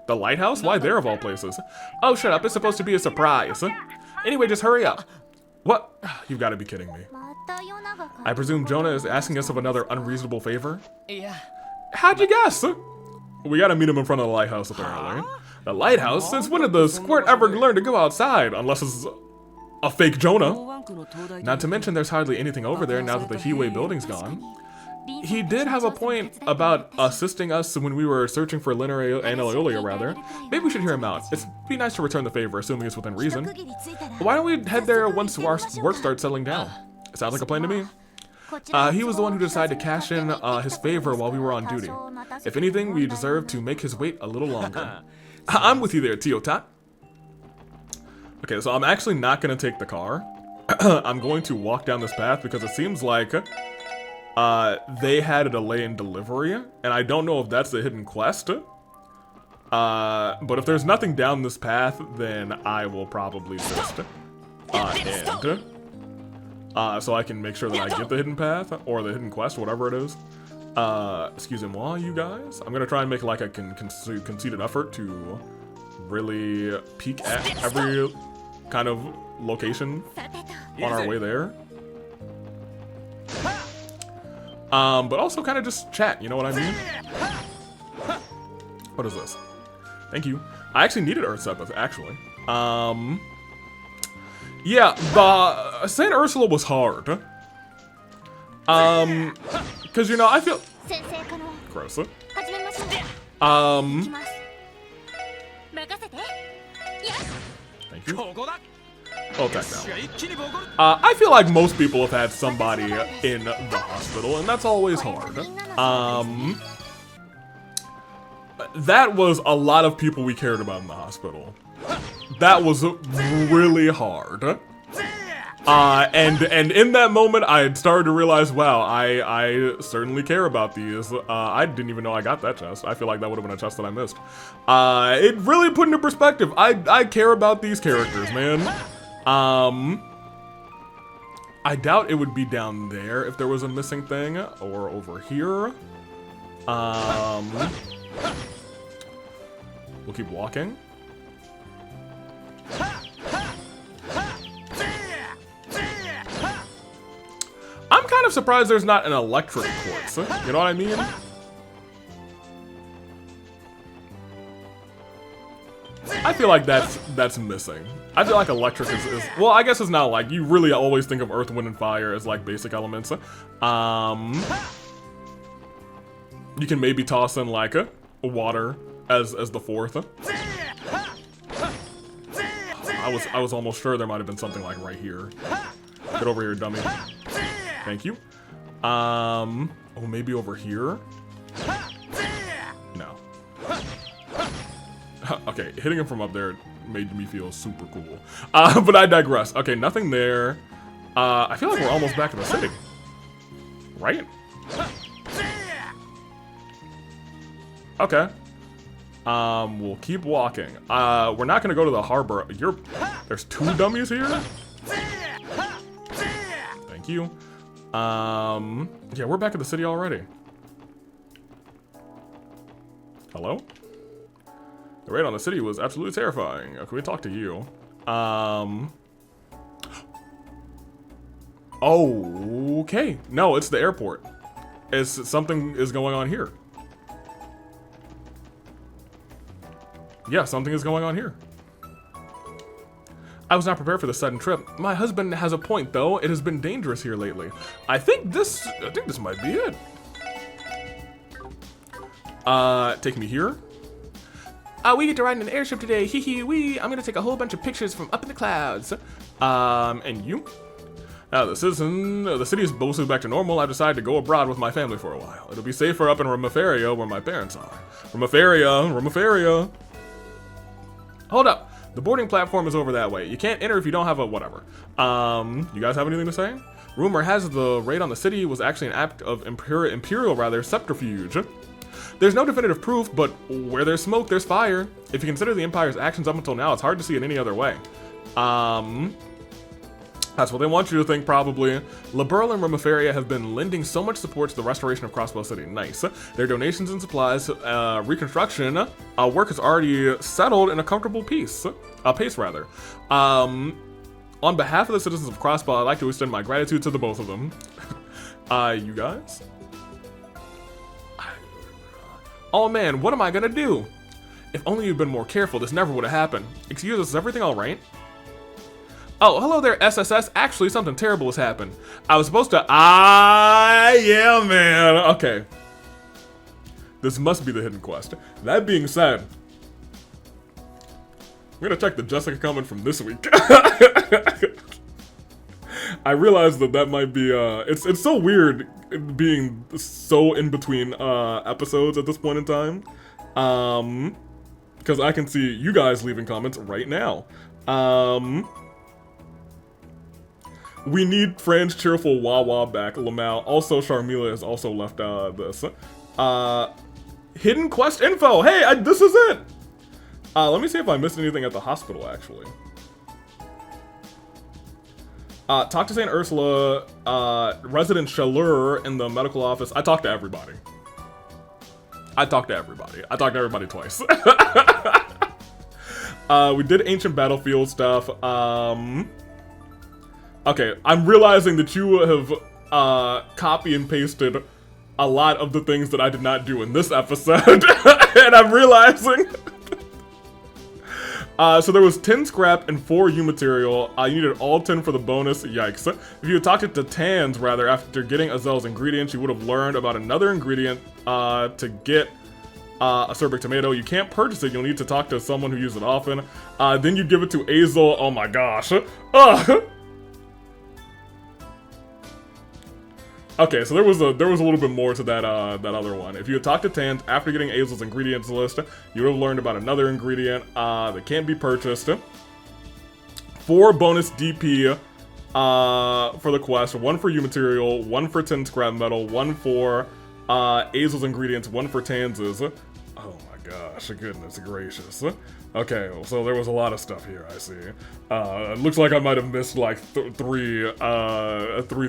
The lighthouse? Why there of all places? Oh, shut up. It's supposed to be a surprise. Anyway, just hurry up. What? You've got to be kidding me. I presume Jonah is asking us of another unreasonable favor? How'd you guess? We gotta meet him in front of the lighthouse, apparently. The lighthouse? Since when did the squirt ever learn to go outside? Unless it's a fake Jonah. Not to mention there's hardly anything over there now that the Hiway building's gone. He did have a point about assisting us when we were searching for Aeolia, rather. Maybe we should hear him out. It'd be nice to return the favor, assuming it's within reason. Why don't we head there once our work starts settling down? Sounds like a plan to me. He was the one who decided to cash in his favor while we were on duty. If anything, we deserve to make his wait a little longer. I'm with you there, Tiotat. Okay, so I'm actually not going to take the car. I'm going to walk down this path because it seems like... they had a delay in delivery, and I don't know if that's the hidden quest. But if there's nothing down this path, then I will probably just end. So I can make sure that I get the hidden path, or the hidden quest, whatever it is. Excusez-moi, you guys. I'm gonna try and make like a conceited effort to really peek at every kind of location on our way there. But also kind of just chat, you know what I mean? What is this? Thank you. I actually needed Earth Sepith, actually. Yeah, the Saint Ursula was hard. Cause you know, I feel gross. Thank you. I'll attack now. I feel like most people have had somebody in the hospital, and that's always hard. That was a lot of people we cared about in the hospital. That was really hard. And in that moment, I had started to realize, wow, I certainly care about these. I didn't even know I got that chest. I feel like that would have been a chest that I missed. It really put into perspective. I care about these characters, man. I doubt it would be down there if there was a missing thing, or over here. We'll keep walking. I'm kind of surprised there's not an electric quartz. You know what I mean? I feel like that's missing. I feel like electric is well, I guess it's not like, you really always think of earth, wind, and fire as like basic elements. You can maybe toss in like a water as the fourth. I was almost sure there might have been something like right here. Get over here, dummy. Thank you. Oh, maybe over here? No. Okay, hitting him from up there made me feel super cool. But I digress. Okay, nothing there. I feel like we're almost back in the city. Right? Okay. We'll keep walking. We're not gonna go to the harbor. There's two dummies here? Thank you. Yeah, we're back in the city already. Hello? The raid on the city was absolutely terrifying. Can we talk to you? Okay. No, it's the airport. Something is going on here. Yeah, something is going on here. I was not prepared for the sudden trip. My husband has a point, though. It has been dangerous here lately. I think this might be it. Take me here. We get to ride in an airship today. Hee hee wee. I'm gonna take a whole bunch of pictures from up in the clouds. And you? Now the city is mostly back to normal. I've decided to go abroad with my family for a while. It'll be safer up in Rumafaria where my parents are. Rumafaria. Hold up. The boarding platform is over that way. You can't enter if you don't have a whatever. You guys have anything to say? Rumor has the raid on the city was actually an act of imperial subterfuge. There's no definitive proof, but where there's smoke, there's fire. If you consider the Empire's actions up until now, it's hard to see it any other way. That's what they want you to think, probably. Liberl and Rumafaria have been lending so much support to the restoration of Crossbow City. Nice. Their donations and supplies, reconstruction, work is already settled in a comfortable pace. On behalf of the citizens of Crossbow, I'd like to extend my gratitude to the both of them. You guys? Oh man, what am I gonna do? If only you'd been more careful, this never would have happened. Excuse us, is everything alright? Oh, hello there, SSS. Actually, something terrible has happened. I was supposed to... yeah, man. Okay. This must be the hidden quest. That being said, I'm gonna check the Jessica comment from this week. I realized that might be, it's so weird being so in between, episodes at this point in time. Because I can see you guys leaving comments right now. We need Fran's cheerful wah-wah back, Lamau. Also, Sharmila has also left this. Hidden quest info! Hey, this is it! Let me see if I missed anything at the hospital, actually. Talk to St. Ursula, Resident Chaleur in the medical office. I talked to everybody. I talked to everybody twice. We did ancient battlefield stuff. Okay, I'm realizing that you have copy and pasted a lot of the things that I did not do in this episode. And I'm realizing So there was 10 scrap and 4 U material. You needed all 10 for the bonus. Yikes. If you had talked to Tans, rather, after getting Azel's ingredients, you would have learned about another ingredient to get acerbic tomato. You can't purchase it. You'll need to talk to someone who uses it often. Then you give it to Azel. Oh my gosh. Okay, so there was a little bit more to that that other one. If you had talked to Tans after getting Azel's ingredients list, you would have learned about another ingredient that can't be purchased. 4 bonus DP for the quest, 1 for U material, 1 for 10 scrap metal, 1 for Azel's ingredients, 1 for Tans's. Oh my gosh, goodness gracious. Okay, so there was a lot of stuff here, I see. It looks like I might have missed like three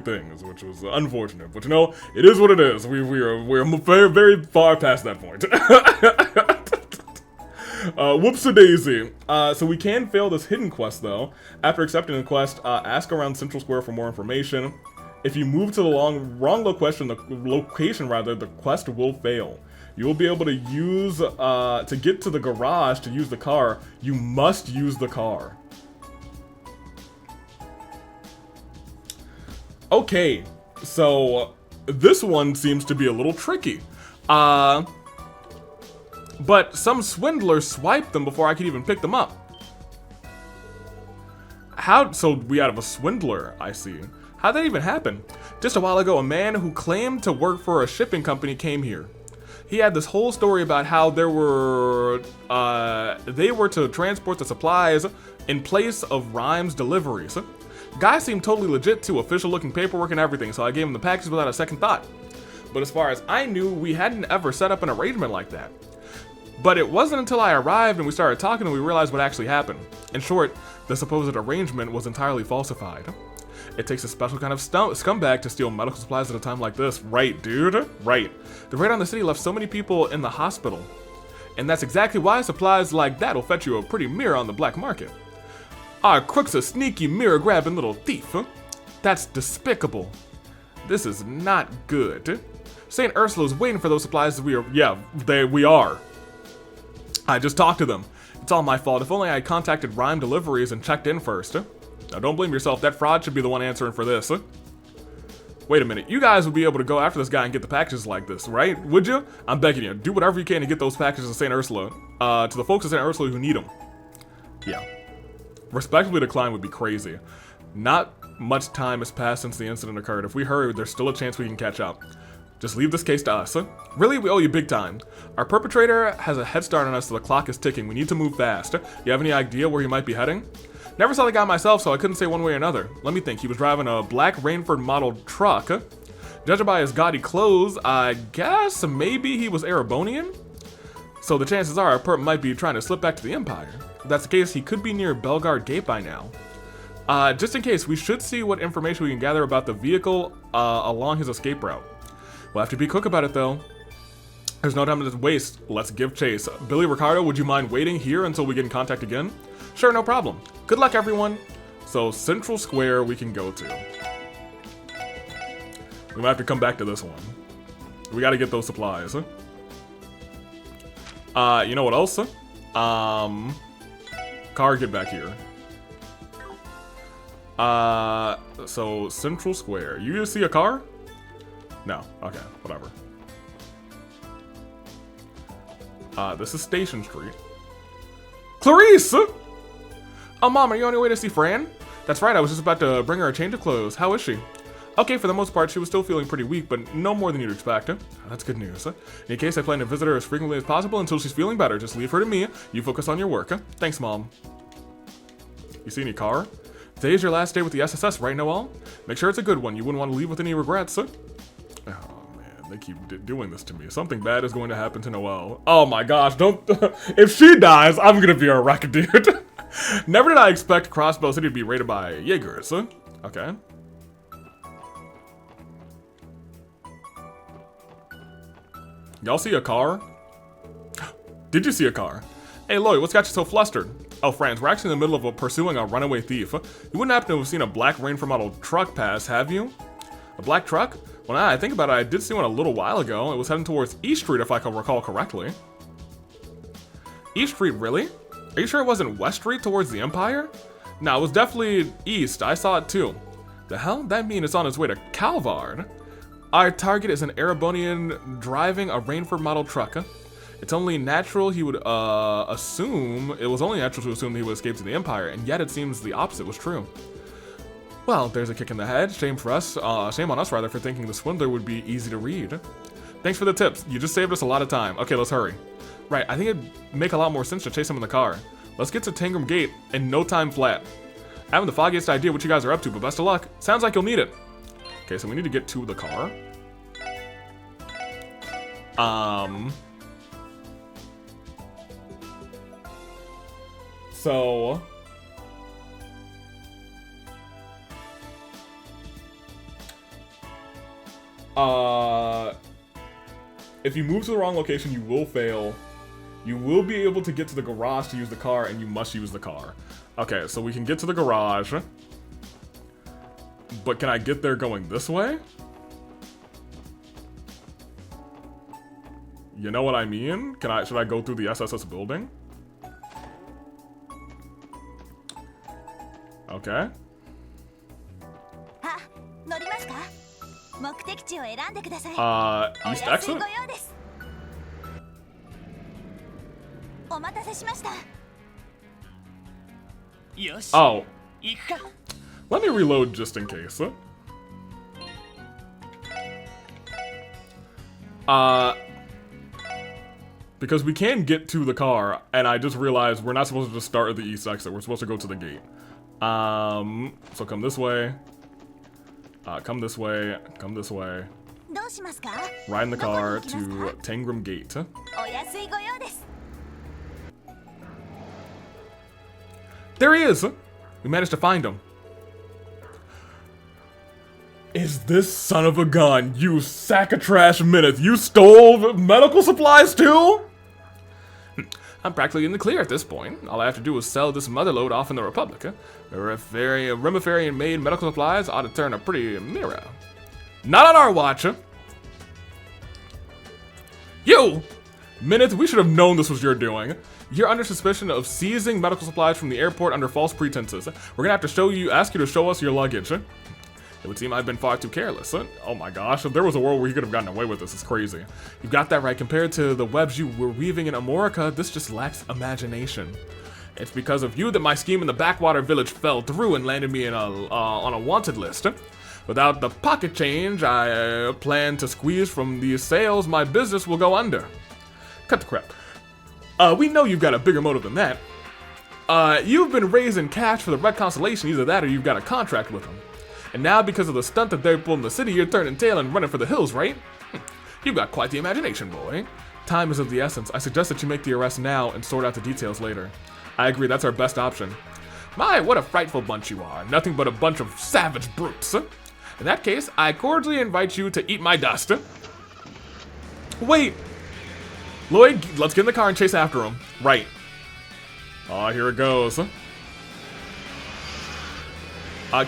things, which was unfortunate. But you know, it is what it is. We're very, very far past that point. Whoops-a-daisy. So we can fail this hidden quest though. After accepting the quest, ask around Central Square for more information. If you move to the wrong location, the quest will fail. You will be able to use, to get to the garage to use the car, you must use the car. Okay, so this one seems to be a little tricky. But some swiped them before I could even pick them up. So we have a swindler, I see. How'd that even happen? Just a while ago, a man who claimed to work for a shipping company came here. He had this whole story about how they were to transport the supplies in place of Rhyme's deliveries. Guy seemed totally legit too, official looking paperwork and everything, so I gave him the package without a second thought. But as far as I knew, we hadn't ever set up an arrangement like that. But it wasn't until I arrived and we started talking that we realized what actually happened. In short, the supposed arrangement was entirely falsified. It takes a special kind of scumbag to steal medical supplies at a time like this. Right, dude? Right. The raid on the city left so many people in the hospital. And that's exactly why supplies like that will fetch you a pretty mirror on the black market. Our crook's a sneaky mirror-grabbing little thief, huh? That's despicable. This is not good. St. Ursula's waiting for those supplies. We are. I just talked to them. It's all my fault. If only I contacted Rhyme Deliveries and checked in first. Now, don't blame yourself. That fraud should be the one answering for this. Wait a minute. You guys would be able to go after this guy and get the packages like this, right? Would you? I'm begging you. Do whatever you can to get those packages to St. Ursula. To the folks at St. Ursula who need them. Yeah. Respectfully decline would be crazy. Not much time has passed since the incident occurred. If we hurry, there's still a chance we can catch up. Just leave this case to us. Really, we owe you big time. Our perpetrator has a head start on us, so the clock is ticking. We need to move fast. You have any idea where he might be heading? Never saw the guy myself, so I couldn't say one way or another. Let me think. He was driving a black Rainford model truck. Judging by his gaudy clothes, I guess maybe he was Erebonian? So the chances are our perp might be trying to slip back to the Empire. If that's the case, he could be near Belgard Gate by now. Just in case, we should see what information we can gather about the vehicle along his escape route. We'll have to be quick about it, though. There's no time to waste. Let's give chase. Billy Ricardo, would you mind waiting here until we get in contact again? Sure, no problem. Good luck, everyone. So, Central Square we can go to. We might have to come back to this one. We gotta get those supplies. You know what else? Car, get back here. So, Central Square. You just see a car? No. Okay, whatever. This is Station Street. Clarice! Oh, Mom, are you on your way to see Fran? That's right, I was just about to bring her a change of clothes. How is she? Okay, for the most part, she was still feeling pretty weak, but no more than you'd expect. That's good news. In any case, I plan to visit her as frequently as possible until she's feeling better. Just leave her to me. You focus on your work. Thanks, Mom. You see any car? Today's your last day with the SSS, right, Noel? Make sure it's a good one. You wouldn't want to leave with any regrets. Oh, man, they keep doing this to me. Something bad is going to happen to Noel. Oh, my gosh, don't... If she dies, I'm gonna be a wreck, dude. Never did I expect Crossbow City to be raided by Jaegers. Okay. Y'all see a car? Did you see a car? Hey, Lloyd, what's got you so flustered? Oh, Franz, we're actually in the middle of pursuing a runaway thief. You wouldn't happen to have seen a black Rainford model truck pass, have you? A black truck? Well, now I think about it, I did see one a little while ago. It was heading towards East Street, if I can recall correctly. East Street, really? Are you sure it wasn't West Street towards the Empire? No, it was definitely east. I saw it too. The hell? That means it's on its way to Calvard. Our target is an Erebonian driving a Rainford model truck. It's only natural he would assume, it was only natural to assume he would escape to the Empire, and yet it seems the opposite was true. Well, there's a kick in the head. Shame on us rather, for thinking the swindler would be easy to read. Thanks for the tips. You just saved us a lot of time. Okay, let's hurry. Right, I think it'd make a lot more sense to chase him in the car. Let's get to Tangram Gate in no time flat. I haven't the foggiest idea what you guys are up to, but best of luck. Sounds like you'll need it. Okay, so we need to get to the car. So... if you move to the wrong location, you will fail. You will be able to get to the garage to use the car, and you must use the car. Okay, so we can get to the garage. But can I get there going this way? You know what I mean? Should I go through the SSS building? Okay. East exit? Oh. Let me reload just in case. Because we can get to the car, and I just realized we're not supposed to just start at the east exit. We're supposed to go to the gate. So come this way. Come this way. Come this way. Ride in the car to Tangram Gate. There he is! We managed to find him. Is this son of a gun, you sack of trash minutes? You stole medical supplies too? I'm practically in the clear at this point. All I have to do is sell this motherload off in the Republic. Remiferian-made medical supplies ought to turn a pretty mirror. Not on our watch. You! Minutes, we should have known this was your doing. You're under suspicion of seizing medical supplies from the airport under false pretenses. We're gonna have to ask you to show us your luggage. It would seem I've been far too careless. Oh my gosh, if there was a world where you could have gotten away with this, it's crazy. You got that right. Compared to the webs you were weaving in Amorica, this just lacks imagination. It's because of you that my scheme in the backwater village fell through and landed me on a wanted list. Without the pocket change I plan to squeeze from these sales, my business will go under. Cut the crap. We know you've got a bigger motive than that. You've been raising cash for the Red Constellation, either that or you've got a contract with them. And now, because of the stunt that they pulled in the city, you're turning tail and running for the hills, right? You've got quite the imagination, boy. Time is of the essence. I suggest that you make the arrest now and sort out the details later. I agree, that's our best option. My, what a frightful bunch you are. Nothing but a bunch of savage brutes. In that case, I cordially invite you to eat my dust. Wait! Lloyd, let's get in the car and chase after him. Right. Oh, here it goes.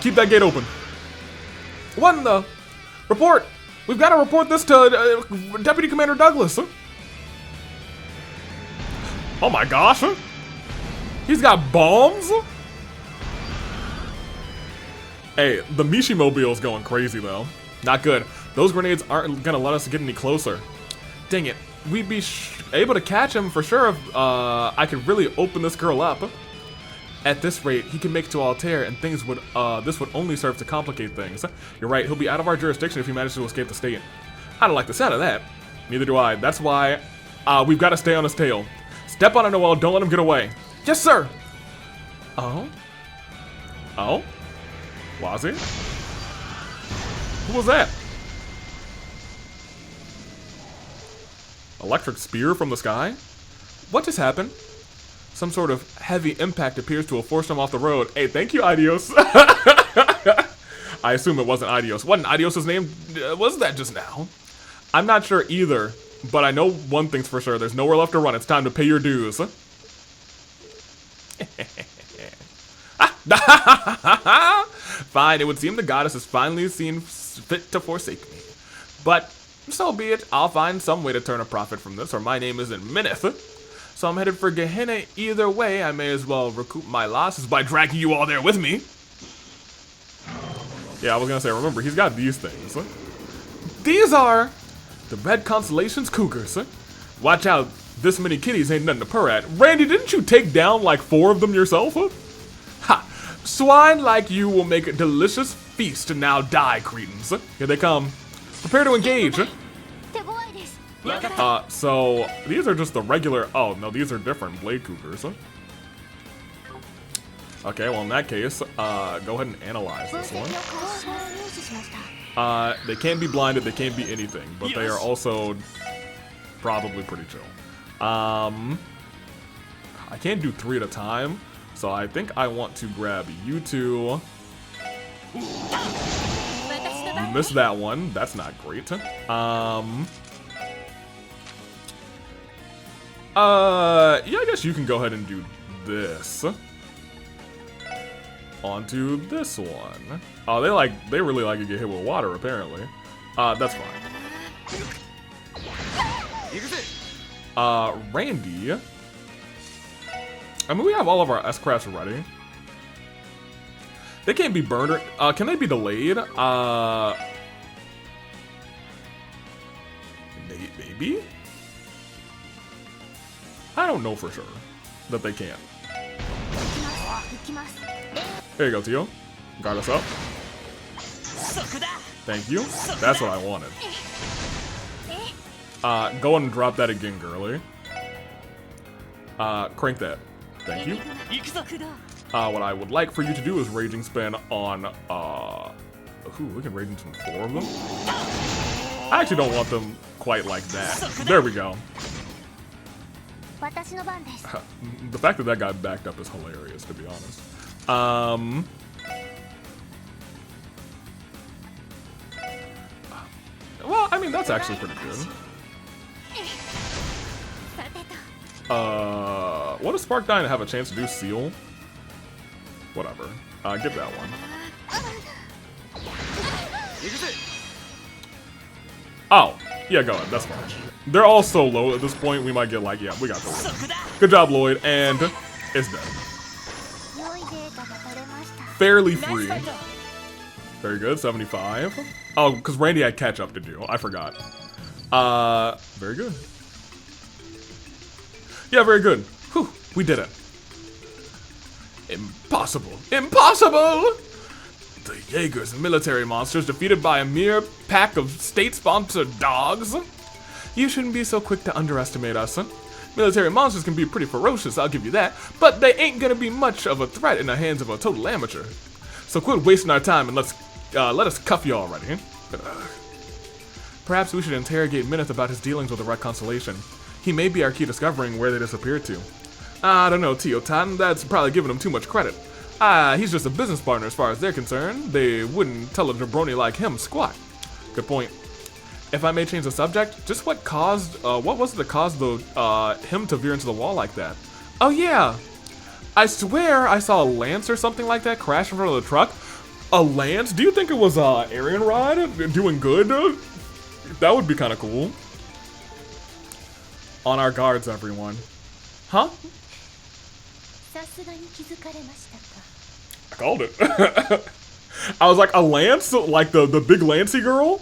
Keep that gate open. What in the... Report! We've got to report this to Deputy Commander Douglas. Oh my gosh. He's got bombs? Hey, the Mishi-mobile's going crazy though. Not good. Those grenades aren't gonna let us get any closer. Dang it. We'd be able to catch him for sure if I could really open this girl up. At this rate, he can make it to Altair, and things would this would only serve to complicate things. You're right, he'll be out of our jurisdiction if he manages to escape the state. I don't like the sound of that. Neither do I. That's why we've got to stay on his tail. Step on it, Noel. Don't let him get away. Yes, sir. Oh? Oh? Was it? Who was that? Electric spear from the sky? What just happened? Some sort of heavy impact appears to have forced him off the road. Hey, thank you, Adios. I assume it wasn't Adios. Wasn't Adios' name? Was that just now? I'm not sure either, but I know one thing's for sure. There's nowhere left to run. It's time to pay your dues. Fine, it would seem the goddess has finally seen fit to forsake me. But so be it. I'll find some way to turn a profit from this, or my name isn't Minith. So I'm headed for Gehenna either way. I may as well recoup my losses by dragging you all there with me. Yeah, I was gonna say, remember, he's got these things. These are the Red Constellation's cougars. Watch out, this many kitties ain't nothing to purr at. Randy, didn't you take down like 4 of them yourself? Ha! Swine like you will make a delicious feast and now die, cretins. Here they come. Prepare to engage. So these are just the regular. Oh no, these are different blade cougars. Okay, well in that case, go ahead and analyze this one. They can't be blinded, they can't be anything, but they are also probably pretty chill. I can't do 3 at a time, so I think I want to grab you two. Missed that one. That's not great. Yeah, I guess you can go ahead and do this. Onto this one. Oh, they really like to get hit with water, apparently. That's fine. Randy. I mean, we have all of our S-crafts ready. They can't be burned or, can they be delayed? Maybe? I don't know for sure that they can. There you go, Tio. Got us up. Thank you. That's what I wanted. Go ahead and drop that again, girly. Crank that. Thank you. What I would like for you to do is Raging Spin on, we can Raging Spin 4 of them. I actually don't want them quite like that. There we go. The fact that got backed up is hilarious, to be honest. Well, I mean, that's actually pretty good. What does Spark Dyne have a chance to do? Seal? Whatever. Get that one. Oh, yeah, go ahead. That's fine. They're all so low at this point, we might get like, yeah, we got the win. Good job, Lloyd, and it's done. Fairly free. Very good, 75. Oh, because Randy had catch up to do. I forgot. Very good. Yeah, very good. Whew, we did it. Impossible. Impossible! The Jaegers, military monsters defeated by a mere pack of state-sponsored dogs. You shouldn't be so quick to underestimate us. Military monsters can be pretty ferocious, I'll give you that, but they ain't gonna be much of a threat in the hands of a total amateur. So quit wasting our time and let us cuff you already. Perhaps we should interrogate Minith about his dealings with the Red Constellation. He may be our key discovering where they disappeared to. I don't know, Tio Tan, that's probably giving him too much credit. He's just a business partner as far as they're concerned. They wouldn't tell a jabroni like him squat. Good point. If I may change the subject, just what was it that caused him to veer into the wall like that? Oh yeah, I swear I saw a lance or something like that crash in front of the truck. A lance? Do you think it was Arian Rod doing good? That would be kind of cool. On our guards, everyone. Huh? I called it. I was like, a lance? Like the big Lancy girl?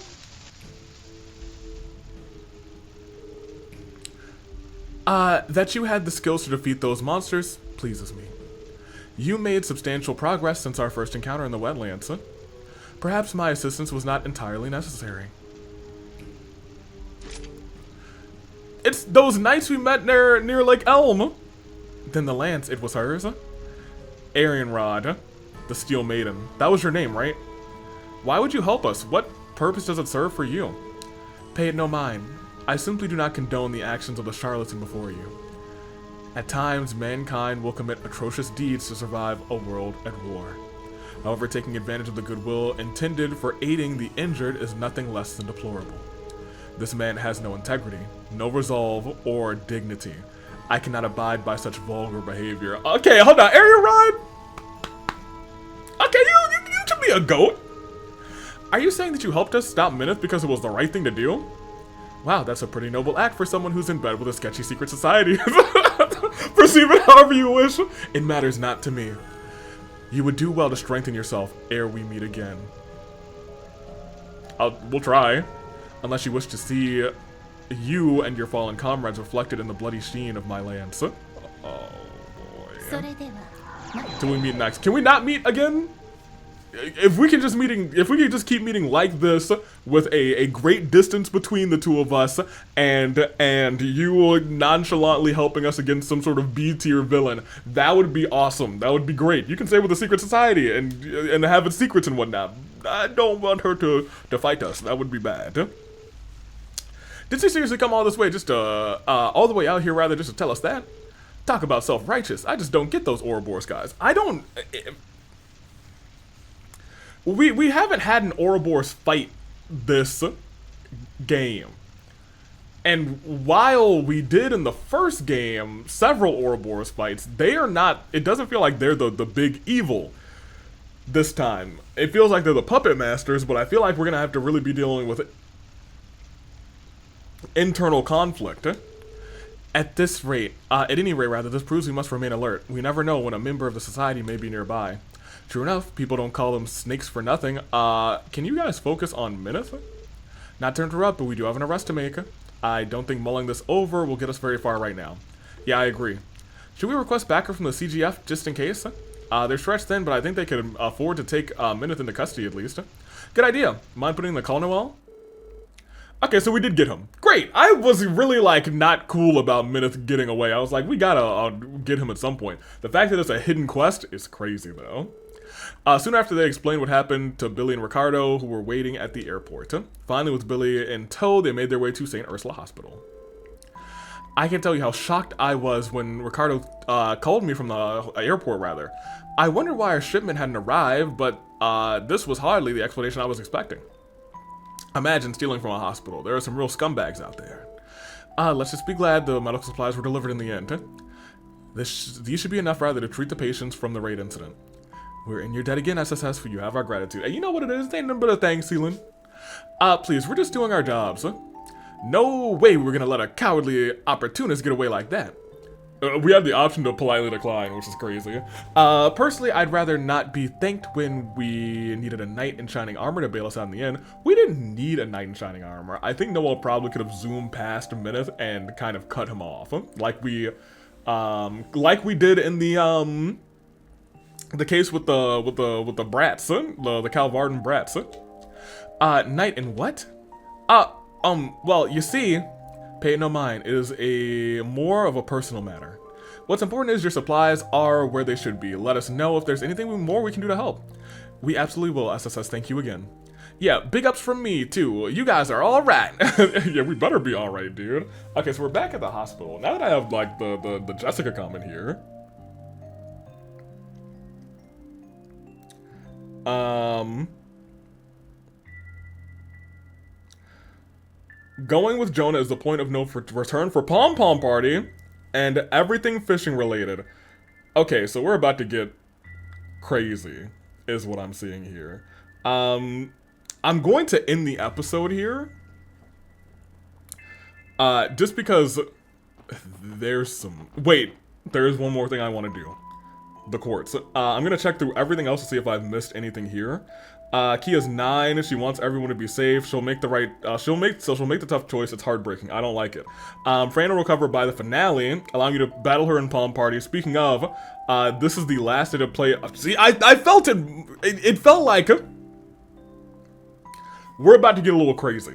That you had the skills to defeat those monsters pleases me. You made substantial progress since our first encounter in the wetlands. Perhaps my assistance was not entirely necessary. It's those knights we met near Lake Elm. Then the lance, it was hers. Arian Rod, the Steel Maiden. That was your name, right? Why would you help us? What purpose does it serve for you? Pay it no mind. I simply do not condone the actions of the charlatan before you. At times, mankind will commit atrocious deeds to survive a world at war. However, taking advantage of the goodwill intended for aiding the injured is nothing less than deplorable. This man has no integrity, no resolve, or dignity. I cannot abide by such vulgar behavior. Okay, hold on, Arian Rod? Okay, you should be a goat. Are you saying that you helped us stop Minith because it was the right thing to do? Wow, that's a pretty noble act for someone who's in bed with a sketchy secret society. Perceive it however you wish. It matters not to me. You would do well to strengthen yourself ere we meet again. We'll try. Unless you wish to see you and your fallen comrades reflected in the bloody sheen of my lance. Oh, boy. Till we meet next. Can we not meet again? If we can just keep meeting like this, with a great distance between the two of us, and you nonchalantly helping us against some sort of B-tier villain, that would be awesome. That would be great. You can stay with the secret society and have its secrets and whatnot. I don't want her to fight us. That would be bad. Did she seriously come all this way just to, all the way out here rather just to tell us that? Talk about self-righteous. I just don't get those Ouroboros guys. I don't... We haven't had an Ouroboros fight this game. And while we did in the first game several Ouroboros fights, they are not... It doesn't feel like they're the big evil this time. It feels like they're the puppet masters, but I feel like we're going to have to really be dealing with internal conflict. At any rate, this proves we must remain alert. We never know when a member of the society may be nearby. True enough, people don't call them snakes for nothing. Can you guys focus on Minith? Not to interrupt, but we do have an arrest to make. I don't think mulling this over will get us very far right now. Yeah, I agree. Should we request backer from the CGF just in case? They're stretched thin, but I think they could afford to take Minith into custody at least. Good idea. Mind putting the call Noel? Okay, so we did get him. Great! I was really, like, not cool about Minith getting away. I was like, we gotta get him at some point. The fact that it's a hidden quest is crazy, though. Soon after they explained what happened to Billy and Ricardo, who were waiting at the airport. Finally, with Billy in tow, they made their way to St. Ursula Hospital. I can't tell you how shocked I was when Ricardo called me from the airport, rather. I wondered why our shipment hadn't arrived, but this was hardly the explanation I was expecting. Imagine stealing from a hospital. There are some real scumbags out there. Let's just be glad the medical supplies were delivered in the end. These should be enough, rather, to treat the patients from the raid incident. We're in your debt again, SSS, for you have our gratitude. And you know what it is? It ain't nothing but a thanks, Sealan. Please, we're just doing our jobs. No way we're gonna let a cowardly opportunist get away like that. We have the option to politely decline, which is crazy. Personally, I'd rather not be thanked when we needed a knight in shining armor to bail us out in the end. We didn't need a knight in shining armor. I think Noel probably could have zoomed past Minith and kind of cut him off, like we did in the case with the brats, the Calvardan brats. Knight in what? Well, you see, pay it no mind. It is more of a personal matter. What's important is your supplies are where they should be. Let us know if there's anything more we can do to help. We absolutely will, SSS. Thank you again. Yeah, big ups from me, too. You guys are all right. Yeah, we better be all right, dude. Okay, so we're back at the hospital. Now that I have, like, the Jessica comment here. Going with Jonah is the point of no return for Pom Pom Party and everything fishing related. Okay, so we're about to get crazy, is what I'm seeing here. I'm going to end the episode here. Just because there's some... Wait, there's one more thing I want to do. The courts. I'm gonna check through everything else to see if I've missed anything here. Kia's 9. She wants everyone to be safe. She'll make the right. She'll make the tough choice. It's heartbreaking. I don't like it. Fran will recover by the finale, allowing you to battle her in Palm Party. Speaking of, this is the last day to play. See, I felt it. It felt like we're about to get a little crazy.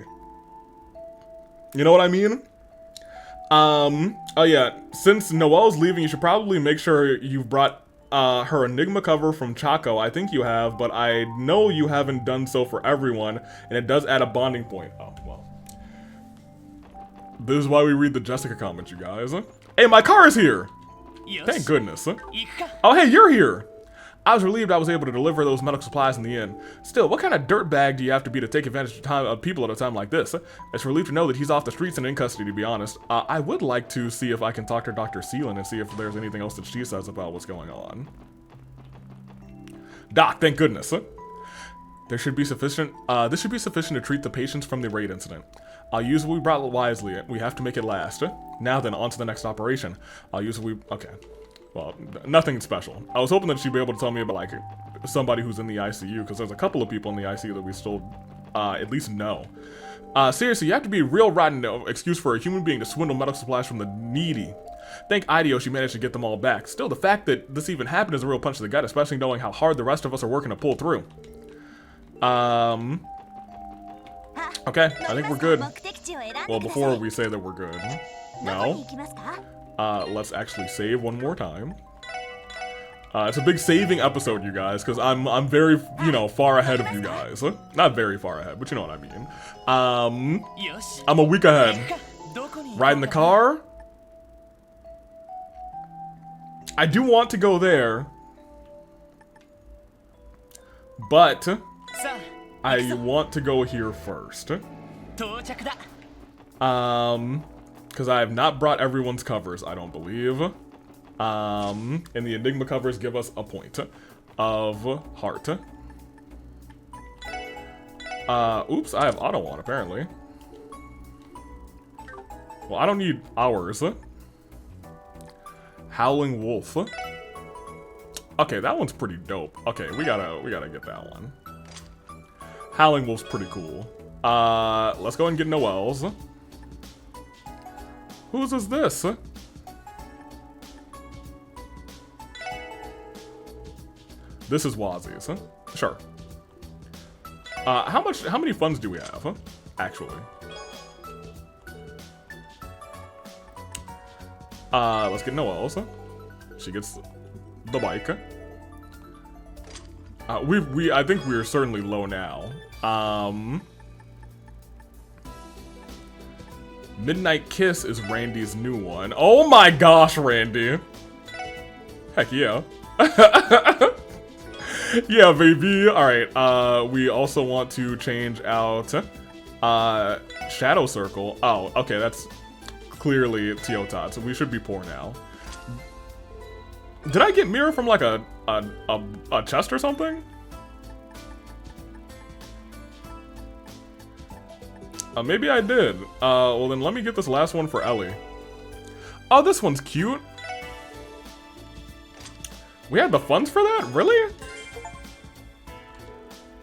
You know what I mean? Oh yeah. Since Noelle's leaving, you should probably make sure you've brought her Enigma cover from Chaco. I think you have, but I know you haven't done so for everyone, and it does add a bonding point. Oh, well. This is why we read the Jessica comments, you guys. Hey, my car is here! Thank goodness. Oh, hey, you're here! I was relieved I was able to deliver those medical supplies in the end. Still, what kind of dirtbag do you have to be to take advantage of people at a time like this? It's a relief to know that he's off the streets and in custody, to be honest. I would like to see if I can talk to Dr. Seelan and see if there's anything else that she says about what's going on. Doc, thank goodness. There should be sufficient, this should be sufficient to treat the patients from the raid incident. I'll use what we brought wisely. We have to make it last. Now then, on to the next operation. I'll use what we... Okay. Well, nothing special. I was hoping that she'd be able to tell me about, like, somebody who's in the ICU, because there's a couple of people in the ICU that we still at least know. Seriously, you have to be real rotten excuse for a human being to swindle medical supplies from the needy. Thank IDEO she managed to get them all back. Still, the fact that this even happened is a real punch to the gut, especially knowing how hard the rest of us are working to pull through. Okay, I think we're good. Well, before we say that we're good, no. Let's actually save one more time. It's a big saving episode, you guys, because I'm very, you know, far ahead of you guys. Not very far ahead, but you know what I mean. I'm a week ahead. Riding the car. I do want to go there, but I want to go here first. Because I have not brought everyone's covers, I don't believe. And the Enigma covers give us a point of heart. Oops, I have auto on apparently. Well, I don't need ours. Howling Wolf. Okay, that one's pretty dope. Okay, we gotta get that one. Howling Wolf's pretty cool. Let's go and get Noelle's. Whose is this? This is Wazi's. Sure. How many funds do we have? Actually. Let's get Noelle's. She gets the bike. I think we're certainly low now. Midnight Kiss is Randy's new one. Oh my gosh, Randy. Heck yeah. Yeah, baby. Alright, we also want to change out Shadow Circle. Oh, okay, that's clearly Teotot, so we should be poor now. Did I get Mirror from like a chest or something? Maybe I did. Well then let me get this last one for Ellie. Oh, this one's cute. We had the funds for that? Really?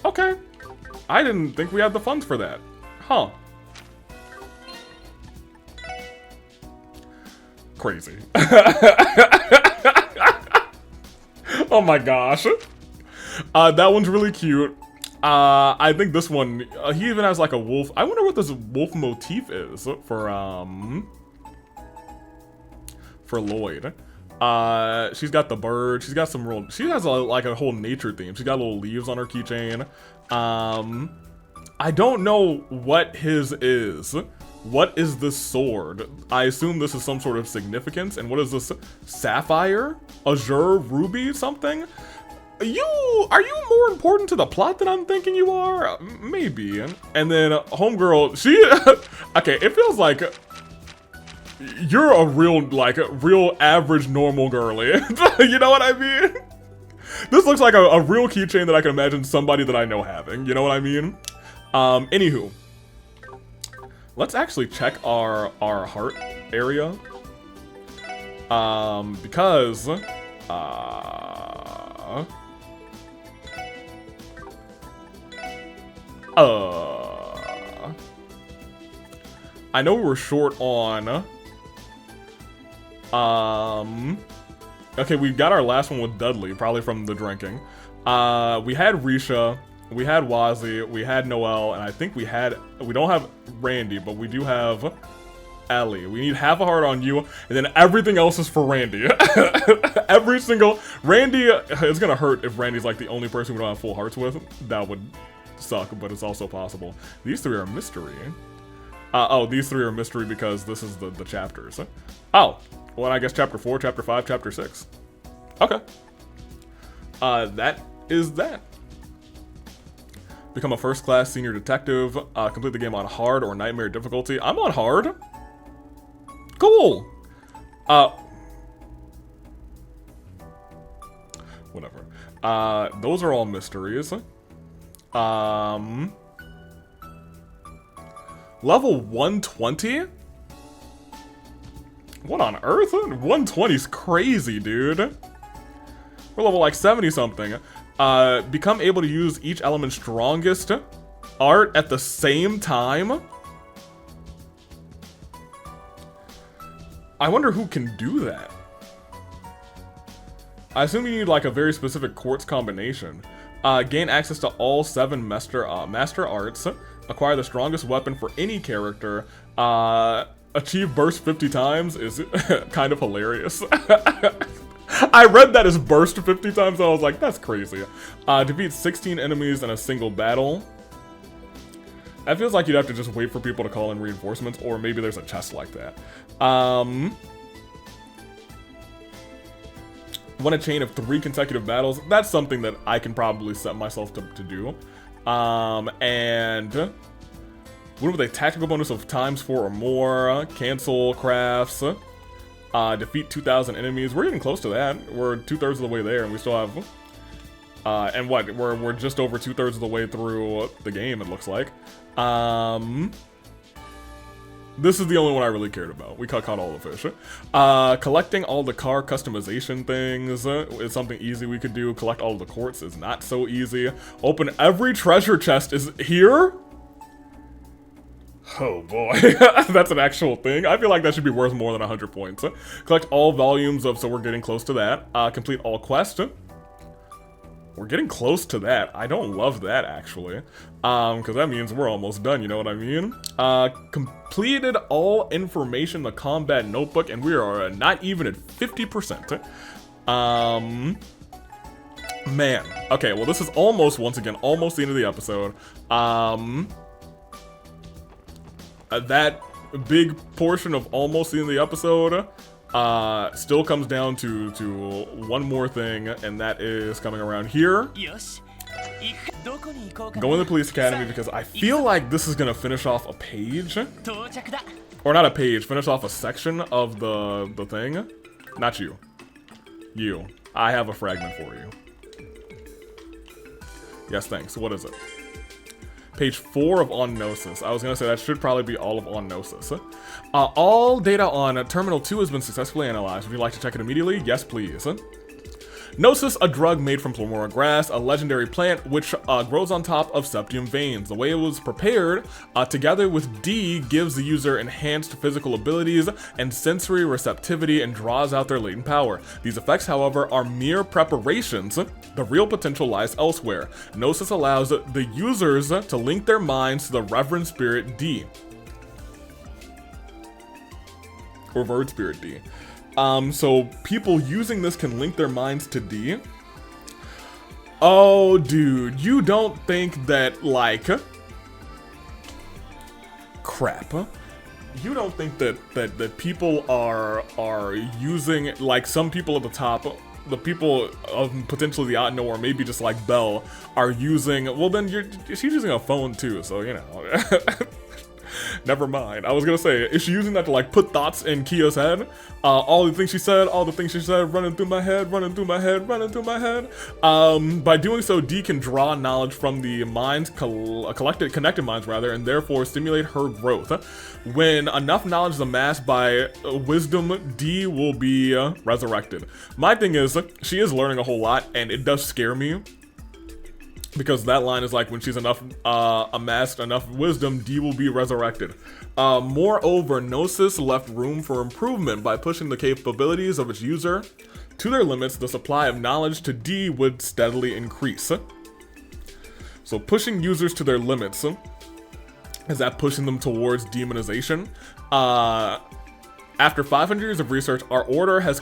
Okay. I didn't think we had the funds for that. Huh. Crazy. Oh my gosh. That one's really cute. I think this one, he even has like a wolf. I wonder what this wolf motif is for Lloyd. She's got the bird. She's got some real. She has like a whole nature theme. She's got little leaves on her keychain. I don't know what his is. What is this sword? I assume this is some sort of significance. And what is this? Sapphire? Azure? Ruby? Something? Are you more important to the plot than I'm thinking you are? Maybe. And then homegirl, she. Okay, it feels like you're a real average normal girly. You know what I mean? This looks like a real keychain that I can imagine somebody that I know having. You know what I mean? Anywho, let's actually check our heart area. Because I know we were short on okay, we got our last one with Dudley, probably from the drinking. We had Risha, we had Wazi, we had Noelle, and I think we don't have Randy, but we do have Ellie. We need half a heart on you, and then everything else is for Randy. Every single Randy, it's gonna hurt if Randy's like the only person we don't have full hearts with. That would suck, but it's also possible. These three are mystery. Oh, these three are mystery because this is the chapters. Oh, well, I guess chapter 4, chapter 5, chapter 6. Okay. That is that. Become a first-class senior detective. Complete the game on hard or nightmare difficulty. I'm on hard. Cool. Whatever. Those are all mysteries. Level 120? What on earth? 120 is crazy, dude. We're level like 70 something. Become able to use each element's strongest art at the same time? I wonder who can do that. I assume you need like a very specific quartz combination. Gain access to all 7 master arts. Acquire the strongest weapon for any character. Achieve burst 50 times is kind of hilarious. I read that as burst 50 times and I was like, that's crazy. Defeat 16 enemies in a single battle. That feels like you'd have to just wait for people to call in reinforcements, or maybe there's a chest like that. Won a chain of 3 consecutive battles. That's something that I can probably set myself to do. And win with a tactical bonus of ×4 or more. Cancel crafts. Defeat 2,000 enemies. We're getting close to that. We're 2/3 of the way there, and we still have. And what? We're just over 2/3 of the way through the game. It looks like. This is the only one I really cared about. We caught all the fish. Collecting all the car customization things is something easy we could do. Collect all of the quartz is not so easy. Open every treasure chest is here? Oh boy, that's an actual thing. I feel like that should be worth more than 100 points. Collect all volumes of, so we're getting close to that. Complete all quests. We're getting close to that. I don't love that, actually. Because that means we're almost done, you know what I mean? Completed all information in the combat notebook, and we are not even at 50%. Man. Okay, well, this is almost, once again, almost the end of the episode. That big portion of almost the end of the episode still comes down to one more thing, and that is coming around here. Go in the police academy because I feel like this is gonna finish off a page. Or not a page, finish off a section of the thing. Not you. You. I have a fragment for you. Yes, thanks. What is it? Page 4 of On Gnosis. I was gonna say that should probably be all of On Gnosis. All data on Terminal 2 has been successfully analyzed. Would you like to check it immediately? Yes, please. Gnosis, a drug made from Plumora grass, a legendary plant which grows on top of septium veins. The way it was prepared, together with D, gives the user enhanced physical abilities and sensory receptivity and draws out their latent power. These effects, however, are mere preparations. The real potential lies elsewhere. Gnosis allows the users to link their minds to the Reverend Spirit D. Or Verd Spirit D. So people using this can link their minds to D. Oh, dude, you don't think that, like, crap. You don't think that people are using, like, some people at the top, the people of potentially the Otno, or maybe just like Belle, are using, well then she's using a phone too, so you know. Never mind. I was gonna say, is she using that to like put thoughts in Kia's head? All the things she said, running through my head. By doing so, D can draw knowledge from the minds, connected minds rather, and therefore stimulate her growth. When enough knowledge is amassed by wisdom, D will be resurrected. My thing is, she is learning a whole lot, and it does scare me. Because that line is like, when she's amassed enough wisdom, D will be resurrected. Moreover, Gnosis left room for improvement by pushing the capabilities of its user to their limits. The supply of knowledge to D would steadily increase. So pushing users to their limits, is that pushing them towards demonization? After 500 years of research, our order has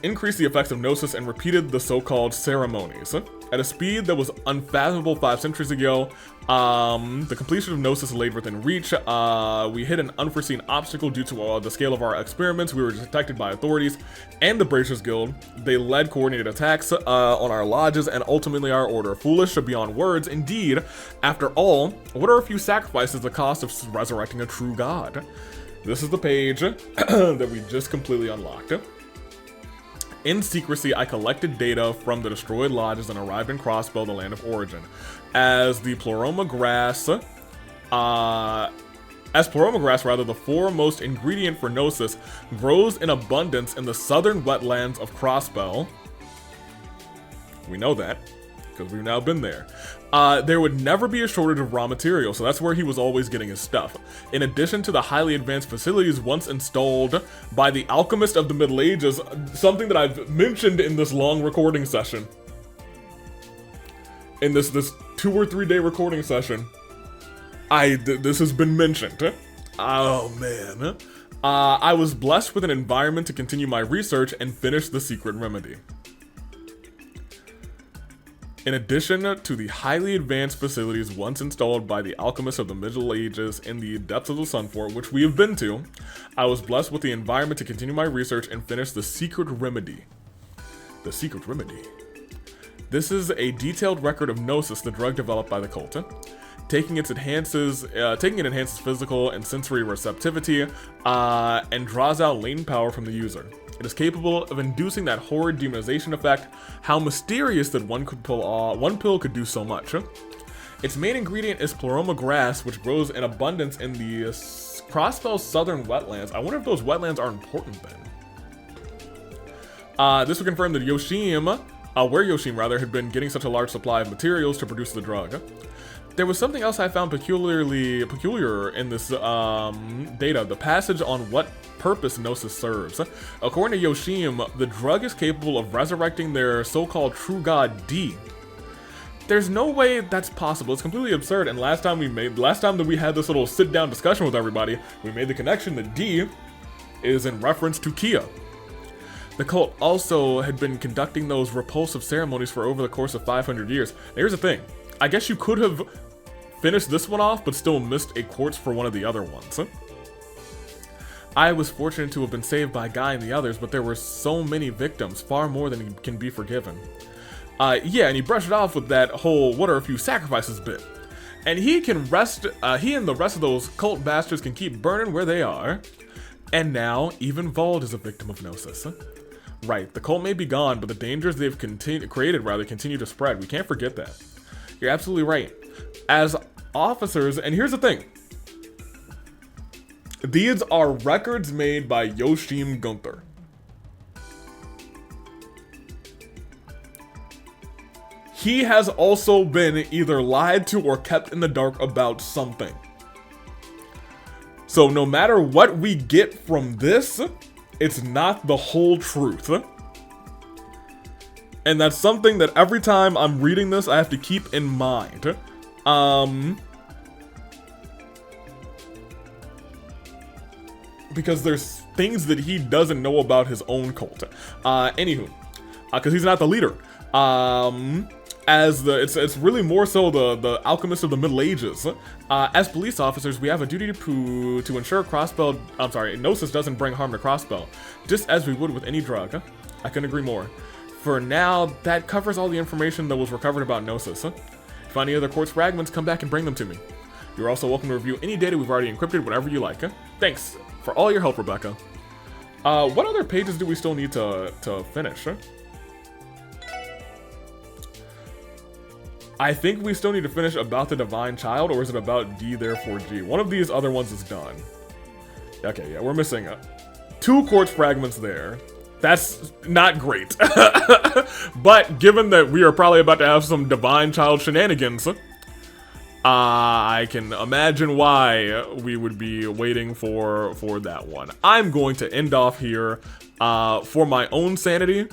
increased the effects of Gnosis and repeated the so-called ceremonies. At a speed that was unfathomable 5 centuries ago, the completion of Gnosis laid within reach. We hit an unforeseen obstacle due to the scale of our experiments. We were detected by authorities and the Bracers Guild. They led coordinated attacks on our lodges and ultimately our order. Foolish beyond words. Indeed, after all, what are a few sacrifices the cost of resurrecting a true god? This is the page that we just completely unlocked. In secrecy, I collected data from the destroyed lodges and arrived in Crossbow, the land of origin. As the Ploroma grass Esploragrass, rather, the foremost ingredient for Gnosis, grows in abundance in the southern wetlands of Crossbell. We know that, because we've now been there. There would never be a shortage of raw material, so that's where he was always getting his stuff. In addition to the highly advanced facilities once installed by the alchemist of the Middle Ages, something that I've mentioned in this long recording session. In this 2 or 3 day recording session. This has been mentioned. Oh man. I was blessed with an environment to continue my research and finish the secret remedy. In addition to the highly advanced facilities once installed by the alchemists of the Middle Ages in the depths of the Sunfort, which we have been to, I was blessed with the environment to continue my research and finish the secret remedy. The secret remedy. This is a detailed record of Gnosis, the drug developed by the cult. Taking it enhances physical and sensory receptivity, and draws out latent power from the user. It is capable of inducing that horrid demonization effect. How mysterious that one pill could do so much. Its main ingredient is Pleroma grass, which grows in abundance in the Crossbell southern wetlands. I wonder if those wetlands are important then. This would confirm that Yoshim, where Yoshim rather, had been getting such a large supply of materials to produce the drug. There was something else I found peculiar in this data, the passage on what purpose Gnosis serves. According to Yoshim, the drug is capable of resurrecting their so-called true god D. There's no way that's possible. It's completely absurd. And last time that we had this little sit-down discussion with everybody, we made the connection that D is in reference to Kia. The cult also had been conducting those repulsive ceremonies for over the course of 500 years. Here's the thing. I guess you could have finished this one off, but still missed a quartz for one of the other ones. I was fortunate to have been saved by Guy and the others, but there were so many victims, far more than can be forgiven. Yeah, and he brushed it off with that whole "what are a few sacrifices" bit. And he and the rest of those cult bastards can keep burning where they are. And now, even Vald is a victim of Gnosis. Right, the cult may be gone, but the dangers they've created continue to spread. We can't forget that. You're absolutely right. As officers, and here's the thing. These are records made by Yoshim Gunther. He has also been either lied to or kept in the dark about something. So no matter what we get from this, it's not the whole truth. And that's something that every time I'm reading this, I have to keep in mind. Because there's things that he doesn't know about his own cult. Anywho, because he's not the leader. It's really more so the alchemist of the Middle Ages. As police officers, we have a duty to ensure Gnosis doesn't bring harm to Crossbell, just as we would with any drug. I couldn't agree more. For now, that covers all the information that was recovered about Gnosis. If you find any other quartz fragments, come back and bring them to me. You're also welcome to review any data we've already encrypted, whatever you like. Thanks for all your help, Rebecca. What other pages do we still need to finish? I think we still need to finish about the Divine Child, or is it about D therefore G? One of these other ones is done. Okay, yeah, we're missing 2 quartz fragments there. That's not great. But given that we are probably about to have some Divine Child shenanigans, I can imagine why we would be waiting for that one. I'm going to end off here for my own sanity.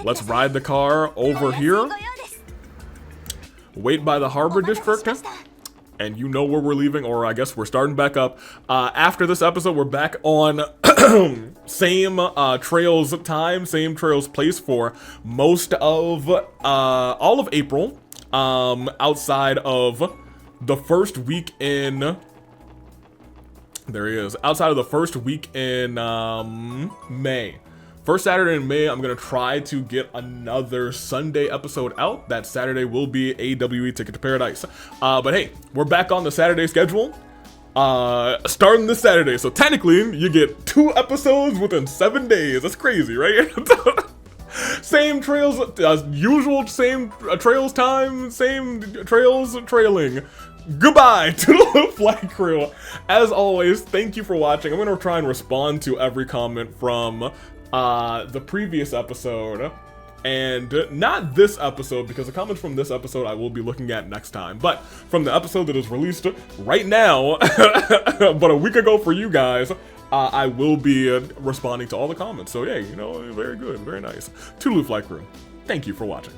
Let's ride the car over here. Wait by the Harbor District. And you know where we're leaving, or I guess we're starting back up. After this episode, we're back on same trails time, same trails place for most of all of April. Outside of the first week in, there he is. Outside of the first week in May. First Saturday in May, I'm gonna try to get another Sunday episode out. That Saturday will be AWE Ticket to Paradise. But hey, we're back on the Saturday schedule. Starting this Saturday. So technically, you get 2 episodes within 7 days. That's crazy, right? Same trails, usual, same trails time, same trails trailing. Goodbye to the flight crew. As always, thank you for watching. I'm gonna try and respond to every comment from the previous episode. And not this episode, because the comments from this episode I will be looking at next time. But from the episode that is released right now, but a week ago for you guys, I will be responding to all the comments. So yeah, you know, very good, very nice. Toodaloo Flight Crew, thank you for watching.